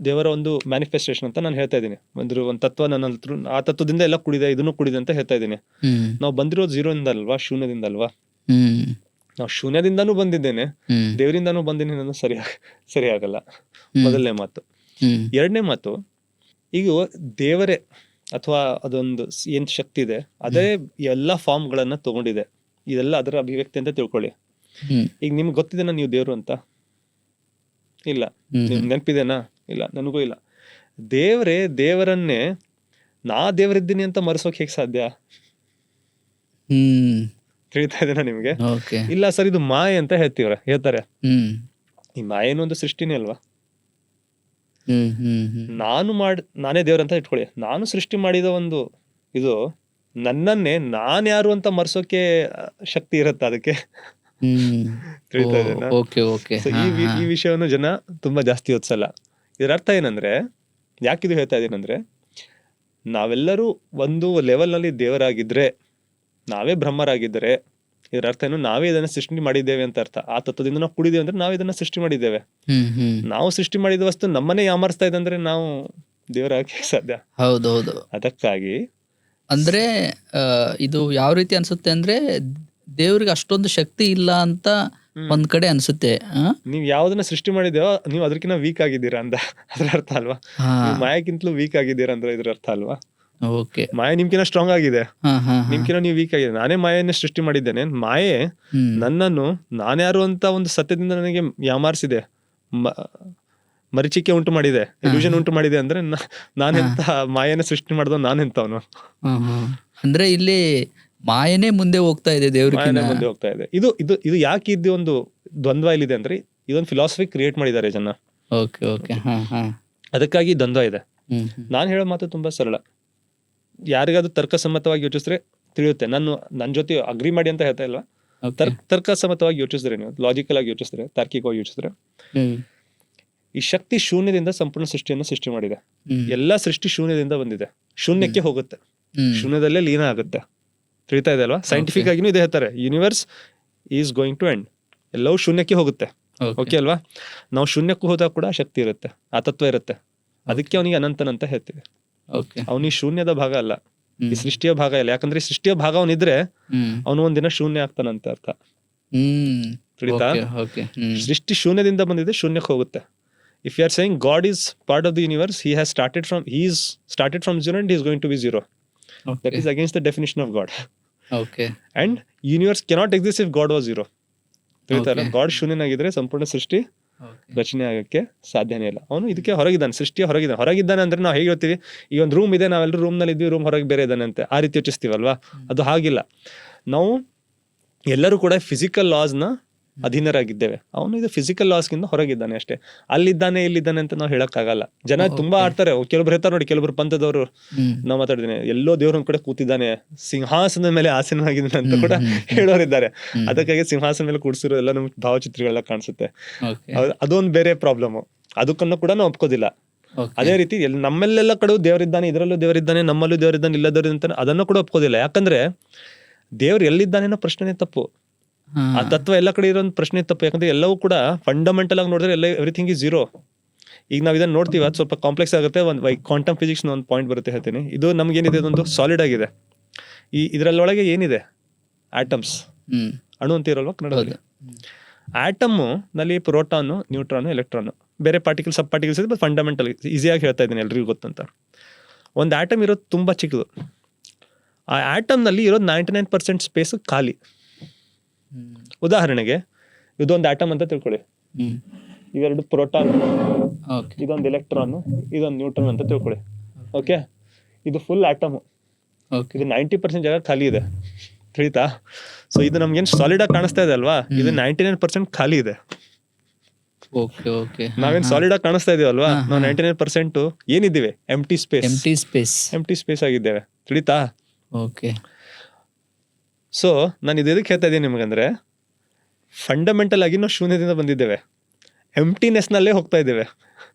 ದೇವರ ಒಂದು ಮ್ಯಾನಿಫೆಸ್ಟೇಷನ್ ಅಂತ ನಾನು ಹೇಳ್ತಾ ಇದ್ದೀನಿ. ಒಂದು ತತ್ವ ನನ್ನ ಹತ್ರ, ಆ ತತ್ವದಿಂದ ಎಲ್ಲ ಕುಡಿದೆ, ಇದನ್ನು ಕುಡಿದೆ ಅಂತ ಹೇಳ್ತಾ ಇದ್ದೀನಿ. ನಾವು ಬಂದಿರೋದು 0 ಇಂದ ಅಲ್ವಾ, ಶೂನ್ಯದಿಂದ ಅಲ್ವಾ? ನಾವು ಶೂನ್ಯದಿಂದಾನು ಬಂದಿದ್ದೇನೆ, ದೇವರಿಂದಾನು ಬಂದಿದ್ದೀನಿ ಅನ್ನೋದು ಸರಿ ಆಗಲ್ಲ. ಮೊದಲನೇ ಮಾತು. ಎರಡನೇ ಮಾತು, ಈಗ ದೇವರೇ ಅಥವಾ ಅದೊಂದು ಏನ್ ಶಕ್ತಿ ಇದೆ, ಅದೇ ಎಲ್ಲಾ ಫಾರ್ಮ್ ಗಳನ್ನ ತಗೊಂಡಿದೆ, ಇದೆಲ್ಲ ಅದರ ಅಭಿವ್ಯಕ್ತಿ ಅಂತ ತಿಳ್ಕೊಳ್ಳಿ. ಈಗ ನಿಮ್ಗೆ ಗೊತ್ತಿದೆನಾ ನೀವು ದೇವ್ರು ಅಂತ? ಇಲ್ಲ. ನೆನಪಿದೆನಾ? ಇಲ್ಲ, ನನಗೂ ಇಲ್ಲ. ದೇವರನ್ನೇ ನಾ ದೇವರಿದ್ದೀನಿ ಅಂತ ಮರೆಸೋಕ್ ಹೇಗ್ ಸಾಧ್ಯ? ತಿಳಿತಾ ಇದೆನಾ ನಿಮ್ಗೆ? ಇಲ್ಲ ಸರ್, ಇದು ಮಾಯೆ ಅಂತ ಹೇಳ್ತಾರೆ. ಈ ಮಾಯೇನು ಒಂದು ಸೃಷ್ಟಿನೇ ಅಲ್ವಾ? ನಾನೇ ದೇವ್ರಂತ ಇಟ್ಕೊಳ್ಳಿ, ನಾನು ಸೃಷ್ಟಿ ಮಾಡಿದ ಒಂದು ಇದು, ನನ್ನನ್ನೇ ನಾನ್ ಯಾರು ಅಂತ ಮರ್ಸೋಕೆ ಶಕ್ತಿ ಇರತ್ತ ಅದಕ್ಕೆ? ತಿಳಿತಾ ಇದೆನಾ? ಈ ವಿಷಯವನ್ನು ಜನ ತುಂಬಾ ಜಾಸ್ತಿ ಯೋಚಿಸಲ್ಲ. ಇದರ ಅರ್ಥ ಏನಂದ್ರೆ, ಯಾಕಿದು ಹೇಳ್ತಾ ಇದೀನಂದ್ರೆ, ನಾವೆಲ್ಲರೂ ಒಂದು ಲೆವೆಲ್ ನಲ್ಲಿ ದೇವರಾಗಿದ್ರೆ, ನಾವೇ ಬ್ರಹ್ಮರಾಗಿದ್ದರೆ ಇದರ ಅರ್ಥ ಏನು, ನಾವೇ ಇದನ್ನ ಸೃಷ್ಟಿ ಮಾಡಿದ್ದೇವೆ ಅಂತ ಅರ್ಥ. ಆ ತತ್ವದಿಂದ ನಾವು ಕುಡಿದೇವೆ ಅಂದ್ರೆ ನಾವು ಇದನ್ನ ಸೃಷ್ಟಿ ಮಾಡಿದ್ದೇವೆ. ನಾವು ಸೃಷ್ಟಿ ಮಾಡಿದ ವಸ್ತು ನಮ್ಮನ್ನೇ ಯಾಮರಿಸ್ತಾ ಇದೆ ಅಂದ್ರೆ ನಾವು ದೇವರಾಗಿ ಸಾಧ್ಯ? ಹೌದೌದು. ಅದಕ್ಕಾಗಿ ಅಂದ್ರೆ ಇದು ಯಾವ ರೀತಿ ಅನ್ಸುತ್ತೆ ಅಂದ್ರೆ ದೇವ್ರಿಗೆ ಅಷ್ಟೊಂದು ಶಕ್ತಿ ಇಲ್ಲ ಅಂತ ಒಂದ್ ಕಡೆ ಅನ್ಸುತ್ತೆ. ನೀವ್ ಯಾವ್ದನ್ನ ಸೃಷ್ಟಿ ಮಾಡಿದೇವೋ ನೀವು ಅದಕ್ಕಿಂತ ವೀಕ್ ಆಗಿದ್ದೀರಾ ಅಂತ ಅದ್ರ ಅರ್ಥ ಅಲ್ವಾ? ನೀವು ಮಾಯಕ್ಕಿಂತಲೂ ವೀಕ್ ಆಗಿದ್ದೀರಾ ಅಂದ್ರೆ ಇದ್ರ ಅರ್ಥ ಅಲ್ವಾ? ಓಕೆ, ಮಾಯೆ ನಿಮ್ಕಿನ ಸ್ಟ್ರಾಂಗ್ ಆಗಿದೆ, ನಿಮ್ಕಿನ ನೀವು ವೀಕ್ ಆಗಿದೆ. ನಾನೇ ಮಾಯೆಯನ್ನ ಸೃಷ್ಟಿ ಮಾಡಿದ್ದೇನೆ. ಮಾಯೆ ನನ್ನನ್ನು ನಾನ್ಯಾರು ಅಂತ ಒಂದು ಸತ್ಯದಿಂದ ನನಗೆ ಯಾಮಾರಿಸಿದೆ, ಮರಿಚಿಕೆ ಉಂಟು ಮಾಡಿದೆ, ಇಲ್ಯೂಷನ್ ಉಂಟು ಮಾಡಿದೆ. ಅಂದ್ರೆ ನಾನೆಂತ ಮಾಯೆನ ಸೃಷ್ಟಿ ಮಾಡಿದವ್ ನಾನೆಂತವನು? ಅಂದ್ರೆ ಇಲ್ಲಿ ಮಾಯನೇ ಮುಂದೆ ಹೋಗ್ತಾ ಇದೆ, ದೇವ್ರಿಗೆ ಮುಂದೆ ಹೋಗ್ತಾ ಇದೆ. ಇದು ಇದು ಇದು ಯಾಕೆ ಇದು ಒಂದು ದ್ವಂದ್ವ ಇಲ್ಲಿದೆ ಅಂದ್ರೆ ಇದೊಂದು ಫಿಲಾಸಫಿ ಕ್ರಿಯೇಟ್ ಮಾಡಿದ್ದಾರೆ ಜನ. ಅದಕ್ಕಾಗಿ ದ್ವಂದ್ವ ಇದೆ. ನಾನು ಹೇಳೋ ಮಾತು ತುಂಬಾ ಸರಳ. ಯಾರಿಗಾದ್ರೂ ತರ್ಕಸಮ್ಮತವಾಗಿ ಯೋಚಿಸಿದ್ರೆ ತಿಳಿಯುತ್ತೆ. ನನ್ನ ಜೊತೆ ಅಗ್ರಿ ಮಾಡಿ ಅಂತ ಹೇಳ್ತಾ ಇಲ್ವಾ. ತರ್ಕಸಮ್ಮತವಾಗಿ ಯೋಚಿಸಿದ್ರೆ, ನೀವು ಲಾಜಿಕಲ್ ಆಗಿ ಯೋಚಿಸಿದ್ರೆ, ತಾರ್ಕಿಕವಾಗಿ ಯೋಚಿಸಿದ್ರೆ, ಈ ಶಕ್ತಿ ಶೂನ್ಯದಿಂದ ಸಂಪೂರ್ಣ ಸೃಷ್ಟಿಯನ್ನು ಸೃಷ್ಟಿ ಮಾಡಿದೆ. ಎಲ್ಲಾ ಸೃಷ್ಟಿ ಶೂನ್ಯದಿಂದ ಬಂದಿದೆ, ಶೂನ್ಯಕ್ಕೆ ಹೋಗುತ್ತೆ, ಶೂನ್ಯದಲ್ಲೇ ಲೀನ ಆಗುತ್ತೆ. ತಿಳಿತಾ ಇದೆ ಅಲ್ವಾ? ಸೈಂಟಿಫಿಕ್ ಆಗಿನೂ ಇದೆ ಹೇಳ್ತಾರೆ, universe is going to end, ಎಲ್ಲವೂ ಶೂನ್ಯಕ್ಕೆ ಹೋಗುತ್ತೆ. ಓಕೆ ಅಲ್ವಾ? ನಾವು ಶೂನ್ಯಕ್ಕೂ ಹೋದಾಗ ಕೂಡ ಶಕ್ತಿ ಇರುತ್ತೆ, ಆ ತತ್ವ ಇರುತ್ತೆ. ಅದಕ್ಕೆ ಅವನಿಗೆ ಅನಂತನಂತ ಹೇಳ್ತೀವಿ. ಅವನಿಗೆ ಶೂನ್ಯದ ಭಾಗ ಅಲ್ಲ, ಈ ಸೃಷ್ಟಿಯ ಭಾಗ ಇಲ್ಲ. ಯಾಕಂದ್ರೆ ಈ ಸೃಷ್ಟಿಯ ಭಾಗ ಅವನಿದ್ರೆ ಅವನು ಒಂದಿನ ಶೂನ್ಯ ಆಗ್ತಾನಂತ ಅರ್ಥ. ತಿಳಿತಾ? ಸೃಷ್ಟಿ ಶೂನ್ಯದಿಂದ ಬಂದಿದೆ, ಶೂನ್ಯಕ್ಕೆ ಹೋಗುತ್ತೆ. If you are saying God is part of the universe, he is started from zero and he is going to be zero. That is against the definition of God. And universe cannot exist if God was zero. God ಶೂನ್ಯನಾಗಿದ್ರೆ ಸಂಪೂರ್ಣ ಸೃಷ್ಟಿ ರಚನೆ ಆಗಕ್ಕೆ ಸಾಧ್ಯನೇ ಇಲ್ಲ. ಅವನು ಇದಕ್ಕೆ ಹೊರಗಿದ್ದಾನೆ, ಸೃಷ್ಟಿಯ ಹೊರಗಿದ್ದಾನೆ ಅಂದ್ರೆ ನಾವು ಹೇಗೆ ಹೇಳ್ತೀವಿ, ಈ ಒಂದು ರೂಮ್ ಇದೆ, ನಾವೆಲ್ಲರೂ ರೂಮ್ ನಲ್ಲಿ ಇದ್ವಿ, ರೂಮ್ ಹೊರಗೆ ಬೇರೆ ಇದ್ದಾನೆ ಅಂತ ಆ ರೀತಿ ಯೋಚಿಸ್ತೀವಲ್ವಾ? ಅದು ಹಾಗಿಲ್ಲ. ನಾವು ಎಲ್ಲರೂ ಕೂಡ ಫಿಸಿಕಲ್ ಲಾಸ್ ನ ಅಧೀನರಾಗಿದ್ದೇವೆ. ಅವನು ಇದು ಫಿಸಿಕಲ್ ಲಾಸ್ ಗಿಂತ ಹೊರಗಿದ್ದಾನೆ ಅಷ್ಟೇ. ಅಲ್ಲಿದ್ದಾನೆ ಇಲ್ಲಿದ್ದಾನೆ ಅಂತ ನಾವು ಹೇಳಕ್ ಆಗಲ್ಲ. ಜನ ತುಂಬಾ ಆಡ್ತಾರೆ, ಕೆಲವ್ರು ಹೇಳ್ತಾರೆ ನೋಡಿ, ಕೆಲವರು ಪಂಥದವರು ನಾವು ಮಾತಾಡಿದ್ದೇನೆ, ಎಲ್ಲೋ ದೇವ್ರ ಒಂದ್ ಕಡೆ ಕೂತಿದ್ದಾನೆ, ಸಿಂಹಾಸನದ ಮೇಲೆ ಆಸೀನವಾಗಿದ್ದಾನೆ ಅಂತ ಕೂಡ ಹೇಳೋರಿದ್ದಾರೆ. ಅದಕ್ಕಾಗಿ ಸಿಂಹಾಸನ ಮೇಲೆ ಕೂಡಿಸಿರೋ ಎಲ್ಲ ನಮ್ಗೆ ಭಾವಚಿತ್ರಗಳೆಲ್ಲ ಕಾಣಿಸುತ್ತೆ. ಅದೊಂದು ಬೇರೆ ಪ್ರಾಬ್ಲಮ್, ಅದಕ್ಕನ್ನು ಕೂಡ ನಾವು ಒಪ್ಕೋದಿಲ್ಲ. ಅದೇ ರೀತಿ ನಮ್ಮೆಲ್ಲೆಲ್ಲ ಕಡೆ ದೇವರಿದ್ದಾನೆ, ಇದರಲ್ಲೂ ದೇವರಿದ್ದಾನೆ, ನಮ್ಮಲ್ಲೂ ದೇವರಿದ್ದಾನೆ, ಇಲ್ಲದವ್ರು ಅಂತ ಅದನ್ನು ಕೂಡ ಒಪ್ಕೋದಿಲ್ಲ. ಯಾಕಂದ್ರೆ ದೇವ್ರು ಎಲ್ಲಿದ್ದಾನೆ ಅನ್ನೋ ಪ್ರಶ್ನೆ ತಪ್ಪು. ಆ ತತ್ವ ಎಲ್ಲ ಕಡೆ ಇರೋ ಪ್ರಶ್ನೆ ತಪ್ಪು. ಯಾಕಂದ್ರೆ ಎಲ್ಲವೂ ಕೂಡ ಫಂಡಮೆಂಟಲ್ ಆಗಿ ನೋಡಿದ್ರೆ ಎಲ್ಲ ಎವ್ರಿಥಿಂಗ್ ಈಸ್ ಝೀರೋ. ಈಗ ನಾವ್ ಇದನ್ನ ನೋಡ್ತೀವಿ, ಅದು ಸ್ವಲ್ಪ ಕಾಂಪ್ಲೆಕ್ಸ್ ಆಗುತ್ತೆ. ಕ್ವಾಂಟಮ್ ಫಿಸಿಕ್ಸ್ ಒಂದು ಪಾಯಿಂಟ್ ಬರುತ್ತೆ, ಹೇಳ್ತೀನಿ. ಇದು ನಮ್ಗೆ ಏನಿದೆ, ಅದೊಂದು ಸಾಲಿಡ್ ಆಗಿದೆ. ಇದರಲ್ಲೊಳಗೆ ಏನಿದೆ, ಆಟಮ್ಸ್, ಅಣು ಅಂತ ಇರಲ್ವಾ ಕನ್ನಡದಲ್ಲಿ. ಆಟಮ್ ನಲ್ಲಿ ಪ್ರೋಟಾನ್, ನ್ಯೂಟ್ರಾನ್, ಎಲೆಕ್ಟ್ರಾನ್, ಬೇರೆ ಪಾರ್ಟಿಕಲ್, ಸಬ್ ಪಾರ್ಟಿಕಲ್ಸ್ ಇದೆ. ಫಂಡಮೆಂಟಲ್ ಈಸಿಯಾಗಿ ಹೇಳ್ತಾ ಇದ್ದೀನಿ, ಎಲ್ರಿಗೂ ಗೊತ್ತಂತ. ಒಂದು ಆಟಮ್ ಇರೋದು ತುಂಬಾ ಚಿಕ್ಕದು. ಆ ಆಟಮ್ ನಲ್ಲಿ ಇರೋದು 99% ಸ್ಪೇಸ್ ಖಾಲಿ. ಉದಾಹರಣೆಗೆ ಇದೊಂದು ಆಟಮ್ ಅಂತ ತಿಳ್ಕೊಳ್ಳಿ, ಇವೆರಡು ಪ್ರೋಟಾನ್, ಇದೊಂದು ಎಲೆಕ್ಟ್ರಾನ್, ಇದೊಂದು ನ್ಯೂಟ್ರಾನ್ ಅಂತ ತಿಳ್ಕೊಳ್ಳಿ. ಓಕೆ, ಇದು ಫುಲ್ ಆಟಮ್. ಇದು 90% ಜಾಗ ಖಾಲಿ ಇದೆ. ತಿಳಿತಾ? ಸೊ ಇದು ನಮ್ಗೇನು ಸಾಲಿಡ್ ಆಗಿ ಕಾಣಿಸ್ತಾ ಇದೆ ಅಲ್ವಾ, ಇದು 99% ಖಾಲಿ ಇದೆ. ನಾವೇನ್ ಸಾಲಿಡ್ ಆಗಿ ಕಾಣಿಸ್ತಾ ಇದೀವಲ್ವಾ, ನಾವು 99% ಏನಿದ್ದೀವಿ, ಎಂಟಿ ಸ್ಪೇಸ್ ಆಗಿದ್ದೇವೆ. ತಿಳಿತಾ? ಸೊ ನಾನು ಇದಕ್ಕೆ ಹೇಳ್ತಾ ಇದ್ದೀನಿ ನಿಮಗಂದ್ರೆ, ಫಂಡಮೆಂಟಲ್ ಆಗಿ ನಾವು ಶೂನ್ಯದಿಂದ ಬಂದಿದ್ದೇವೆ, ಎಂಟಿನೆಸ್ ನಲ್ಲೇ ಹೋಗ್ತಾ ಇದ್ದೇವೆ.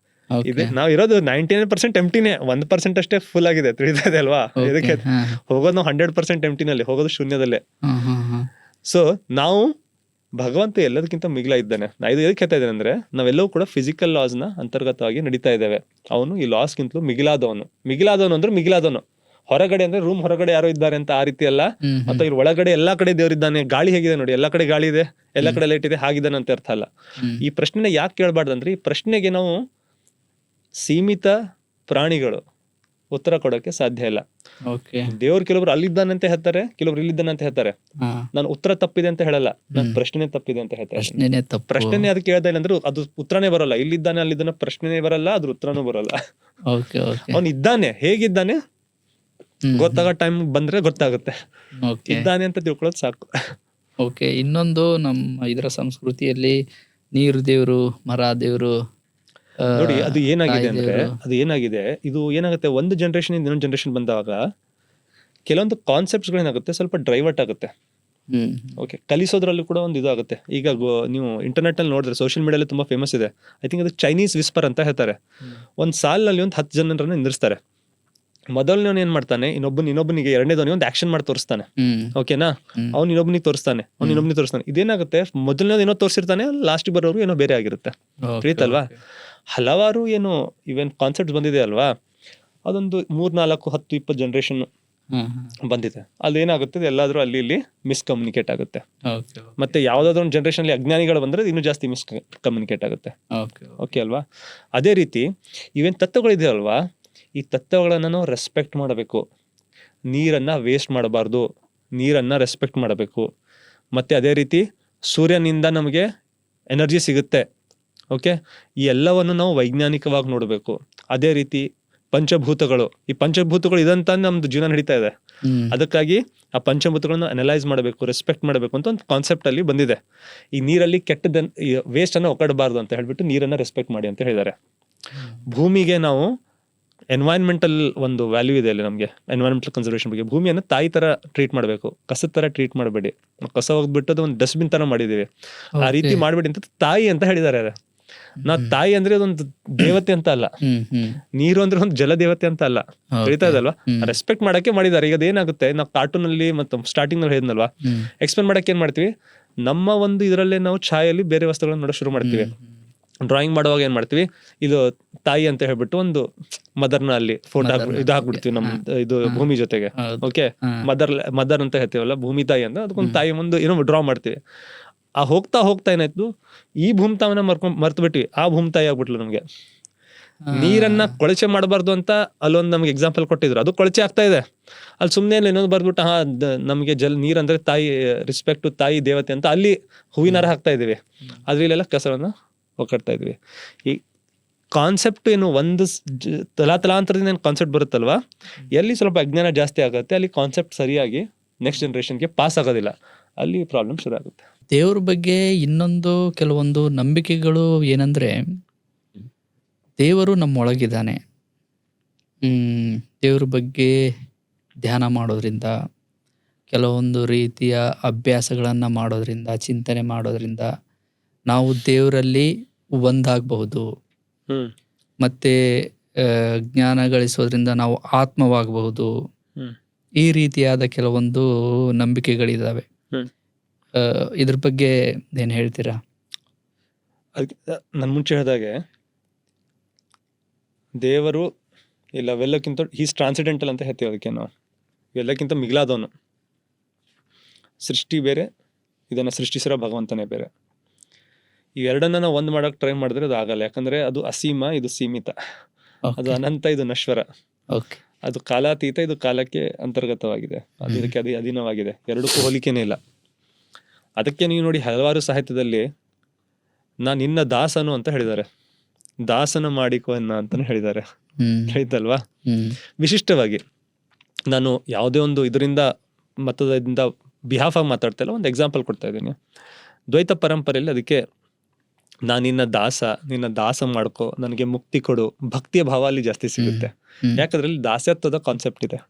ಇದೆ ನಾವು ಇರೋದು 99% ಎಂಟಿನೇ, 1% ಅಷ್ಟೇ ಫುಲ್ ಆಗಿದೆ. ತಿಳಿತಾ ಇದೆ ಅಲ್ವಾ? ಇದಕ್ಕೆ ಹೋಗೋದು ನಾವು 100% ಎಂಟಿನಲ್ಲಿ, ಹೋಗೋದು ಶೂನ್ಯದಲ್ಲೇ. ಸೊ ನಾವು ಭಗವಂತ ಎಲ್ಲದಕ್ಕಿಂತ ಮಿಗಿಲ ಇದ್ದಾನೆ. ನಾ ಇದು ಎದಕ್ಕೆ ಹೇಳ್ತಾ ಇದ್ದೇನೆ ಅಂದ್ರೆ, ನಾವೆಲ್ಲವೂ ಕೂಡ ಫಿಸಿಕಲ್ ಲಾಸ್ ನ ಅಂತರ್ಗತವಾಗಿ ನಡೀತಾ ಇದ್ದೇವೆ. ಅವನು ಈ ಲಾಸ್ಗಿಂತಲೂ ಮಿಗಿಲಾದವನು ಅಂದ್ರೆ ಮಿಗಿಲಾದವನು. ಹೊರಗಡೆ ಅಂದ್ರೆ ರೂಮ್ ಹೊರಗಡೆ ಯಾರೋ ಇದ್ದಾರೆ ಅಂತ ಆ ರೀತಿ ಅಲ್ಲ. ಅಥವಾ ಇಲ್ಲಿ ಒಳಗಡೆ ಎಲ್ಲಾ ಕಡೆ ದೇವರಿದ್ದಾನೆ. ಗಾಳಿ ಹೇಗಿದೆ ನೋಡಿ, ಎಲ್ಲಾ ಕಡೆ ಗಾಳಿ ಇದೆ, ಎಲ್ಲಾ ಕಡೆ ಲೈಟ್ ಇದೆ, ಹಾಗಿದ್ದಾನೆ ಅಂತ ಅರ್ಥ ಅಲ್ಲ. ಈ ಪ್ರಶ್ನೆನ ಯಾಕೆ ಕೇಳಬಾರ್ದಂದ್ರೆ, ಈ ಪ್ರಶ್ನೆಗೆ ನಾವು ಸೀಮಿತ ಪ್ರಾಣಿಗಳು ಉತ್ತರ ಕೊಡೋಕೆ ಸಾಧ್ಯ ಇಲ್ಲ. ದೇವ್ರು ಕೆಲವರು ಅಲ್ಲಿದ್ದಾನೆ ಅಂತ ಹೇಳ್ತಾರೆ, ಕೆಲವರು ಇಲ್ಲಿದ್ದಾನೆ ಅಂತ ಹೇಳ್ತಾರೆ. ನಾನು ಉತ್ತರ ತಪ್ಪಿದೆ ಅಂತ ಹೇಳಲ್ಲ, ನಾನು ಪ್ರಶ್ನೆ ತಪ್ಪಿದೆ ಅಂತ ಹೇಳ್ತಾರೆ. ಪ್ರಶ್ನೆ ಅದಕ್ಕೆ ಹೇಳ್ತಾ ಇಲ್ಲ ಅಂದ್ರೆ ಅದು ಉತ್ತರನೇ ಬರಲ್ಲ. ಇಲ್ಲಿದ್ದಾನೆ ಅಲ್ಲಿದ್ದಾನೆ ಪ್ರಶ್ನೆನೇ ಬರಲ್ಲ, ಅದ್ರ ಉತ್ತರನೂ ಬರಲ್ಲ. ಅವನು ಇದ್ದಾನೆ, ಹೇಗಿದ್ದಾನೆ ಗೊತ್ತಾಗೋ ಟೈಮ್ ಬಂದ್ರೆ ಗೊತ್ತಾಗುತ್ತೆ. ಇದ್ದಾನೆ ಅಂತ ತಿಳ್ಕೊಳ್ಳೋದು ಸಾಕು. ಓಕೆ, ಇನ್ನೊಂದು ನಮ್ಮ ಇದರ ಸಂಸ್ಕೃತಿಯಲ್ಲಿ ನೀರು ದೇವ್ರು, ಮರ ದೇವ್ರು ನೋಡಿ. ಅದು ಏನಾಗಿದೆ ಇದು ಏನಾಗುತ್ತೆ, ಒಂದು ಜನರೇಷನ್ ಇಂದ ಇನ್ನೊಂದು ಜನರೇಷನ್ ಬಂದಾಗ ಕೆಲವೊಂದು ಕಾನ್ಸೆಪ್ಟ್ಸ್ ಏನಾಗುತ್ತೆ, ಸ್ವಲ್ಪ ಡೈವರ್ಟ್ ಆಗುತ್ತೆ. ಓಕೆ, ಕಲಿಸೋದ್ರಲ್ಲಿ ಕೂಡ ಒಂದು ಇದಾಗುತ್ತೆ. ಈಗ ನೀವು ಇಂಟರ್ನೆಟ್ ಅಲ್ಲಿ ನೋಡಿದ್ರೆ, ಸೋಷಿಯಲ್ ಮೀಡಿಯಲ್ಲಿ ತುಂಬಾ ಫೇಮಸ್ ಇದೆ. ಐ ಥಿಂಕ್ ಅದು ಚೈನೀಸ್ ವಿಸ್ಪರ್ ಅಂತ ಹೇಳ್ತಾರೆ. ಒಂದ್ ಸಾಲಿನಲ್ಲಿ ಒಂದು 10 ಜನರನ್ನ ನಿಂದಿರ್ಸ್ತಾರೆ. ಮೊದಲನೇ ಏನ್ ಮಾಡ್ತಾನೆ, ಇನ್ನೊಬ್ಬನಿಗೆ ಎರಡನೇದವನಿಗೆ ಒಂದು ಆಕ್ಷನ್ ಮಾಡಿ ತೋರಿಸ್ತಾನೆ. ಓಕೆನಾ, ಅವ್ನು ಇನ್ನೊಬ್ಬನಿಗೆ ತೋರಿಸ್ತಾನೆ, ಇದೇನಾಗುತ್ತೆ, ಮೊದಲನೇದು ಏನೋ ತೋರಿಸಿರ್ತಾನೆ, ಲಾಸ್ಟ್ ಬರೋರು ಏನೋ ಬೇರೆ ಆಗಿರುತ್ತೆ. ತಿಳಿತಲ್ವಾ? ಹಲವಾರು ಏನು ಇವೆನ್ ಕಾನ್ಸೆಪ್ಟ್ ಬಂದಿದೆ ಅಲ್ವಾ, ಅದೊಂದು 3, 4, 10, 20 ಜನರೇಷನ್ ಬಂದಿದೆ. ಅದೇನಾಗುತ್ತೆ, ಎಲ್ಲಾದ್ರೂ ಅಲ್ಲಿ ಇಲ್ಲಿ ಮಿಸ್ಕಮ್ಯುನಿಕೇಟ್ ಆಗುತ್ತೆ. ಮತ್ತೆ ಯಾವ್ದಾದ್ರು ಒಂದು ಜನರೇಷನ್ ಅಲ್ಲಿ ಅಜ್ಞಾನಿಗಳು ಬಂದ್ರೆ ಇನ್ನೂ ಜಾಸ್ತಿ ಮಿಸ್ಕಮ್ಯುನಿಕೇಟ್ ಆಗುತ್ತೆ. ಓಕೆ ಅಲ್ವಾ? ಅದೇ ರೀತಿ ಇವೇನ್ ತತ್ವಗಳಿದೆ ಅಲ್ವಾ, ಈ ತತ್ವಗಳನ್ನ ನಾವು ರೆಸ್ಪೆಕ್ಟ್ ಮಾಡಬೇಕು. ನೀರನ್ನ ವೇಸ್ಟ್ ಮಾಡಬಾರ್ದು, ನೀರನ್ನ ರೆಸ್ಪೆಕ್ಟ್ ಮಾಡಬೇಕು. ಮತ್ತೆ ಅದೇ ರೀತಿ ಸೂರ್ಯನಿಂದ ನಮಗೆ ಎನರ್ಜಿ ಸಿಗುತ್ತೆ. ಓಕೆ, ಈ ಎಲ್ಲವನ್ನು ನಾವು ವೈಜ್ಞಾನಿಕವಾಗಿ ನೋಡಬೇಕು. ಅದೇ ರೀತಿ ಪಂಚಭೂತಗಳು, ಈ ಪಂಚಭೂತಗಳು ಇದಂತ ನಮ್ದು ಜೀವನ ನಡೀತಾ ಇದೆ. ಅದಕ್ಕಾಗಿ ಆ ಪಂಚಭೂತಗಳನ್ನ ಅನಲೈಸ್ ಮಾಡಬೇಕು, ರೆಸ್ಪೆಕ್ಟ್ ಮಾಡಬೇಕು ಅಂತ ಒಂದು ಕಾನ್ಸೆಪ್ಟ್ ಅಲ್ಲಿ ಬಂದಿದೆ. ಈ ನೀರಲ್ಲಿ ಕೆಟ್ಟದ ವೇಸ್ಟ್ ಅನ್ನ ಒಕ್ಕಡಬಾರ್ದು ಅಂತ ಹೇಳ್ಬಿಟ್ಟು ನೀರನ್ನ ರೆಸ್ಪೆಕ್ಟ್ ಮಾಡಿ ಅಂತ ಹೇಳಿದ್ದಾರೆ. ಭೂಮಿಗೆ ನಾವು ಎನ್ವೈರನ್ಮೆಂಟಲ್ ಒಂದು ವ್ಯಾಲ್ಯೂ ಇದೆ ಅಲ್ಲಿ ನಮಗೆ, ಎನ್ವೈರನ್ಮೆಂಟಲ್ ಕನ್ಸರ್ವೇಷನ್ ಬಗ್ಗೆ. ಭೂಮಿಯನ್ನು ತಾಯಿ ತರ ಟ್ರೀಟ್ ಮಾಡಬೇಕು, ಕಸದ ತರ ಟ್ರೀಟ್ ಮಾಡಬೇಡಿ. ಕಸ ಹೋಗ್ಬಿಟ್ಟು ಅದು ಒಂದು ಡಸ್ಟ್ಬಿನ್ ತರ ಮಾಡಿದೀವಿ, ಆ ರೀತಿ ಮಾಡಬೇಡಿ ಅಂತ ತಾಯಿ ಅಂತ ಹೇಳಿದ್ದಾರೆ. ತಾಯಿ ಅಂದ್ರೆ ಅದೊಂದು ದೇವತೆ ಅಂತ ಅಲ್ಲ, ನೀರು ಅಂದ್ರೆ ಒಂದು ಜಲ ದೇವತೆ ಅಂತ ಅಲ್ಲ. ತಿಳಿತಾ ಇದಲ್ವಾ? ರೆಸ್ಪೆಕ್ಟ್ ಮಾಡಕ್ಕೆ ಮಾಡಿದ್ದಾರೆ. ಈಗ ಅದೇನಾಗುತ್ತೆ, ನಾವು ಕಾರ್ಟೂನ್ ಅಲ್ಲಿ ಮತ್ತು ಸ್ಟಾರ್ಟಿಂಗ್ ನಲ್ಲಿ ಹೇಳಿದ್ನಲ್ವಾ, ಎಕ್ಸ್ಪ್ಲೇನ್ ಮಾಡಕ್ಕೆ ಏನ್ ಮಾಡ್ತೀವಿ, ನಮ್ಮ ಒಂದು ಇದರಲ್ಲೇ ನಾವು ಛಾಯಲ್ಲಿ ಬೇರೆ ವಸ್ತುಗಳನ್ನ ನೋಡೋ ಶುರು ಮಾಡ್ತೀವಿ. ಡ್ರಾಯಿಂಗ್ ಮಾಡುವಾಗ ಏನ್ ಮಾಡ್ತೀವಿ, ಇದು ತಾಯಿ ಅಂತ ಹೇಳ್ಬಿಟ್ಟು ಒಂದು ಮದರ್ನ ಅಲ್ಲಿ ಫೋಟೋ ಇದು ಹಾಕ್ಬಿಡ್ತೀವಿ ನಮ್ ಇದು ಭೂಮಿ ಜೊತೆಗೆ. ಓಕೆ, ಮದರ್ ಅಂತ ಹೇಳ್ತೀವಲ್ಲ, ಭೂಮಿ ತಾಯಿ ಅಂತ, ಅದಕ್ಕೊಂದು ತಾಯಿ ಒಂದು ಏನೋ ಡ್ರಾ ಮಾಡ್ತೀವಿ. ಆ ಹೋಗ್ತಾ ಹೋಗ್ತಾ ಏನಾಯ್ತು, ಈ ಭೂಮಿತಾವನ್ನ ಮರ್ತು ಬಿಟ್ವಿ, ಆ ಭೂಮಿತಾಯಿ ಆಗ್ಬಿಟ್ಲು ನಮ್ಗೆ. ನೀರನ್ನ ಕೊಳಚೆ ಮಾಡಬಾರ್ದು ಅಂತ ಅಲ್ಲೊಂದು ನಮ್ಗೆ ಎಕ್ಸಾಂಪಲ್ ಕೊಟ್ಟಿದ್ರು, ಅದು ಕೊಳಚೆ ಆಗ್ತಾ ಇದೆ. ಅಲ್ಲಿ ಸುಮ್ನೆ ಇನ್ನೊಂದು ಬರ್ದ್ಬಿಟ್ಟು ನಮ್ಗೆ ನೀರ್ ಅಂದ್ರೆ ತಾಯಿ, ರೆಸ್ಪೆಕ್ಟ್ ತಾಯಿ ದೇವತೆ ಅಂತ ಅಲ್ಲಿ ಹೂವಿನಾರ ಹಾಕ್ತಾ ಇದೀವಿ, ಆದ್ರೆ ಇಲ್ಲೆಲ್ಲ ಕಸವನ್ನ ಒಕ್ಕಡ್ತಾ ಇದೀವಿ. ಈ ಕಾನ್ಸೆಪ್ಟ್ ಏನು ಒಂದು ತಲಾಂತರದಿಂದ ಏನು ಕಾನ್ಸೆಪ್ಟ್ ಬರುತ್ತಲ್ವಾ, ಎಲ್ಲಿ ಸ್ವಲ್ಪ ಅಜ್ಞಾನ ಜಾಸ್ತಿ ಆಗುತ್ತೆ, ಅಲ್ಲಿ ಕಾನ್ಸೆಪ್ಟ್ ಸರಿಯಾಗಿ ನೆಕ್ಸ್ಟ್ ಜನರೇಷನ್ಗೆ ಪಾಸ್ ಆಗೋದಿಲ್ಲ, ಅಲ್ಲಿ ಪ್ರಾಬ್ಲಮ್ ಶುರು ಆಗುತ್ತೆ. ದೇವ್ರ ಬಗ್ಗೆ ಇನ್ನೊಂದು ಕೆಲವೊಂದು ನಂಬಿಕೆಗಳು ಏನಂದ್ರೆ, ದೇವರು ನಮ್ಮೊಳಗಿದ್ದಾನೆ. ದೇವ್ರ ಬಗ್ಗೆ ಧ್ಯಾನ ಮಾಡೋದ್ರಿಂದ, ಕೆಲವೊಂದು ರೀತಿಯ ಅಭ್ಯಾಸಗಳನ್ನು ಮಾಡೋದ್ರಿಂದ, ಚಿಂತನೆ ಮಾಡೋದ್ರಿಂದ ನಾವು ದೇವರಲ್ಲಿ ಒಂದಾಗಬಹುದು. ಮತ್ತೆ ಜ್ಞಾನ ಗಳಿಸೋದ್ರಿಂದ ನಾವು ಆತ್ಮವಾಗಬಹುದು. ಈ ರೀತಿಯಾದ ಕೆಲವೊಂದು ನಂಬಿಕೆಗಳಿದಾವೆ. ಇದ್ರ ಬಗ್ಗೆ ಏನ್ ಹೇಳ್ತೀರಾ? ನನ್ ಮುಂಚೆ ಹೇಳಿದಾಗೆ ದೇವರು ಇಲ್ಲವೆಲ್ಲಕ್ಕಿಂತ ಈಸ್ ಟ್ರಾನ್ಸಿಡೆಂಟಲ್ ಅಂತ ಹೇಳ್ತೀವಿ. ಅದಕ್ಕೆ ನಾವು ಇವೆಲ್ಲಕ್ಕಿಂತ ಮಿಗಿಲಾದವನು. ಸೃಷ್ಟಿ ಬೇರೆ, ಇದನ್ನ ಸೃಷ್ಟಿಸಿರೋ ಭಗವಂತನೇ ಬೇರೆ. ಇವೆರಡನ್ನ ನಾವು ಒಂದ್ ಮಾಡಕ್ ಟ್ರೈ ಮಾಡಿದ್ರೆ ಅದು ಆಗಲ್ಲ. ಯಾಕಂದ್ರೆ ಅದು ಅಸೀಮ, ಇದು ಸೀಮಿತ. ಅದು ಅನಂತ, ಇದು ನಶ್ವರ. ಅದು ಕಾಲಾತೀತ, ಇದು ಕಾಲಕ್ಕೆ ಅಂತರ್ಗತವಾಗಿದೆ. ಅದಕ್ಕೆ ಅದು ಅಧೀನವಾಗಿದೆ. ಎರಡಕ್ಕೂ ಹೋಲಿಕೆನೇ ಇಲ್ಲ. ಅದಕ್ಕೆ ನೀವು ನೋಡಿ, ಹಲವಾರು ಸಾಹಿತ್ಯದಲ್ಲಿ ನಾನು ನಿನ್ನ ದಾಸನು ಅಂತ ಹೇಳಿದ್ದಾರೆ, ದಾಸನ ಮಾಡಿಕೋನ್ನ ಅಂತಾನು ಹೇಳಿದ್ದಾರೆ. ಹೇಳಿದಲ್ವಾ? ವಿಶಿಷ್ಟವಾಗಿ ನಾನು ಯಾವುದೇ ಒಂದು ಇದರಿಂದ ಮತದಿಂದ ಬಿಹಾಫ್ ಆಗಿ ಮಾತಾಡ್ತಾ ಇಲ್ಲ, ಒಂದು ಎಕ್ಸಾಂಪಲ್ ಕೊಡ್ತಾ ಇದ್ದೀನಿ. ದ್ವೈತ ಪರಂಪರೆಯಲ್ಲಿ ಅದಕ್ಕೆ ನಾನು ನಿನ್ನ ದಾಸ ಮಾಡ್ಕೋ, ನನಗೆ ಮುಕ್ತಿ ಕೊಡು, ಭಕ್ತಿಯ ಭಾವ ಅಲ್ಲಿ ಜಾಸ್ತಿ ಸಿಗುತ್ತೆ. ಯಾಕಂದ್ರೆ ಅಲ್ಲಿ ದಾಸ್ಯತ್ವದ ಕಾನ್ಸೆಪ್ಟ್ ಇದೆ.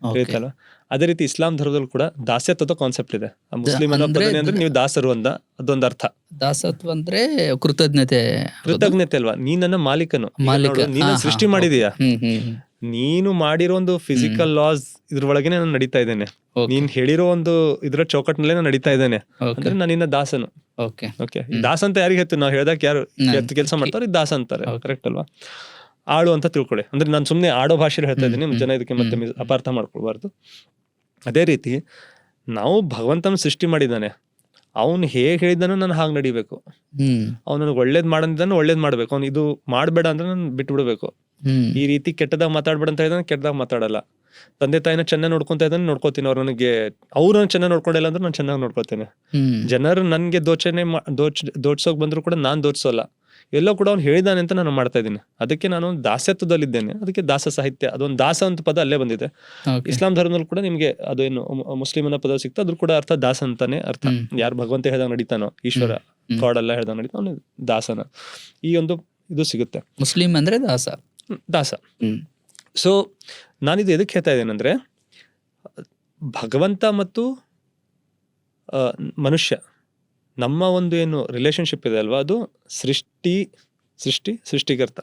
ಹೇಳ್ತಲ್ವ? ಅದೇ ರೀತಿ ಇಸ್ಲಾಂ ಧರ್ಮದಲ್ಲಿ ಕೂಡ ದಾಸ್ಯತ್ವದ ಕಾನ್ಸೆಪ್ಟ್ ಇದೆ. ಮುಸ್ಲಿಂ ಅಂದ್ರೆ ನೀವು ದಾಸರು ಅಂದ, ಅದೊಂದು ಅರ್ಥ. ದಾಸತ್ವ ಅಂದ್ರೆ ಕೃತಜ್ಞತೆ ಅಲ್ವಾ? ನೀ ನನ್ನ ಮಾಲೀಕನು, ನೀನು ಸೃಷ್ಟಿ ಮಾಡಿದೀಯಾ, ನೀನು ಮಾಡಿರೋ ಒಂದು ಫಿಸಿಕಲ್ ಲಾಸ್ ಇದ್ರ ಒಳಗೆ ನಾನು ನಡೀತಾ ಇದ್ದೇನೆ, ನೀನ್ ಹೇಳಿರೋ ಒಂದು ಇದ್ರ ಚೌಕಟ್ಟಿನಲ್ಲೇ ನಾನು ನಡೀತಾ ಇದ್ದೇನೆ ಅಂದ್ರೆ ನಾನು ನಿನ್ನ ದಾಸನು. ಓಕೆ, ದಾಸ ಅಂತ ಯಾರಿಗೆ ಹೇಳ್ತೀವಿ ನಾವು? ಹೇಳ್ದಕ್ಕೆ ಯಾರು ಕೆಲಸ ಮಾಡ್ತಾರೆ ದಾಸ ಅಂತಾರೆ. ಕರೆಕ್ಟ್ ಅಲ್ವಾ? ಆಳು ಅಂತ ತಿಳ್ಕೊಳ್ಳಿ. ಅಂದ್ರೆ ನಾನು ಸುಮ್ನೆ ಆಡೋ ಭಾಷೆಯಲ್ಲಿ ಹೇಳ್ತಾ ಇದ್ದೀನಿ, ಜನ ಇದಕ್ಕೆ ಮತ್ತೆ ಅಪಾರ್ಥ ಮಾಡ್ಕೊಳ್ಬಾರ್ದು. ಅದೇ ರೀತಿ ನಾವು ಭಗವಂತನ ಸೃಷ್ಟಿ ಮಾಡಿದ್ದಾನೆ, ಅವನು ಹೇಗ್ ಹೇಳಿದಾನೋ ನಾನು ಹಾಗೆ ನಡಿಬೇಕು. ಅವ್ನು ನನಗೆ ಒಳ್ಳೇದ್ ಮಾಡಂದಿದ್ದಾನೆ, ಒಳ್ಳೇದ್ ಮಾಡ್ಬೇಕು. ಅವ್ನು ಇದು ಮಾಡ್ಬೇಡ ಅಂದ್ರೆ ನಾನು ಬಿಟ್ಟು ಬಿಡ್ಬೇಕು. ಈ ರೀತಿ ಕೆಟ್ಟದಾಗ ಮಾತಾಡ್ಬೇಡ ಅಂತ ಹೇಳಿದಾನೆ, ಕೆಟ್ಟದಾಗ ಮಾತಾಡಲ್ಲ. ತಂದೆ ತಾಯಿನ ಚೆನ್ನಾಗಿ ನೋಡ್ಕೊಂತ ಇದ್ದಾನೆ, ನೋಡ್ಕೋತೀನಿ. ಅವ್ರು ಅವ್ರನ್ನ ಚೆನ್ನಾಗಿ ನೋಡ್ಕೊಂಡಿಲ್ಲ ಅಂದ್ರೆ ನಾನು ಚೆನ್ನಾಗಿ ನೋಡ್ಕೋತೇನೆ. ಜನರು ನನ್ಗೆ ದೋಚೋಕ್ ಬಂದ್ರು ಕೂಡ ನಾನ್ ದೋಚೋಲ್ಲ. ಎಲ್ಲೋ ಕೂಡ ಅವ್ನು ಹೇಳಿದಾನೆ ಅಂತ ನಾನು ಮಾಡ್ತಾ ಇದ್ದೀನಿ. ಅದಕ್ಕೆ ನಾನು ದಾಸ್ಯತ್ವದಲ್ಲಿದ್ದೇನೆ. ಅದಕ್ಕೆ ದಾಸ ಸಾಹಿತ್ಯ, ಅದೊಂದು ದಾಸ ಅಂತ ಪದ ಅಲ್ಲೇ ಬಂದಿದೆ. ಇಸ್ಲಾಂ ಧರ್ಮದಲ್ಲಿ ಕೂಡ ನಿಮ್ಗೆ ಅದೇನು ಮುಸ್ಲಿಮನ ಪದ ಸಿಕ್ತ, ಅದ್ರ ಕೂಡ ಅರ್ಥ ದಾಸ ಅಂತಾನೆ ಅರ್ಥ. ಯಾರು ಭಗವಂತ ಹೇಳ್ದಾಗ ನಡೀತಾನೋ, ಈಶ್ವರ ಗಾಡ್ ಎಲ್ಲ ಹೇಳ್ದಾಗ ನಡೀತಾನೋ, ದಾಸನ ಈ ಒಂದು ಇದು ಸಿಗುತ್ತೆ. ಮುಸ್ಲಿಂ ಅಂದ್ರೆ ದಾಸ. ಸೊ ನಾನಿದು ಎದಕ್ಕೆ ಹೇಳ್ತಾ ಇದ್ದೇನೆಂದ್ರೆ, ಭಗವಂತ ಮತ್ತು ಮನುಷ್ಯ ನಮ್ಮ ಒಂದು ಏನು ರಿಲೇಶನ್ಶಿಪ್ ಇದೆ ಅಲ್ವಾ, ಅದು ಸೃಷ್ಟಿಕರ್ತ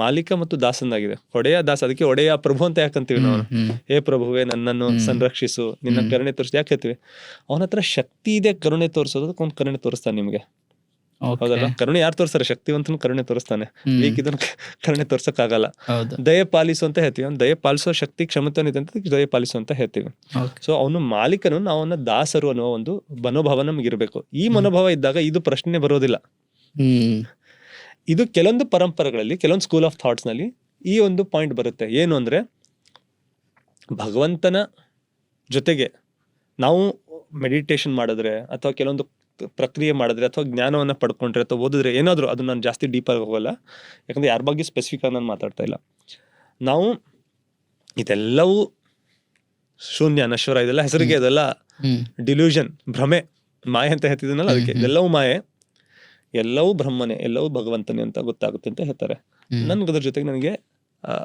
ಮಾಲೀಕ ಮತ್ತು ದಾಸನಾಗಿದೆ. ಒಡೆಯ ದಾಸ, ಅದಕ್ಕೆ ಒಡೆಯ ಪ್ರಭು ಅಂತ ಯಾಕಂತೀವಿ ನಾವು. ಹೇ ಪ್ರಭುವೇ ನನ್ನನ್ನು ಸಂರಕ್ಷಿಸು, ನಿನ್ನ ಕರುಣೆ ತೋರಿಸಿ ಯಾಕೆ ಹೇಳ್ತೀವಿ? ಅವನ ಹತ್ರ ಶಕ್ತಿ ಇದೆ ಕರುಣೆ ತೋರಿಸೋದಕ್ಕೆ, ಅವ್ನು ಕರುಣೆ ತೋರಿಸ್ತಾನೆ ನಿಮ್ಗೆ. ಹೌದಲ್ಲ? ಕರುಣೆ ಯಾರು ತೋರಿಸ್ತಾರೆ? ಶಕ್ತಿವಂತನ ಕರುಣೆ ತೋರಿಸ್ತಾನೆ. ವೀಕ್ ಇದನ್ನ ಕರುಣೆ ತೋರ್ಸಕ್ ಆಗಲ್ಲ. ದಯ ಪಾಲಿಸು ಅಂತ ಹೇಳ್ತೀವಿ. ಅವ್ನು ದಯ ಪಾಲಿಸೋ ಶಕ್ತಿ ಕ್ಷಮತೆ ಇದೆ ಅಂತ ದಯ ಪಾಲಿಸು ಅಂತ ಹೇಳ್ತೀವಿ. ಸೊ ಅವನು ಮಾಲೀಕನು, ನಾವು ಅವನ ದಾಸರು ಅನ್ನೋ ಒಂದು ಮನೋಭಾವ ನಮ್ಗೆ ಇರಬೇಕು. ಈ ಮನೋಭಾವ ಇದ್ದಾಗ ಇದು ಪ್ರಶ್ನೆ ಬರೋದಿಲ್ಲ. ಇದು ಕೆಲವೊಂದು ಪರಂಪರೆಗಳಲ್ಲಿ, ಕೆಲವೊಂದು ಸ್ಕೂಲ್ ಆಫ್ ಥಾಟ್ಸ್ ನಲ್ಲಿ ಈ ಒಂದು ಪಾಯಿಂಟ್ ಬರುತ್ತೆ. ಏನು ಅಂದ್ರೆ, ಭಗವಂತನ ಜೊತೆಗೆ ನಾವು ಮೆಡಿಟೇಷನ್ ಮಾಡಿದ್ರೆ ಅಥವಾ ಕೆಲವೊಂದು ಪ್ರಕ್ರಿಯೆ ಮಾಡಿದ್ರೆ ಅಥವಾ ಜ್ಞಾನವನ್ನ ಪಡ್ಕೊಂಡ್ರೆ ಅಥವಾ ಓದಿದ್ರೆ ಏನಾದ್ರು, ಅದು ನಾನು ಜಾಸ್ತಿ ಡೀಪ್ ಆಗಿ ಹೋಗಲ್ಲ, ಯಾಕಂದ್ರೆ ಯಾರ ಬಗ್ಗೆ ಸ್ಪೆಸಿಫಿಕ್ ಆಗಿ ನಾನು ಮಾತಾಡ್ತಾ ಇಲ್ಲ. ನಾವು ಇದೆಲ್ಲವೂ ಶೂನ್ಯ, ನಶ್ವರ, ಇದೆಲ್ಲ ಹೆಸರಿಗೆ, ಅದೆಲ್ಲ ಡಿಲ್ಯೂಷನ್, ಭ್ರಮೆ, ಮಾಯೆ ಅಂತ ಹೇಳ್ತಿದ್ದೀನಲ್ಲ, ಅದಕ್ಕೆ ಇದೆಲ್ಲವೂ ಮಾಯೆ, ಎಲ್ಲವೂ ಬ್ರಹ್ಮನೇ, ಎಲ್ಲವೂ ಭಗವಂತನೇ ಅಂತ ಗೊತ್ತಾಗುತ್ತೆ ಅಂತ ಹೇಳ್ತಾರೆ. ನನ್ಗೆ ಅದ್ರ ಜೊತೆಗೆ ನನಗೆ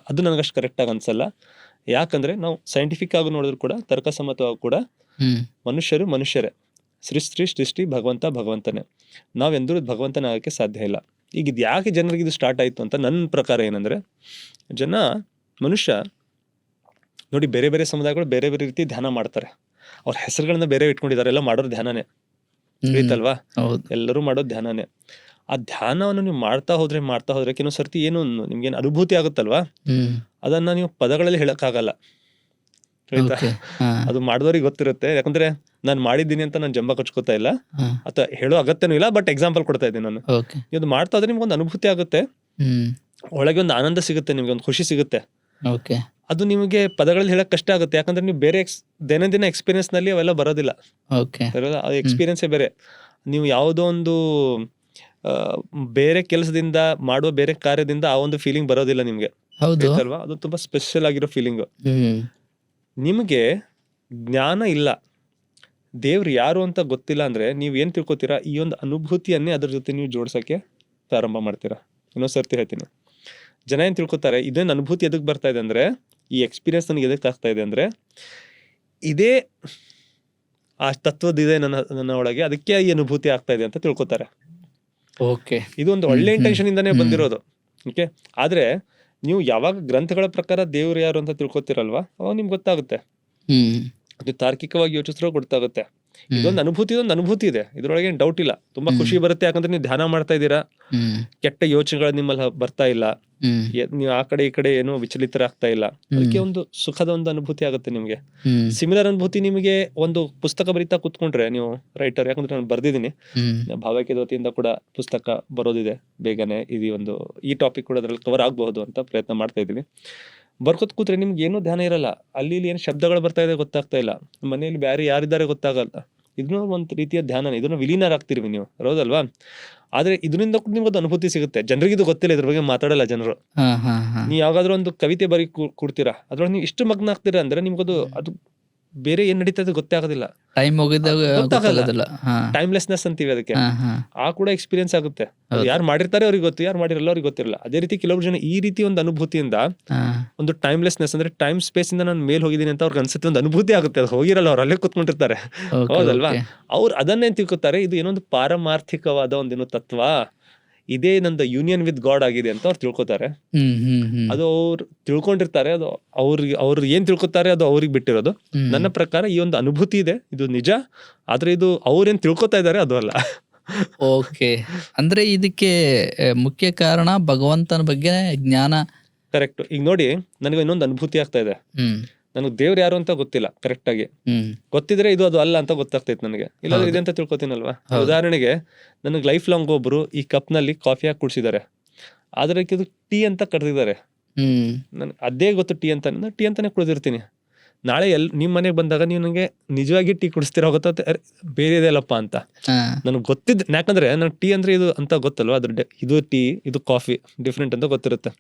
ಅದು ನನಗಷ್ಟು ಕರೆಕ್ಟ್ ಆಗಿ ಅನ್ಸಲ್ಲ. ಯಾಕಂದ್ರೆ ನಾವು ಸೈಂಟಿಫಿಕ್ ಆಗಿ ನೋಡಿದ್ರು ಕೂಡ, ತರ್ಕಸಮ್ಮತವಾಗಿ ಕೂಡ ಮನುಷ್ಯರು ಮನುಷ್ಯರೇ, ಸೃಷ್ಟಿ ಭಗವಂತ ಭಗವಂತನೇ. ನಾವೆಂದೂ ಭಗವಂತನ ಆಗಕ್ಕೆ ಸಾಧ್ಯ ಇಲ್ಲ. ಈಗ ಇದು ಯಾಕೆ ಜನರಿಗೆ ಇದು ಸ್ಟಾರ್ಟ್ ಆಯ್ತು ಅಂತ ನನ್ನ ಪ್ರಕಾರ ಏನಂದ್ರೆ, ಮನುಷ್ಯ ನೋಡಿ, ಬೇರೆ ಬೇರೆ ಸಮುದಾಯಗಳು ಬೇರೆ ಬೇರೆ ರೀತಿ ಧ್ಯಾನ ಮಾಡ್ತಾರೆ. ಅವ್ರ ಹೆಸರುಗಳನ್ನ ಬೇರೆ ಇಟ್ಕೊಂಡಿದ್ದಾರೆ. ಎಲ್ಲ ಮಾಡೋರು ಧ್ಯಾನನೇ, ತಿಳಿತಲ್ವಾ? ಎಲ್ಲರೂ ಮಾಡೋದು ಧ್ಯಾನನೇ. ಆ ಧ್ಯಾನವನ್ನು ನೀವು ಮಾಡ್ತಾ ಹೋದ್ರೆ ಕೆಲವು ಸರ್ತಿ ಏನು ನಿಮ್ಗೇನು ಅನುಭೂತಿ ಆಗುತ್ತಲ್ವಾ, ಅದನ್ನ ನೀವು ಪದಗಳಲ್ಲಿ ಹೇಳಕ್ಕಾಗಲ್ಲ. ತಿಳಿತಾ? ಅದು ಮಾಡಿದವ್ರಿಗೆ ಗೊತ್ತಿರುತ್ತೆ. ಯಾಕಂದ್ರೆ ನಾನು ಮಾಡಿದ್ದೀನಿ ಅಂತ ನಾನು ಜಂಬ ಕಚ್ಕೋತಾ ಇಲ್ಲ ಅಥವಾ ಹೇಳೋ ಅಗತ್ಯನೂ ಇಲ್ಲ. ಬಟ್ ಎಕ್ಸಾಂಪಲ್ ಕೊಡ್ತಾ ಇದ್ದೀನಿ ನಾನು. ಇದು ಮಾಡ್ತಾ ಹೋದ್ರೆ ನಿಮ್ಗೊಂದು ಅನುಭೂತಿ ಆಗುತ್ತೆ, ಒಳಗೆ ಒಂದು ಆನಂದ ಸಿಗುತ್ತೆ, ನಿಮ್ಗೆ ಒಂದು ಖುಷಿ ಸಿಗುತ್ತೆ. ಅದು ನಿಮಗೆ ಪದಗಳಲ್ಲಿ ಹೇಳಕ್ ಕಷ್ಟ ಆಗುತ್ತೆ. ಯಾಕಂದ್ರೆ ನೀವು ಬೇರೆ ದೈನಂದಿನ ಎಕ್ಸ್ಪೀರಿಯನ್ಸ್ ನಲ್ಲಿ ಅವೆಲ್ಲ ಬರೋದಿಲ್ಲ. ಅದು ಎಕ್ಸ್ಪೀರಿಯನ್ಸೇ ಬೇರೆ. ನೀವು ಯಾವುದೋ ಒಂದು ಬೇರೆ ಕೆಲಸದಿಂದ ಮಾಡುವ ಬೇರೆ ಕಾರ್ಯದಿಂದ ಆ ಒಂದು ಫೀಲಿಂಗ್ ಬರೋದಿಲ್ಲ ನಿಮ್ಗೆ, ಅಲ್ವಾ? ಅದು ತುಂಬಾ ಸ್ಪೆಷಲ್ ಆಗಿರೋ ಫೀಲಿಂಗ್. ನಿಮಗೆ ಜ್ಞಾನ ಇಲ್ಲ, ದೇವ್ರು ಯಾರು ಅಂತ ಗೊತ್ತಿಲ್ಲ ಅಂದ್ರೆ ನೀವ್ ಏನ್ ತಿಳ್ಕೊತೀರಾ? ಈ ಒಂದು ಅನುಭೂತಿಯನ್ನೇ ಅದ್ರ ಜೊತೆ ನೀವು ಜೋಡ್ಸಕ್ಕೆ ಪ್ರಾರಂಭ ಮಾಡ್ತೀರಾ. ಇನ್ನೊಂದ್ ಸರ್ತಿ ಹೇಳ್ತೀನಿ, ಜನ ಏನ್ ತಿಳ್ಕೊತಾರೆ, ಇದೇನ್ ಅನುಭೂತಿ ಎದಕ್ ಬರ್ತಾ ಇದೆ ಅಂದ್ರೆ, ಈ ಎಕ್ಸ್ಪೀರಿಯನ್ಸ್ ನನಗೆ ಎದಕ್ ಆಗ್ತಾ ಇದೆ ಅಂದ್ರೆ, ಇದೇ ಆ ತತ್ವದಿದೆ ನನ್ನ ಒಳಗೆ, ಅದಕ್ಕೆ ಈ ಅನುಭೂತಿ ಆಗ್ತಾ ಇದೆ ಅಂತ ತಿಳ್ಕೊತಾರೆ. ಇದು ಒಂದು ಒಳ್ಳೆ ಇಂಟೆನ್ಷನ್ ಇಂದಾನೇ ಬಂದಿರೋದು. ಓಕೆ, ಆದ್ರೆ ನೀವು ಯಾವಾಗ ಗ್ರಂಥಗಳ ಪ್ರಕಾರ ದೇವ್ರು ಯಾರು ಅಂತ ತಿಳ್ಕೊತಿರಲ್ವಾ, ಅವಾಗ ನಿಮ್ಗೆ ಗೊತ್ತಾಗುತ್ತೆ. ಅದು ತಾರ್ಕಿಕವಾಗಿ ಯೋಚಿಸಿರೋ ಗೊತ್ತಾಗುತ್ತೆ. ಇದೊಂದು ಅನುಭೂತಿ ಇದೆ, ಇದ್ರೊಳಗೆ ಏನ್ ಡೌಟ್ ಇಲ್ಲ. ತುಂಬಾ ಖುಷಿ ಬರುತ್ತೆ, ಯಾಕಂದ್ರೆ ನೀವು ಧ್ಯಾನ ಮಾಡ್ತಾ ಇದ್ದೀರಾ, ಕೆಟ್ಟ ಯೋಚನೆಗಳು ನಿಮ್ಮಲ್ಲಿ ಬರ್ತಾ ಇಲ್ಲ, ನೀವು ಆ ಕಡೆ ಈ ಕಡೆ ಏನೋ ವಿಚಲಿತರಾಗ್ತಾ ಇಲ್ಲ. ಅದಕ್ಕೆ ಒಂದು ಸುಖದ ಒಂದು ಅನುಭೂತಿ ಆಗುತ್ತೆ ನಿಮ್ಗೆ. ಸಿಮಿಲರ್ ಅನುಭೂತಿ ನಿಮಗೆ ಒಂದು ಪುಸ್ತಕ ಬರೀತಾ ಕೂತ್ಕೊಂಡ್ರೆ, ನೀವು ರೈಟರ್, ಯಾಕಂದ್ರೆ ನಾನು ಬರ್ದಿದ್ದೀನಿ, ಭಾವೈಕ್ಯದ ವತಿಯಿಂದ ಕೂಡ ಪುಸ್ತಕ ಬರೋದಿದೆ ಬೇಗನೆ. ಈ ಟಾಪಿಕ್ ಕೂಡ ಅದ್ರಲ್ಲಿ ಕವರ್ ಆಗಬಹುದು ಅಂತ ಪ್ರಯತ್ನ ಮಾಡ್ತಾ ಇದ್ದೀನಿ. ಬರ್ಕೋತ್ ಕೂತ್ರೆ ನಿಮ್ಗೆ ಏನೂ ಧ್ಯಾನ ಇರಲ್ಲ. ಅಲ್ಲಿ ಏನು ಶಬ್ದಗಳು ಬರ್ತಾ ಇದೆ ಗೊತ್ತಾಗ್ತಾ ಇಲ್ಲ, ಮನೆಯಲ್ಲಿ ಬೇರೆ ಯಾರಿದ್ದಾರೆ ಗೊತ್ತಾಗಲ್ಲ. ಇದನ್ನ ಒಂದು ರೀತಿಯ ಧ್ಯಾನ, ಇದನ್ನ ವಿಲೀನರಾಗ್ತಿರ್ವಿ ನೀವು, ಹೌದಲ್ವಾ? ಆದ್ರೆ ಇದರಿಂದ ಕೂಡ ನಿಮ್ಗೆ ಅನುಭೂತಿ ಸಿಗುತ್ತೆ. ಜನರಿಗೆ ಇದು ಗೊತ್ತಿಲ್ಲ, ಇದ್ರ ಬಗ್ಗೆ ಮಾತಾಡಲ್ಲ ಜನರು. ನೀವು ಯಾವಾಗಾದ್ರೂ ಒಂದು ಕವಿತೆ ಬರೀ ಕೂಡ್ತೀರಾ, ಅದ್ರೊಳಗೆ ನೀವು ಇಷ್ಟು ಮಗ್ನ ಆಗ್ತೀರಾ ಅಂದ್ರೆ ನಿಮ್ಗದು ಅದು ಬೇರೆ ಏನ್ ನಡೀತದೆ ಗೊತ್ತೇ ಆಗೋದಿಲ್ಲ. ಟೈಮ್ಲೆಸ್ನೆಸ್ ಅಂತೀವಿ ಅದಕ್ಕೆ. ಆ ಕೂಡ ಎಕ್ಸ್ಪೀರಿಯನ್ಸ್ ಆಗುತ್ತೆ. ಯಾರು ಮಾಡಿರ್ತಾರೆ ಅವ್ರಿಗೆ ಗೊತ್ತು, ಯಾರು ಮಾಡಿರಲ್ಲ ಅವ್ರಿಗೆ ಗೊತ್ತಿರಲ್ಲ. ಅದೇ ರೀತಿ ಕೆಲವರು ಜನ ಈ ರೀತಿ ಒಂದು ಅನುಭೂತಿಯಿಂದ, ಒಂದು ಟೈಮ್ಲೆಸ್ನೆಸ್ ಅಂದ್ರೆ ಟೈಮ್ ಸ್ಪೇಸ್ ಇಂದ ನಾನು ಮೇಲ್ ಹೋಗಿದ್ದೀನಿ ಅಂತ ಅವ್ರಿಗೆ ಅನ್ಸುತ್ತೆ, ಒಂದು ಅನುಭೂತಿ ಆಗುತ್ತೆ. ಅದು ಹೋಗಿರಲ್ಲ, ಅವ್ರು ಅಲ್ಲೇ ಕೂತ್ಕೊಂಡಿರ್ತಾರೆ, ಹೌದಲ್ವಾ? ಅವ್ರು ಅದನ್ನೇನ್ ತಿಳ್ಕೊತಾರೆ, ಇದು ಏನೊಂದು ಪಾರಮಾರ್ಥಿಕವಾದ ಒಂದೇನೋ ತತ್ವ, ಇದೇ ನಂದು ಯೂನಿಯನ್ ವಿತ್ ಗಾಡ್ ಆಗಿದೆ ಅಂತ ಅವ್ರು ತಿಳ್ಕೊತಾರೆ. ಅದು ಅವ್ರು ತಿಳ್ಕೊಂಡಿರ್ತಾರೆ, ಅದು ಅವ್ರು ಏನ್ ತಿಳ್ಕೊತಾರೆ ಅದು ಅವ್ರಿಗೆ ಬಿಟ್ಟಿರೋದು. ನನ್ನ ಪ್ರಕಾರ ಈ ಒಂದು ಅನುಭೂತಿ ಇದೆ, ಇದು ನಿಜ. ಆದ್ರೆ ಇದು ಅವ್ರೇನ್ ತಿಳ್ಕೊತಾ ಇದಾರೆ ಅದು ಅಲ್ಲ. ಓಕೆ, ಅಂದ್ರೆ ಇದಕ್ಕೆ ಮುಖ್ಯ ಕಾರಣ ಭಗವಂತನ ಬಗ್ಗೆ ಜ್ಞಾನ. ಕರೆಕ್ಟ್. ಈಗ ನೋಡಿ, ನನಗೆ ಇನ್ನೊಂದು ಅನುಭೂತಿ ಆಗ್ತಾ ಇದೆ. ನನಗೆ ದೇವ್ರು ಯಾರು ಅಂತ ಗೊತ್ತಿಲ್ಲ ಕರೆಕ್ಟ್ ಆಗಿ. ಗೊತ್ತಿದ್ರೆ ಇದು ಅದು ಅಲ್ಲ ಅಂತ ಗೊತ್ತಾಗ್ತೈತೆ ನನಗೆ. ಇಲ್ಲಾಂದ್ರೆ ಇದೆ ಅಂತ ತಿಳ್ಕೊತೀನಲ್ವಾ. ಉದಾಹರಣೆಗೆ, ನನಗೆ ಲೈಫ್ ಲಾಂಗ್ ಒಬ್ರು ಈ ಕಪ್ ನಲ್ಲಿ ಕಾಫಿ ಹಾಕಿ ಕುಡ್ಸಿದ್ದಾರೆ, ಆದ್ರೆ ಇದು ಟೀ ಅಂತ ಕರೆದಿದ್ದಾರೆ. ನನ್ಗೆ ಅದೇ ಗೊತ್ತು ಟೀ ಅಂತ, ಟೀ ಅಂತಾನೆ ಕುಡಿದಿರ್ತೀನಿ. ನಾಳೆ ನಿಮ್ ಮನೆಗೆ ಬಂದಾಗ ನೀವು ನನಗೆ ನಿಜವಾಗಿ ಟೀ ಕುಡಿಸ್ತೀರಾ ಗೊತ್ತ, ಬೇರೆ ಇದೆಲ್ಲಪ್ಪ ಅಂತ ನನಗೆ ಗೊತ್ತಿದ್ದ. ಯಾಕಂದ್ರೆ ನನ್ ಟೀ ಅಂದ್ರೆ ಇದು ಅಂತ ಗೊತ್ತಲ್ವಾ, ಅದ್ರ ಇದು ಟೀ, ಇದು ಕಾಫಿ ಡಿಫ್ರೆಂಟ್ ಅಂತ ಗೊತ್ತಿರುತ್ತೆ.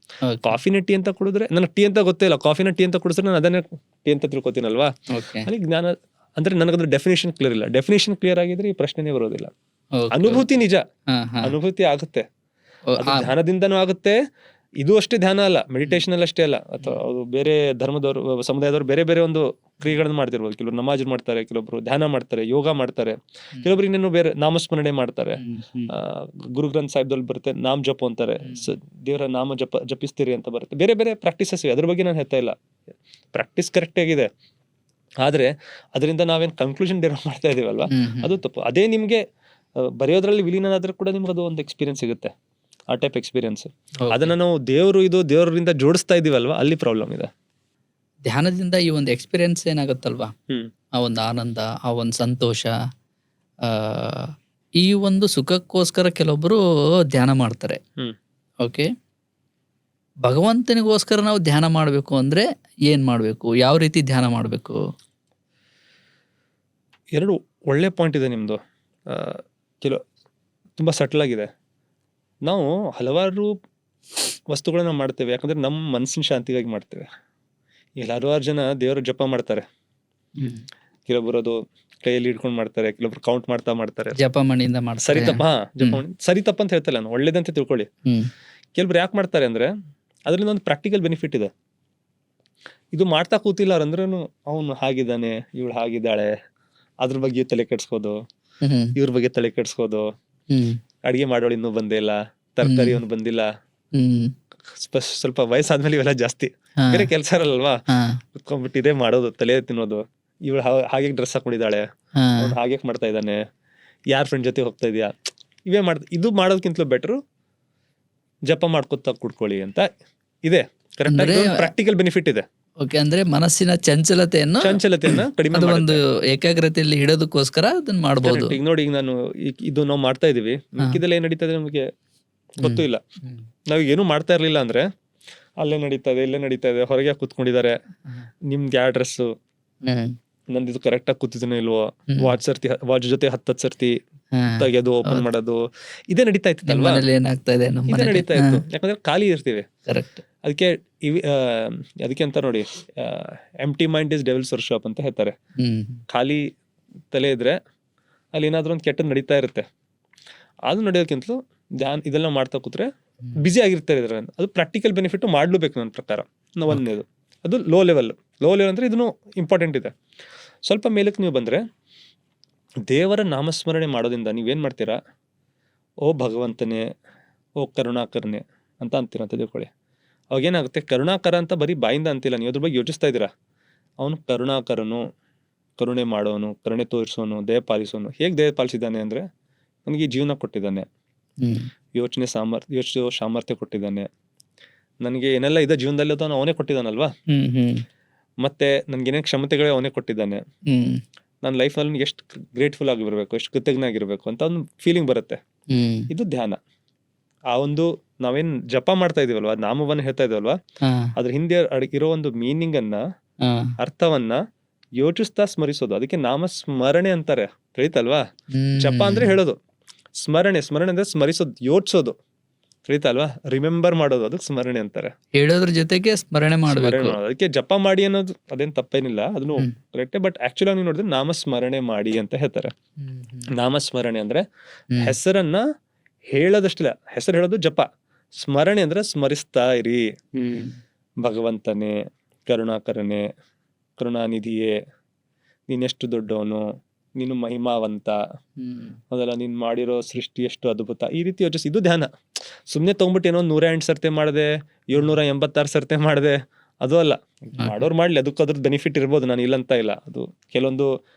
ಕಾಫಿನ ಟೀ ಅಂತ ಕುಡಿದ್ರೆ ನನಗೆ ಟೀ ಅಂತ ಗೊತ್ತೇ ಇಲ್ಲ, ಕಾಫಿನ ಟೀ ಅಂತ ಕುಡಿಸಿದ್ರೆ ನಾನು ಅದನ್ನೇ ಟೀ ಅಂತ ತಿಳ್ಕೊತೀನಲ್ವಾ. ಅಲ್ಲಿ ಜ್ಞಾನ ಅಂದ್ರೆ ನನಗದ್ರ ಡೆಫಿನೇಷನ್ ಕ್ಲಿಯರ್ ಇಲ್ಲ. ಡೆಫಿನೇಷನ್ ಕ್ಲಿಯರ್ ಆಗಿದ್ರೆ ಈ ಪ್ರಶ್ನೆನೇ ಬರೋದಿಲ್ಲ. ಅನುಭೂತಿ ನಿಜ, ಅನುಭೂತಿ ಆಗುತ್ತೆ, ಅದು ಧ್ಯಾನದಿಂದನೂ ಆಗುತ್ತೆ, ಇದು ಅಷ್ಟೇ ಧ್ಯಾನ ಅಲ್ಲ, ಮೆಡಿಟೇಷನ್ ಅಲ್ಲಿ ಅಷ್ಟೇ ಅಲ್ಲ, ಅಥವಾ ಅದು ಬೇರೆ ಧರ್ಮದವರು ಸಮುದಾಯದವರು ಬೇರೆ ಬೇರೆ ಒಂದು ಕ್ರಿಯೆಗಳನ್ನ ಮಾಡ್ತಿರ್ಬೋದು. ಕೆಲವರು ನಮಾಜ್ ಮಾಡ್ತಾರೆ, ಕೆಲವೊಬ್ರು ಧ್ಯಾನ ಮಾಡ್ತಾರೆ, ಯೋಗ ಮಾಡ್ತಾರೆ, ಕೆಲವೊಬ್ರು ಇನ್ನೇನು ಬೇರೆ ನಾಮಸ್ಮರಣೆ ಮಾಡ್ತಾರೆ. ಗುರು ಗ್ರಂಥ್ ಸಾಹಿಬ್ದಲ್ಲಿ ಬರುತ್ತೆ ನಾಮ್ ಜಪ ಅಂತಾರೆ, ದೇವರ ನಾಮ ಜಪಿಸ್ತೀರಿ ಅಂತ ಬರುತ್ತೆ. ಬೇರೆ ಬೇರೆ ಪ್ರಾಕ್ಟೀಸಸ್ ಇವೆ, ಅದ್ರ ಬಗ್ಗೆ ನಾನು ಹೇಳ್ತಾ ಇಲ್ಲ. ಪ್ರಾಕ್ಟೀಸ್ ಕರೆಕ್ಟ್ ಆಗಿದೆ, ಆದ್ರೆ ಅದರಿಂದ ನಾವೇನ್ ಕನ್ಕ್ಲೂಷನ್ ಡಿರೈವ್ ಮಾಡ್ತಾ ಇದೀವಲ್ವಾ, ಅದು ತಪ್ಪು. ಅದೇ ನಿಮ್ಗೆ ಬರೆಯೋದ್ರಲ್ಲಿ ವಿಲೀನಾದ್ರೂ ಕೂಡ ನಿಮ್ಗೆ ಅದು ಒಂದು ಎಕ್ಸ್ಪೀರಿಯನ್ಸ್ ಸಿಗುತ್ತೆ, ಆ ಟೈಪ್ ಎಕ್ಸ್ಪೀರಿಯನ್ಸ್. ಅದನ್ನ ನಾವು ದೇವರಿಂದ ಜೋಡಿಸ್ತಾ ಇದೀವಲ್ವಾ, ಅಲ್ಲಿ ಪ್ರಾಬ್ಲಮ್ ಇದೆ. ಧ್ಯಾನದಿಂದ ಈ ಒಂದು ಎಕ್ಸ್ಪೀರಿಯನ್ಸ್ ಏನಾಗುತ್ತಲ್ವಾ, ಆ ಒಂದು ಆನಂದ, ಆ ಒಂದು ಸಂತೋಷ, ಈ ಒಂದು ಸುಖಕ್ಕೋಸ್ಕರ ಕೆಲವೊಬ್ರು ಧ್ಯಾನ ಮಾಡ್ತಾರೆ. ಓಕೆ, ಭಗವಂತನಿಗೋಸ್ಕರ ನಾವು ಧ್ಯಾನ ಮಾಡಬೇಕು ಅಂದ್ರೆ ಏನ್ ಮಾಡ್ಬೇಕು, ಯಾವ ರೀತಿ ಧ್ಯಾನ ಮಾಡಬೇಕು? ಎರಡು ಒಳ್ಳೆ ಪಾಯಿಂಟ್ ಇದೆ ನಿಮ್ದು. ತುಂಬಾ ಸಟಲ್ ಆಗಿದೆ. ನಾವು ಹಲವಾರು ವಸ್ತುಗಳನ್ನ ಮಾಡ್ತೇವೆ, ಯಾಕಂದ್ರೆ ನಮ್ಮ ಮನಸ್ಸಿನ ಶಾಂತಿಗಾಗಿ ಮಾಡ್ತೇವೆ. ಇಲ್ಲಿ ಹಲವಾರು ಜನ ದೇವರ ಜಪ ಮಾಡ್ತಾರೆ, ಕೆಲವೊಬ್ರು ಅದು ಕೈಯಲ್ಲಿ ಹಿಡ್ಕೊಂಡು ಮಾಡ್ತಾರೆ, ಕೆಲವೊಬ್ರು ಕೌಂಟ್ ಮಾಡ್ತಾರೆ, ಜಪಮಣಿಯಿಂದ ಮಾಡ್ತಾರೆ. ಸರಿ ತಪ್ಪ, ಸರಿ ತಪ್ಪ ಅಂತ ಹೇಳ್ತಲ್ಲ ನಾನು, ಒಳ್ಳೇದಂತ ತಿಳ್ಕೊಳ್ಳಿ. ಕೆಲವ್ರು ಯಾಕೆ ಮಾಡ್ತಾರೆ ಅಂದ್ರೆ ಅದರಿಂದ ಒಂದು ಪ್ರಾಕ್ಟಿಕಲ್ ಬೆನಿಫಿಟ್ ಇದೆ. ಇದು ಮಾಡ್ತಾ ಕೂತಿಲ್ಲ ಅಂದ್ರೆ ಅವನು ಹಾಗಿದ್ದಾನೆ, ಇವಳು ಹಾಗಿದ್ದಾಳೆ, ಅದ್ರ ಬಗ್ಗೆ ತಲೆ ಕೆಡ್ಸ್ಕೋದು, ಇವ್ರ ಬಗ್ಗೆ ತಲೆ ಕೆಡ್ಸ್ಕೋದು, ಅಡಿಗೆ ಮಾಡೋಳು ಇನ್ನೂ ಬಂದೇ ಇಲ್ಲ, ತರಕಾರಿ ಅವನು ಬಂದಿಲ್ಲ, ಸ್ವಲ್ಪ ವಯಸ್ಸಾದ್ಮೇಲೆ ಇವೆಲ್ಲ ಜಾಸ್ತಿ ಬೇರೆ ಕೆಲ್ಸ ಇರಲ್ವಾ, ಕುತ್ಕೊಂಡ್ಬಿಟ್ಟು ಇದೇ ಮಾಡೋದು, ತಲೆ ತಿನ್ನೋದು, ಇವಳು ಹಾಗೆ ಡ್ರೆಸ್ ಹಾಕೊಂಡಿದ್ದಾಳೆ, ಅವ್ನು ಹಾಗೆ ಮಾಡ್ತಾ ಇದ್ದಾನೆ, ಯಾರ ಫ್ರೆಂಡ್ ಜೊತೆ ಹೋಗ್ತಾ ಇದೆಯಾ, ಇದು ಮಾಡೋದಕ್ಕಿಂತಲೂ ಬೆಟರ್ ಜಪ ಮಾಡ್ಕೊತಾ ಕುಡ್ಕೊಳ್ಳಿ ಅಂತ ಇದೆ. ಕರೆಕ್ಟ್, ಪ್ರಾಕ್ಟಿಕಲ್ ಬೆನಿಫಿಟ್ ಇದೆ. ಓಕೆ, ಅಂದ್ರೆ ಮನಸ್ಸಿನ ಚಂಚಲತೆಯನ್ನ ಕಡಿಮೆ ಒಂದು ಏಕಾಗ್ರತೆಯಲ್ಲಿ ಇಡೋದಕ್ಕೋಸ್ಕರ ಅದನ್ನ ಮಾಡಬಹುದು. ಈಗ ನೋಡಿ, ಈಗ ನಾನು ಇದು ನಾವು ಮಾಡ್ತಾ ಇದೀವಿ, ಮಿಕ್ಕಿದಲ್ಲಿ ಏನ್ ನಡೀತಾ ಇದೆ ನಮಗೆ ಗೊತ್ತೂ ಇಲ್ಲ. ನಾವ್ ಏನು ಮಾಡ್ತಾ ಇರ್ಲಿಲ್ಲ ಅಂದ್ರೆ ಅಲ್ಲೇ ನಡೀತಾ ಇದೆ, ಇಲ್ಲೇ ನಡೀತಾ ಇದೆ, ಹೊರಗೆ ಕೂತ್ಕೊಂಡಿದ್ದಾರೆ, ನಿಮ್ಗೆ ಯಾವ ಡ್ರೆಸ್, ನಂದಿದು ಕರೆಕ್ಟ್ ಆಗಿ ಕೂತಿದ್ದೀನೋ ಇಲ್ವೋ, ವಾಚ್ ಜೊತೆ 10 ಸರ್ತಿ ತೆಗೆಯೋದು, ಓಪನ್ ಮಾಡೋದು, ಇದೇ ನಡೀತಾ ಇತ್ತಲ್ವಾ, ಏನಾಗ್ತಾ ಇದೆ ನಡೀತಾ ಇತ್ತು. ಯಾಕಂದ್ರೆ ಖಾಲಿ ಇರ್ತೀವಿ. ಕರೆಕ್ಟ್. ಅದಕ್ಕೆ ಅಂತ ನೋಡಿ, empty mind is devils workshop ಅಂತ ಹೇಳ್ತಾರೆ. ಖಾಲಿ ತಲೆ ಇದ್ರೆ ಅಲ್ಲಿ ಏನಾದ್ರೂ ಒಂದು ಕೆಟ್ಟದ್ದು ನಡೀತಾ ಇರುತ್ತೆ. ಅದು ನಡೆಯೋಕ್ಕಿಂತಲೂ ಇದೆಲ್ಲ ಮಾಡ್ತಾ ಕೂತ್ರೆ ಬಿಸಿ ಆಗಿರ್ತಾರೆ ಇದ್ರಲ್ಲಿ. ಅದು ಪ್ರಾಕ್ಟಿಕಲ್ ಬೆನಿಫಿಟ್ ಮಾಡ್ಲೇಬೇಕು ನನ್ನ ಪ್ರಕಾರ. ಒಂದೇದು ಅದು ಲೋ ಲೆವೆಲ್ ಅಂದ್ರೆ ಇದನ್ನು ಇಂಪಾರ್ಟೆಂಟ್ ಇದೆ. ಸ್ವಲ್ಪ ಮೇಲಕ್ಕೆ ನೀವು ಬಂದ್ರೆ ದೇವರ ನಾಮಸ್ಮರಣೆ ಮಾಡೋದ್ರಿಂದ ನೀವೇನ್ ಮಾಡ್ತೀರಾ, ಓ ಭಗವಂತನೇ, ಓ ಕರುಣಾಕರನೇ ಅಂತ ಅಂತೀರ ಅಂತ ತಿಳ್ಕೊಳ್ಳಿ. ಅವಾಗೇನಾಗುತ್ತೆ, ಕರುಣಾಕರ ಅಂತ ಬರೀ ಬಾಯಿಂದ ಅಂತಿಲ್ಲ, ನೀವು ಅದ್ರ ಬಗ್ಗೆ ಯೋಚಿಸ್ತಾ ಇದ್ದೀರಾ. ಅವನು ಕರುಣಾಕರನು, ಕರುಣೆ ಮಾಡೋನು, ಕರುಣೆ ತೋರಿಸೋನು, ದಯ ಪಾಲಿಸೋನು. ಹೇಗೆ ದಯ ಪಾಲಿಸಿದ್ದಾನೆ ಅಂದ್ರೆ ನನಗೆ ಈ ಜೀವನ ಕೊಟ್ಟಿದ್ದಾನೆ, ಯೋಚನೆ ಸಾಮರ್ಥ್ಯ ಕೊಟ್ಟಿದ್ದಾನೆ, ನನಗೆ ಏನೆಲ್ಲ ಇದೆ ಜೀವನದಲ್ಲಿ ಅದನ್ನು ಅವನೇ ಕೊಟ್ಟಿದ್ದಾನಲ್ವಾ. ಮತ್ತೆ ನನ್ಗೇನೇನು ಕ್ಷಮತೆಗಳೇ ಅವನೇ ಕೊಟ್ಟಿದ್ದಾನೆ. ನನ್ನ ಲೈಫಲ್ಲಿ ಎಷ್ಟು ಗ್ರೇಟ್ಫುಲ್ ಆಗಿರ್ಬೇಕು, ಎಷ್ಟು ಕೃತಜ್ಞ ಆಗಿರ್ಬೇಕು ಅಂತ ಒಂದು ಫೀಲಿಂಗ್ ಬರುತ್ತೆ. ಇದು ಧ್ಯಾನ. ಆ ಒಂದು ನಾವೇನ್ ಜಪ ಮಾಡ್ತಾ ಇದೀವಲ್ವಾ, ನಾಮವನ್ನ ಹೇಳ್ತಾ ಇದೀವಲ್ವಾ, ಅದ್ರ ಹಿಂದೆ ಇರೋ ಒಂದು ಮೀನಿಂಗ್ ಅನ್ನ, ಅರ್ಥವನ್ನ ಯೋಚಿಸ್ತಾ ಸ್ಮರಿಸೋದು. ಅದಕ್ಕೆ ನಾಮ ಸ್ಮರಣೆ ಅಂತಾರೆ, ತಿಳಿತಲ್ವಾ. ಜಪ ಅಂದ್ರೆ ಹೇಳೋದು, ಸ್ಮರಣೆ ಅಂದ್ರೆ ಸ್ಮರಿಸೋದು, ಯೋಚಿಸೋದು, ತಿಳಿತಲ್ವಾ. ರಿಮೆಂಬರ್ ಮಾಡೋದು, ಅದಕ್ಕೆ ಸ್ಮರಣೆ ಅಂತಾರೆ. ಹೇಳೋದ್ರ ಜೊತೆಗೆ ಸ್ಮರಣೆ ಮಾಡಬೇಕು. ಅದಕ್ಕೆ ಜಪ ಮಾಡಿ ಅನ್ನೋದು ಅದೇನ್ ತಪ್ಪೇನಿಲ್ಲ, ಅದನ್ನು ಕರೆಕ್ಟೇ. ಬಟ್ ಆಕ್ಚುಲಿ ನೀವು ನೋಡಿದ್ರೆ ನಾಮಸ್ಮರಣೆ ಮಾಡಿ ಅಂತ ಹೇಳ್ತಾರೆ. ನಾಮಸ್ಮರಣೆ ಅಂದ್ರೆ ಹೆಸರನ್ನ ಹೇಳೋದಷ್ಟಿಲ್ಲ, ಹೆಸರು ಹೇಳೋದು ಜಪ. ಸ್ಮರಣೆ ಅಂದ್ರೆ ಸ್ಮರಿಸ್ತಾ ಇರಿ. ಭಗವಂತನೇ, ಕರುಣಾಕರನೇ, ಕರುಣಾನಿಧಿಯೇ, ನೀನೆಷ್ಟು ದೊಡ್ಡವನು, ನೀನು ಮಹಿಮಾವಂತ, ಅದಲ್ಲ ನೀನ್ ಮಾಡಿರೋ ಸೃಷ್ಟಿ ಎಷ್ಟು ಅದ್ಭುತ, ಈ ರೀತಿ ಯೋಚಿಸಿ. ಇದು ಧ್ಯಾನ. ಸುಮ್ನೆ ತಗೊಂಡ್ಬಿಟ್ಟು ಏನೋ 108 ಸರ್ತೆ ಮಾಡಿದೆ, 786 ಸರ್ತೆ ಮಾಡಿದೆ, ಅದು ಅಲ್ಲ. ಮಾಡೋರು ಮಾಡ್ಲಿ, ಅದಕ್ಕೆ ಅದ್ರದ್ದು ಬೆನಿಫಿಟ್ ಇರ್ಬೋದು, ನಾನು ಇಲ್ಲಂತ ಇಲ್ಲ. ಅದು ಕೆಲವೊಂದು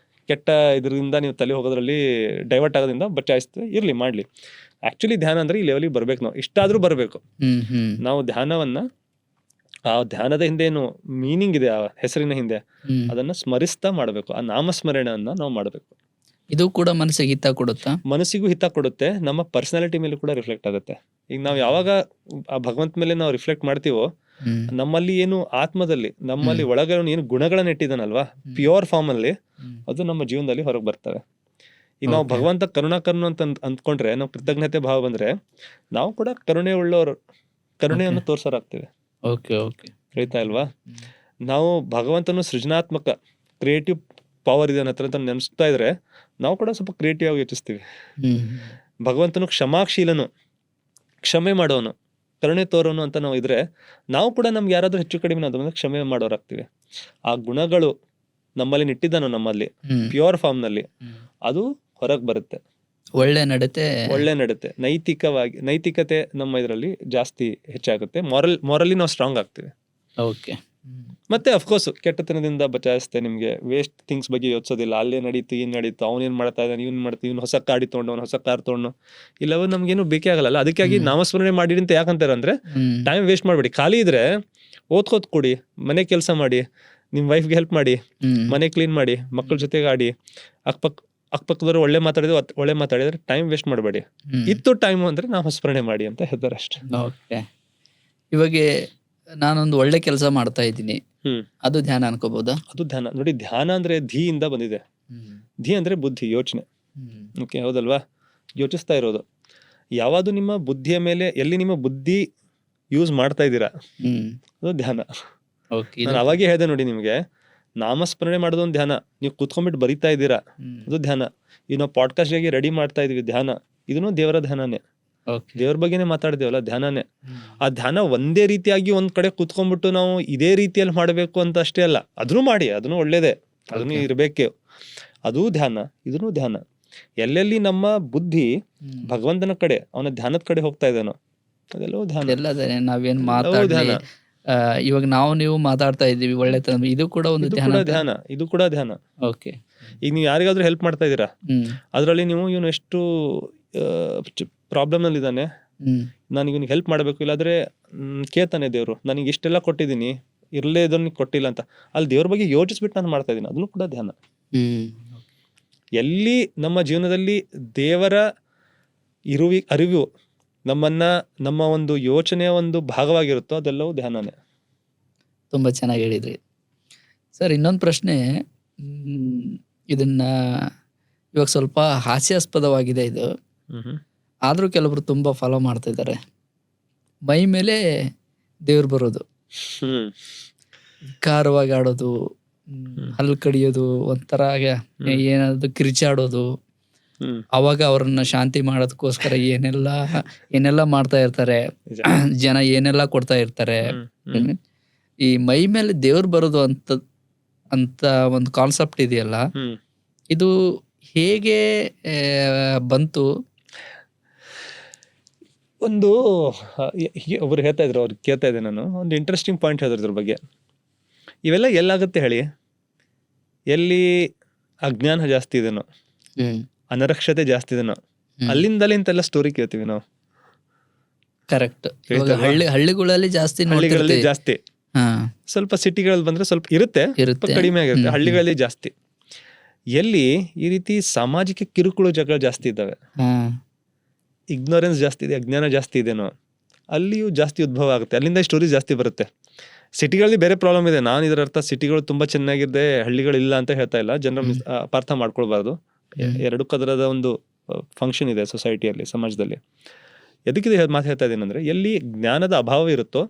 ಕೆಟ್ಟ ಇದರಿಂದ ನೀವು ತಲೆ ಹೋಗೋದ್ರಲ್ಲಿ ಡೈವರ್ಟ್ ಆಗೋದ್ರಿಂದ ಬಚಾಯಿಸ್ತದೆ, ಇರ್ಲಿ ಮಾಡ್ಲಿ. ಆಕ್ಚುಲಿ ಧ್ಯಾನ ಅಂದ್ರೆ ಈ ಲೆವೆಲಿಗೆ ಬರ್ಬೇಕು, ನಾವು ಇಷ್ಟಾದ್ರೂ ಬರ್ಬೇಕು. ನಾವು ಧ್ಯಾನವನ್ನ, ಆ ಧ್ಯಾನದ ಹಿಂದೆ ಏನು ಮೀನಿಂಗ್ ಇದೆ, ಆ ಹೆಸರಿನ ಹಿಂದೆ, ಅದನ್ನ ಸ್ಮರಿಸ್ತಾ ಮಾಡ್ಬೇಕು. ಆ ನಾಮಸ್ಮರಣೆಯನ್ನ ನಾವು ಮಾಡ್ಬೇಕು. ಇದು ಕೂಡ ಮನಸ್ಸಿಗೆ ಹಿತ ಕೊಡುತ್ತಾ? ಮನಸ್ಸಿಗೂ ಹಿತ ಕೊಡುತ್ತೆ, ನಮ್ಮ ಪರ್ಸನಾಲಿಟಿ ಮೇಲೆ ಕೂಡ ರಿಫ್ಲೆಕ್ಟ್ ಆಗುತ್ತೆ. ಈಗ ನಾವು ಯಾವಾಗ ಆ ಭಗವಂತ ಮೇಲೆ ನಾವು ರಿಫ್ಲೆಕ್ಟ್ ಮಾಡ್ತೀವೋ, ನಮ್ಮಲ್ಲಿ ಏನು ಆತ್ಮದಲ್ಲಿ, ನಮ್ಮಲ್ಲಿ ಒಳಗೆ ಏನು ಗುಣಗಳನ್ನ ಇಟ್ಟಿದ್ದಾನಲ್ವಾ, ಪ್ಯೂರ್ ಫಾರ್ಮ್ ಅಲ್ಲಿ, ಅದು ನಮ್ಮ ಜೀವನದಲ್ಲಿ ಹೊರಗೆ ಬರ್ತವೆ. ಈಗ ನಾವು ಭಗವಂತ ಕರುಣಾಕರನು ಅಂತ ಅಂದ್ಕೊಂಡ್ರೆ, ನಾವು ಕೃತಜ್ಞತೆ ಭಾವ ಬಂದ್ರೆ, ನಾವು ಕೂಡ ಕರುಣೆ ಉಳ್ಳವರು, ಕರುಣೆಯನ್ನು ತೋರ್ಸೋರಾಗ್ತೇವೆ. ಹೇಳ್ತಾ ಇಲ್ವಾ. ನಾವು ಭಗವಂತನು ಸೃಜನಾತ್ಮಕ, ಕ್ರಿಯೇಟಿವ್ ಪವರ್ ಇದೆ ಹತ್ರ ಅಂತ ನೆನೆಸ್ತಾ ಇದ್ರೆ, ನಾವು ಕೂಡ ಸ್ವಲ್ಪ ಕ್ರಿಯೇಟಿವ್ ಆಗಿ ಯೋಚಿಸ್ತೀವಿ. ಭಗವಂತನು ಕ್ಷಮಾಶೀಲನು, ಕ್ಷಮೆ ಮಾಡೋನು, ಕರುಣೆ ತೋರೋನು ಅಂತ ನಾವು ಇದ್ರೆ, ನಾವು ಕೂಡ ನಮ್ಗೆ ಯಾರಾದ್ರೂ ಹೆಚ್ಚು ಕಡಿಮೆ ಅದ್ರ ಮೇಲೆ ಕ್ಷಮೆ ಮಾಡೋರಾಗ್ತೀವಿ. ಆ ಗುಣಗಳು ನಮ್ಮಲ್ಲಿ ನಿಟ್ಟಿದ್ದಾನೋ, ನಮ್ಮಲ್ಲಿ ಪ್ಯೂರ್ ಫಾರ್ಮ್ ನಲ್ಲಿ, ಅದು ಹೊರಗೆ ಬರುತ್ತೆ. ಒಳ್ಳೆ ನಡತೆ, ನೈತಿಕತೆ ನಮ್ಮ ಇದರಲ್ಲಿ ಜಾಸ್ತಿ ಹೆಚ್ಚಾಗುತ್ತೆ. ಮಾರಲಿ ನಾವು ಸ್ಟ್ರಾಂಗ್ ಆಗ್ತೀವಿ. ಓಕೆ. ಮತ್ತೆ ಅಫ್ಕೋರ್ಸ್ ಕೆಟ್ಟತನದಿಂದ ಬಚಾಯಿಸುತ್ತೆ. ನಿಮ್ಗೆ ವೇಸ್ಟ್ ಥಿಂಗ್ಸ್ ಬಗ್ಗೆ ಯೋಚಿಸೋದಿಲ್ಲ. ಅಲ್ಲೇ ನಡೀತು, ಏನ್ ನಡೀತು, ಅವನೇನ್ ಮಾಡ್ತಾ ಇದ್ದಾನೆ, ಇವ್ನು ಮಾಡ್ತೀವಿ, ಇವ್ನು ಹೊಸ ಗಾಡಿ ತೊಗೊಂಡು, ಅವ್ನು ಹೊಸ ಕಾರ್ ತೊಗೊಂಡು, ಇಲ್ಲವೂ ನಮ್ಗೇನು ಬೇಕೇ ಆಗಲ್ಲ. ಅದಕ್ಕಾಗಿ ನಾಮಸ್ಮರಣೆ ಮಾಡಿರಿ ಅಂತ ಯಾಕಂತಾರೆ ಅಂದ್ರೆ, ಟೈಮ್ ವೇಸ್ಟ್ ಮಾಡ್ಬೇಡಿ. ಖಾಲಿ ಇದ್ರೆ ಓದ್ಕೋದ್ ಕೊಡಿ, ಮನೆ ಕೆಲಸ ಮಾಡಿ, ನಿಮ್ ವೈಫ್ಗೆ ಹೆಲ್ಪ್ ಮಾಡಿ, ಮನೆ ಕ್ಲೀನ್ ಮಾಡಿ, ಮಕ್ಕಳ ಜೊತೆಗೆ ಆಡಿ, ಅಕ್ಕಪಕ್ಕದವ್ರು ಒಳ್ಳೆ ಮಾತಾಡಿದ್ರೆ ಟೈಮ್ ವೇಸ್ಟ್ ಮಾಡಬೇಡಿ. ಇತ್ತು ಟೈಮ್ ಅಂದ್ರೆ ನಾಮಸ್ಮರಣೆ ಮಾಡಿ ಅಂತ ಹೇಳ್ತಾರೆ ಅಷ್ಟೇ. ಓಕೆ. ಇವಾಗ ನಾನೊಂದು ಒಳ್ಳೆ ಕೆಲಸ ಮಾಡ್ತಾ ಇದ್ದೀನಿ, ಅದು ಧ್ಯಾನ ಅನ್ಕೋಬಹುದಾ? ಅದು ಧ್ಯಾನ. ನೋಡಿ, ಧ್ಯಾನ ಅಂದ್ರೆ ಧೀಯಿಂದ ಬಂದಿದೆ. ಧೀ ಅಂದ್ರೆ ಬುದ್ಧಿ, ಯೋಚನೆ. ಓಕೆ, ಹೌದಲ್ವಾ? ಯೋಚಿಸ್ತಾ ಇರೋದು. ಯಾವುದು ನಿಮ್ಮ ಬುದ್ಧಿಯ ಮೇಲೆ, ಎಲ್ಲಿ ನಿಮ್ಮ ಬುದ್ಧಿ ಯೂಸ್ ಮಾಡ್ತಾ ಇದ್ದೀರಾ, ಅದು ಧ್ಯಾನ. ನಾನು ಅವಾಗೇ ಹೇಳಿದೆ ನೋಡಿ ನಿಮ್ಗೆ, ನಾಮಸ್ಮರಣೆ ಮಾಡೋದೊಂದು ಧ್ಯಾನ. ನೀವು ಕೂತ್ಕೊಂಡ್ಬಿಟ್ಟು ಬರಿತಾ ಇದ್ದೀರಾ, ಅದು ಧ್ಯಾನ. ಈಗ ನಾವು ಪಾಡ್ಕಾಸ್ಟ್ಗೆ ರೆಡಿ ಮಾಡ್ತಾ ಇದೀವಿ, ಧ್ಯಾನ. ಇದನ್ನು ದೇವರ ಧ್ಯಾನನೇ. ದೇವ್ರ ಬಗ್ಗೆನೇ ಮಾತಾಡ್ದೇವಲ್ಲ, ಧ್ಯಾನನೇ. ಆ ಧ್ಯಾನ ಒಂದೇ ರೀತಿಯಾಗಿ ಒಂದ್ ಕಡೆ ಕೂತ್ಕೊಂಡ್ಬಿಟ್ಟು ನಾವು ಇದೇ ರೀತಿಯಲ್ಲಿ ಮಾಡ್ಬೇಕು ಅಂತ ಅಷ್ಟೇ ಅಲ್ಲ. ಅದನ್ನು ಮಾಡಿ, ಅದನ್ನು ಒಳ್ಳೇದೇ, ಅದನ್ನು ಇರ್ಬೇಕೆ. ಅದೂ ಧ್ಯಾನ, ಇದನ್ನು ಧ್ಯಾನ. ಎಲ್ಲೆಲ್ಲಿ ನಮ್ಮ ಬುದ್ಧಿ ಭಗವಂತನ ಕಡೆ, ಅವನ ಧ್ಯಾನದ ಕಡೆ ಹೋಗ್ತಾ ಇದ್ದಾನೋ, ಅದೆಲ್ಲವೂ ಧ್ಯಾನ. ನಾವೇನ್ ಮಾತಾಡ್ಲಿ, ಇವಾಗ ನೀವು ಮಾತಾಡ್ತಾ ಇದ್ದೀವಿ ಒಳ್ಳೆತನ, ಇದು ಕೂಡ ಒಂದು ಧ್ಯಾನ. ಇದು ಕೂಡ ಧ್ಯಾನ. ಓಕೆ. ಈಗ ನೀವು ಯಾರಿಗಾದ್ರೂ ಹೆಲ್ಪ್ ಮಾಡ್ತಾ ಇದ್ದೀರಾ, ಅದ್ರಲ್ಲಿ ನೀವು ಇವನು ಎಷ್ಟು ಪ್ರಾಬ್ಲಮ್ ನಲ್ಲಿ ಇದ್ದಾನೆ, ನಾನು ಇವನಿಗೆ ಹೆಲ್ಪ್ ಮಾಡಬೇಕು, ಇಲ್ಲಾದ್ರೆ ಕೇಳ್ತಾನೆ ದೇವ್ರು, ನನಗೆ ಇಷ್ಟೆಲ್ಲ ಕೊಟ್ಟಿದ್ದೀನಿ, ಇರ್ಲೇ ಇದನ್ನ ಕೊಟ್ಟಿಲ್ಲ ಅಂತ. ಅಲ್ಲಿ ದೇವ್ರ ಬಗ್ಗೆ ಯೋಚಿಸ್ಬಿಟ್ಟು ನಾನು ಮಾಡ್ತಾ ಇದ್ದೀನಿ, ಅದನ್ನು ಕೂಡ ಧ್ಯಾನ. ಎಲ್ಲಿ ನಮ್ಮ ಜೀವನದಲ್ಲಿ ದೇವರ ಅರಿವು ನಮ್ಮ ಒಂದು ಯೋಚನೆಯ ಒಂದು ಭಾಗವಾಗಿರುತ್ತೋ, ಅದೆಲ್ಲವೂ ಧ್ಯಾನನೇ. ತುಂಬಾ ಚೆನ್ನಾಗಿ ಹೇಳಿದ್ರಿ ಸರ್. ಇನ್ನೊಂದು ಪ್ರಶ್ನೆ, ಇದನ್ನ ಇವಾಗ ಸ್ವಲ್ಪ ಹಾಸ್ಯಾಸ್ಪದವಾಗಿದೆ ಇದು, ಆದ್ರೂ ಕೆಲವರು ತುಂಬಾ ಫಾಲೋ ಮಾಡ್ತಾ ಇದ್ದಾರೆ. ಮೈ ಮೇಲೆ ದೇವ್ರು ಬರೋದು, ಖಾರವಾಗಿ ಆಡೋದು, ಹಲ್ಲು ಕಡಿಯೋದು, ಒಂಥರ ಏನಾದ್ರು ಕಿರಿಚಾಡೋದು, ಅವಾಗ ಅವ್ರನ್ನ ಶಾಂತಿ ಮಾಡೋದಕ್ಕೋಸ್ಕರ ಏನೆಲ್ಲ ಮಾಡ್ತಾ ಇರ್ತಾರೆ ಜನ, ಏನೆಲ್ಲ ಕೊಡ್ತಾ ಇರ್ತಾರೆ. ಈ ಮೈ ಮೇಲೆ ದೇವ್ರು ಬರೋದು ಅಂತ ಒಂದು ಕಾನ್ಸೆಪ್ಟ್ ಇದೆಯಲ್ಲ, ಇದು ಹೇಗೆ ಬಂತು? ಒಂದು ಒಬ್ರು ಹೇಳ್ತಾ ಇದ್ರು, ಅವ್ರಿಗೆ ಕೇಳ್ತಾ ಇದ್ದೆ ನಾನು, ಒಂದು ಇಂಟ್ರೆಸ್ಟಿಂಗ್ ಪಾಯಿಂಟ್ ಹೇಳಿದ್ರು ಇದ್ರ ಬಗ್ಗೆ. ಇವೆಲ್ಲ ಎಲ್ಲಾಗುತ್ತೆ ಹೇಳಿ? ಎಲ್ಲಿ ಅಜ್ಞಾನ ಜಾಸ್ತಿ ಇದೆನೋ, ಅನರಕ್ಷತೆ ಜಾಸ್ತಿ ಇದೆನೋ, ಅಲ್ಲಿಂದಲೇ ಇಂತೆಲ್ಲ ಸ್ಟೋರಿ ಕೇಳ್ತೀವಿ ನಾವು. ಕರೆಕ್ಟ್. ಹಳ್ಳಿಗಳಲ್ಲಿ ಜಾಸ್ತಿ, ಸ್ವಲ್ಪ ಸಿಟಿಗಳಲ್ಲಿ ಬಂದ್ರೆ ಸ್ವಲ್ಪ ಇರುತ್ತೆ, ಕಡಿಮೆ ಆಗಿರುತ್ತೆ. ಹಳ್ಳಿಗಳಲ್ಲಿ ಜಾಸ್ತಿ. ಎಲ್ಲಿ ಈ ರೀತಿ ಸಾಮಾಜಿಕ ಕಿರುಕುಳ ಜಗಳ ಜಾಸ್ತಿ ಇದ್ದಾವೆ, ಇಗ್ನೋರೆನ್ಸ್ ಜಾಸ್ತಿ ಇದೆ, ಅಜ್ಞಾನ ಜಾಸ್ತಿ ಇದೆನೋ, ಅಲ್ಲಿಯೂ ಜಾಸ್ತಿ ಉದ್ಭವ ಆಗುತ್ತೆ. ಅಲ್ಲಿಂದ ಸ್ಟೋರಿ ಜಾಸ್ತಿ ಬರುತ್ತೆ. ಸಿಟಿಗಳಲ್ಲಿ ಬೇರೆ ಪ್ರಾಬ್ಲಮ್ ಇದೆ. ನಾನು ಇದರ ಅರ್ಥ ಸಿಟಿಗಳು ತುಂಬಾ ಚೆನ್ನಾಗಿದೆ, ಹಳ್ಳಿಗಳಿಲ್ಲ ಅಂತ ಹೇಳ್ತಾ ಇಲ್ಲ. ಜನರ ಅಪಾರ್ಥ ಮಾಡ್ಕೊಳ್ಬಾರ್ದು. ಎರಡು ಕದರದ ಒಂದು ಫಂಕ್ಷನ್ ಇದೆ ಸೊಸೈಟಿಯಲ್ಲಿ, ಸಮಾಜದಲ್ಲಿ. ಎದಕ್ಕಿದೆ ಮಾತು ಹೇಳ್ತಾ ಇದ್ದೀನಿ ಅಂದ್ರೆ, ಎಲ್ಲಿ ಜ್ಞಾನದ ಅಭಾವ ಇರುತ್ತೋ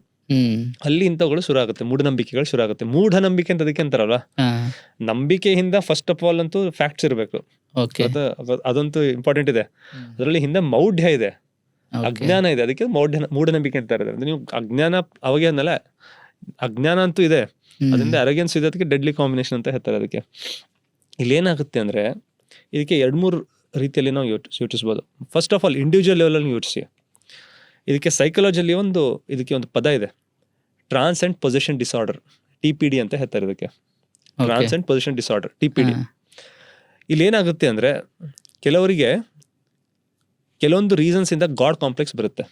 ಅಲ್ಲಿ ಇಂಥವುಗಳು ಶುರು ಆಗುತ್ತೆ, ಮೂಢನಂಬಿಕೆಗಳು ಶುರು ಆಗುತ್ತೆ. ಮೂಢನಂಬಿಕೆ ಅಂತ ಅದಕ್ಕೆ ಅಂತಾರಲ್ಲ, ನಂಬಿಕೆಯಿಂದ ಫಸ್ಟ್ ಆಫ್ ಆಲ್ ಅಂತೂ ಫ್ಯಾಕ್ಟ್ಸ್ ಇರಬೇಕು, ಅದಂತೂ ಇಂಪಾರ್ಟೆಂಟ್ ಇದೆ. ಅದರಲ್ಲಿ ಹಿಂದೆ ಮೌಢ್ಯ ಇದೆ, ಅಜ್ಞಾನ ಇದೆ, ಅದಕ್ಕೆ ಮೂಢನಂಬಿಕೆ ಅಂತ ಇದ್ದಾರೆ. ನೀವು ಅಜ್ಞಾನ ಅವಾಗೆ ಅನ್ನಲ್ಲ, ಅಜ್ಞಾನ ಅಂತೂ ಇದೆ, ಅದರಿಂದ ಅರಗೆನ್ಸ್ ಇದೆ, ಅದಕ್ಕೆ ಡೆಡ್ಲಿ ಕಾಂಬಿನೇಷನ್ ಅಂತ ಹೇಳ್ತಾರೆ. ಅದಕ್ಕೆ ಇಲ್ಲೇನಾಗುತ್ತೆ ಅಂದ್ರೆ, ಇದಕ್ಕೆ 2-3 ರೀತಿಯಲ್ಲಿ ನಾವು ಯೋಚಿಸ್ಬೋದು. ಫಸ್ಟ್ ಆಫ್ ಆಲ್ ಇಂಡಿವಿಜುವಲ್ ಲೆವೆಲಲ್ಲಿ ಯೋಚಿಸಿ. ಇದಕ್ಕೆ ಸೈಕಾಲಜಿಯಲ್ಲಿ ಇದಕ್ಕೆ ಒಂದು ಪದ ಇದೆ, ಟ್ರಾನ್ಸೆಂಟ್ ಪೊಸೆಷನ್ ಡಿಸಾರ್ಡರ್, TPD ಅಂತ ಹೇಳ್ತಾರೆ ಇದಕ್ಕೆ. ಟ್ರಾನ್ಸೆಂಟ್ ಪೊಸೆಷನ್ ಡಿಸಾರ್ಡರ್, TPD. ಇಲ್ಲಿ ಏನಾಗುತ್ತೆ ಅಂದ್ರೆ, ಕೆಲವರಿಗೆ ಕೆಲವೊಂದು ರೀಸನ್ಸ್ ಇಂದ ಗಾಡ್ ಕಾಂಪ್ಲೆಕ್ಸ್ ಬರುತ್ತೆ.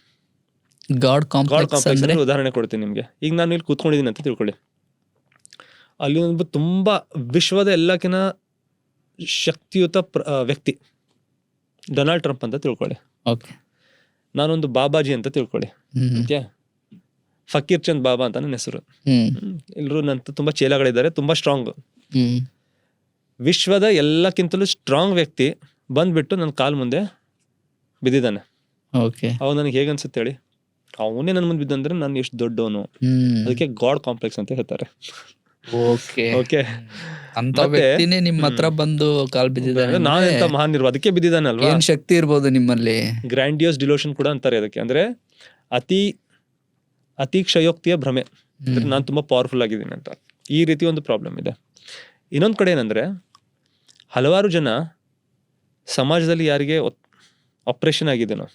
ಗಾಡ್ ಕಾಂಪ್ಲೆಕ್ಸ್ ಉದಾಹರಣೆ ಕೊಡ್ತೀನಿ ನಿಮ್ಗೆ. ಈಗ ನಾನು ಇಲ್ಲಿ ಕೂತ್ಕೊಂಡಿದ್ದೀನಿ ಅಂತ ತಿಳ್ಕೊಳ್ಳಿ, ಅಲ್ಲಿ ಒಂದು ತುಂಬಾ ವಿಶ್ವದ ಎಲ್ಲಕ್ಕಿಂತ ಶಕ್ತಿಯುತ ವ್ಯಕ್ತಿ ಡೊನಾಲ್ಡ್ ಟ್ರಂಪ್ ಅಂತ ತಿಳ್ಕೊಳ್ಳಿ. ನಾನೊಂದು ಬಾಬಾಜಿ ಅಂತ ತಿಳ್ಕೊಳ್ಳಿ. ಫಕೀರ್ ಚಂದ್ ಬಾಬಾ ಅಂತ ನನ್ನ ಹೆಸರು. ಎಲ್ಲರೂ ನನ್ನ ತುಂಬಾ ಚೇಲಗಳಿದ್ದಾರೆ, ತುಂಬಾ ಸ್ಟ್ರಾಂಗ್. ವಿಶ್ವದ ಎಲ್ಲಕ್ಕಿಂತಲೂ ಸ್ಟ್ರಾಂಗ್ ವ್ಯಕ್ತಿ ಬಂದ್ಬಿಟ್ಟು ನನ್ನ ಕಾಲ್ ಮುಂದೆ ಬಿದ್ದಿದ್ದಾನೆ. ಅವಾಗ ನನಗೆ ಹೇಗನ್ಸುತ್ತೆ ಹೇಳಿ? ಅವನೇ ನನ್ನ ಮುಂದೆ ಬಿದ್ದಂದ್ರೆ ನಾನು ಎಷ್ಟು ದೊಡ್ಡವನು. ಅದಕ್ಕೆ ಗಾಡ್ ಕಾಂಪ್ಲೆಕ್ಸ್ ಅಂತ ಹೇಳ್ತಾರೆ. ಅಂತ ವ್ಯಕ್ತಿನೇ ನಿಮ್ಮ ಹತ್ರ ಬಂದು ಕಾಲ್ ಬಿದ್ದಿದ್ದಾನೆ, ನಾನು ಎಂತ ಮಹಾನ್ ಇರ್ಬೋದು, ಅದಕ್ಕೆ ಬಿದ್ದಿದ್ದಾನಲ್ವಾ. ಏನ್ ಶಕ್ತಿ ಇರ್ಬೋದು ನಿಮ್ಮಲ್ಲಿ? ಗ್ರ್ಯಾಂಡಿಯೋಸ್ ಡಿಲೋಷನ್ ಕೂಡ ಅಂತಾರೆ ಅದಕ್ಕೆ. ಅಂದ್ರೆ ಅತಿ ಅತಿಶಯೋಕ್ತಿಯ ಭ್ರಮೆ, ಅಂದ್ರೆ ನಾನು ತುಂಬಾ ಪವರ್ಫುಲ್ ಆಗಿದ್ದೀನಿ ಅಂತ, ಈ ರೀತಿ ಒಂದು ಪ್ರಾಬ್ಲಮ್ ಇದೆ. ಇನ್ನೊಂದು ಕಡೆ ಏನಂದ್ರೆ, ಹಲವಾರು ಜನ ಸಮಾಜದಲ್ಲಿ ಯಾರಿಗೆ ಆಪರೇಷನ್ ಆಗಿದೆನೋ,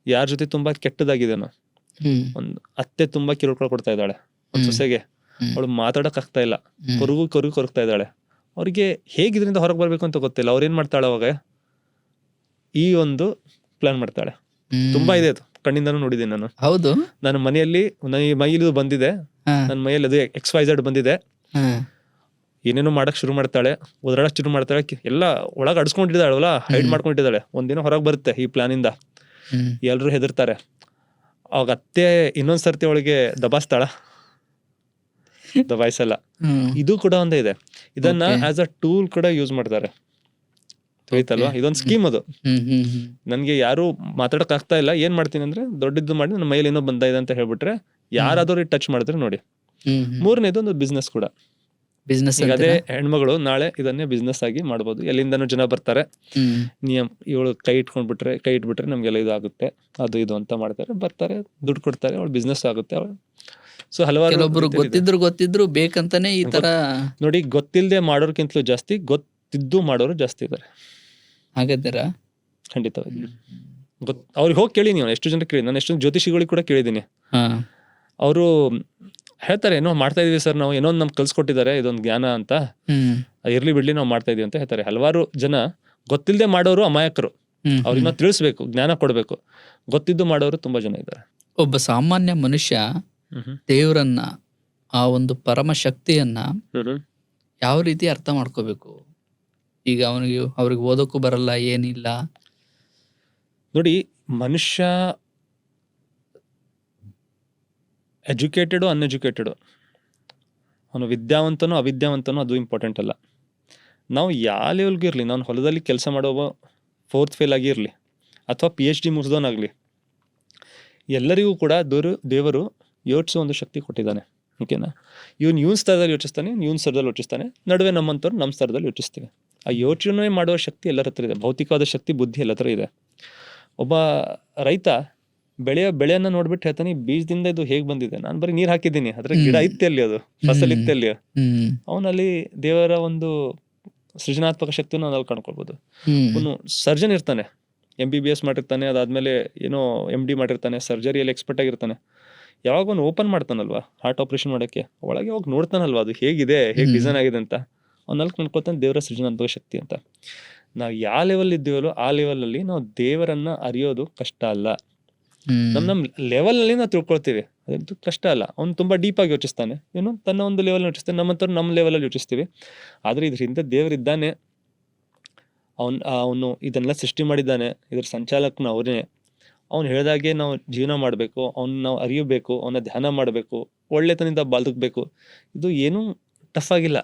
ಯಾರ ಜೊತೆ ತುಂಬಾ ಕೆಟ್ಟದಾಗಿದೆನೋ, ಒಂದು ಅತ್ತೆ ತುಂಬಾ ಕಿರುಕುಳ ಕೊಡ್ತಾ ಇದ್ದಾಳೆ ಒಂದು ಸೊಸೆಗೆ, ಅವಳು ಮಾತಾಡಕ್ ಆಗ್ತಾ ಇಲ್ಲ, ಕೊರಗ್ತಾ ಇದ್ದಾಳೆ, ಅವ್ರಿಗೆ ಹೇಗಿದ್ರಿಂದ ಹೊರಗೆ ಬರ್ಬೇಕು ಅಂತ ಗೊತ್ತಿಲ್ಲ. ಅವ್ರೇನ್ ಮಾಡ್ತಾಳೆ ಅವಾಗ, ಈ ಒಂದು ಪ್ಲಾನ್ ಮಾಡ್ತಾಳೆ. ತುಂಬಾ ಇದೆ ಅದು, ಕಣ್ಣಿಂದಾನು ನೋಡಿದ್ದೀನಿ ನಾನು. ಹೌದು, ನನ್ನ ಮನೆಯಲ್ಲಿ ನನ್ನ ಮೈಲಿ ಬಂದಿದೆ, ನನ್ನ ಮೈಯಲ್ಲಿ ಅದು XYZ ಬಂದಿದೆ, ಏನೇನೋ ಮಾಡಕ್ ಶುರು ಮಾಡ್ತಾಳೆ, ಓದಾಡಕ್ ಶುರು ಮಾಡ್ತಾಳೆ, ಎಲ್ಲ ಒಳಗೆ ಅಡ್ಸ್ಕೊಂಡಿದ್ದಾಳಲ್ಲ, ಹೈಡ್ ಮಾಡ್ಕೊಂಡಿದ್ದಾಳೆ. ಒಂದಿನ ಹೊರಗೆ ಬರುತ್ತೆ ಈ ಪ್ಲಾನ್ ಇಂದ, ಎಲ್ರು ಹೆದರ್ತಾರೆ. ಅವಾಗ ಅತ್ತೆ ಇನ್ನೊಂದ್ಸರ್ತಿ ಅವಳಿಗೆ ದಬಾಯಿಸಲ್ಲ. ಇದು ಕೂಡ ಒಂದೇ ಇದೆ. ಇದನ್ನ ಆಸ್ ಅ ಟೂಲ್ ಕೂಡ ಯೂಸ್ ಮಾಡ್ತಾರೆ, ತಿಳಿತಲ್ವಾ? ಇದೊಂದು ಸ್ಕೀಮ್ ಅದು. ನನ್ಗೆ ಯಾರು ಮಾತಾಡಕ್ ಆಗ್ತಾ ಇಲ್ಲ, ಏನ್ ಮಾಡ್ತೀನಿ ಅಂದ್ರೆ ದೊಡ್ಡದು ಮಾಡಿ ನನ್ನ ಮೈಯಲ್ಲಿ ಏನೋ ಬಂದ ಇದೆ ಅಂತ ಹೇಳ್ಬಿಟ್ರೆ, ಯಾರಾದ್ರೂ ಟಚ್ ಮಾಡಿದ್ರೆ ನೋಡಿ. ಮೂರನೇದು ಒಂದು ಬಿಸ್ನೆಸ್ ಕೂಡ. ಈಗ ಅದೇ ಹೆಣ್ಮಗಳು ನಾಳೆ ಇದನ್ನೇ ಬಿಸ್ನೆಸ್ ಆಗಿ ಮಾಡ್ಬೋದು. ಎಲ್ಲಿಂದನೂ ಜನ ಬರ್ತಾರೆ, ಇವಳು ಕೈ ಇಟ್ಬಿಟ್ರೆ ನಮ್ಗೆಲ್ಲ ಇದಾಗುತ್ತೆ, ಅದು ಇದು ಅಂತ ಮಾಡ್ತಾರೆ, ಬರ್ತಾರೆ, ದುಡ್ಡು ಕೊಡ್ತಾರೆ, ಅವಳು ಬಿಸ್ನೆಸ್ ಆಗುತ್ತೆ. ಸೊ ಹಲವಾರು ಗೊತ್ತಿದ್ರು ಬೇಕಂತಾನೆ ಈ ತರ ನೋಡಿ, ಗೊತ್ತಿಲ್ಲದೆ ಮಾಡೋರ್ಕಿಂತಲೂ ಜಾಸ್ತಿ ಗೊತ್ತಿದ್ದು ಮಾಡೋರು ಜಾಸ್ತಿ ಇದಾರೆ. ಹಾಗಾದ್ದೀರಾ? ಖಂಡಿತವಾಗಿ. ಅವ್ರಿಗೆ ಹೋಗಿ ಕೇಳಿ, ನೀವು ಎಷ್ಟು ಜನ ಕೇಳಿ, ನಾನು ಎಷ್ಟೊಂದು ಜ್ಯೋತಿಷಿಗಳಿಗೆ ಕೂಡ ಕೇಳಿದ್ದೀನಿ. ಅವರು ಹೇಳ್ತಾರೆ, ಏನೋ ಮಾಡ್ತಾ ಇದೀವಿ ಸರ್, ನಾವು ಏನೋ ನಮ್ಗೆ ಕಲ್ಸ್ಕೊಟ್ಟಿದ್ದಾರೆ ಇದೊಂದು ಜ್ಞಾನ ಅಂತ, ಇರ್ಲಿ ಬಿಡ್ಲಿ ನಾವು ಮಾಡ್ತಾ ಇದೀವಿ ಅಂತ ಹೇಳ್ತಾರೆ. ಹಲವಾರು ಜನ ಗೊತ್ತಿಲ್ಲದೆ ಮಾಡೋರು ಅಮಾಯಕರು, ಅವ್ರಿಗೆ ತಿಳಿಸ್ಬೇಕು, ಜ್ಞಾನ ಕೊಡ್ಬೇಕು. ಗೊತ್ತಿದ್ದು ಮಾಡೋರು ತುಂಬಾ ಜನ ಇದ್ದಾರೆ. ಒಬ್ಬ ಸಾಮಾನ್ಯ ಮನುಷ್ಯ ದೇವರನ್ನ, ಆ ಒಂದು ಪರಮ ಶಕ್ತಿಯನ್ನ ಯಾವ ರೀತಿ ಅರ್ಥ ಮಾಡ್ಕೋಬೇಕು? ಈಗ ಅವ್ರಿಗೆ ಓದೋಕ್ಕೂ ಬರಲ್ಲ, ಏನಿಲ್ಲ. ನೋಡಿ, ಮನುಷ್ಯ ಎಜುಕೇಟೆಡು ಅನ್ಎಜುಕೇಟೆಡು, ಅವನು ವಿದ್ಯಾವಂತನೋ ಅವಿದ್ಯಾವಂತನೋ ಅದು ಇಂಪಾರ್ಟೆಂಟ್ ಅಲ್ಲ. ನಾವು ಯಾವ ಲೆವೆಲ್ಗೂ ಇರಲಿ, ನಾನು ಹೊಲದಲ್ಲಿ ಕೆಲಸ ಮಾಡುವ 4th ಫೇಲ್ ಆಗಿರಲಿ ಅಥವಾ PhD ಮುಗಿದೋನಾಗಲಿ, ಎಲ್ಲರಿಗೂ ಕೂಡ ದೇವರು ಯೋಚಿಸೋ ಒಂದು ಶಕ್ತಿ ಕೊಟ್ಟಿದ್ದಾನೆ. ಓಕೆನಾ? ಇವನ್ ಸ್ತರದಲ್ಲಿ ಯೋಚಿಸ್ತಾನೆ, ಇವನ್ ಸ್ತರದಲ್ಲಿ ಯೋಚಿಸ್ತಾನೆ, ನಡುವೆ ನಮ್ಮಂಥವ್ರು ನಮ್ಮ ಸ್ತರದಲ್ಲಿ ಯೋಚಿಸ್ತೀವಿ. ಆ ಯೋಚನೆ ಮಾಡುವ ಶಕ್ತಿ ಎಲ್ಲರ ಹತ್ರ ಇದೆ, ಭೌತಿಕವಾದ ಶಕ್ತಿ, ಬುದ್ಧಿ ಎಲ್ಲ ಹತ್ರ ಇದೆ. ಒಬ್ಬ ರೈತ ಬೆಳೆಯನ್ನ ನೋಡ್ಬಿಟ್ಟು ಹೇಳ್ತಾನೆ, ಬೀಜದಿಂದ ಇದು ಹೇಗ್ ಬಂದಿದೆ, ನಾನು ಬರೀ ನೀರ್ ಹಾಕಿದ್ದೀನಿ, ಅದ್ರ ಗಿಡ ಇತ್ತೆ ಅಲ್ಲಿ, ಅದು ಫಸಲ್ ಇತ್ತೆ ಅಲ್ಲಿ. ಅವನಲ್ಲಿ ದೇವರ ಒಂದು ಸೃಜನಾತ್ಮಕ ಶಕ್ತಿಯನ್ನು ನಾವು ಕಾಣ್ಕೊಳ್ಬೋದು. ಅವನು ಸರ್ಜನ್ ಇರ್ತಾನೆ, MBBS ಮಾಡಿರ್ತಾನೆ, ಅದಾದ್ಮೇಲೆ ಏನೋ MD ಮಾಡಿರ್ತಾನೆ, ಸರ್ಜರಿಯಲ್ಲಿ ಎಕ್ಸ್ಪರ್ಟ್ ಆಗಿರ್ತಾನೆ. ಯಾವಾಗ ಅವ್ನು ಓಪನ್ ಮಾಡ್ತಾನಲ್ವಾ ಹಾರ್ಟ್ ಆಪರೇಷನ್ ಮಾಡಕ್ಕೆ, ಒಳಗೆ ಹೋಗಿ ನೋಡ್ತಾನಲ್ವಾ ಅದು ಹೇಗಿದೆ, ಹೇಗೆ ಡಿಸೈನ್ ಆಗಿದೆ ಅಂತ, ಅವ್ನಲ್ಲಿ ಕಂಡ್ಕೊತಾನೆ ದೇವರ ಸೃಜನಾತ್ಮಕ ಶಕ್ತಿ ಅಂತ. ನಾವು ಯಾವ ಲೆವೆಲ್ ಇದ್ದೀವಲ್ಲೋ ಆ ಲೆವೆಲ್ ಅಲ್ಲಿ ನಾವು ದೇವರನ್ನ ಅರಿಯೋದು ಕಷ್ಟ ಅಲ್ಲ. ನಮ್ ಲೆವೆಲ್ ಅಲ್ಲಿ ನಾವು ತಿಳ್ಕೊಳ್ತೀವಿ, ಅದಂತೂ ಕಷ್ಟ ಅಲ್ಲ. ಅವ್ನು ತುಂಬಾ ಡೀಪ್ ಆಗಿ ಯೋಚಿಸ್ತಾನೆ, ಏನು ತನ್ನ ಒಂದು ಲೆವೆಲ್ ಯೋಚಿಸ್ತಾನೆ, ನಮ್ಮಂತವ್ರು ನಮ್ಮ ಲೆವೆಲ್ ಅಲ್ಲಿ ಯೋಚಿಸ್ತೀವಿ. ಆದ್ರೆ ಇದ್ರ ಹಿಂದೆ ದೇವರಿದ್ದಾನೆ, ಅವನು ಇದನ್ನೆಲ್ಲ ಸೃಷ್ಟಿ ಮಾಡಿದ್ದಾನೆ, ಇದ್ರ ಸಂಚಾಲಕನ ಅವನೇ. ಅವ್ನು ಹೇಳ್ದಾಗೆ ನಾವು ಜೀವನ ಮಾಡಬೇಕು, ಅವ್ನ ನಾವು ಅರಿಯಬೇಕು, ಅವನ ಧ್ಯಾನ ಮಾಡಬೇಕು, ಒಳ್ಳೆತನದಿಂದ ಬದುಕಬೇಕು. ಇದು ಏನೂ ಟಫ್ ಆಗಿಲ್ಲ.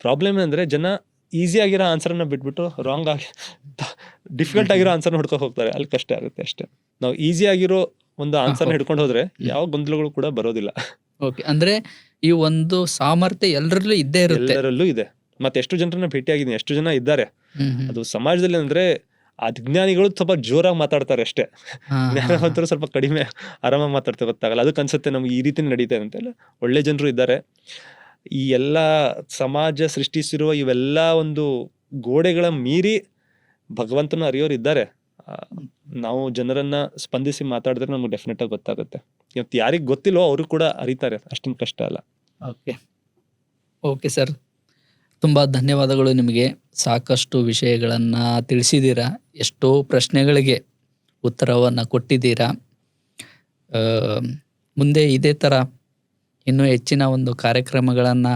ಪ್ರಾಬ್ಲಮ್ ಏನಂದ್ರೆ, ಜನ ಈಸಿ ಆಗಿರೋ ಆನ್ಸರ್ನ ಬಿಟ್ಬಿಟ್ಟು ರಾಂಗ್ ಆಗಿ ಡಿಫಿಕಲ್ಟ್ ಆಗಿರೋ ಆನ್ಸರ್ನ ಹುಡ್ಕೊಂಡು ಹೋಗ್ತಾರೆ, ಅಲ್ಲಿ ಕಷ್ಟ ಆಗುತ್ತೆ ಅಷ್ಟೇ. ನಾವು ಈಸಿ ಆಗಿರೋ ಒಂದು ಆನ್ಸರ್ನ ಹಿಡ್ಕೊಂಡು ಹೋದ್ರೆ ಯಾವ ಗೊಂದಲಗಳು ಕೂಡ ಬರೋದಿಲ್ಲ. ಓಕೆ, ಅಂದ್ರೆ ಈ ಒಂದು ಸಾಮರ್ಥ್ಯ ಎಲ್ಲರಲ್ಲೂ ಇದ್ದೇ ಇರುತ್ತೆ, ಎಲ್ಲರಲ್ಲೂ ಇದೆ. ಮತ್ತೆ ಎಷ್ಟು ಜನರನ್ನ ಭೇಟಿಯಾಗಿದ್ದೀನಿ, ಎಷ್ಟು ಜನ ಇದ್ದಾರೆ. ಅದು ಸಮಾಜದಲ್ಲಿ ಅಂದ್ರೆ ಅಜ್ಞಾನಿಗಳು ಸ್ವಲ್ಪ ಜೋರಾಗಿ ಮಾತಾಡ್ತಾರೆ ಅಷ್ಟೇ, ಜ್ಞಾನವಂತರು ಸ್ವಲ್ಪ ಕಡಿಮೆ ಆರಾಮಾಗಿ ಮಾತಾಡ್ತಾರೆ, ಗೊತ್ತಾಗಲ್ಲ. ಅದಕ್ಕೆ ಅನ್ಸುತ್ತೆ ನಮ್ಗೆ ಈ ರೀತಿ ನಡೀತಾ ಇದೆ ಅಂತೆಲ್ಲ. ಒಳ್ಳೆ ಜನರು ಇದ್ದಾರೆ. ಈ ಎಲ್ಲ ಸಮಾಜ ಸೃಷ್ಟಿಸಿರುವ ಇವೆಲ್ಲ ಒಂದು ಗೋಡೆಗಳ ಮೀರಿ ಭಗವಂತನ ಅರಿಯೋರು ಇದ್ದಾರೆ. ನಾವು ಜನರನ್ನ ಸ್ಪಂದಿಸಿ ಮಾತಾಡಿದ್ರೆ ನಮ್ಗೆ ಡೆಫಿನೆಟ್ ಆಗಿ ಗೊತ್ತಾಗುತ್ತೆ. ಇವತ್ತು ಯಾರಿಗೆ ಗೊತ್ತಿಲ್ಲೋ ಅವರು ಕೂಡ ಅರಿತಾರೆ, ಅಷ್ಟೊಂದು ಕಷ್ಟ ಅಲ್ಲ. ಓಕೆ ಸರ್, ತುಂಬ ಧನ್ಯವಾದಗಳು ನಿಮಗೆ. ಸಾಕಷ್ಟು ವಿಷಯಗಳನ್ನು ತಿಳಿಸಿದ್ದೀರಾ, ಎಷ್ಟೋ ಪ್ರಶ್ನೆಗಳಿಗೆ ಉತ್ತರವನ್ನು ಕೊಟ್ಟಿದ್ದೀರಾ. ಮುಂದೆ ಇದೇ ಥರ ಇನ್ನೂ ಹೆಚ್ಚಿನ ಒಂದು ಕಾರ್ಯಕ್ರಮಗಳನ್ನು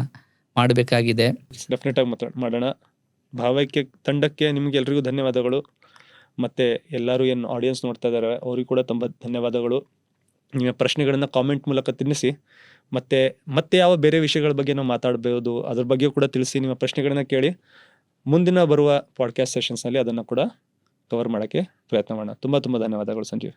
ಮಾಡಬೇಕಾಗಿದೆ. ಡೆಫಿನೆಟ್ ಆಗಿ ಮಾಡೋಣ. ಭಾವೈಕ್ಯ ತಂಡಕ್ಕೆ ನಿಮ್ಗೆ ಎಲ್ರಿಗೂ ಧನ್ಯವಾದಗಳು. ಮತ್ತು ಎಲ್ಲರೂ ಏನು ಆಡಿಯನ್ಸ್ ನೋಡ್ತಾ ಇದ್ದಾರೆ ಅವ್ರಿಗೂ ಕೂಡ ತುಂಬ ಧನ್ಯವಾದಗಳು. ನಿಮ್ಮ ಪ್ರಶ್ನೆಗಳನ್ನು ಕಾಮೆಂಟ್ ಮೂಲಕ ತಿಳಿಸಿ, ಮತ್ತೆ ಯಾವ ಬೇರೆ ವಿಷಯಗಳ ಬಗ್ಗೆ ನಾವು ಮಾತಾಡಬಹುದು ಅದ್ರ ಬಗ್ಗೆ ಕೂಡ ತಿಳಿಸಿ. ನಿಮ್ಮ ಪ್ರಶ್ನೆಗಳನ್ನ ಕೇಳಿ ಮುಂದಿನ ಬರುವ ಪಾಡ್ಕಾಸ್ಟ್ ಸೆಷನ್ಸ್ನಲ್ಲಿ ಅದನ್ನು ಕೂಡ ಕವರ್ ಮಾಡೋಕ್ಕೆ ಪ್ರಯತ್ನ ಮಾಡೋಣ. ತುಂಬ ಧನ್ಯವಾದಗಳು ಸಂಜೀವ್.